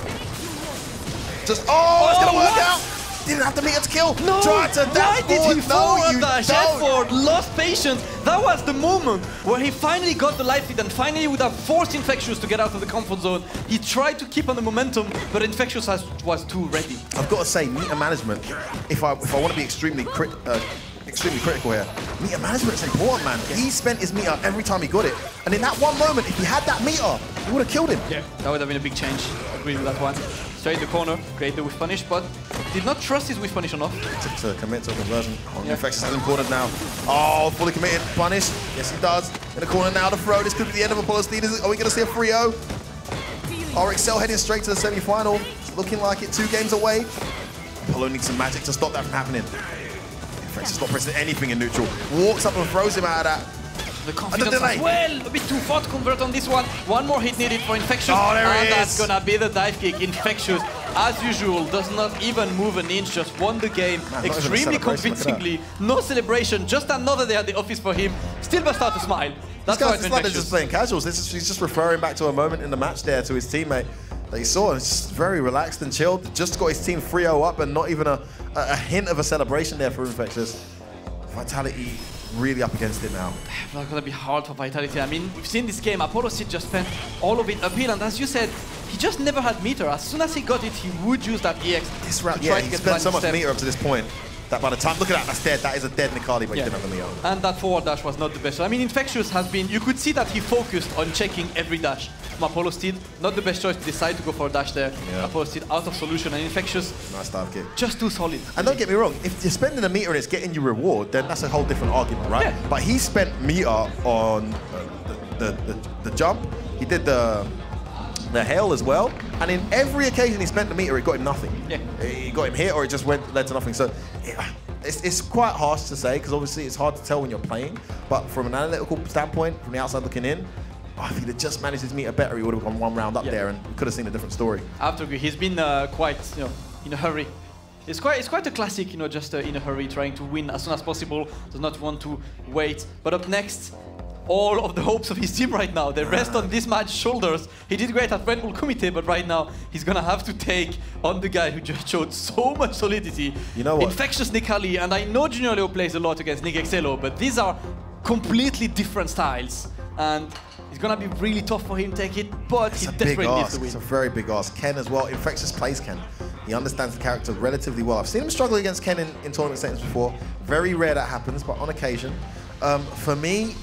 Just, it's gonna work out. Didn't have the meter to kill. No! Tried to dash Why did he forward dash? don't. Effort, lost patience. That was the moment where he finally got the life lead and finally would have forced Infectious to get out of the comfort zone. He tried to keep on the momentum, but Infectious was too ready. I've got to say, meter management, if I want to be extremely critical here, meter management is important, man. He spent his meter every time he got it. And in that one moment, if he had that meter, he would have killed him. Yeah, that would have been a big change. Agree with that one. Straight in the corner, create the whiff punish, but did not trust his whiff punish enough. To commit to a conversion. Infectious has him cornered now. Oh, fully committed. Punish. Yes, he does. In the corner now, the throw. This could be the end of Apollo Steed. Are we going to see a 3-0? RXL heading straight to the semi-final. It's looking like it 2 games away. Apollo needs some magic to stop that from happening. Infectious not pressing anything in neutral. Walks up and throws him out of that. The confidence as well, a bit too far to convert on this one. One more hit needed for Infectious. And that's gonna be the dive kick. Infectious, as usual, does not even move an inch, just won the game extremely convincingly. No celebration, just another day at the office for him. Still must start to smile. That's why it's like they're just playing casuals. He's just referring back to a moment in the match there to his teammate that he saw. And it's just very relaxed and chilled. Just got his team 3-0 up and not even a hint of a celebration there for Infectious. Vitality really up against it now. That's gonna be hard for Vitality. I mean, we've seen this game, Apollo Steed just spent all of it uphill, and as you said, he just never had meter. As soon as he got it, he would use that EX. This round, yeah, he spent so much meter up to this point that by the time, look at that, that's dead. That is a dead Nikali, but he didn't have the meter. And that forward dash was not the best. So, I mean, Infectious has been, you could see that he focused on checking every dash. From Apollo Steed, not the best choice to decide to go for a dash there. Yeah. Apollo Steed out of solution, and Infectious, nice dive kick. Just too solid. And don't get me wrong, if you're spending a meter and it's getting you reward, then that's a whole different argument, right? Yeah. But he spent meter on the jump. He did the hail as well, and in every occasion he spent the meter, it got him nothing. Yeah. It got him hit, or it just led to nothing. So it's quite harsh to say, because obviously it's hard to tell when you're playing, but from an analytical standpoint, from the outside looking in, if he'd have just managed his meter better, he would have gone 1 round up there, and we could have seen a different story. I have to agree. He's been quite, in a hurry. It's quite a classic, just in a hurry, trying to win as soon as possible, does not want to wait. But up next, all of the hopes of his team right now, they rest on this man's shoulders. He did great at Red Bull Kumite, but right now he's gonna have to take on the guy who just showed so much solidity. You know what? Infectious Nikali, and I know Junior Leo plays a lot against Nick Excello, but these are completely different styles. And it's gonna be really tough for him to take it, but he desperately needs to win. It's a very big ask. Ken as well, Infectious plays Ken. He understands the character relatively well. I've seen him struggle against Ken in tournament settings before. Very rare that happens, but on occasion. For me,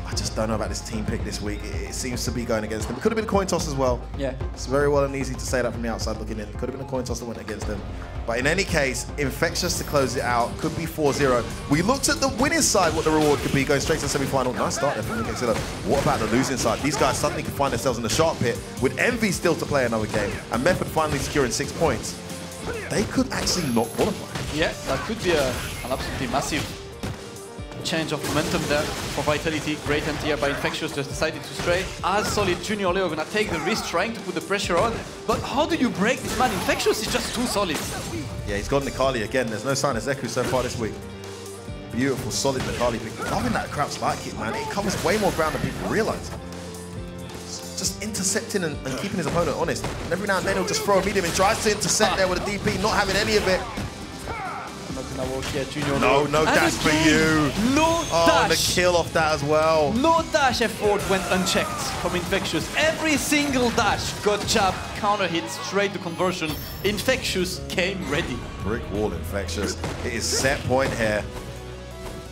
I just don't know about this team pick this week. It seems to be going against them. It could have been a coin toss as well. Yeah. It's very well and easy to say that from the outside looking in. It could have been a coin toss that went against them. But in any case, Infectious to close it out. Could be 4-0. We looked at the winning side, what the reward could be, going straight to the semi-final. Nice start there from Nick Excello. What about the losing side? These guys suddenly can find themselves in the shark pit with Envy still to play another game and Method finally securing 6 points. They could actually not qualify. Yeah, that could be an absolutely massive change of momentum there for Vitality. Great anti-air by Infectious, just decided to stray. As solid, Junior Leo gonna take the risk, trying to put the pressure on. But how do you break this man? Infectious is just too solid. Yeah, he's got Nikali again. There's no sign of Zeku so far this week. Beautiful, solid Nikali pick. Loving that crouch light kick, man. It covers way more ground than people realize. Just intercepting and keeping his opponent honest. And every now and then he'll just throw a medium and tries to intercept there with a DP, not having any of it. No dash for you. No dash. Oh, the kill off that as well. No dash effort went unchecked from Infectious. Every single dash got jab, counter hit, straight to conversion. Infectious came ready. Brick wall Infectious. It is set point here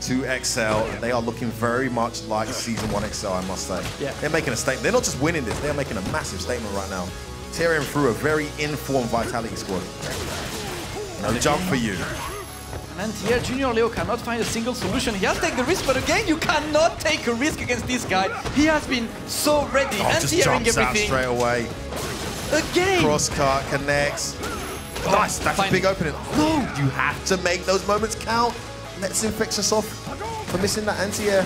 to XL. They are looking very much like Season 1 XL, I must say. Yeah. They're making a statement. They're not just winning this, they're making a massive statement right now. Tearing through a very informed Vitality squad. No jump for you. And here, Junior Leo cannot find a single solution. He has to take the risk, but again, you cannot take a risk against this guy. He has been so ready, anti-airing just jumps everything. out straight away. Again! Cross-cut, connects. Nice, that's a big opening. No! You have to make those moments count. Let's Infectious off for missing that anti-air.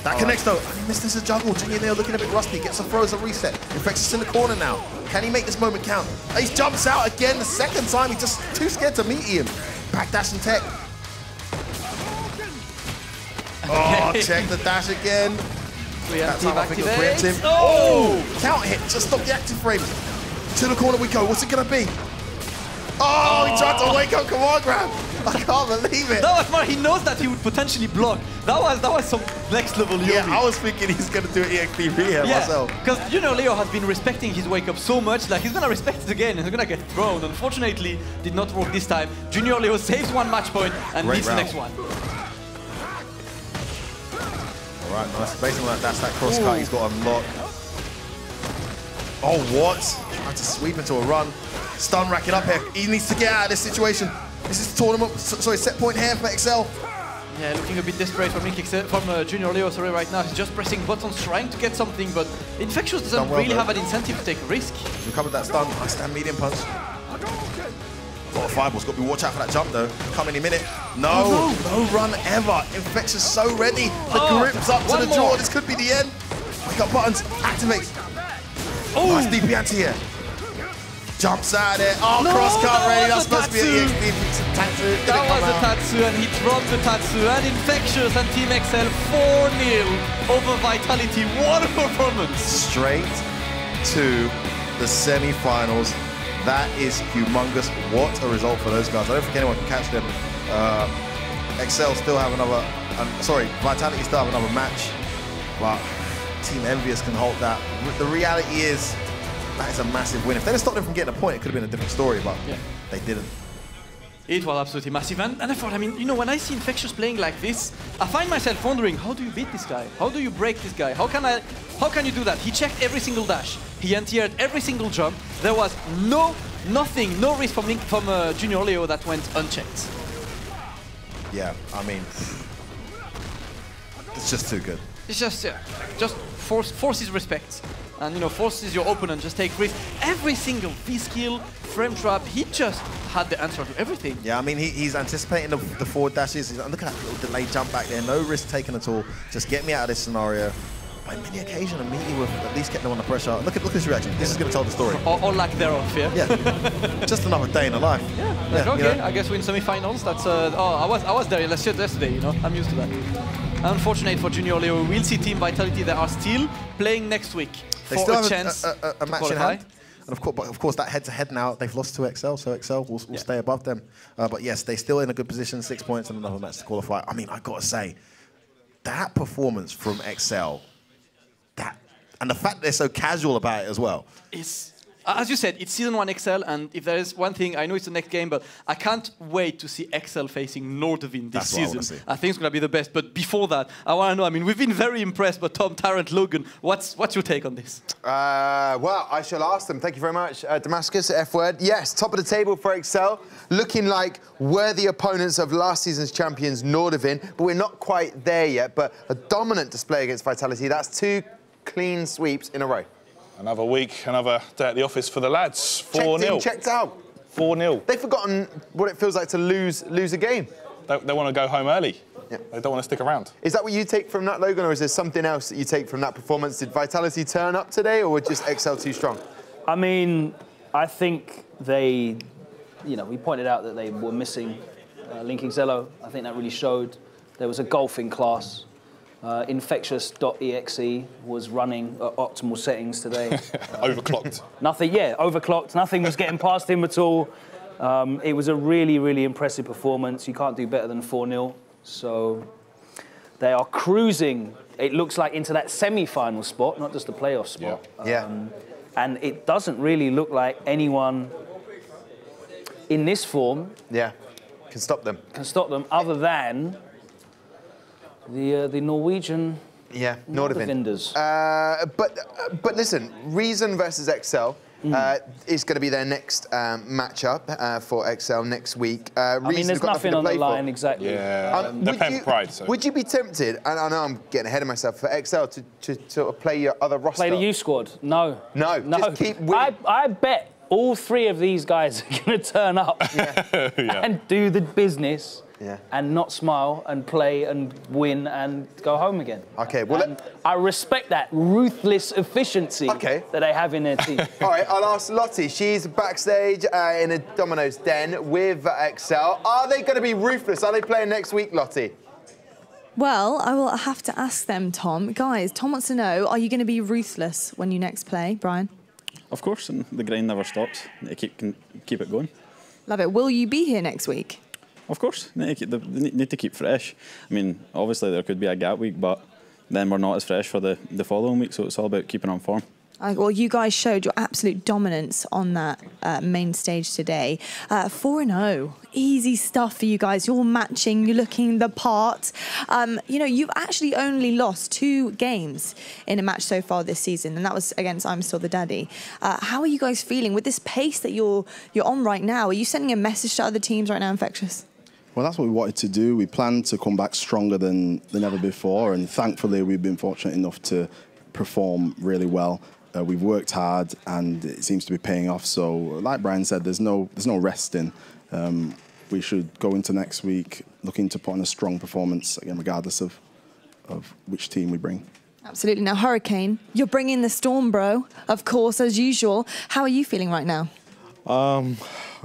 That connects though. He missed this a juggle. Junior Leo looking a bit rusty. Gets a throws a reset. Infectious in the corner now. Can he make this moment count? He jumps out again the second time. He's just too scared to meet him. Backdash and tech. Oh, check the dash again. That time I think it'll preempt him. Oh! Count hit. Just stop the active frames. To the corner we go. What's it going to be? Oh, he tried to wake up command grab. I can't believe it. That was more, he knows that he would potentially block. That was some next level Yomi. Yeah, I was thinking he's going to do an EXP here myself. Because Leo has been respecting his wake up so much, like he's going to respect it again and he's going to get thrown. Unfortunately, did not work this time. Junior Leo saves one match point and leads the next one. All right, nice. Based on that, that's that cross cut he's got unlocked. Oh, what? Trying to sweep into a run. Stun racking up here. He needs to get out of this situation. This is tournament, sorry, set point here for Excel. Yeah, looking a bit desperate from Junior Leo, sorry, right now. He's just pressing buttons, trying to get something, but Infectious doesn't really have an incentive to take a risk. Recovered that stun. Nice stand medium punch. Got a fireball's got to be watch out for that jump though. Come any minute. No, no run ever. Infectious so ready. The grip's up to the jaw. This could be the end. Wake up buttons. Activate. Oh, nice DP anti here. Jumps out of it. Oh, cross-cut ready. That's supposed to be an EXP Tatsu. That was a Tatsu, and he dropped the Tatsu. And Infectious and Team XL 4-0 over Vitality. What a performance. Straight to the semi-finals. That is humongous. What a result for those guys. I don't think anyone can catch them. XL still have another... Vitality still have another match. But Team Envious can hold that. The reality is... that is a massive win. If they'd have stopped them from getting a point, it could have been a different story, but they didn't. It was absolutely massive. And I thought, I mean, when I see Infectious playing like this, I find myself wondering, how do you beat this guy? How do you break this guy? How can you do that? He checked every single dash. He anti-aired every single jump. There was no risk from Junior Leo that went unchecked. Yeah, I mean, it's just too good. It's just forces respect. And forces your opponent, just take risk. Every single V-skill, frame trap, he just had the answer to everything. Yeah, I mean, he's anticipating the forward dashes. Look at that little delayed jump back there. No risk taken at all. Just get me out of this scenario. By many occasions, a meeting with at least kept them under pressure. Look at his reaction. This is going to tell the story. Or lack thereof, yeah? Yeah. Just another day in the life. Yeah, okay, I guess we're in semi-finals. That's, I was there yesterday, I'm used to that. Unfortunate for Junior Leo. We'll see Team Vitality. They are still playing next week. They still have a match in hand. And of course, that head-to-head now, they've lost to XL, so XL will stay above them. But yes, they're still in a good position, 6 points and another match to qualify. I mean, I got to say, that performance from XL, and the fact they're so casual about it as well. As you said, it's Season 1 XL, and if there is one thing, I know it's the next game, but I can't wait to see XL facing Nordvin this season. I think it's going to be the best. But before that, I want to know, I mean, we've been very impressed by Tom, Tarrant, Logan. What's your take on this? Well, I shall ask them. Thank you very much. Damascus, F-word. Yes, top of the table for XL. Looking like worthy opponents of last season's champions, Nordvin. But we're not quite there yet. But a dominant display against Vitality. That's 2 clean sweeps in a row. Another week, another day at the office for the lads. 4-0. Checked out. 4-0. They've forgotten what it feels like to lose a game. They want to go home early. Yeah. They don't want to stick around. Is that what you take from that, Logan, or is there something else that you take from that performance? Did Vitality turn up today, or were just XL too strong? I mean, I think they, we pointed out that they were missing Linking Zello. I think that really showed. There was a golfing class. Infectious.exe was running at optimal settings today. Overclocked. Overclocked. Nothing was getting past him at all. It was a really, really impressive performance. You can't do better than 4-0. So they are cruising, it looks like, into that semi-final spot, not just the playoff spot. Yeah. And it doesn't really look like anyone in this form can stop them. Other than the Norwegian Nordvin. vendors. But listen, Reason versus XL. is going to be their next matchup for XL next week. I mean, there's nothing on the line, exactly. Yeah, they're paying for pride. So. Would you be tempted, and I know I'm getting ahead of myself, for XL to sort of play your other roster? Play the youth squad? No. No, just keep winning. I bet all 3 of these guys are going to turn up and do the business and not smile and play and win and go home again. Okay, well, I respect that ruthless efficiency that they have in their team. All right, I'll ask Lottie. She's backstage in a Domino's den with XL. Are they going to be ruthless? Are they playing next week, Lottie? Well, I will have to ask them, Tom. Guys, Tom wants to know, are you going to be ruthless when you next play, Brian? Of course, and the grind never stops. They keep it going. Love it. Will you be here next week? Of course, they need to keep fresh. I mean, obviously there could be a gap week, but then we're not as fresh for the following week, so it's all about keeping on form. Well, you guys showed your absolute dominance on that main stage today. 4-0, easy stuff for you guys. You're matching, you're looking the part. You know, you've actually only lost 2 games in a match so far this season, and that was against I'm Still the Daddy. How are you guys feeling with this pace that you're on right now? Are you sending a message to other teams right now, Infectious? Well, that's what we wanted to do. We planned to come back stronger than ever before, and thankfully we've been fortunate enough to perform really well. We've worked hard, and it seems to be paying off. So, like Brian said, there's no resting. We should go into next week looking to put on a strong performance again, regardless of which team we bring. Absolutely. Now, Hurricane, you're bringing the storm, bro. Of course, as usual. How are you feeling right now?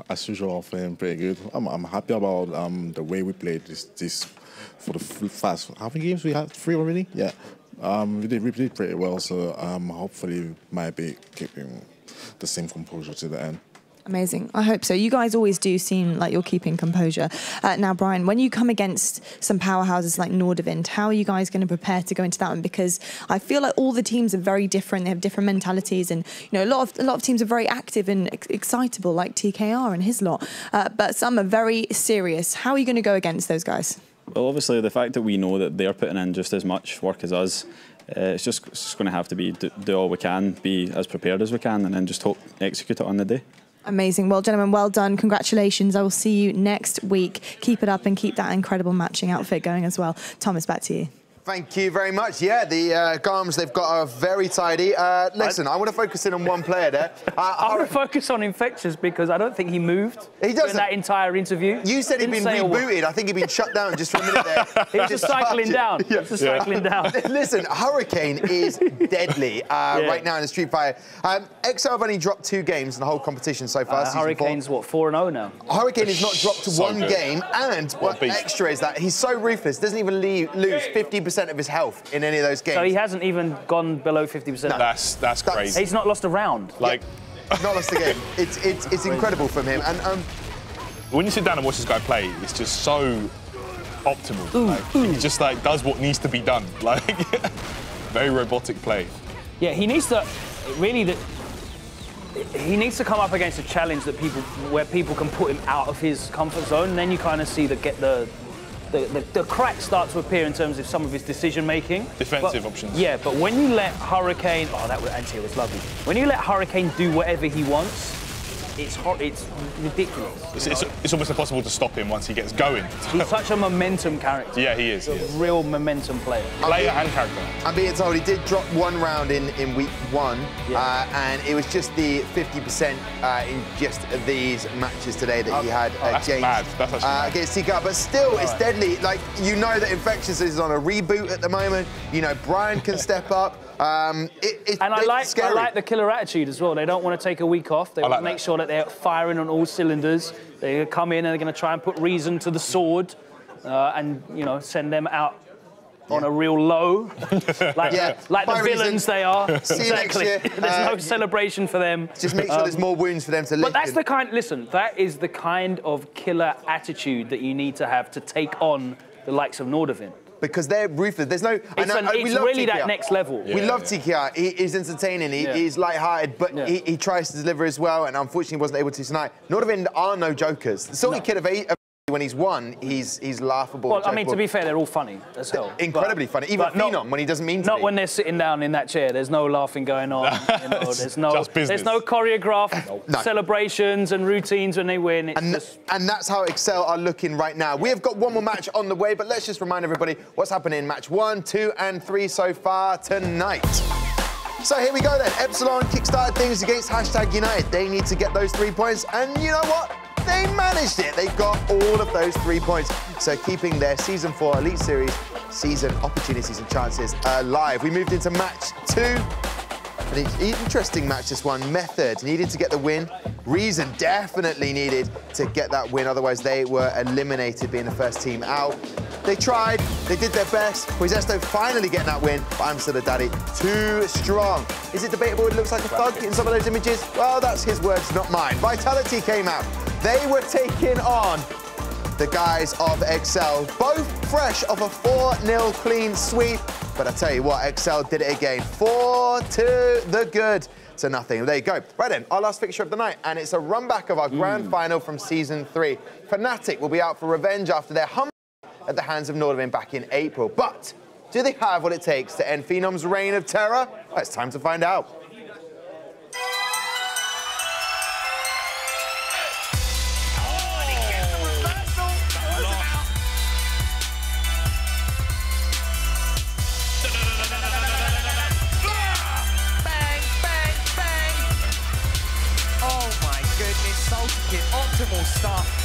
As usual, I'm feeling pretty good. I'm happy about the way we played this for the first how many games we had? 3 already. Yeah. We did pretty well, so hopefully we might be keeping the same composure to the end. Amazing. I hope so. You guys always do seem like you're keeping composure. Now, Brian, when you come against some powerhouses like Nordavind, how are you guys going to prepare to go into that one? Because I feel like all the teams are very different. They have different mentalities, and you know, a lot of teams are very active and excitable, like TKR and his lot. But some are very serious. How are you going to go against those guys? Well, obviously, the fact that we know that they're putting in just as much work as us, it's just going to have to be do all we can, be as prepared as we can, and then just execute it on the day. Amazing. Well, gentlemen, well done. Congratulations. I will see you next week. Keep it up and keep that incredible matching outfit going as well. Thomas, back to you. Thank you very much. Yeah, the Garms they've got are very tidy. Listen, I want to focus in on one player there. I want to focus on Infectious because I don't think he moved during that entire interview. You said he'd been rebooted. I think he'd been shut down just for a minute there. He was just cycling down. He was just cycling down. Listen, Hurricane is deadly right now in the Street Fighter. XL have only dropped 2 games in the whole competition so far. Hurricane's, what, 4-0 now? Hurricane has not dropped one game, and what extra is that he's so ruthless, doesn't even lose 50% of his health in any of those games. So he hasn't even gone below 50%. No. That's crazy. He's not lost a round. Like, not lost a game. It's incredible from him. And when you sit down and watch this guy play, it's just so optimal. He just like does what needs to be done. Like, very robotic play. Yeah, he needs to really. He needs to come up against a challenge where people can put him out of his comfort zone, and then you kind of see the cracks start to appear in terms of some of his decision-making. Defensive options. Yeah, but when you let Hurricane... Oh, that was lovely. When you let Hurricane do whatever he wants, it's ridiculous. It's almost impossible to stop him once he gets going. He's such a momentum character. Yeah, he is. He's a real momentum player. Player and character. I'm being told he did drop 1 round in week 1, and it was just the 50% in just these matches today that he had that's mad. That's actually mad. Against TKR. But still, it's deadly. Like, you know that Infectious is on a reboot at the moment. You know, Brian can step up. And I like the killer attitude as well. They don't want to take a week off. They want to make sure that they're firing on all cylinders. They're going to come in and they're going to try and put reason to the sword, and you know, send them out on a real low, like the villains they are. Exactly. There's no celebration for them. Just make sure there's more wounds for them to lick. But that's the kind. Listen, that is the kind of killer attitude that you need to have to take on the likes of Nordavind. Because they're ruthless. There's no... It's really that next level. We love TKR. He is entertaining. He's light-hearted, but he tries to deliver as well, and unfortunately wasn't able to tonight. Nordavind are no jokers. The Salty Kid of when he's won, he's laughable. Well, I mean, to be fair, they're all funny as hell. Incredibly funny. Even Phenom, when he doesn't mean to Not be. when they're sitting down in that chair. There's no laughing going on. You know, there's no choreographed celebrations and routines when they win. It's and that's how Excel are looking right now. We have got one more match on the way, but let's just remind everybody what's happening in match 1, 2, and 3 so far tonight. So here we go then. Epsilon kickstarted things against #United. They need to get those 3 points, and you know what? They managed it. They got all of those 3 points. So keeping their Season 4 Elite Series season opportunities and chances alive. We moved into match 2. An interesting match, this one. Method needed to get the win. Reason definitely needed to get that win. Otherwise, they were eliminated, being the first team out. They tried. They did their best. Poisesto finally getting that win. But I'm still a daddy. Too strong. Is it debatable? It looks like a thug in some of those images. Well, that's his words, not mine. Vitality came out. They were taking on the guys of Excel, both fresh off a 4-0 clean sweep. But I tell you what, Excel did it again. 4-2 the good to nothing. There you go. Right then, our last fixture of the night, and it's a run back of our grand final from Season 3. Fnatic will be out for revenge after their humble at the hands of Nordavind back in April. But do they have what it takes to end Phenom's reign of terror? Well, it's time to find out. Optimal stuff.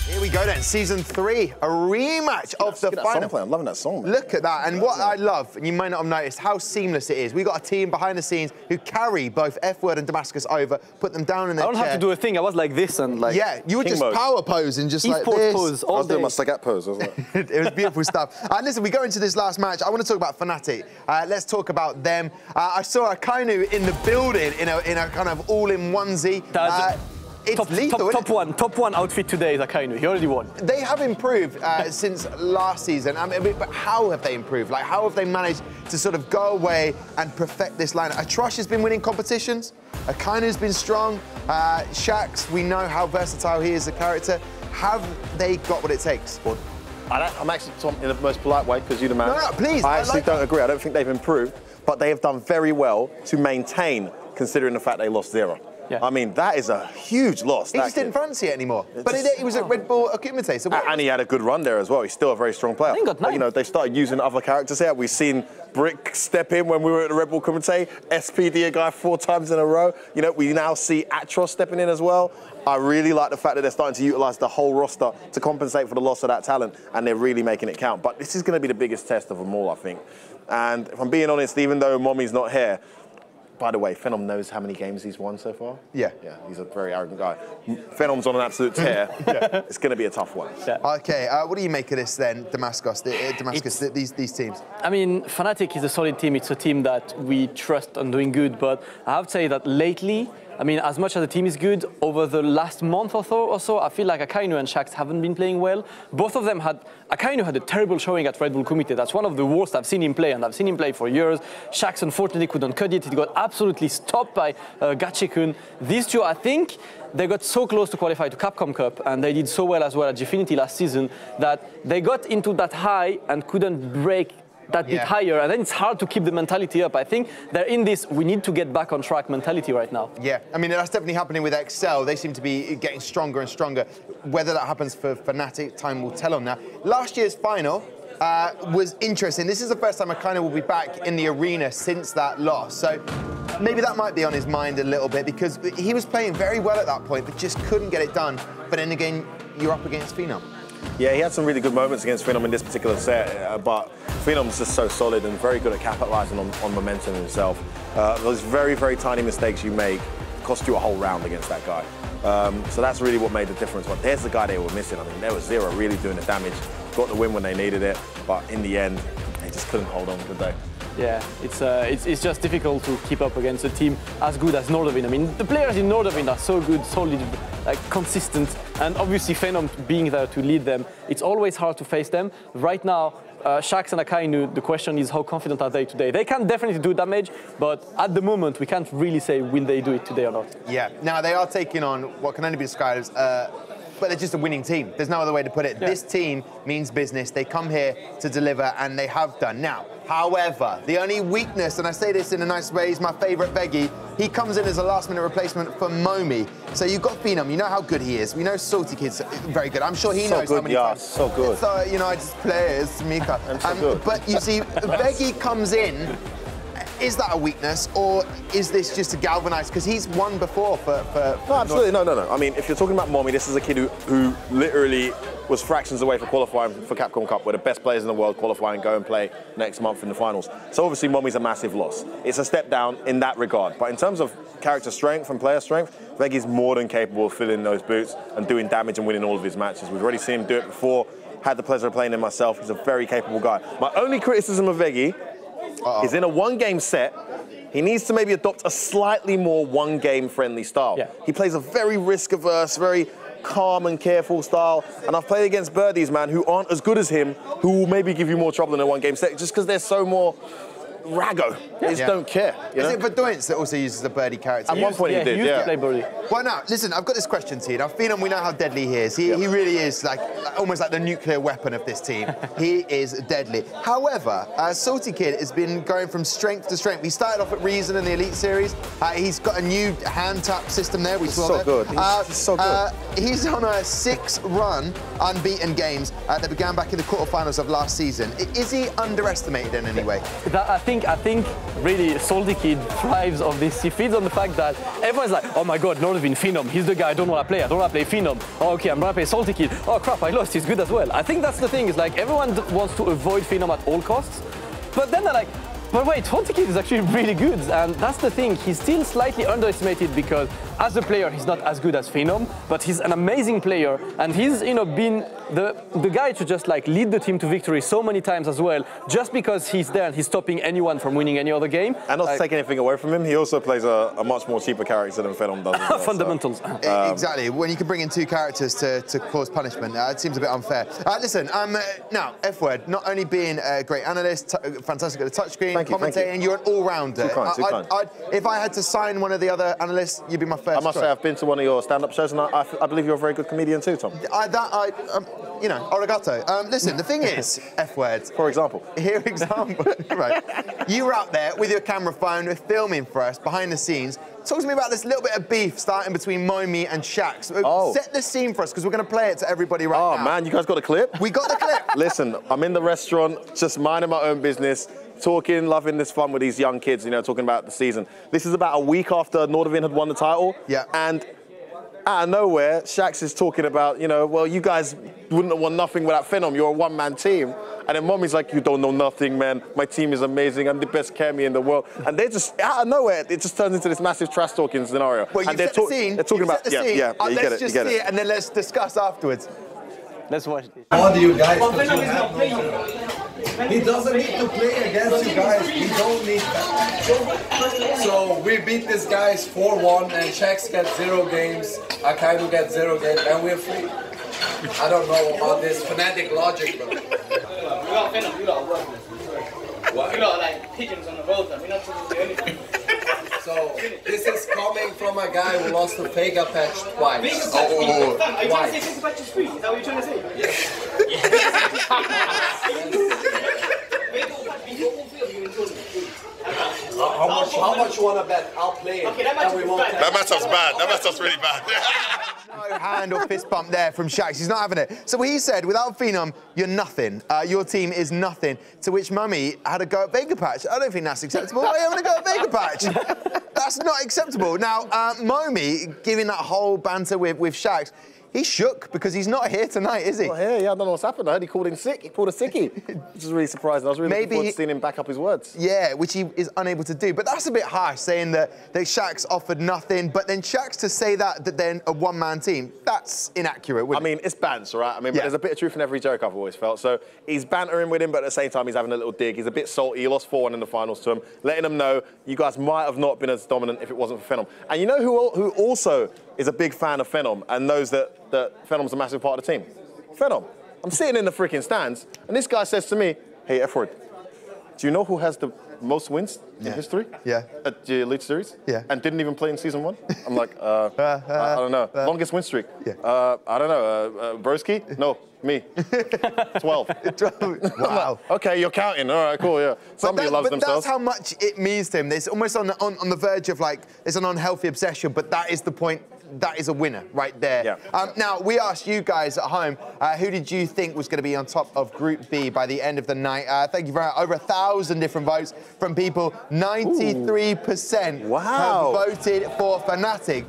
Here we go then, Season 3, a rematch of the final. I'm loving that song, man. Look at that, and what I love, and you might not have noticed, how seamless it is. We got a team behind the scenes who carry both F-Word and Damascus over, put them down in their chair. I don't have to do a thing. I was like this and like. Yeah, you were just power posing, just like this. Pose all I was doing my Sagat pose, wasn't it? It was beautiful stuff. And listen, we go into this last match. I want to talk about Fnatic. Let's talk about them. I saw Akainu in the building in a kind of all-in onesie. It's lethal, top one outfit today is Akainu. He already won. They have improved since last season. I mean, but how have they improved? Like, how have they managed to sort of go away and perfect this lineup? Atrush has been winning competitions. Akainu's been strong. Shax, we know how versatile he is as a character. Have they got what it takes? Well, I'm actually in the most polite way, because you're the man. No, please. I actually don't agree. I don't think they've improved, but they have done very well to maintain, considering the fact they lost 0. Yeah. I mean, that is a huge loss. He just didn't fancy it anymore. But he was at Red Bull Gfinity. So and he had a good run there as well. He's still a very strong player. But, you know, they started using other characters here. We've seen Brick step in when we were at the Red Bull Gfinity. SPD a guy 4 times in a row. You know, we now see Atros stepping in as well. I really like the fact that they're starting to utilise the whole roster to compensate for the loss of that talent, and they're really making it count. But this is going to be the biggest test of them all, I think. And if I'm being honest, even though Mommy's not here, by the way, Phenom knows how many games he's won so far. Yeah, he's a very arrogant guy. Phenom's on an absolute tear. It's going to be a tough one. Yeah. Okay, what do you make of this then, Damascus? These teams. I mean, Fnatic is a solid team. It's a team that we trust on doing good. But I have to say that lately, I mean, as much as the team is good, over the last month or so, I feel like Akainu and Shax haven't been playing well. Both of them Akainu had a terrible showing at Red Bull Kumite. That's one of the worst I've seen him play, and I've seen him play for years. Shax unfortunately couldn't cut it. He got absolutely stopped by Gachikun. These two, I think, they got so close to qualify to Capcom Cup, and they did so well as well at Gfinity last season, that they got into that high and couldn't break that bit higher, and then it's hard to keep the mentality up. I think they're in this we need to get back on track mentality right now. Yeah, I mean, that's definitely happening with Excel. They seem to be getting stronger and stronger. Whether that happens for Fnatic, time will tell on that. Last year's final was interesting. This is the first time Akainu will be back in the arena since that loss. So maybe that might be on his mind a little bit, because he was playing very well at that point, but just couldn't get it done. But then again, you're up against Phenom. Yeah, he had some really good moments against Phenom in this particular set, but Phenom's just so solid and very good at capitalising on momentum himself. Those very, very tiny mistakes you make cost you a whole round against that guy. So that's really what made the difference. But there's the guy they were missing. I mean, there was Zero really doing the damage. Got the win when they needed it, but in the end, they just couldn't hold on, could they? Yeah, it's just difficult to keep up against a team as good as Nordavind. I mean, the players in Nordavind are so good, solid, like consistent, and obviously Phenom being there to lead them, it's always hard to face them. Right now, Shax and Akainu, the question is how confident are they today? They can definitely do damage, but at the moment we can't really say will they do it today or not. Yeah, now they are taking on what can only be described as but they're just a winning team. There's no other way to put it. Yeah. This team means business. They come here to deliver, and they have done. Now, however, the only weakness, and I say this in a nice way, is my favourite Veggie. He comes in as a last-minute replacement for Momi. So you've got Phenom. You know how good he is. We know Salty Kid's very good. I'm sure he knows how many times. So good. So, you know, I just play as Mika. But you see, Veggie comes in. Is that a weakness, or is this just to galvanise? Because he's won before for No, absolutely, no. I mean, if you're talking about Momi, this is a kid who literally was fractions away for qualifying for Capcom Cup, where the best players in the world qualify and go and play next month in the finals. So obviously Momi's a massive loss. It's a step down in that regard. But in terms of character strength and player strength, Veggie's more than capable of filling those boots and doing damage and winning all of his matches. We've already seen him do it before. Had the pleasure of playing him myself. He's a very capable guy. My only criticism of Veggie is in a one-game set, he needs to maybe adopt a slightly more one-game friendly style. Yeah. He plays a very risk-averse, very calm and careful style, and I've played against birdies, man, who aren't as good as him, who will maybe give you more trouble in a one-game set, just because they're so more raggo. They just don't care. You know? Is it Verdoyance that also uses a birdie character? At one point he did, used to play birdie. Well, now, listen, I've got this question to you. Now, Phenom, we know how deadly he is. He really is like almost like the nuclear weapon of this team. He is deadly. However, Salty Kid has been going from strength to strength. He started off at Reason in the Elite Series. He's got a new hand tap system there. We saw so that. Good. He's so good. He's on a 6-run unbeaten games that began back in the quarterfinals of last season. Is he underestimated in any way? I think really Salty Kid thrives on this. He feeds on the fact that everyone's like, oh my god, Norvin, Phenom, he's the guy I don't want to play. I don't want to play Phenom. Oh, okay, I'm going to play Salty Kid. Oh crap, I lost, he's good as well. I think that's the thing, is like everyone wants to avoid Phenom at all costs. But then they're like, but wait, Salty Kid is actually really good, and that's the thing. He's still slightly underestimated because as a player, he's not as good as Phenom, but he's an amazing player, and he's been the guy to just like lead the team to victory so many times as well, just because he's there and he's stopping anyone from winning any other game. And not to take anything away from him, he also plays a much more cheaper character than Phenom does. Well, fundamentals. So. Exactly. When you can bring in 2 characters to cause punishment, it seems a bit unfair. Listen, now, F-Word, not only being a great analyst, fantastic at the touchscreen, commentating, you're an all-rounder. Too kind. If I had to sign one of the other analysts, you'd be my first I must say I've been to one of your stand-up shows, and I believe you're a very good comedian too, Tom. You know, arigato. Listen, the thing is, F-Word. For example. Here, example. Right. You were up there with your camera phone, filming for us, behind the scenes. Talk to me about this little bit of beef starting between Momi and Shax. Set the scene for us, because we're going to play it to everybody right now. Oh, man, you guys got the clip? We got the clip. Listen, I'm in the restaurant, just minding my own business, talking, loving this fun with these young kids, you know, talking about the season. This is about a week after Nordvin had won the title. Yeah. And out of nowhere, Shax is talking about, you know, well, you guys wouldn't have won nothing without Phenom. You're a one-man team. And then Mommy's like, you don't know nothing, man. My team is amazing. I'm the best Kemi in the world. And they're just, out of nowhere, it just turns into this massive trash-talking scenario. Well, and they're talking about, you get it, let's just see it, and then let's discuss afterwards. Let's watch this. How do you guys? He doesn't need to play against you guys. He don't need that. So we beat these guys 4-1, and Shax gets 0 games, Akainu gets 0 games, and we're free. I don't know about this fanatic logic, but... We got Phenom, we got work. What? We got like pigeons on the road, we're not supposed to do anything. So this is coming from a guy who lost the Vega patch twice. Vega patch? Are you trying to say Vega patch is free? Is that what you're trying to say? How much you want to bet? I'll play it. Okay, that matchup's bad. That matchup's really bad. No hand or fist bump there from Shax. He's not having it. So he said, without Phenom, you're nothing. Your team is nothing. To which Mummy had a go at Vega Patch. I don't think that's acceptable. Why are you having a go at Vega Patch? That's not acceptable. Now, Momi giving that whole banter with Shax, he's shook because he's not here tonight, is he? Not here, yeah, I don't know what's happened. I heard he called in sick. He pulled a sickie, which is really surprising. I was really looking forward to seeing him back up his words. Yeah, which he is unable to do. But that's a bit harsh, saying that Shax offered nothing, but then Shax to say that then a one-man team, that's inaccurate, I mean, it's banter, right? I mean, but there's a bit of truth in every joke, I've always felt. So he's bantering with him, but at the same time, he's having a little dig. He's a bit salty. He lost 4-1 in the finals to him, letting him know you guys might have not been as dominant if it wasn't for Phenom. And you know who also is a big fan of Phenom and knows that Phenom's a massive part of the team? Phenom. I'm sitting in the freaking stands, and this guy says to me, hey, F-Word, do you know who has the most wins in history? Yeah. At the Elite Series? Yeah. And didn't even play in Season 1? I'm like, I don't know. Longest win streak? Yeah. I don't know. Broski? No, me. 12. Wow. Okay, you're counting. All right, cool, yeah. Somebody loves themselves. That's how much it means to him. It's almost on the verge of like, it's an unhealthy obsession, but that is the point. That is a winner right there. Yeah. Now, we asked you guys at home, who did you think was going to be on top of Group B by the end of the night? Thank you very much. Over 1,000 different votes from people. 93% have voted for Fnatic.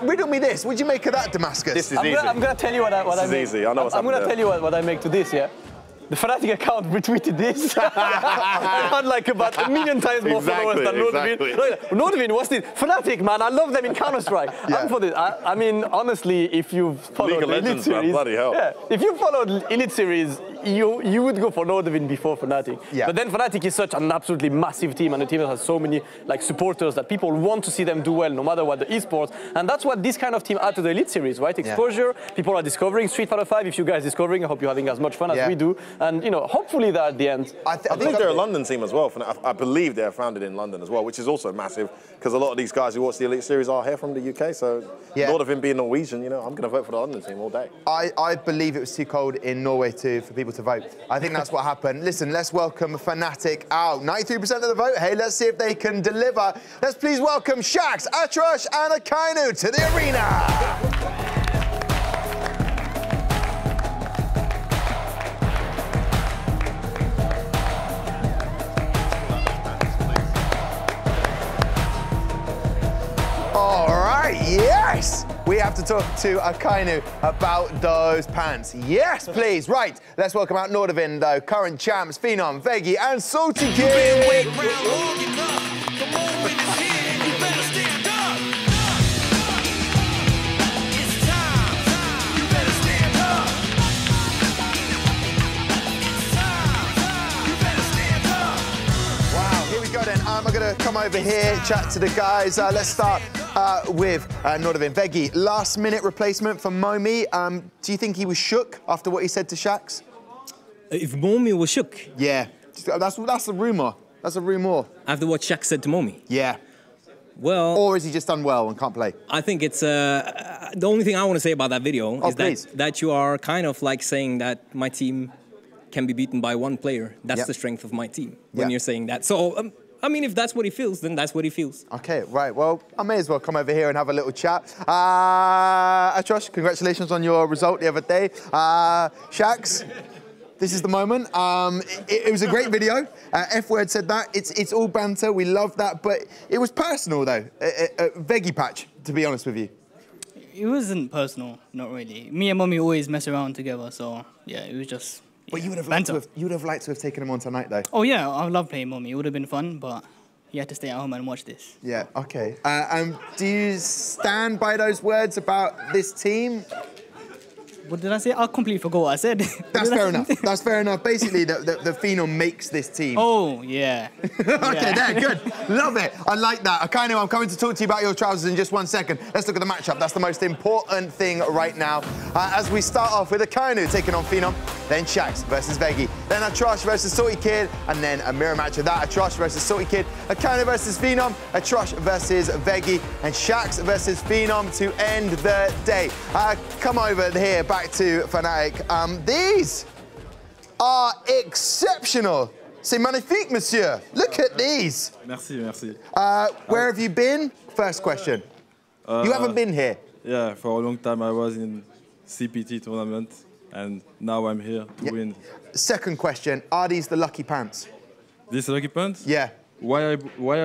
Riddle me this. What do you make of that, Damascus? This is easy. I'm going to tell you what I make. This is easy. I know what's I'm going to tell you what I make to this, yeah? The Fnatic account retweeted this. It had like about 1 million times more followers than Nordvin. Nordvin was it. Fnatic, man, I love them in Counter-Strike. I'm for this. I mean, honestly, if you've followed Elite Series, bloody hell. Yeah, if you followed Elite Series, you would go for Nordvin before Fnatic. Yeah. But then Fnatic is such an absolutely massive team, and a team that has so many like supporters that people want to see them do well, no matter what the esports. And that's what this kind of team add to the Elite Series, right? Exposure. People are discovering Street Fighter 5. If you guys discovering, I hope you're having as much fun as we do. And you know, hopefully that at the end. I think they're a London team as well. I believe they're founded in London as well, which is also massive because a lot of these guys who watch the Elite Series are here from the UK. So, Lord of him being Norwegian, you know, I'm going to vote for the London team all day. I believe it was too cold in Norway for people to vote. I think that's what happened. Listen, let's welcome Fnatic out. 93% of the vote. Hey, let's see if they can deliver. Let's please welcome Shax, Atrosh, and Akainu to the arena. All right, yes! We have to talk to Akainu about those pants. Yes, please. Right, let's welcome out Nordvin, though. Current champs, Phenom, Veggie, and Salty Kid. Wow, here we go then. I'm going to come over here, chat to the guys. Let's start with Nordvin. Veggie, last-minute replacement for Momi. Do you think he was shook after what he said to Shax? If Momi was shook? Yeah, that's a rumour. That's a rumour. After what Shax said to Momi? Yeah. Well... Or is he just unwell and can't play? I think it's... the only thing I want to say about that video is that you are kind of like saying that my team can be beaten by one player. That's the strength of my team when you're saying that. So... I mean, if that's what he feels, then that's what he feels. Okay, right. Well, I may as well come over here and have a little chat. Atrosh, congratulations on your result the other day. Shax, this is the moment. It was a great video. F-Word said that. It's all banter. We love that. But it was personal, though. Veggie patch, to be honest with you. It wasn't personal, not really. Me and Mommy always mess around together, so yeah, it was just... But you would have liked to have taken him on tonight, though. Oh yeah, I love playing Mommy. It would have been fun, but you had to stay at home and watch this. Yeah, okay. Do you stand by those words about this team? What did I say? I completely forgot what I said. That's fair enough. That's fair enough. Basically, the Phenom makes this team. Oh, yeah. Okay, there, good. Love it. I like that. Akainu, I'm coming to talk to you about your trousers in just 1 second. Let's look at the matchup. That's the most important thing right now. As we start off with Akainu taking on Phenom, then Shax versus Veggie, then Atrosh versus Salty Kid, and then a mirror match of that, Atrosh versus Salty Kid, Akainu versus Phenom, Atrosh versus Veggie, and Shax versus Phenom to end the day. Come over here, back to Fnatic. These are exceptional. C'est magnifique, monsieur. Look at these. Merci, merci. Where have you been? First question. You haven't been here? Yeah, for a long time I was in CPT tournament, and now I'm here to win. Second question, are these the lucky pants? These lucky pants? Yeah. Why I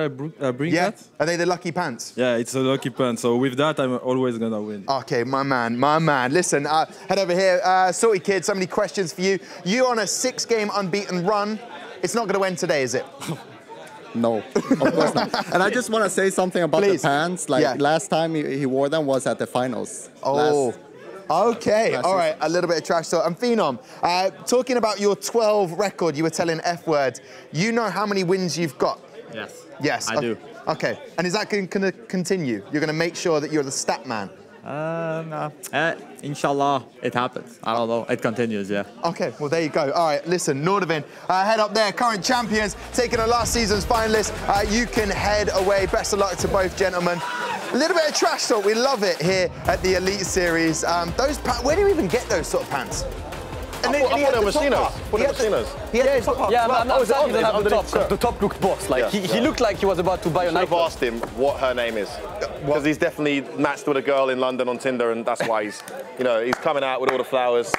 bring that? Are they the lucky pants? Yeah, it's a lucky pants. So with that, I'm always gonna win. Okay, my man, my man. Listen, head over here. Salty Kid, so many questions for you. You on a 6-game unbeaten run. It's not gonna end today, is it? No, of course not. And I just want to say something about the pants. Like last time he wore them was at the finals. Oh. Okay, all right, a little bit of trash talk. And Phenom, talking about your 12 record, you were telling F-Word, you know how many wins you've got? Yes. Yes. I do. Okay, and is that going to continue? You're going to make sure that you're the stat man? No. Inshallah, it happens. I don't know. It continues, yeah. Okay, well, there you go. All right, listen, Nordvin, head up there, current champions, taking on last season's finalists. You can head away. Best of luck to both gentlemen. A little bit of trash talk. We love it here at the Elite Series. Where do you even get those sort of pants? And I thought they were Machinos. Yeah, I'm not exactly the top. The top looked boss. Like he looked like he was about to buy a knife. I've asked him what her name is because he's definitely matched with a girl in London on Tinder, and that's why he's, he's coming out with all the flowers.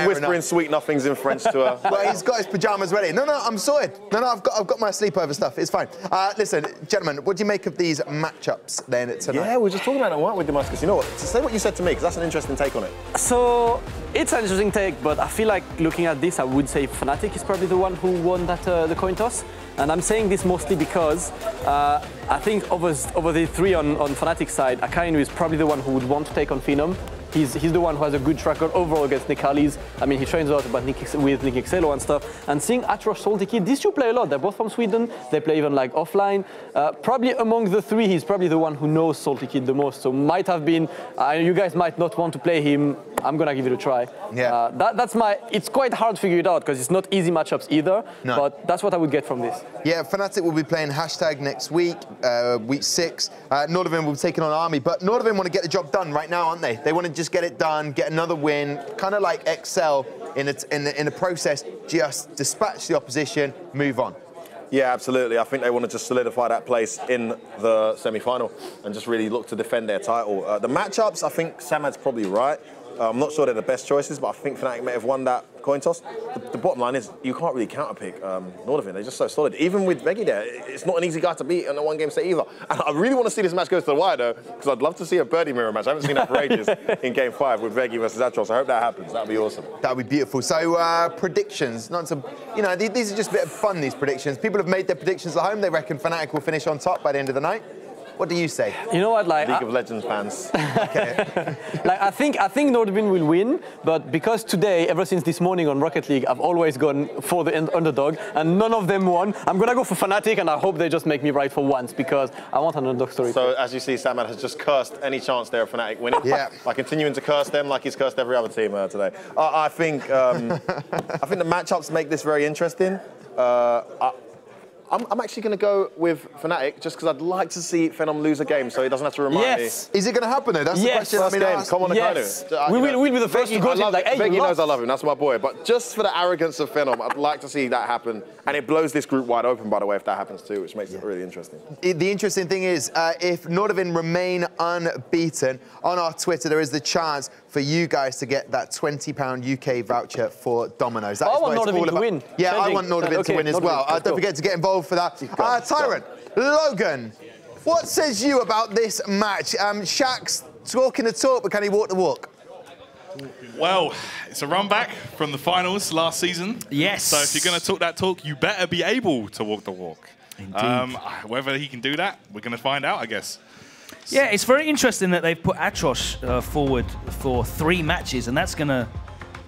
Whispering sweet nothings in French to her. Well, he's got his pajamas ready. No, I'm sorted. No, I've got my sleepover stuff. It's fine. Listen, gentlemen, what do you make of these matchups then tonight? Yeah, we were just talking about it, weren't we, Damascus? You know what? Say what you said to me, because that's an interesting take on it. So it's an interesting take, but I feel like looking at this, I would say Fnatic is probably the one who won that the coin toss. And I'm saying this mostly because I think over the three on Fnatic's side, Akainu is probably the one who would want to take on Phenom. He's the one who has a good track record overall against Nick Harley's. I mean, he trains a lot with Nick Excello and stuff. And seeing Atrosh, Salty Kid, these two play a lot. They're both from Sweden. They play even like offline. Probably among the three, he's probably the one who knows Salty Kid the most. So might have been, you guys might not want to play him. I'm gonna give it a try. Yeah. It's quite hard to figure it out because it's not easy matchups either. No. But that's what I would get from this. Yeah, Fnatic will be playing Hashtag next week, week 6. Nordvin will be taking on Army, but Nordvin want to get the job done right now, aren't they? They want to just get it done, get another win, kind of like Excel in the process, just dispatch the opposition, move on. Yeah, absolutely. I think they want to just solidify that place in the semi-final and just really look to defend their title. The matchups, I think Samad's probably right. I'm not sure they're the best choices, but I think Fnatic may have won that coin toss. The bottom line is you can't really counterpick Nordvin. They're just so solid. Even with Veggie there, it's not an easy guy to beat in a one-game set either. And I really want to see this match go to the wire, though, because I'd love to see a birdie mirror match. I haven't seen that for ages in Game 5 with Veggie versus Atrosh. I hope that happens. That would be awesome. That would be beautiful. So predictions, not to, these are just a bit of fun, these predictions. People have made their predictions at home. They reckon Fnatic will finish on top by the end of the night. What do you say? You know what, like League of Legends fans. Okay. I think Nordvin will win, but because today, ever since this morning on Rocket League, I've always gone for the underdog, and none of them won. I'm gonna go for Fnatic, and I hope they just make me right for once because I want an underdog story. So as you see, Samad has just cursed any chance there of Fnatic winning. Yeah. By continuing to curse them like he's cursed every other team today. I think the matchups make this very interesting. I'm actually going to go with Fnatic just because I'd like to see Phenom lose a game so he doesn't have to remind me. Is it going to happen though? That's the question. First game. Come on, Akainu. We'll be the first to go. Like, hey, Veggie knows I love him. That's my boy. But just for the arrogance of Phenom, I'd like to see that happen. And it blows this group wide open, by the way, if that happens too, which makes it really interesting. The interesting thing is, if Nordvin remain unbeaten, on our Twitter, there is the chance for you guys to get that £20 UK voucher for Domino's. That I want Nordvin to win. Yeah, I want Nordvin to win as well. Don't forget to get involved for that. Tyrant, Logan, what says you about this match? Shaq's talking the talk, but can he walk the walk? Well, it's a run back from the finals last season. Yes. So if you're going to talk that talk, you better be able to walk the walk. Indeed. Whether he can do that, we're going to find out, I guess. Yeah, it's very interesting that they've put Atrosh forward for 3 matches, and that's going to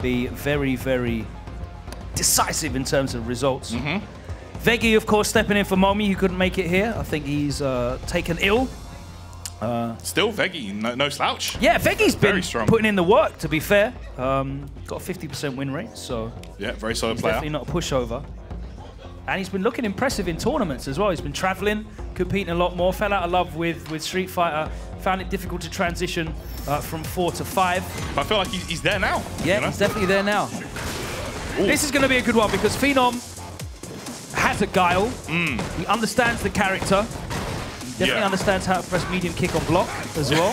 be very, very decisive in terms of results. Veggie, of course, stepping in for Momi, who couldn't make it here. I think he's taken ill. Still Veggie, no slouch. Yeah, Veggie's been very strong. Putting in the work, to be fair. Got a 50% win rate, so... Yeah, very solid player. Definitely not a pushover. And he's been looking impressive in tournaments as well. He's been traveling, competing a lot more. Fell out of love with Street Fighter. Found it difficult to transition from 4 to 5. I feel like he's there now. Yeah, he's definitely there now. Ooh. This is going to be a good one because Phenom has a guile. He understands the character. He definitely understands how to press medium kick on block as well.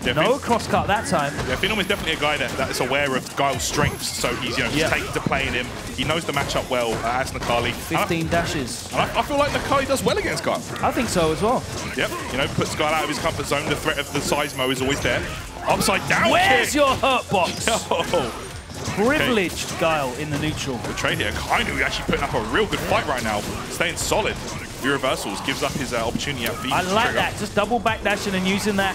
No cross-cut that time. Yeah, Phenom is definitely a guy that is aware of Guile's strengths, so he's just taking to playing him. He knows the matchup well as Nakali. 15 dashes. And I feel like Nakali does well against Guile. I think so as well. Yep, puts Guile out of his comfort zone. The threat of the Seismo is always there. Upside down Where's kick. your hurt box? Privileged Guile in the neutral. Good trade here. Akainu actually putting up a real good fight right now. Staying solid. V reversals gives up his opportunity at V. I like that. Just double backdashing and using that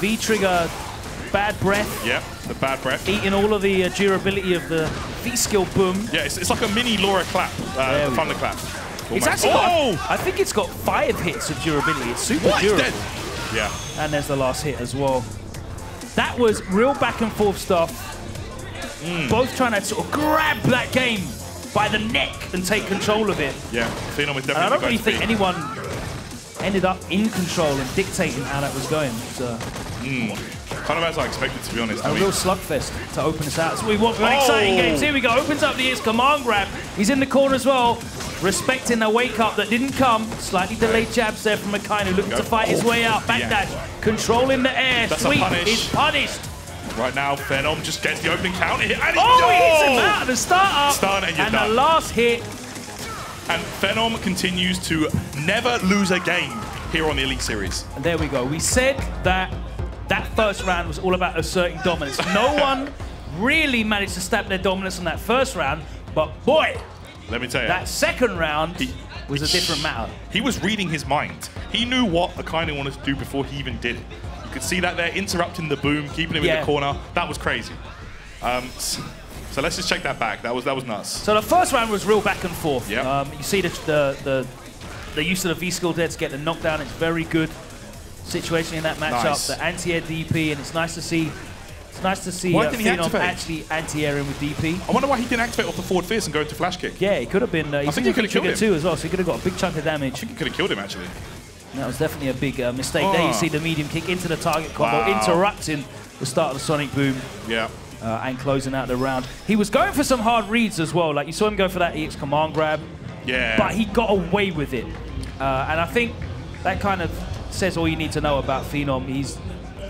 V trigger bad breath. Yep, the bad breath. Eating all of the durability of the V skill boom. Yeah, it's like a mini Laura clap, thunderclap. It's actually got, I think it's got 5 hits of durability. It's super durable. Yeah. And there's the last hit as well. That was real back and forth stuff. Both trying to sort of grab that game by the neck and take control of it. Yeah, Phenom is definitely. And I don't really think anyone ended up in control and dictating how that was going. So, kind of as I expected, to be honest. A real slugfest to open us out. So we want exciting games. Here we go. Opens up the EX command grab. He's in the corner as well. Respecting the wake up that didn't come. Slightly delayed jabs there from Akainu, looking to fight his way out. Backdash, controlling the air. That's Sweep a punish. is punished. Right now, Phenom just gets the opening counter hit. And he hits him out of the start-up. Stun and you're done. The last hit. And Phenom continues to never lose a game here on the Elite Series. And there we go. We said that first round was all about asserting dominance. No one really managed to stamp their dominance in that first round, but boy, let me tell you, that second round was a different matter. He was reading his mind. He knew what Akainu wanted to do before he even did it. You could see that there, interrupting the boom, keeping him in the corner. That was crazy. So let's just check that back. That was nuts. So the first round was real back and forth. Yep. You see the use of the V skill there to get the knockdown. It's very good situation in that matchup. Nice. The anti-air DP, and it's nice to see. It's nice to see Why didn't he Phenom activate? actually anti-airing with DP. I wonder why he didn't activate off the forward fierce and go into flash kick. Yeah, he could have been. I think he could have killed him too as well, so he could have got a big chunk of damage. I think he could have killed him actually. That was definitely a big mistake. There you see the medium kick into the target combo, interrupting the start of the Sonic Boom. Yeah. And closing out the round. He was going for some hard reads as well. Like you saw him go for that EX command grab. Yeah. But he got away with it. And I think that kind of says all you need to know about Phenom. He's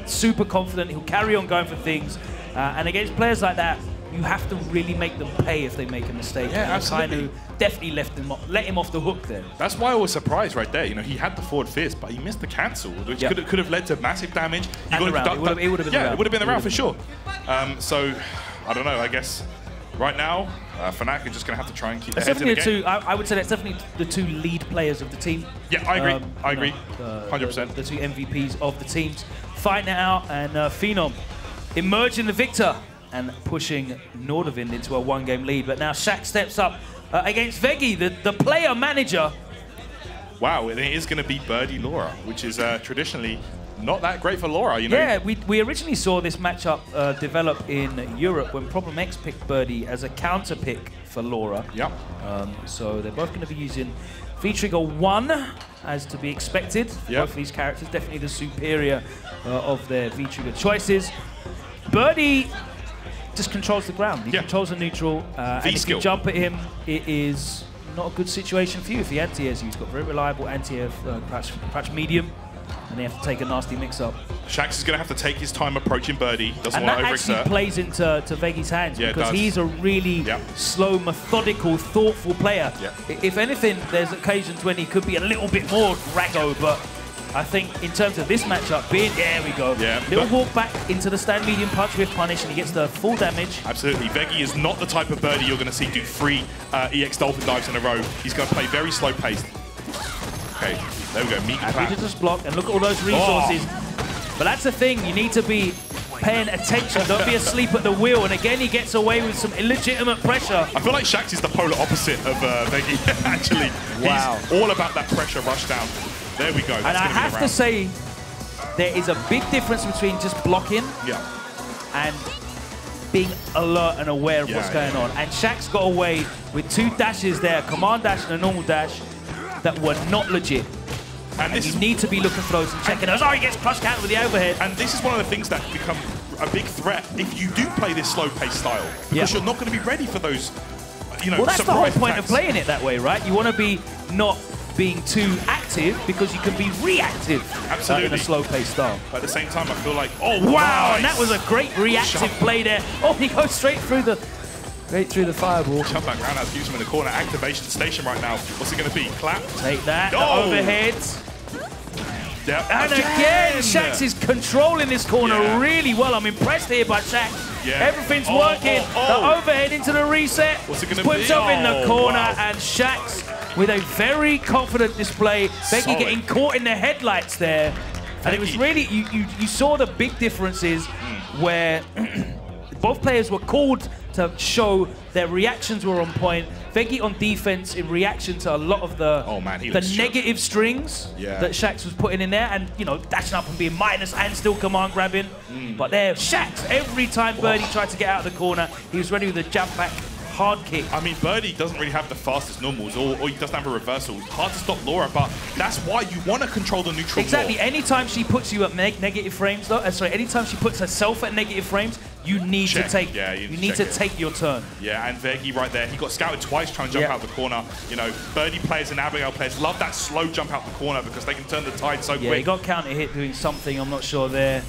super confident. He'll carry on going for things. And against players like that, you have to really make them pay if they make a mistake. Yeah, absolutely. Definitely let him off the hook there. That's why I was surprised right there. You know, he had the forward fist, but he missed the cancel, which could have led to massive damage. It would have been the round. Yeah, it would have been the round for sure. So, I don't know. I guess right now, Fnatic are just going to have to try and keep their heads in the game. I would say that's definitely the two lead players of the team. Yeah, I agree. I agree. 100%. The two MVPs of the teams fighting it out, and Phenom emerging the victor and pushing Nordavind into a one-game lead. But now Shaq steps up against Veggie, the player manager. Wow, and it is going to be Birdie Laura, which is traditionally not that great for Laura, you know? Yeah, we originally saw this matchup develop in Europe when Problem X picked Birdie as a counter pick for Laura. Yep. So they're both going to be using V-Trigger 1, as to be expected. Both of these characters, definitely the superior of their V-Trigger choices. Birdie just controls the ground. He controls the neutral. And if you jump at him, it is not a good situation for you if he anti-airs you. He's got very reliable anti-air, perhaps medium, and they have to take a nasty mix-up. Shax is going to have to take his time approaching Birdie. Doesn't and want to that overexert. actually plays into Veggie's hands because he's a really slow, methodical, thoughtful player. If anything, there's occasions when he could be a little bit more Rago, but I think in terms of this matchup, there we go. Little walk back into the stand medium punch with punish, and he gets the full damage. Absolutely. Veggie is not the type of Birdie you're going to see do 3 EX Dolphin dives in a row. He's going to play very slow paced. Okay, there we go. Meat and Happy to just block, and look at all those resources. But that's the thing, you need to be paying attention. Don't be asleep at the wheel. And again, he gets away with some illegitimate pressure. I feel like Shax is the polar opposite of Veggie, actually. Wow. He's all about that pressure rush down. There we go. That's and I have to say, there is a big difference between just blocking and being alert and aware of what's going on. And Shax got away with 2 dashes there, a command dash and a normal dash, that were not legit. And you need to be looking for those and checking those. Oh, he gets crushed out with the overhead. And this is one of the things that become a big threat if you do play this slow-paced style, because you're not going to be ready for those, you know, well, that's the whole point attacks. of playing it that way, right? You want to be not being too active because you can be reactive in a slow-paced style. But at the same time, I feel like, oh, wow, nice. And that was a great reactive play there. Oh, he goes straight through the fireball. Jump back round, use him in the corner. Activation station right now. What's it going to be? Clap. Take that. The overhead. Yep. And again, Shax is controlling this corner really well. I'm impressed here by Shax. Everything's working. The overhead into the reset. What's it going to Puts be? himself in the corner, and Shax with a very confident display. Becky getting caught in the headlights there. And it was really, you saw the big differences where both players were called to show their reactions were on point. Veggie on defense in reaction to a lot of the negative strings that Shax was putting in there, and you know, dashing up and being minus and still command grabbing. But there, Shax, every time Birdie tried to get out of the corner, he was ready with a jump back hard kick. I mean, Birdie doesn't really have the fastest normals, or he doesn't have a reversal. It's hard to stop Laura, but that's why you want to control the neutral Exactly. more. Anytime she puts you at negative frames, though, anytime she puts herself at negative frames, you need to take. Yeah, you need to take your turn. Yeah, and Veggie right there, he got scouted twice trying to jump out the corner. You know, Birdie players and Abigail players love that slow jump out the corner because they can turn the tide so quick. Yeah, he got counter hit doing something. I'm not sure there.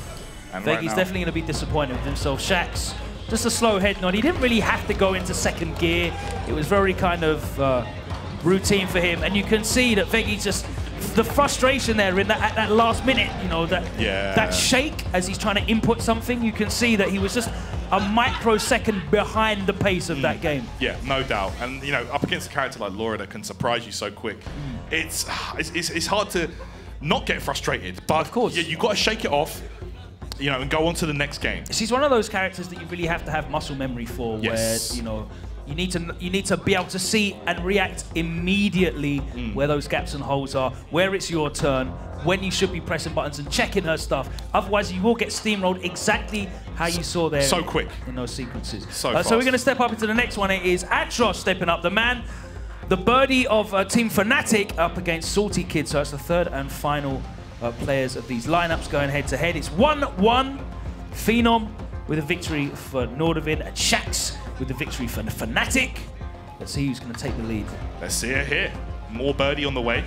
And Veggie's definitely going to be disappointed with himself. Shax, just a slow head nod. He didn't really have to go into second gear. It was very kind of routine for him. And you can see that Veggie's just, the frustration there in at that last minute, you know, that shake as he's trying to input something, you can see that he was just a microsecond behind the pace of that game. Yeah, no doubt. And, you know, up against a character like Laura that can surprise you so quick, it's hard to not get frustrated. But of course, you've got to shake it off, you know, and go on to the next game. She's one of those characters that you really have to have muscle memory for, where, you know, you need to be able to see and react immediately where those gaps and holes are, where it's your turn, when you should be pressing buttons and checking her stuff. Otherwise, you will get steamrolled exactly how you saw there. So quick. In those sequences. So we're going to step up into the next one. It is Atros stepping up. The man, the birdie of Team Fnatic up against Salty Kid. So that's the third and final players of these lineups going head-to-head. It's 1-1. Phenom with a victory for Nordavind, and Shax with the victory for Fnatic. Let's see who's going to take the lead. Let's see it here. More birdie on the way.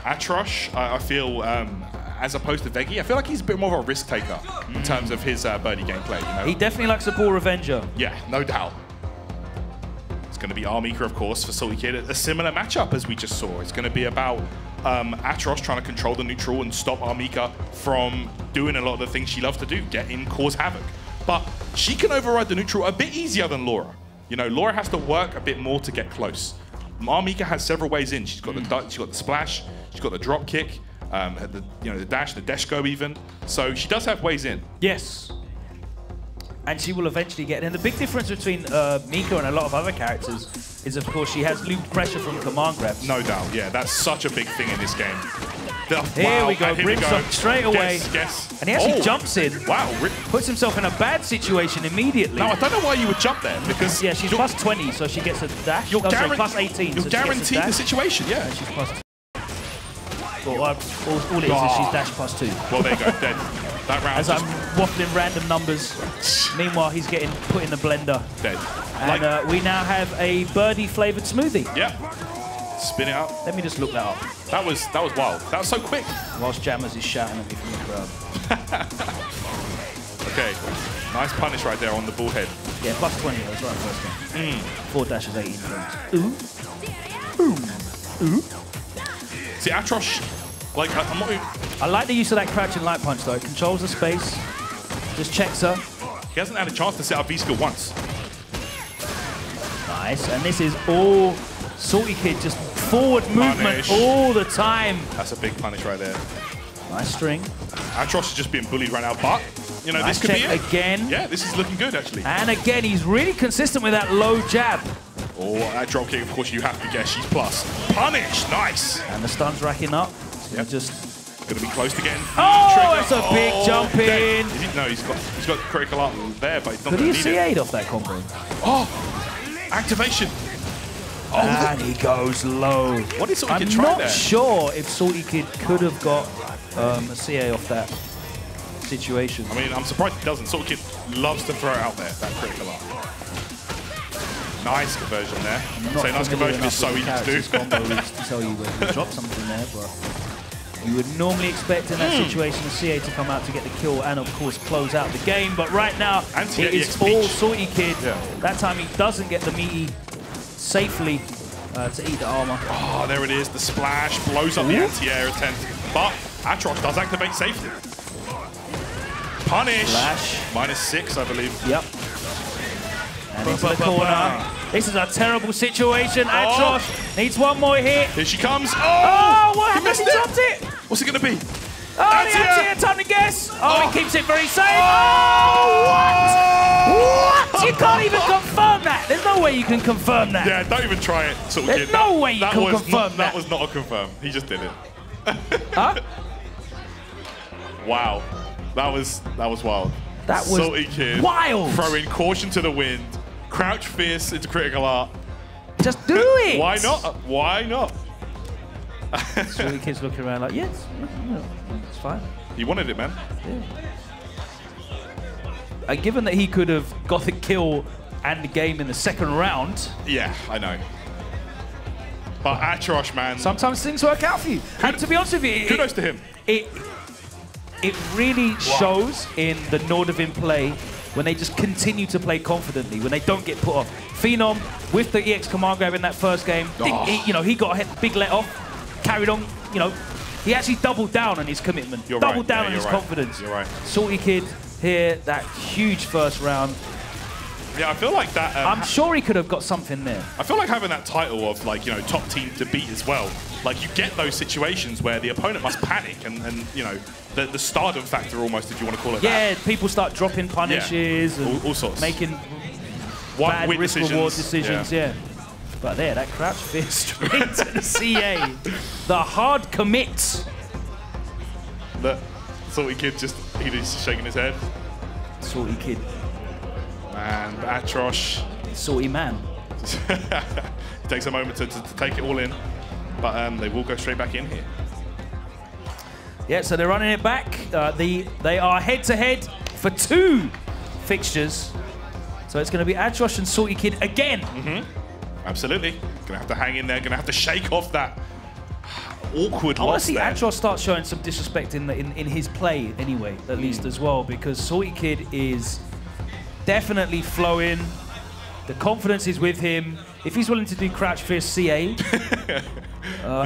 Atrosh, I feel, as opposed to Veggie, I feel like he's a bit more of a risk taker in terms of his birdie gameplay. You know? He definitely likes the ball revenger. Yeah, no doubt. It's going to be Armika, of course, for Salty Kid. A similar matchup as we just saw. It's going to be about Atros trying to control the neutral and stop Armika from doing a lot of the things she loves to do, get in, cause havoc. But she can override the neutral a bit easier than Laura. You know, Laura has to work a bit more to get close. Armika has several ways in. She's got the splash, she's got the drop kick, the dash, the deshko even. So she does have ways in. Yes. And she will eventually get in. And the big difference between Mika and a lot of other characters is, of course, she has looped pressure from command grabs. No doubt, yeah. That's such a big thing in this game. Here we go, Brimstone straight away. Guess. And he actually jumps in. Wow. Puts himself in a bad situation immediately. No, I don't know why you would jump there, because... Yeah, she's plus 20, so she gets a dash. You're plus 18. You're guaranteed the situation, yeah. And she's plus 2. Well, all it is she's dash plus 2. Well, there you go, dead. That round as I'm waffling random numbers. Meanwhile, he's getting put in the blender. Dead. And we now have a birdie-flavoured smoothie. Yep. Spin it up. Let me just look that up. That was wild. That was so quick. Whilst Jammers is shouting at me from the crowd. Okay. Nice punish right there on the bullhead. Yeah, plus 20. That was right first game. 4 dashes, 18 points. Ooh. See, Atrosh, like, I'm not even... I like the use of that crouching light punch, though. It controls the space. Just checks her. He hasn't had a chance to set up V-skill once. Nice. And this is all Salty Kid, just forward movement all the time. That's a big punish right there. Nice string. Atrosh is just being bullied right now, but, you know, nice this could be it. Again. Yeah, this is looking good, actually. And again, he's really consistent with that low jab. Oh, that drop kick, of course, you have to guess. She's plus. Punish! Nice! And the stun's racking up. Yep. Just going to be close to getting that's a big jump in. No, he's got critical art there, but he's not Could going he to need it. C8 off that combo? Oh! Activation! Oh, and he goes low. What did Salty Kid I'm try not there? sure if Salty Kid could have got a CA off that situation. I mean, I'm surprised he doesn't. Salty Kid loves to throw it out there, that critical art. Nice conversion there. Say nice conversion is so easy to do. Combo is to tell you when you drop something there, but you would normally expect in that situation a CA to come out to get the kill and, of course, close out the game. But right now, it is all Salty Kid. Yeah. That time he doesn't get the meaty safely to eat the armor. Oh, there it is. The splash blows up the anti-air attempt. But Atrosh does activate safely. Punish. Flash. -6, I believe. Yep. And into the corner. This is a terrible situation. Atrosh needs one more hit. Here she comes. Oh, what he happened? missed He dropped it. What's it going to be? Oh, the anti-air, time to guess. Oh, he keeps it very safe. Oh, what? You can't even confirm that. There's no way you can confirm that. Yeah, don't even try it. Sort of There's kid. no way you that can was confirm not, that. That was not a confirm. He just did it. Huh? Wow. That was wild. That was Salty kid wild. Throwing caution to the wind. Crouch fierce into critical art. Just do it. Why not? Why not? Salty kid's looking around like, yes, it's fine. He wanted it, man. Yeah. Given that he could have got the kill and the game in the second round. Yeah, I know. But Atrosh, man. Sometimes things work out for you. And to be honest with you, kudos to him. It really shows in the Nordavind play when they just continue to play confidently, when they don't get put off. Phenom, with the EX command grab in that first game, he got a big let off, carried on, he actually doubled down on his commitment, doubled down on his confidence. You're right. Salty kid here, that huge first round. Yeah, I feel like that. I'm sure he could have got something there. I feel like having that title of top team to beat as well. Like you get those situations where the opponent must panic and the stardom factor almost, if you want to call it that. Yeah, people start dropping punishes and all sorts. making bad risk-reward decisions. Yeah. But there, that crouch fist straight to the CA. The hard commit. Look, Salty kid he's shaking his head. Salty kid. And Atrosh. Salty man. It takes a moment to take it all in. But they will go straight back in here. Yeah, so they're running it back. They are head-to-head for 2 fixtures. So it's going to be Atrosh and Salty Kid again. Absolutely. Going to have to hang in there. Going to have to shake off that awkward I want loss to see there. Atrosh start showing some disrespect in his play anyway, at least as well, because Salty Kid is definitely flowing. The confidence is with him. If he's willing to do crouch fierce CA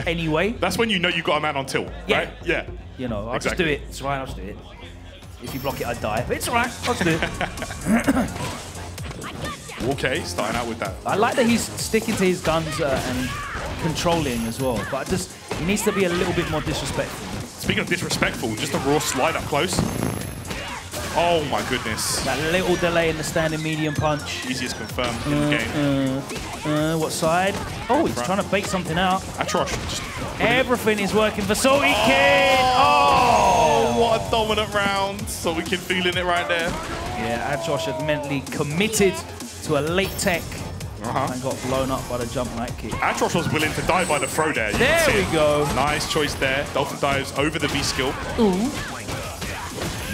anyway. That's when you know you got a man on tilt, right? Yeah. I'll Exactly. just do it. It's fine, I'll just do it. If you block it, I die. But it's all right, I'll just do it. Okay, starting out with that. I like that he's sticking to his guns and controlling as well, but he needs to be a little bit more disrespectful. Speaking of disrespectful, just a raw slide up close. Oh my goodness. That little delay in the standing medium punch. Easiest confirmed in the game. What side? Oh, he's trying to bait something out. Atrosh. Everything is working for Salty Kid. Oh, what a dominant round. Salty Kid feeling it right there. Yeah, Atrosh had mentally committed to a late tech and got blown up by the jump light kick. Atrosh was willing to die by the throw there. There we go. Nice choice there. Dolphin dives over the V skill. Ooh.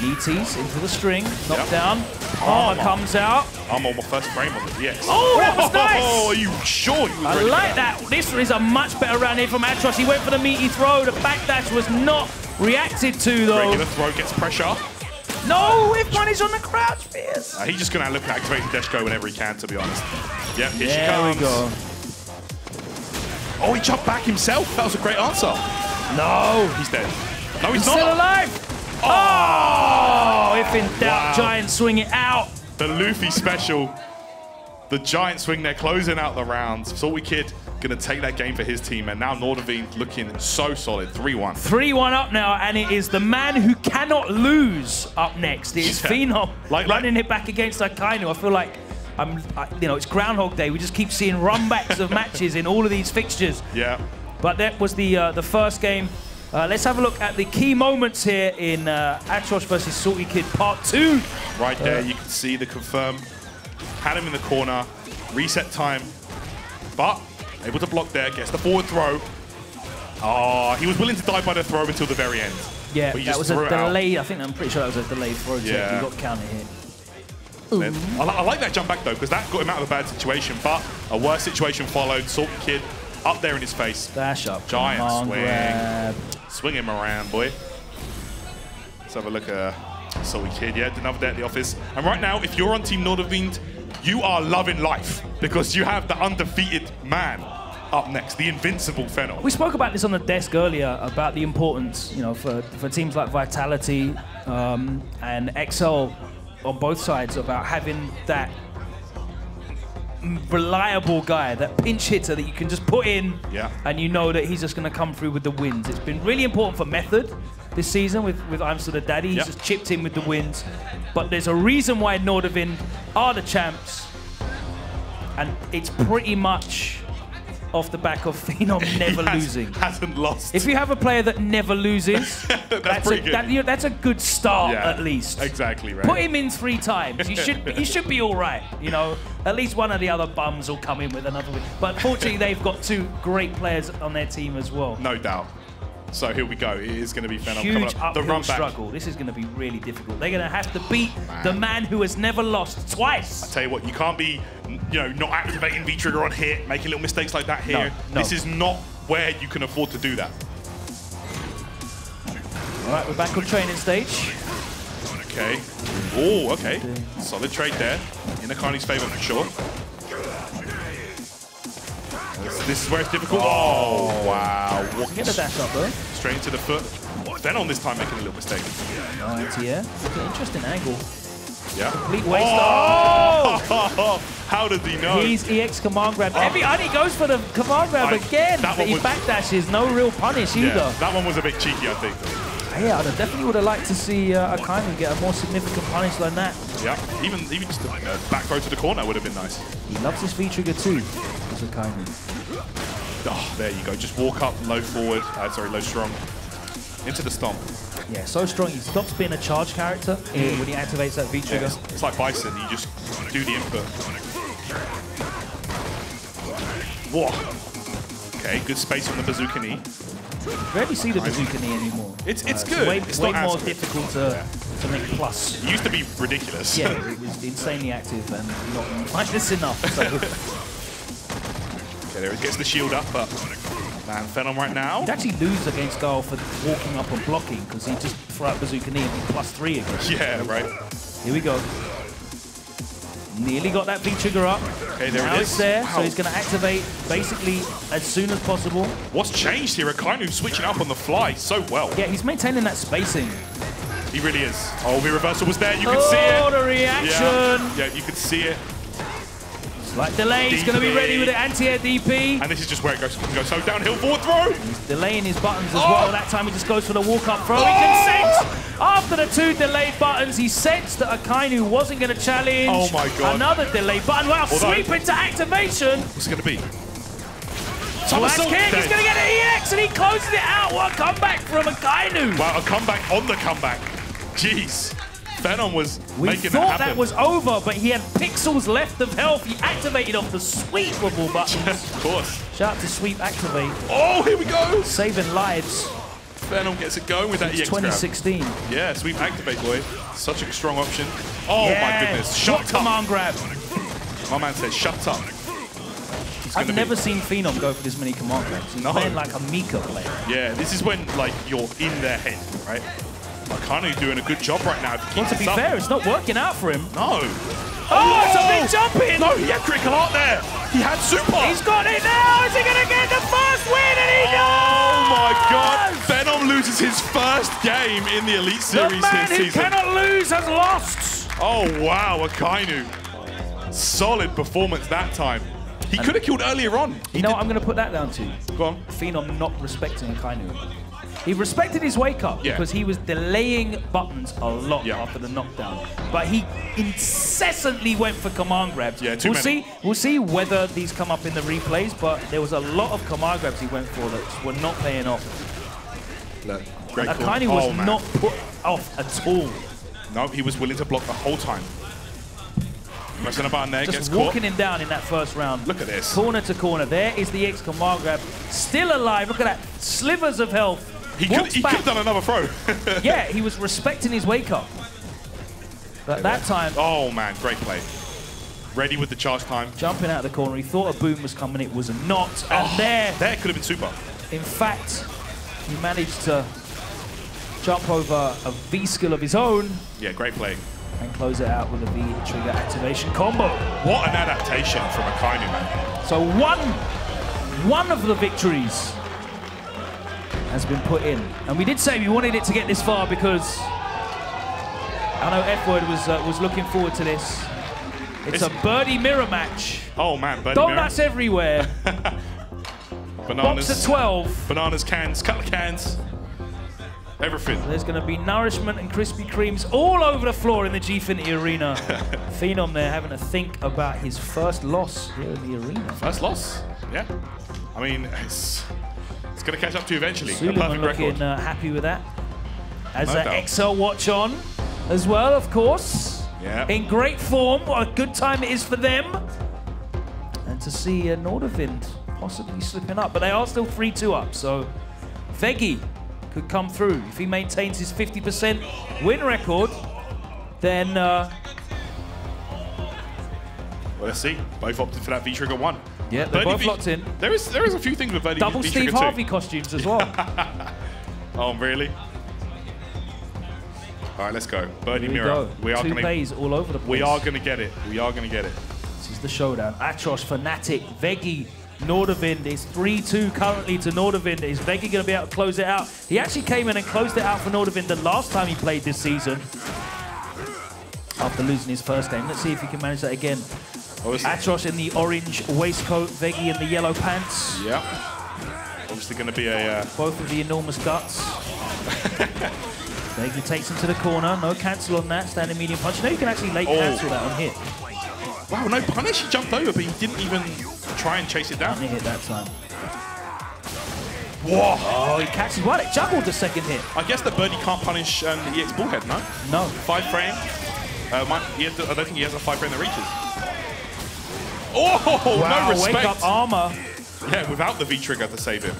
Knee tease into the string. Knock down. Armor comes out. I'm on my first frame of it, yes. Oh, that was nice. Oh, are you sure you was I ready like for that. This is a much better round here from Atrosh. He went for the meaty throw. The backdash was not reacted to, though. Regular throw gets pressure. No, if one is on the crouch fierce. He's just going to look at activating dash go whenever he can, to be honest. Yep, here she There comes. we go. Oh, he jumped back himself. That was a great answer. No. He's dead. No, he's Still not. alive. Oh, if in doubt, Giant swing it out. The Luffy special. The Giant swing there, closing out the round. Salty Kid going to take that game for his team. And now Nordavind looking so solid. 3-1. 3-1 up now, and it is the man who cannot lose up next. It is Phenom running it back against Akainu. I feel like it's Groundhog Day. We just keep seeing run-backs of matches in all of these fixtures. Yeah. But that was the first game. Let's have a look at the key moments here in Atrosh versus Salty Kid Part 2. Right there, you can see the confirm. Had him in the corner. Reset time. But able to block there. Gets the forward throw. Oh, he was willing to die by the throw until the very end. Yeah, but he that just was a threw it out. delay. I think I'm pretty sure that was a delayed throw. Yeah. He got counted here. I like that jump back though, because that got him out of a bad situation. But a worse situation followed. Salty Kid up there in his face. Dash up. Giant swing. Grab. Swing him around, boy. Let's have a look at Salty Kid. Yeah, another day at the office. And right now, if you're on Team Nordavind, you are loving life because you have the undefeated man up next, the invincible Phenom. We spoke about this on the desk earlier about the importance, for teams like Vitality and XL on both sides about having that reliable guy, that pinch hitter that you can just put in and you know that he's just going to come through with the wins. It's been really important for Method this season with I'm Still the Daddy. He's just chipped in with the wins. But there's a reason why Nordavind are the champs. And it's pretty much off the back of Phenom never losing. Hasn't lost. If you have a player that never loses, that's a good start at least. Exactly right. Put him in 3 times. You should be all right. You know, at least one of the other bums will come in with another win. But fortunately, they've got 2 great players on their team as well. No doubt. So here we go. It is going to be Phenom Huge coming up. The uphill run back. struggle. This is going to be really difficult. They're going to have to beat the man who has never lost twice. I tell you what, you can't be, not activating V-Trigger on hit, making little mistakes like that here. No. This is not where you can afford to do that. All right, we're back on training stage. Okay. Oh, okay. Solid trade there. In Akani's favor for sure. This is where it's difficult. Oh, wow. Get the dash up, though. Straight into the foot. Phenom this time making a little mistake. No anti-air. Interesting angle. Yeah. Complete waste. Oh! How did he know? He's EX command grab. And he goes for the command grab again. But he backdashes. No real punish either. That one was a bit cheeky, I think. Yeah, I definitely would have liked to see Akainu get a more significant punish than that. Yeah, even just a back throw to the corner would have been nice. He loves his V-Trigger too, as Akainu. Oh, there you go. Just walk up, low forward, low strong, into the stomp. Yeah, so strong. He stops being a charge character when he activates that V-Trigger. Yeah, it's like Bison. You just do the input. Whoa. Okay, good space on the bazooka knee. Rarely see the bazooka knee anymore. It's good. It's way more difficult to make plus. It used to be ridiculous. Yeah, it was insanely active and not minus enough. So. Okay, there it gets the shield up, but man, Phenom right now. He'd actually lose against Guile for walking up and blocking because he'd just throw out bazooka knee and be +3 again. Yeah, right. Here we go. Nearly got that V-Trigger up. Okay, there now it is. It's there, Wow. so he's going to activate basically as soon as possible. What's changed here? Akainu switching up on the fly so well. Yeah, he's maintaining that spacing. He really is. Oh, the reversal was there. You could see it. Oh, the reaction. Yeah, you could see it. Slight delay. He's going to be ready with the anti-air DP. And this is just where it goes. So downhill forward throw. He's delaying his buttons as well. That time he just goes for the walk-up throw. He can sense. After the 2 delayed buttons, he sensed that Akainu wasn't going to challenge. Oh my God. Another delayed button. Wow, sweep into activation. What's it going to be? Flash kick. He's going to get an EX and he closes it out. What a comeback from Akainu. Wow, a comeback on the comeback. Jeez. Phenom was making that happen. We thought that was over, but he had pixels left of health. He activated off the sweepable buttons. Of course. Shout out to sweep activate. Oh, here we go. Saving lives. Phenom gets it going with that EX 2016. grab. Yeah, sweep activate, boy. Such a strong option. Oh my goodness. Shut up. Command grab. My man says shut up. I've never seen Phenom go for this many command grabs. He's playing like a Mika player. Yeah, this is when you're in their head, right? Akainu doing a good job right now. Well, to be fair, it's not working out for him. No. Oh, it's a big jump in! No, he had critical art there. He had super. He's got it now. Is he going to get the first win? And he does! Oh my God. Phenom loses his first game in the Elite Series the man this who season. cannot lose has lost. Oh wow, Akainu. Solid performance that time. He could have killed earlier on. You know what I'm going to put that down to? Go on. Phenom not respecting Akainu. He respected his wake-up because he was delaying buttons a lot after the knockdown. But he incessantly went for command grabs. Yeah, We'll see whether these come up in the replays, but there was a lot of command grabs he went for that were not paying off. Look, great call. Akainu was not put off at all. No, he was willing to block the whole time. Pressing a button there, Just gets walking caught. him down in that first round. Look at this. Corner to corner. There is the X command grab. Still alive. Look at that. Slivers of health. He could have done another throw. Yeah, he was respecting his wake-up. But that time... Oh, man, great play. Ready with the charge time. Jumping out of the corner. He thought a boom was coming. It was not. And there could have been super. In fact, he managed to jump over a V-skill of his own. Yeah, great play. And close it out with a V-trigger activation combo. What an adaptation from Akainu, man. So one of the victories has been put in. And we did say we wanted it to get this far because I know F-Word was looking forward to this. It's a birdie mirror match. Oh man, birdie Donuts mirror. everywhere. Bananas. Box at 12. Bananas, cans, couple of cans. Everything. There's going to be nourishment and Krispy Kremes all over the floor in the Gfinity Arena. Phenom there having to think about his first loss here in the arena. First loss? Yeah. I mean, it's going to catch up to you eventually. Suleiman looking happy with that. Has an XL watch on as well, of course. Yeah. In great form. What a good time it is for them. And to see Nordavind possibly slipping up. But they are still 3-2 up, so Veggie could come through. If he maintains his 50% win record, then... well, let's see. Both opted for that V-Trigger 1. Yeah, they're both locked in. There is a few things with Birdie Double V-Trigger Steve Harvey costumes as well. Oh, really? All right, let's go. Birdie Here Mirror. We are going to all over the place. We are going to get it. We are going to get it. This is the showdown. Atrosh, Fnatic, Veggie, Nordavind. It's 3-2 currently to Nordavind. Is Veggie going to be able to close it out? He actually came in and closed it out for Nordavind the last time he played this season. After losing his first game. Let's see if he can manage that again. Atrosh in the orange waistcoat, Veggie in the yellow pants. Yeah. Obviously going to be a... Both with the enormous guts. Veggie takes him to the corner. No cancel on that. Standing medium punch. No, you can actually late cancel that on hit. Wow, no punish. He jumped over, but he didn't even try and chase it down. Didn't hit that time. Whoa! Oh, he catches one. It juggled the second hit. I guess that Birdie can't punish the EX Bullhead, no? No. 5 frame. I don't think he has a 5 frame that reaches. Oh, wow, no respect. Wake up armor. Yeah, without the V-Trigger to save him.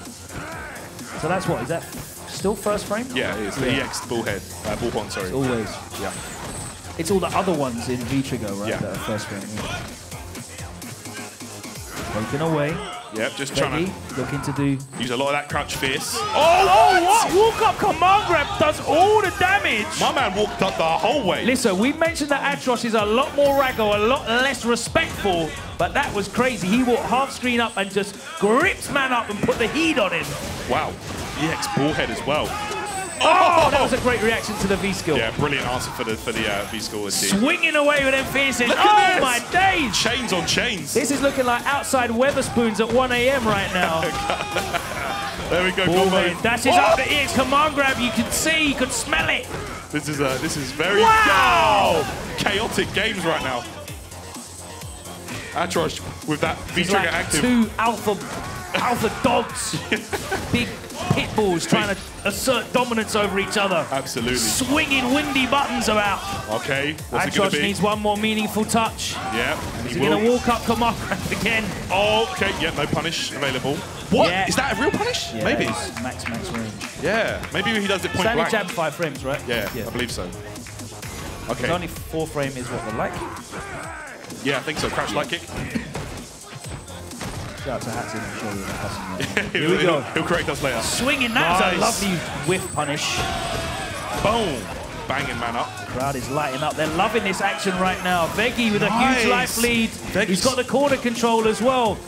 So that's what, is that still first frame? Yeah, it is. The EX Bullhead. Bullhorn, sorry. It's always. Yeah. It's all the other ones in V-Trigger, right? Yeah. That are first frame. Poking away. Yep, just trying to looking to do. Use a lot of that crouch fierce. Oh, what? Walk up command grab does all the damage. My man walked up the whole way. Listen, we mentioned that Atrosh is a lot more raggo, a lot less respectful, but that was crazy. He walked half screen up and just gripped man up and put the heat on him. Wow. EX Bullhead as well. Oh, that was a great reaction to the V-skill. Yeah, brilliant answer for the V-skill. Swinging away with them fierces. Look Oh at my days! Chains on chains. This is looking like outside Weatherspoons at 1 AM right now. There we go. Dashes up the EX command grab. You can see, you can smell it. This is very chaotic games right now. Atrosh with that V-Trigger like active. 2 alpha dogs. Big pit bulls trying to assert dominance over each other. Absolutely. Swinging windy buttons about. Okay, what's it going to Atrosh be? needs one more meaningful touch. Yeah, Is he going to walk up command grab again? Oh, okay, yeah, no punish available. What? Yeah. Is that a real punish? Yeah, Maybe. it's max range. Yeah, maybe he does it point Standing blank. jab 5 frames, right? Yeah, I believe so. Okay. It's only 4 frame is what the light kick? Yeah, I think so. Crouch light kick. Shout out to Hatson, I'm sure you're passing. Here we go. He'll correct us later. Swinging, that's a lovely whiff punish. Boom. Banging man up. Crowd is lighting up. They're loving this action right now. Veggie with a huge life lead. He's got the corner control as well.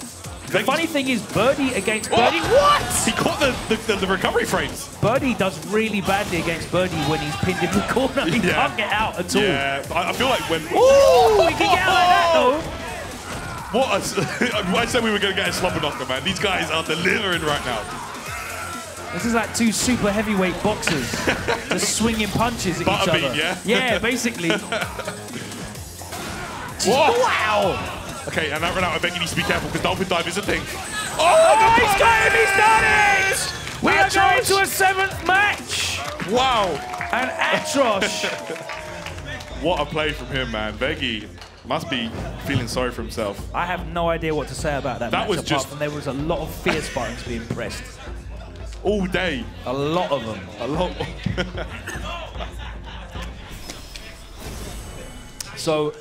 The funny thing is, Birdie against Birdie. What? He caught the recovery frames. Birdie does really badly against Birdie when he's pinned in the corner. He can't get out at all. Yeah, I feel like when... Ooh, he can get out like that though. What I said we were going to get a slobber knocker, man. These guys are delivering right now. This is like 2 super heavyweight boxers just swinging punches at each other. Butterbean, yeah? Yeah, basically. Wow! Okay, and that ran out. I bet you need to be careful because dolphin dive is a thing. Oh, he's got him! He's done it! We are going to a 7th match. Wow! And Atrosh. What a play from him, man. Veggie must be feeling sorry for himself. I have no idea what to say about that match, was apart just... from there was a lot of fierce buttons being pressed. All day. A lot of them. A lot. So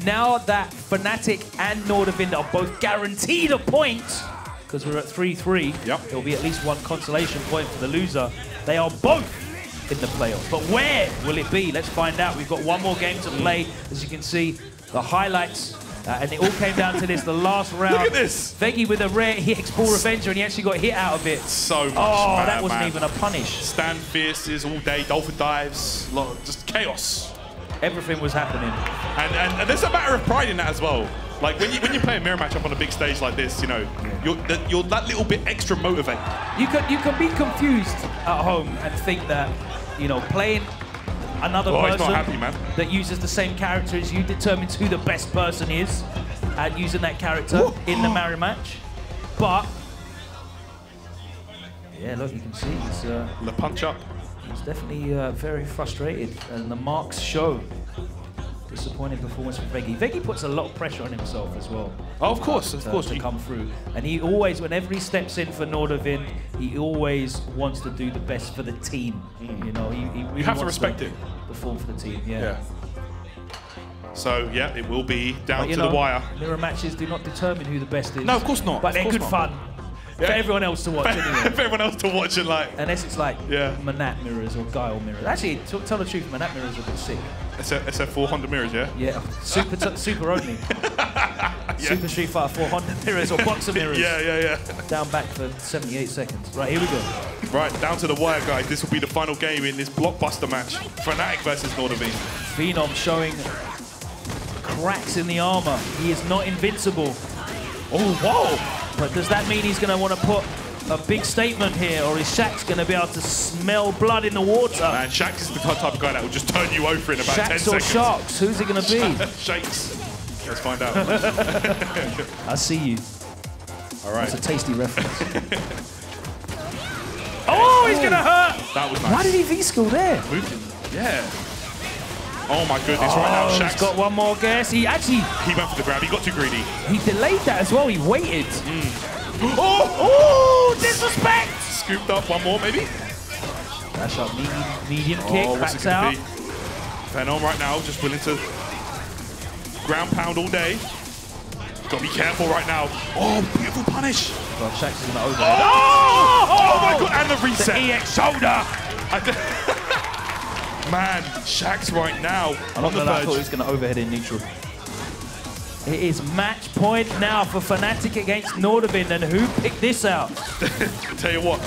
now that Fnatic and Nordavind are both guaranteed a point, because we're at 3-3, there'll be at least 1 consolation point for the loser. They are both in the playoffs. But where will it be? Let's find out. We've got 1 more game to play. As you can see, the highlights, and it all came down to this, the last round. Look at this. Veggie with a rare EX Ball Revenger, and he actually got hit out of it. So much, Oh, man, that wasn't even a punish. Stand fierces all day, dolphin dives, just chaos. Everything was happening. And there's a matter of pride in that as well. Like when you play a mirror match up on a big stage like this, you know, you're that little bit extra motivated. You can be confused at home and think that you know, playing another he's person not happy, man. that uses the same character as you determines who the best person is at using that character in the Mario match. But yeah, look, you can see he's the punch up. He's definitely very frustrated, and the marks show. Disappointing performance from Veggie. Veggie puts a lot of pressure on himself as well. Oh, of course, to come through. And he always, whenever he steps in for Nordavind, he always wants to do the best for the team. You know, he really You have to wants respect it. Perform for the team. Yeah. So yeah, it will be down But, to the wire. Mirror matches do not determine who the best is. No, of course not. But they're Of good course fun. Yeah. For everyone else to watch anyway. For everyone else to watch and like. Unless it's like Manat mirrors or Guile mirrors. Actually, to tell the truth, Manat mirrors are a bit sick. SF 400 mirrors, yeah? Yeah, super only. Super Street Fighter 400 mirrors or boxer mirrors. Yeah. Down back for 78 seconds. Right, here we go. Right, down to the wire, guys. This will be the final game in this blockbuster match. Fnatic versus Nordavind. Phenom showing cracks in the armor. He is not invincible. Oh, whoa! But does that mean he's going to want to put a big statement here, or is Shax going to be able to smell blood in the water? Man, Shax is the type of guy that will just turn you over in about 10 Shax or seconds. Sharks? Who's it going to be? Shakes. Let's find out. I see you. All right. That's a tasty reference. Oh, he's going to hurt! That was nice. Why did he V-skill there? Moved him. Yeah. Oh my goodness, right now Shax. He's got one more guess. He went for the grab, he got too greedy. He delayed that as well, he waited. Oh, disrespect! Scooped up, one more maybe? Dash up, medium kick, what's backs it gonna out. be? Phenom right now, just willing to ground pound all day. Gotta be careful right now. Oh, beautiful punish. Well, Shax is gonna overhead. Oh my god, and the reset. The EX shoulder. Man, Shax right now I'm not gonna lie, I thought he was gonna overhead in neutral. It is match point now for Fnatic against Nordavind, and who picked this out? Tell you what,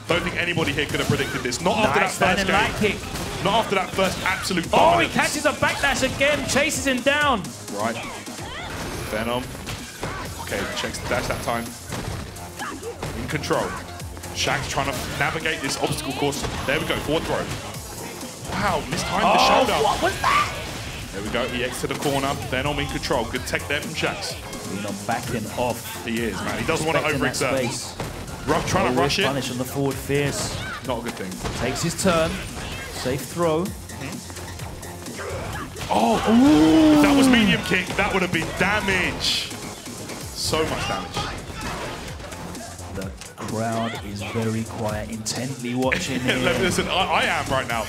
don't think anybody here could have predicted this. Not after that first game. Light kick. Not after that first absolute Oh, dominance. he catches a backdash again, chases him down. Right. Phenom. Okay, checks the dash that time. In control. Shax trying to navigate this obstacle course. There we go, forward throw. Wow, mistimed the shoulder. What was that? There we go, EX to the corner. Phenom in control. Good tech there from Shax. Not backing off. He is, man. He doesn't want to Respecting that overexert. Trying to rush it. Punish on the forward fierce. Not a good thing. Takes his turn. Safe throw. Oh, if that was medium kick, that would have been damage. So much damage. The crowd is very quiet, intently watching here. Listen, I am right now.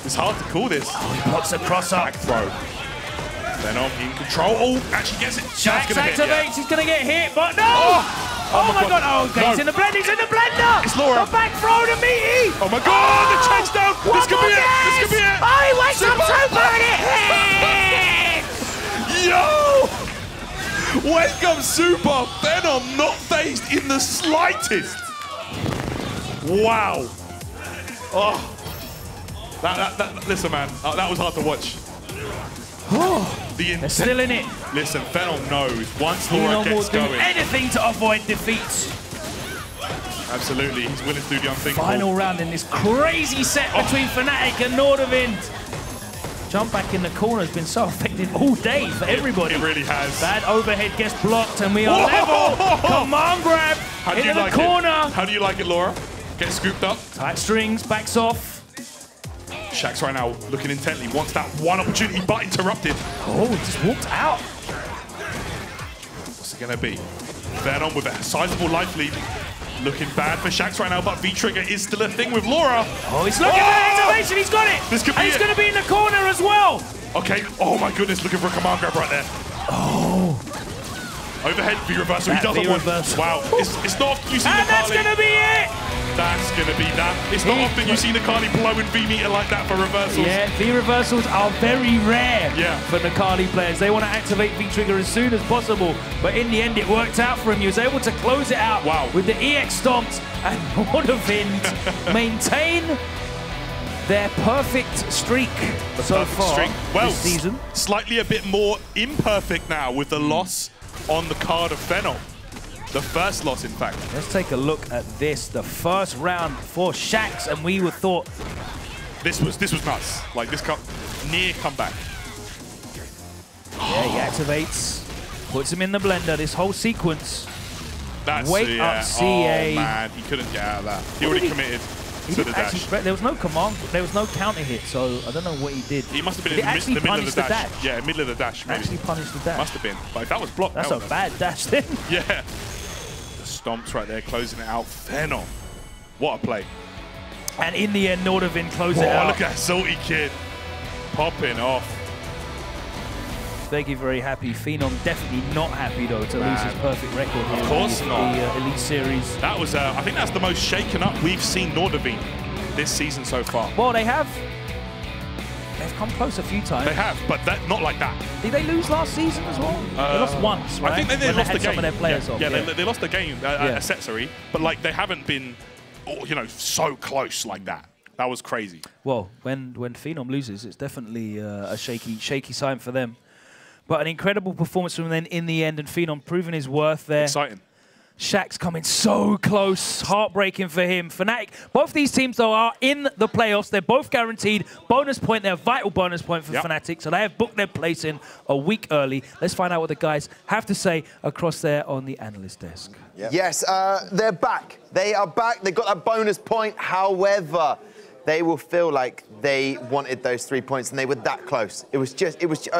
It's hard to call this. Oh, he blocks a cross up. Back throw. Phenom in control. Oh, actually gets it. Shax activates. He's going to get hit, but no! Oh my god. Oh, okay. No. He's in the blender. He's in the blender. It's Laura. The back throw to Meaty. Oh my god, the chase down. This could be it. This could be it. Oh, he wakes up super and it hits! Yo! Wake up super. Phenom not phased in the slightest. Wow. Oh. Listen, man, that was hard to watch. They're still in it. Listen, Phenom knows once Laura gets will do going. anything to avoid defeat. Absolutely, he's willing to do the unthinkable. Final round in this crazy set between Fnatic and Nordavind. Jump back in the corner has been so effective all day for everybody. It really has. Bad overhead gets blocked and we are level. Command grab into the corner. How do you like it, Laura? Get scooped up. Tight strings, backs off. Shax right now looking intently, wants that one opportunity, but interrupted. Oh, he just walked out. What's it gonna be? Phenom with a sizable life lead. Looking bad for Shax right now, but V-Trigger is still a thing with Laura. Oh, he's looking for the activation, he's got it! This could be and he's gonna be in the corner as well! Okay, oh my goodness, looking for a command grab right there. Oh. Overhead V-reversal, he doesn't want. Wow, it's not often you see and the that's gonna be it! That's gonna be that. It's not often you see Nakali blowing V-meter like that for reversals. Yeah, V-reversals are very rare Yeah. for Nakali players. They want to activate V-Trigger as soon as possible, but in the end it worked out for him. He was able to close it out with the EX stomps, and Nordavind maintain their perfect streak so far Well, this season. Slightly a bit more imperfect now with the loss on the card of Phenom. The first loss, in fact. Let's take a look at this. The first round for Shax, and we would thought This was nuts. Like this near comeback. Yeah, he activates, puts him in the blender. This whole sequence. That's Wait up, CA. Oh man, he couldn't get out of that. He already committed to the dash. There was no command, there was no counter hit, so I don't know what he did. He must have been in the middle of the dash. Yeah, middle of the dash. Maybe. Actually punished the dash. Must have been. But if that was blocked, that's a bad dash then. Yeah. The stomps right there, closing it out. Phenom. What a play. And in the end, Nordovin closed it out. Look at that salty kid. Popping off. Veggie very happy. Phenom definitely not happy though to lose his perfect record here. Of course not. The Elite Series. That was, I think that's the most shaken up we've seen Nordovin this season so far. Well, they've come close a few times. They have, but not like that. Did they lose last season as well? They lost once, right? I think they lost the game. Some of their players off. Yeah, they lost the game at Setsery, but like they haven't been, you know, so close like that. That was crazy. Well, when Phenom loses, it's definitely a shaky sign for them. But an incredible performance from them in the end, and Phenom proving his worth there. Exciting. Shaq's coming so close. Heartbreaking for him. Fnatic, both these teams, though, are in the playoffs. They're both guaranteed bonus point. They're a vital bonus point for Fnatic, so they have booked their place in a week early. Let's find out what the guys have to say across there on the analyst desk. Yep. Yes, they're back. They are back. They got that bonus point. However, they will feel like they wanted those 3 points and they were that close. It was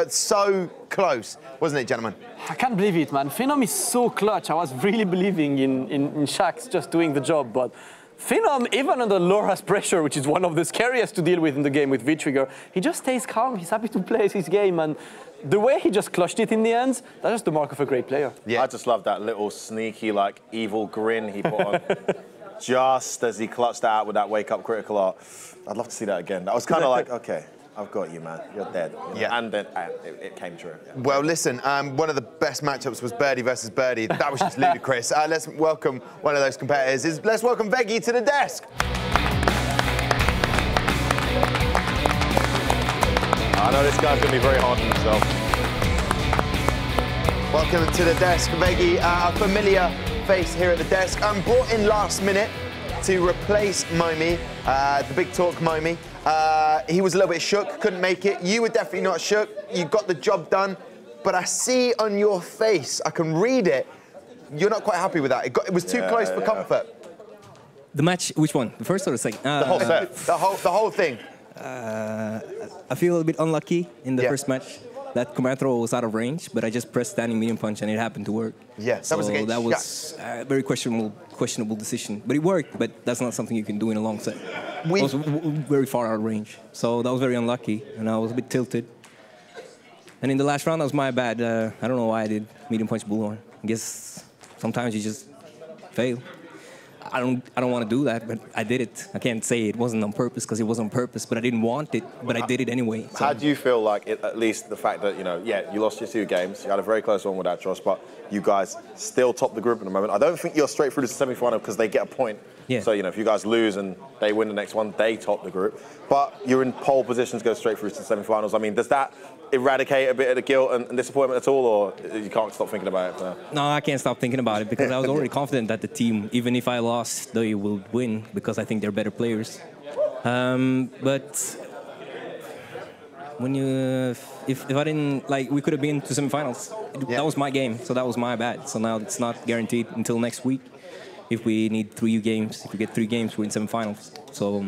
so close, wasn't it, gentlemen? I can't believe it, man. Phenom is so clutch. I was really believing in Shaq's just doing the job, but Phenom, even under Laura's pressure, which is one of the scariest to deal with in the game with V-Trigger, he just stays calm. He's happy to play his game, and the way he just clutched it in the end, that's just the mark of a great player. Yeah, I just love that little sneaky, like, evil grin he put on. Just as he clutched out with that wake-up critical art. I'd love to see that again. That was kind of like, okay, I've got you, man. You're dead. You know? Yeah. And then it came true. Yeah. Well, listen, one of the best matchups was Birdie versus Birdie. That was just ludicrous. Let's welcome one of those competitors. Let's welcome Veggie to the desk. I know this guy's going to be very hard on himself. Welcome to the desk, Veggie. A familiar face here at the desk. Brought in last minute to replace Momi, the big talk Momi. He was a little bit shook, couldn't make it. You were definitely not shook. You got the job done. But I see on your face, I can read it, you're not quite happy with that. It was too close for comfort. The match, which one? The first or the second? The whole set. The whole thing. I feel a bit unlucky in the first match. That command throw was out of range, but I just pressed standing medium punch and it happened to work. Yeah, so that was a very questionable decision. But it worked, but that's not something you can do in a long set. I was very far out of range. So that was very unlucky, and I was a bit tilted. And in the last round, that was my bad. I don't know why I did medium punch bullhorn. I guess sometimes you just fail. I don't want to do that, but I did it. I can't say it wasn't on purpose because it was on purpose, but I didn't want it, but I did it anyway. So. How do you feel like, at least the fact that, you know, yeah, you lost your 2 games, you had a very close one with Atros, but you guys still top the group at the moment. I don't think you're straight through to the semi-final because they get a point. Yeah. So, you know, if you guys lose and they win the next one, they top the group. But you're in pole position to go straight through to the semi-finals. I mean, does that eradicate a bit of the guilt and disappointment at all, or you can't stop thinking about it now? No, I can't stop thinking about it because I was already confident that the team, even if I lost, they will win because I think they're better players. But when you, if I didn't, like, we could have been to semifinals. That was my game, so that was my bad. So now it's not guaranteed until next week. If we need 3 games, if we get 3 games, we're in semifinals. So.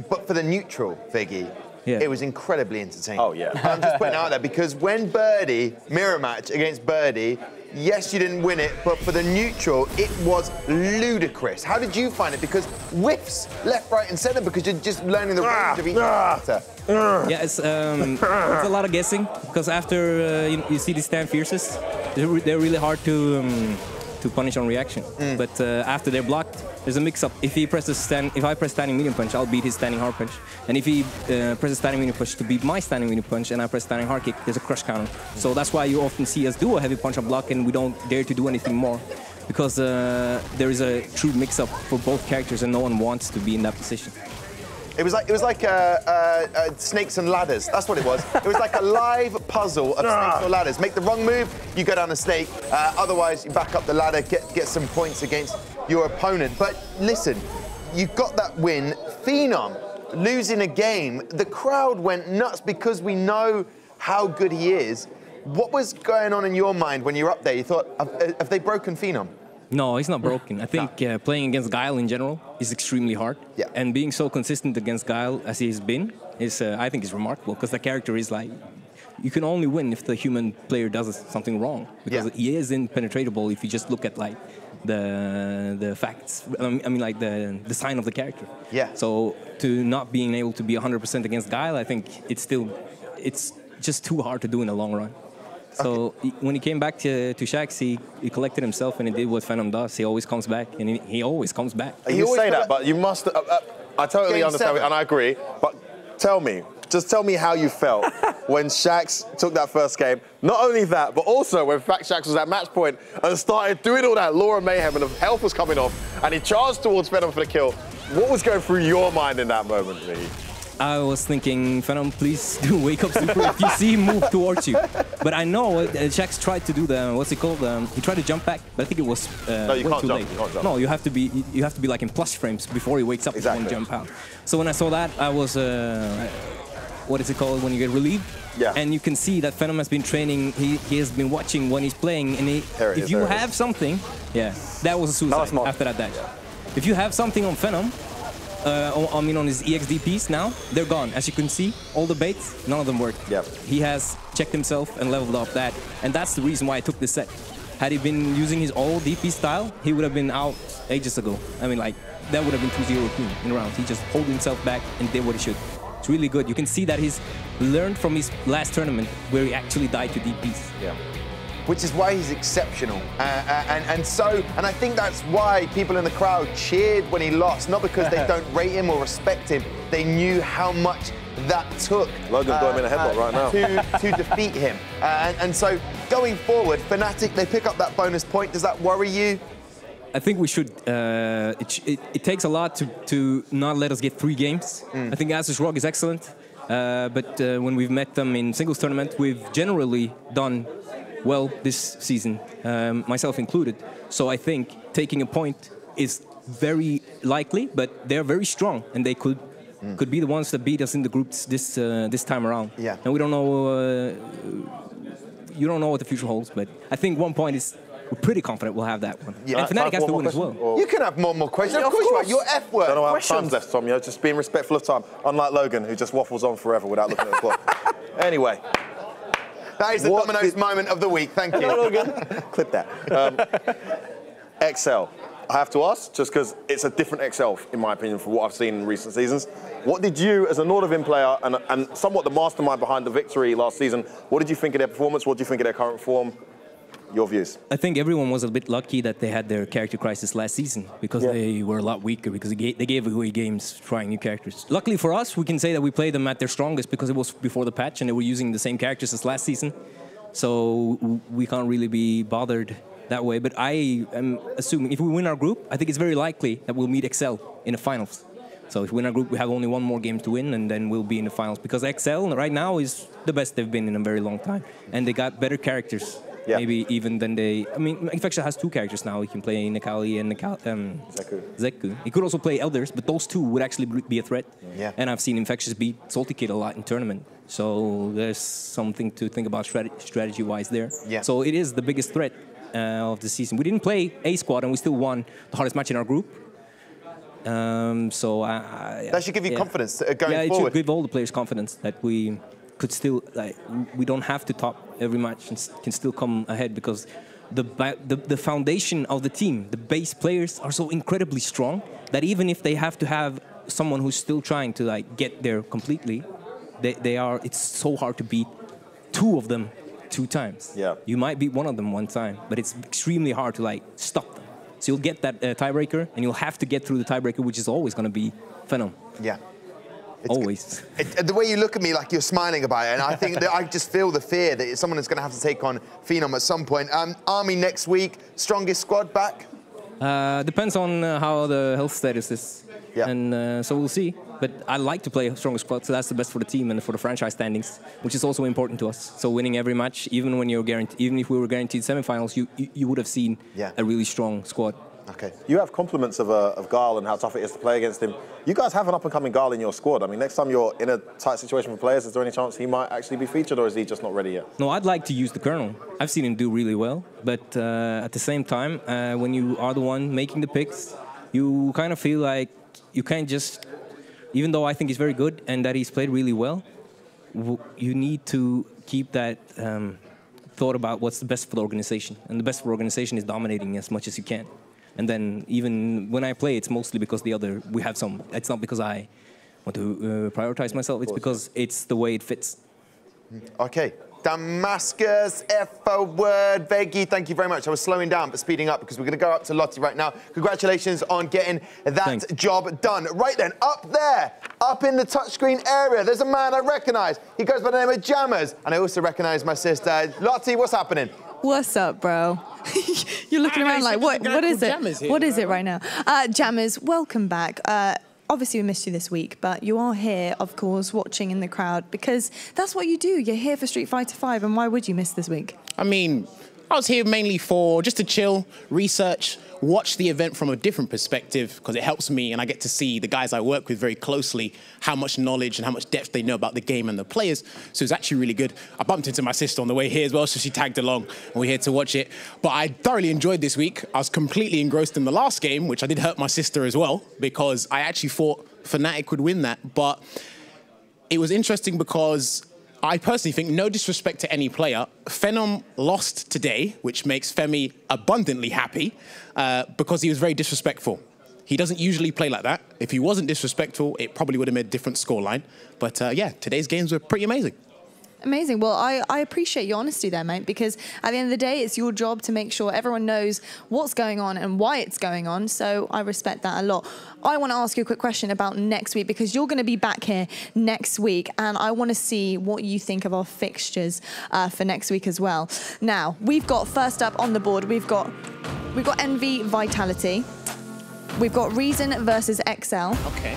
But for the neutral, Veggie, it was incredibly entertaining. Oh, yeah. I'm just putting it out there because when Birdie, mirror match against Birdie, yes, you didn't win it, but for the neutral, it was ludicrous. How did you find it? Because whiffs left, right, and centre because you're just learning the range of each character. Yeah, it's a lot of guessing because after you see these stand fierces, they're really hard to punish on reaction. But after they're blocked, there's a mix-up. If I press standing medium punch, I'll beat his standing hard punch. And if he presses standing medium punch to beat my standing medium punch, and I press standing hard kick, there's a crush counter. So that's why you often see us do a heavy punch on block, and we don't dare to do anything more, because there is a true mix-up for both characters, and no one wants to be in that position. It was like snakes and ladders. That's what it was. It was like a live puzzle of snakes or ladders. Make the wrong move, you go down a snake. Otherwise, you back up the ladder, get some points against your opponent. But listen, you got that win. Phenom, losing a game, the crowd went nuts because we know how good he is. What was going on in your mind when you were up there? You thought, have they broken Phenom? No, he's not broken. I think playing against Guile in general is extremely hard. Yeah. And being so consistent against Guile as he's been is, I think, is remarkable because the character is like, you can only win if the human player does something wrong. Because he is impenetrable if you just look at like the facts. I mean, like the sign of the character. Yeah. So to not being able to be 100% against Guile, I think it's just too hard to do in the long run. So when he came back to Shax, he collected himself and he did what Phenom does. He always comes back, and he always comes back. You say that, but you must. I totally understand, and I agree. But just tell me how you felt when Shax took that first game. Not only that, but also when Shax was at match point and started doing all that Laura mayhem, and the health was coming off, and he charged towards Phenom for the kill. What was going through your mind in that moment, really? I was thinking, Phenom, please do wake up super if you see him move towards you. But I know Shax tried to do the, what's it called? He tried to jump back, but I think it was no, you can't too jump, late. you can't jump. No, you have to be like in plus frames before he wakes up and jump out. So when I saw that, I was, what is it called when you get relieved? Yeah. And you can see that Phenom has been training. He has been watching when he's playing, and if you have something, that was a suicide after that dash. If you have something on Phenom, I mean on his EXD piece now, they're gone. As you can see, all the baits, none of them work. Yep. He has checked himself and leveled up that, and that's the reason why I took this set. Had he been using his old DP style, he would have been out ages ago. I mean, like, that would have been 2-0 clean in rounds. He just pulled himself back and did what he should. It's really good. You can see that he's learned from his last tournament where he actually died to DPs. Yeah. Which is why he's exceptional. And I think that's why people in the crowd cheered when he lost, not because they don't rate him or respect him. They knew how much that took Logan's got him in a headlock right now. to defeat him. And so going forward, Fnatic, they pick up that bonus point. Does that worry you? I think we should. It takes a lot to not let us get 3 games. I think Asus Rock is excellent, but when we've met them in singles tournament, we've generally done well this season, myself included. So I think taking a point is very likely, but they're very strong, and they could be the ones that beat us in the groups this time around. Yeah. And we don't know. You don't know what the future holds, but I think 1 point is. We're pretty confident we'll have that one. Yeah. And Fnatic has to win as well. You can have more questions. Of course, your F word. Don't know how much time's left, Tom. You're just being respectful of time. Unlike Logan, who just waffles on forever without looking at the clock. Anyway. That is the Domino's moment of the week. Thank you. Logan. Clip that. XL. I have to ask, just because it's a different XL, in my opinion, from what I've seen in recent seasons. What did you, as a Nordavin player and somewhat the mastermind behind the victory last season, what did you think of their performance? What do you think of their current form? Your views? I think everyone was a bit lucky that they had their character crisis last season because they were a lot weaker because they gave away games trying new characters. Luckily for us, we can say that we played them at their strongest because it was before the patch and they were using the same characters as last season. So we can't really be bothered that way. But I am assuming if we win our group, I think it's very likely that we'll meet XL in the finals. So if we win our group, we have only 1 more game to win and then we'll be in the finals because XL right now is the best they've been in a very long time. And they got better characters. Yeah. Maybe even than they... I mean, Infection has 2 characters now. He can play Nekali and Zeku. He could also play Elders, but those 2 would actually be a threat. Yeah. And I've seen Infectious beat Salty Kid a lot in tournament. So there's something to think about strategy-wise there. Yeah. So it is the biggest threat of the season. We didn't play A squad and we still won the hardest match in our group. That should give you confidence going forward. Yeah, it should give all the players confidence that we could still, like, we don't have to top every match and can still come ahead because the foundation of the team, the base players are so incredibly strong that even if they have to have someone who's still trying to like get there completely, it's so hard to beat 2 of them 2 times. Yeah. You might beat 1 of them 1 time, but it's extremely hard to like stop them. So you'll get that tiebreaker and you'll have to get through the tiebreaker, which is always going to be Phenom. Yeah. Always. The way you look at me like you're smiling about it, and I think that I just feel the fear that someone is going to have to take on Phenom at some point. Army next week, strongest squad back? Depends on how the health status is. Yeah. And so we'll see. But I like to play a stronger squad, so that's the best for the team and for the franchise standings, which is also important to us. So winning every match, even when you're guaranteed, even if we were guaranteed semifinals, you would have seen a really strong squad. Okay. You have compliments of Gal and how tough it is to play against him. You guys have an up-and-coming Gal in your squad. I mean, next time you're in a tight situation for players, is there any chance he might actually be featured, or is he just not ready yet? No, I'd like to use the Colonel. I've seen him do really well, but at the same time, when you are the one making the picks, you kind of feel like you can't just, even though I think he's very good and that he's played really well, you need to keep that thought about what's the best for the organization. And the best for the organization is dominating as much as you can. And then even when I play, it's mostly because we have some, it's not because I want to prioritize myself, it's because it's the way it fits. Okay. Damascus, F-word, Veggie, thank you very much. I was slowing down but speeding up because we're going to go up to Lottie right now. Congratulations on getting that job done. Right then, up there, up in the touchscreen area, there's a man I recognise. He goes by the name of Jammers, and I also recognise my sister. Lottie, what's happening? What's up, bro? You're looking around like, what is it? What is it right now? Jammers, welcome back. Obviously, we missed you this week, but you are here, of course, watching in the crowd, because that's what you do. You're here for Street Fighter 5, and why would you miss this week? I mean, I was here mainly for just to chill, research, watch the event from a different perspective, because it helps me, and I get to see the guys I work with very closely, how much knowledge and how much depth they know about the game and the players. So it's actually really good. I bumped into my sister on the way here as well, so she tagged along, and we're here to watch it. But I thoroughly enjoyed this week. I was completely engrossed in the last game, which I did hurt my sister as well, because I actually thought Fnatic would win that. But it was interesting because I personally think, no disrespect to any player, Phenom lost today, which makes Femi abundantly happy, because he was very disrespectful. He doesn't usually play like that. If he wasn't disrespectful, it probably would have made a different scoreline. But yeah, today's games were pretty amazing. Amazing. Well, I appreciate your honesty there, mate, because at the end of the day, it's your job to make sure everyone knows what's going on and why it's going on. So I respect that a lot. I want to ask you a quick question about next week, because you're going to be back here next week, and I want to see what you think of our fixtures for next week as well. Now, we've got first up on the board, we've got Envy Vitality. We've got Reason versus XL. Okay.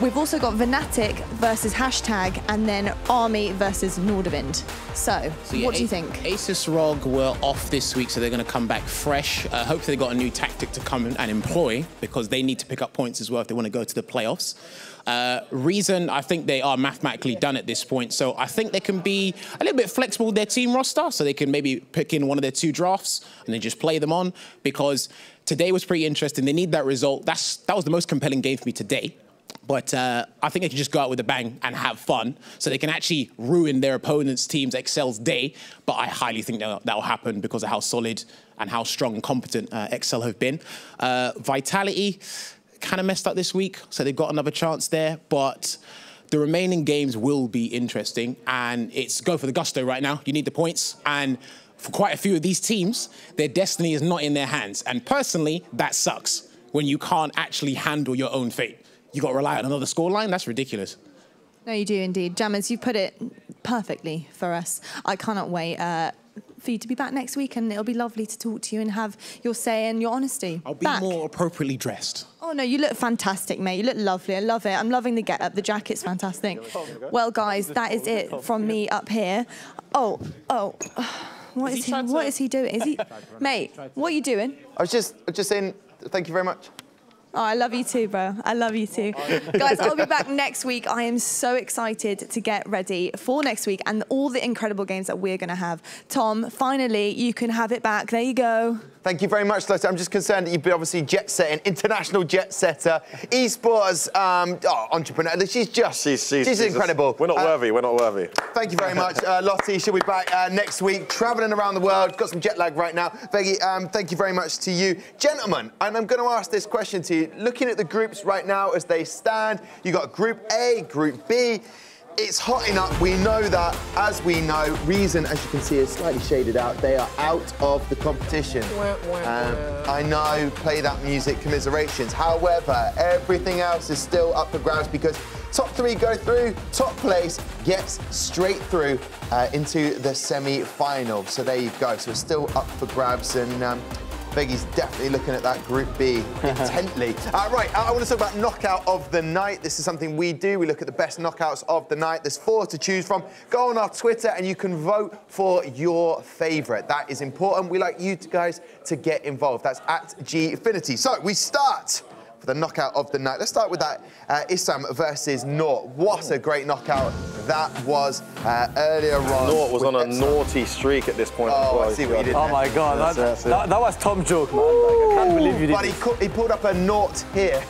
We've also got Fnatic versus Hashtag, and then Army versus Nordavind. So what do you think? Asus ROG were off this week, so they're going to come back fresh. Hopefully they got a new tactic to come and employ, because they need to pick up points as well if they want to go to the playoffs. Reason, I think they are mathematically done at this point, so I think they can be a little bit flexible with their team roster, so they can maybe pick in one of their 2 drafts and then just play them on, because today was pretty interesting. They need that result. That was the most compelling game for me today. But I think they can just go out with a bang and have fun, so they can actually ruin their opponent's team's XL's day. But I highly think that will happen because of how solid and how strong and competent XL have been. Vitality kind of messed up this week, so they've got another chance there. But the remaining games will be interesting, and it's go for the gusto right now. You need the points, and for quite a few of these teams, their destiny is not in their hands. And personally, that sucks when you can't actually handle your own fate. You got to rely on another scoreline? That's ridiculous. No, you do indeed. Jammers, you put it perfectly for us. I cannot wait for you to be back next week, and it'll be lovely to talk to you and have your say and your honesty. I'll be more appropriately dressed. Oh, no, you look fantastic, mate. You look lovely. I love it. I'm loving the get-up. The jacket's fantastic. Well, guys, that is it from me up here. Oh. What is he doing? Is he... Mate, what are you doing? I was just saying thank you very much. Oh, I love you too, bro. I love you too. Guys, I'll be back next week. I am so excited to get ready for next week and all the incredible games that we're going to have. Tom, finally, you can have it back. There you go. Thank you very much, Lottie. I'm just concerned that you've been obviously jet-setting, international jet-setter, esports entrepreneur. She's incredible. We're not worthy. We're not worthy. Thank you very much, Lottie. She'll be back next week, travelling around the world. Got some jet lag right now. Veggie, thank you very much to you. Gentlemen, and I'm going to ask this question to you. Looking at the groups right now as they stand, you got Group A, Group B. It's hotting up, we know that. As we know, Reason, as you can see, is slightly shaded out. They are out of the competition. I know, play that music, commiserations. However, everything else is still up for grabs because top 3 go through, top place gets straight through into the semi-final. So there you go. So it's still up for grabs, and Veggy's definitely looking at that Group B intently. Right, I want to talk about knockout of the night. This is something we do. We look at the best knockouts of the night. There's 4 to choose from. Go on our Twitter and you can vote for your favourite. That is important. We like you guys to get involved. That's at Gfinity. So we start for the knockout of the night. Let's start with that Issam versus Nort. What a great knockout that was earlier on. Nort was on a naughty streak at this point. Oh, I see what you did. Oh my God, that was Tom joke, man. Like, I can't believe you did. But he pulled up a Nort here.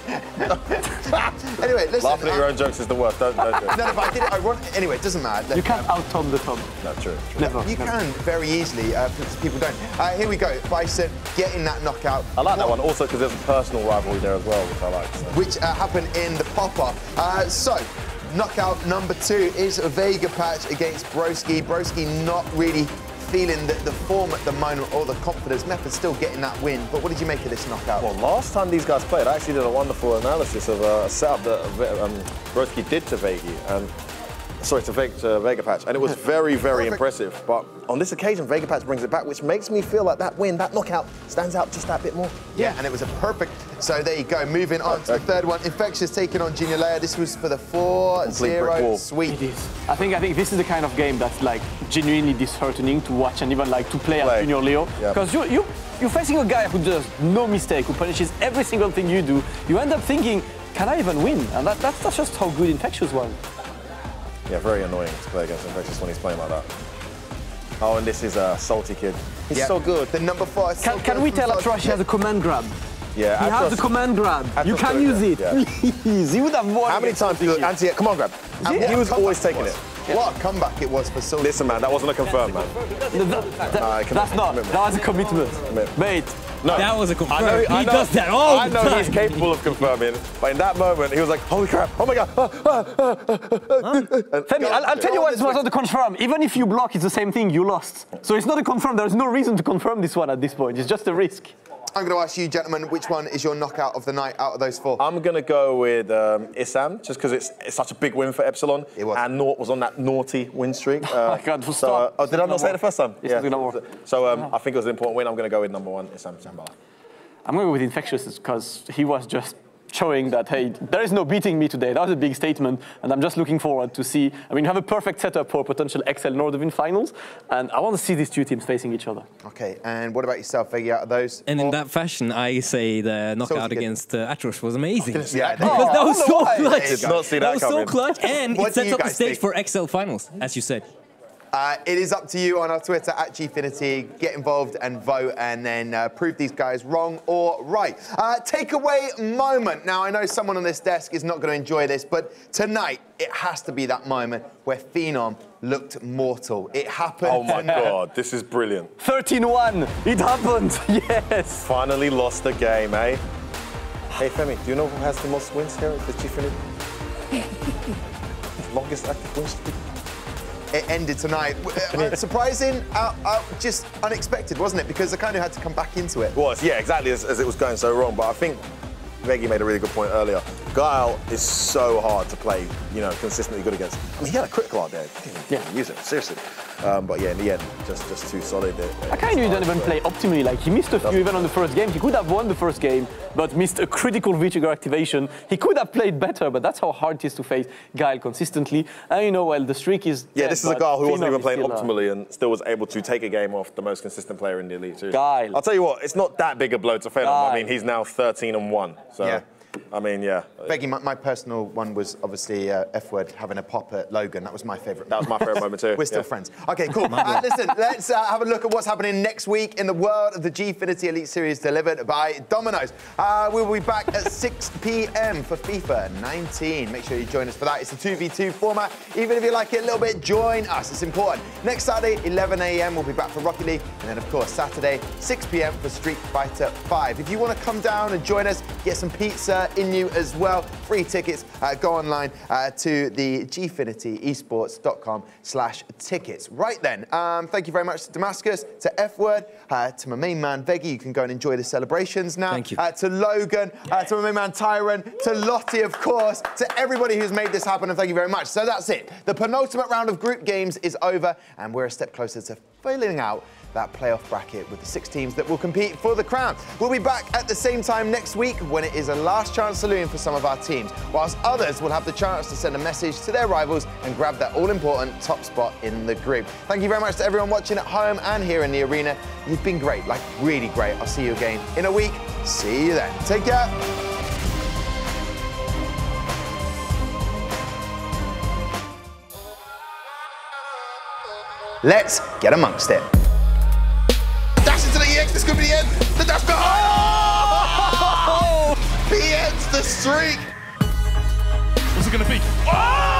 Anyway, listen. Laughing at your own jokes is the worst. Don't do it. No, but I did it. Anyway, it doesn't matter. You can't out-Tom the Tom. No, true. Never. You can very easily, because people don't. Here we go. Bison getting that knockout. I like that one also because there's a personal rivalry there as well, which I like. So. Which happened in the pop-up. So, knockout number 2 is Vega Patch against Broski. Broski not really feeling the form at the moment or the confidence. Method still getting that win. But what did you make of this knockout? Well, last time these guys played, I actually did a wonderful analysis of a setup that Broski did to Vega. Sorry, to Vega Patch, and it was very, very impressive. But on this occasion, Vega Patch brings it back, which makes me feel like that win, that knockout, stands out just that bit more. Yeah, and it was a perfect. So there you go. Moving on to the third one, Infectious taking on Junior Leia. This was for the 4-0 sweep. It is. I think this is the kind of game that's like genuinely disheartening to watch and even like to play at Junior Leo, because you're facing a guy who does no mistake, who punishes every single thing you do. You end up thinking, can I even win? And that's just how good Infectious was. Yeah, very annoying to play against Infectious when he's playing like that. Oh, and this is a salty kid. He's so good. The number 4. Can we tell Atrosh he has a command grab? Yeah, he has the command grab. You can use it. Yeah. Please, he would have won. How many times did you anti? Come on, grab. He was always taking it. What a comeback it was for Salty. Listen, man, that wasn't a confirm, man. That's not. That was a commitment. Mate. No. That was a confirm. He does that all the time. I know he's capable of confirming, but in that moment, he was like, holy crap, oh my God. Femi, I'll tell you why it was not a confirm. Even if you block, it's the same thing, you lost. So it's not a confirm. There's no reason to confirm this one at this point. It's just a risk. I'm going to ask you, gentlemen, which one is your knockout of the night out of those 4? I'm going to go with Issam, just because it's such a big win for Epsilon. It was. And Nort was on that naughty win streak. Oh my God, stop. Did I not say it the first time? Yeah. So I think it was an important win. I'm going to go with number 1, Issam Shambhala. I'm going to go with Infectious because he was just showing that, hey, there is no beating me today. That was a big statement, and I'm just looking forward to see. I mean, you have a perfect setup for potential XL Nordovin finals, and I want to see these two teams facing each other. Okay, and what about yourself, Veggie, out of those? And in that fashion, I say the knockout against Atrosh was amazing. Yeah, because that was so clutch. Did not see that was so clutch, and What it sets do you up the guys stage think? for XL finals, as you said. It is up to you on our Twitter, at Gfinity. Get involved and vote, and then prove these guys wrong or right. Takeaway moment. Now, I know someone on this desk is not going to enjoy this, but tonight, it has to be that moment where Phenom looked mortal. It happened. Oh my God, this is brilliant. 13-1, it happened, yes. Finally lost the game, eh? Hey, Femi, do you know who has the most wins here at the Gfinity? Longest active win streak. It ended tonight. Surprising, just unexpected, wasn't it? Because I kind of had to come back into it. Well, yeah, exactly as it was going so wrong. But I think Veggie made a really good point earlier. Guile is so hard to play, consistently good against. I mean, he had a critical out there. He didn't use it, seriously. But yeah, in the end, just too solid. I kind of didn't even play optimally. Like, he missed a few even on the first game. He could have won the first game, but missed a critical V-trigger activation. He could have played better, but that's how hard it is to face Guile consistently. And well, the streak is Yeah, dead, this is a guy who wasn't even playing still, optimally and still was able to take a game off the most consistent player in the Elite Series. Guile. I'll tell you what, it's not that big a blow to Phenom. I mean, he's now 13-1. So. Yeah. I mean, yeah. Veggie, my personal one was obviously F-word having a pop at Logan. That was my favourite. That was my favourite moment too. We're still friends. Okay, cool. Listen, let's have a look at what's happening next week in the world of the Gfinity Elite Series delivered by Domino's. We'll be back at 6 p.m. for FIFA 19. Make sure you join us for that. It's a 2v2 format. Even if you like it a little bit, join us. It's important. Next Saturday, 11 a.m. we'll be back for Rocket League. And then, of course, Saturday, 6 p.m. for Street Fighter 5. If you want to come down and join us, get some pizza in you as well. Free tickets. Go online to the Gfinity esports.com/tickets. Right then, thank you very much to Damascus, to F-Word, to my main man Veggie. You can go and enjoy the celebrations now. Thank you. To Logan, to my main man Tyron, to Lottie, of course, to everybody who's made this happen, and thank you very much. So that's it. The penultimate round of group games is over, and we're a step closer to filling out that playoff bracket with the 6 teams that will compete for the crown. We'll be back at the same time next week when it is a last chance saloon for some of our teams, whilst others will have the chance to send a message to their rivals and grab that all-important top spot in the group. Thank you very much to everyone watching at home and here in the arena. You've been great, like really great. I'll see you again in a week. See you then. Take care. Let's get amongst it. Dash into the EX, this could be the end. The dash behind. Oh! He ends the streak. What's it going to be? Oh!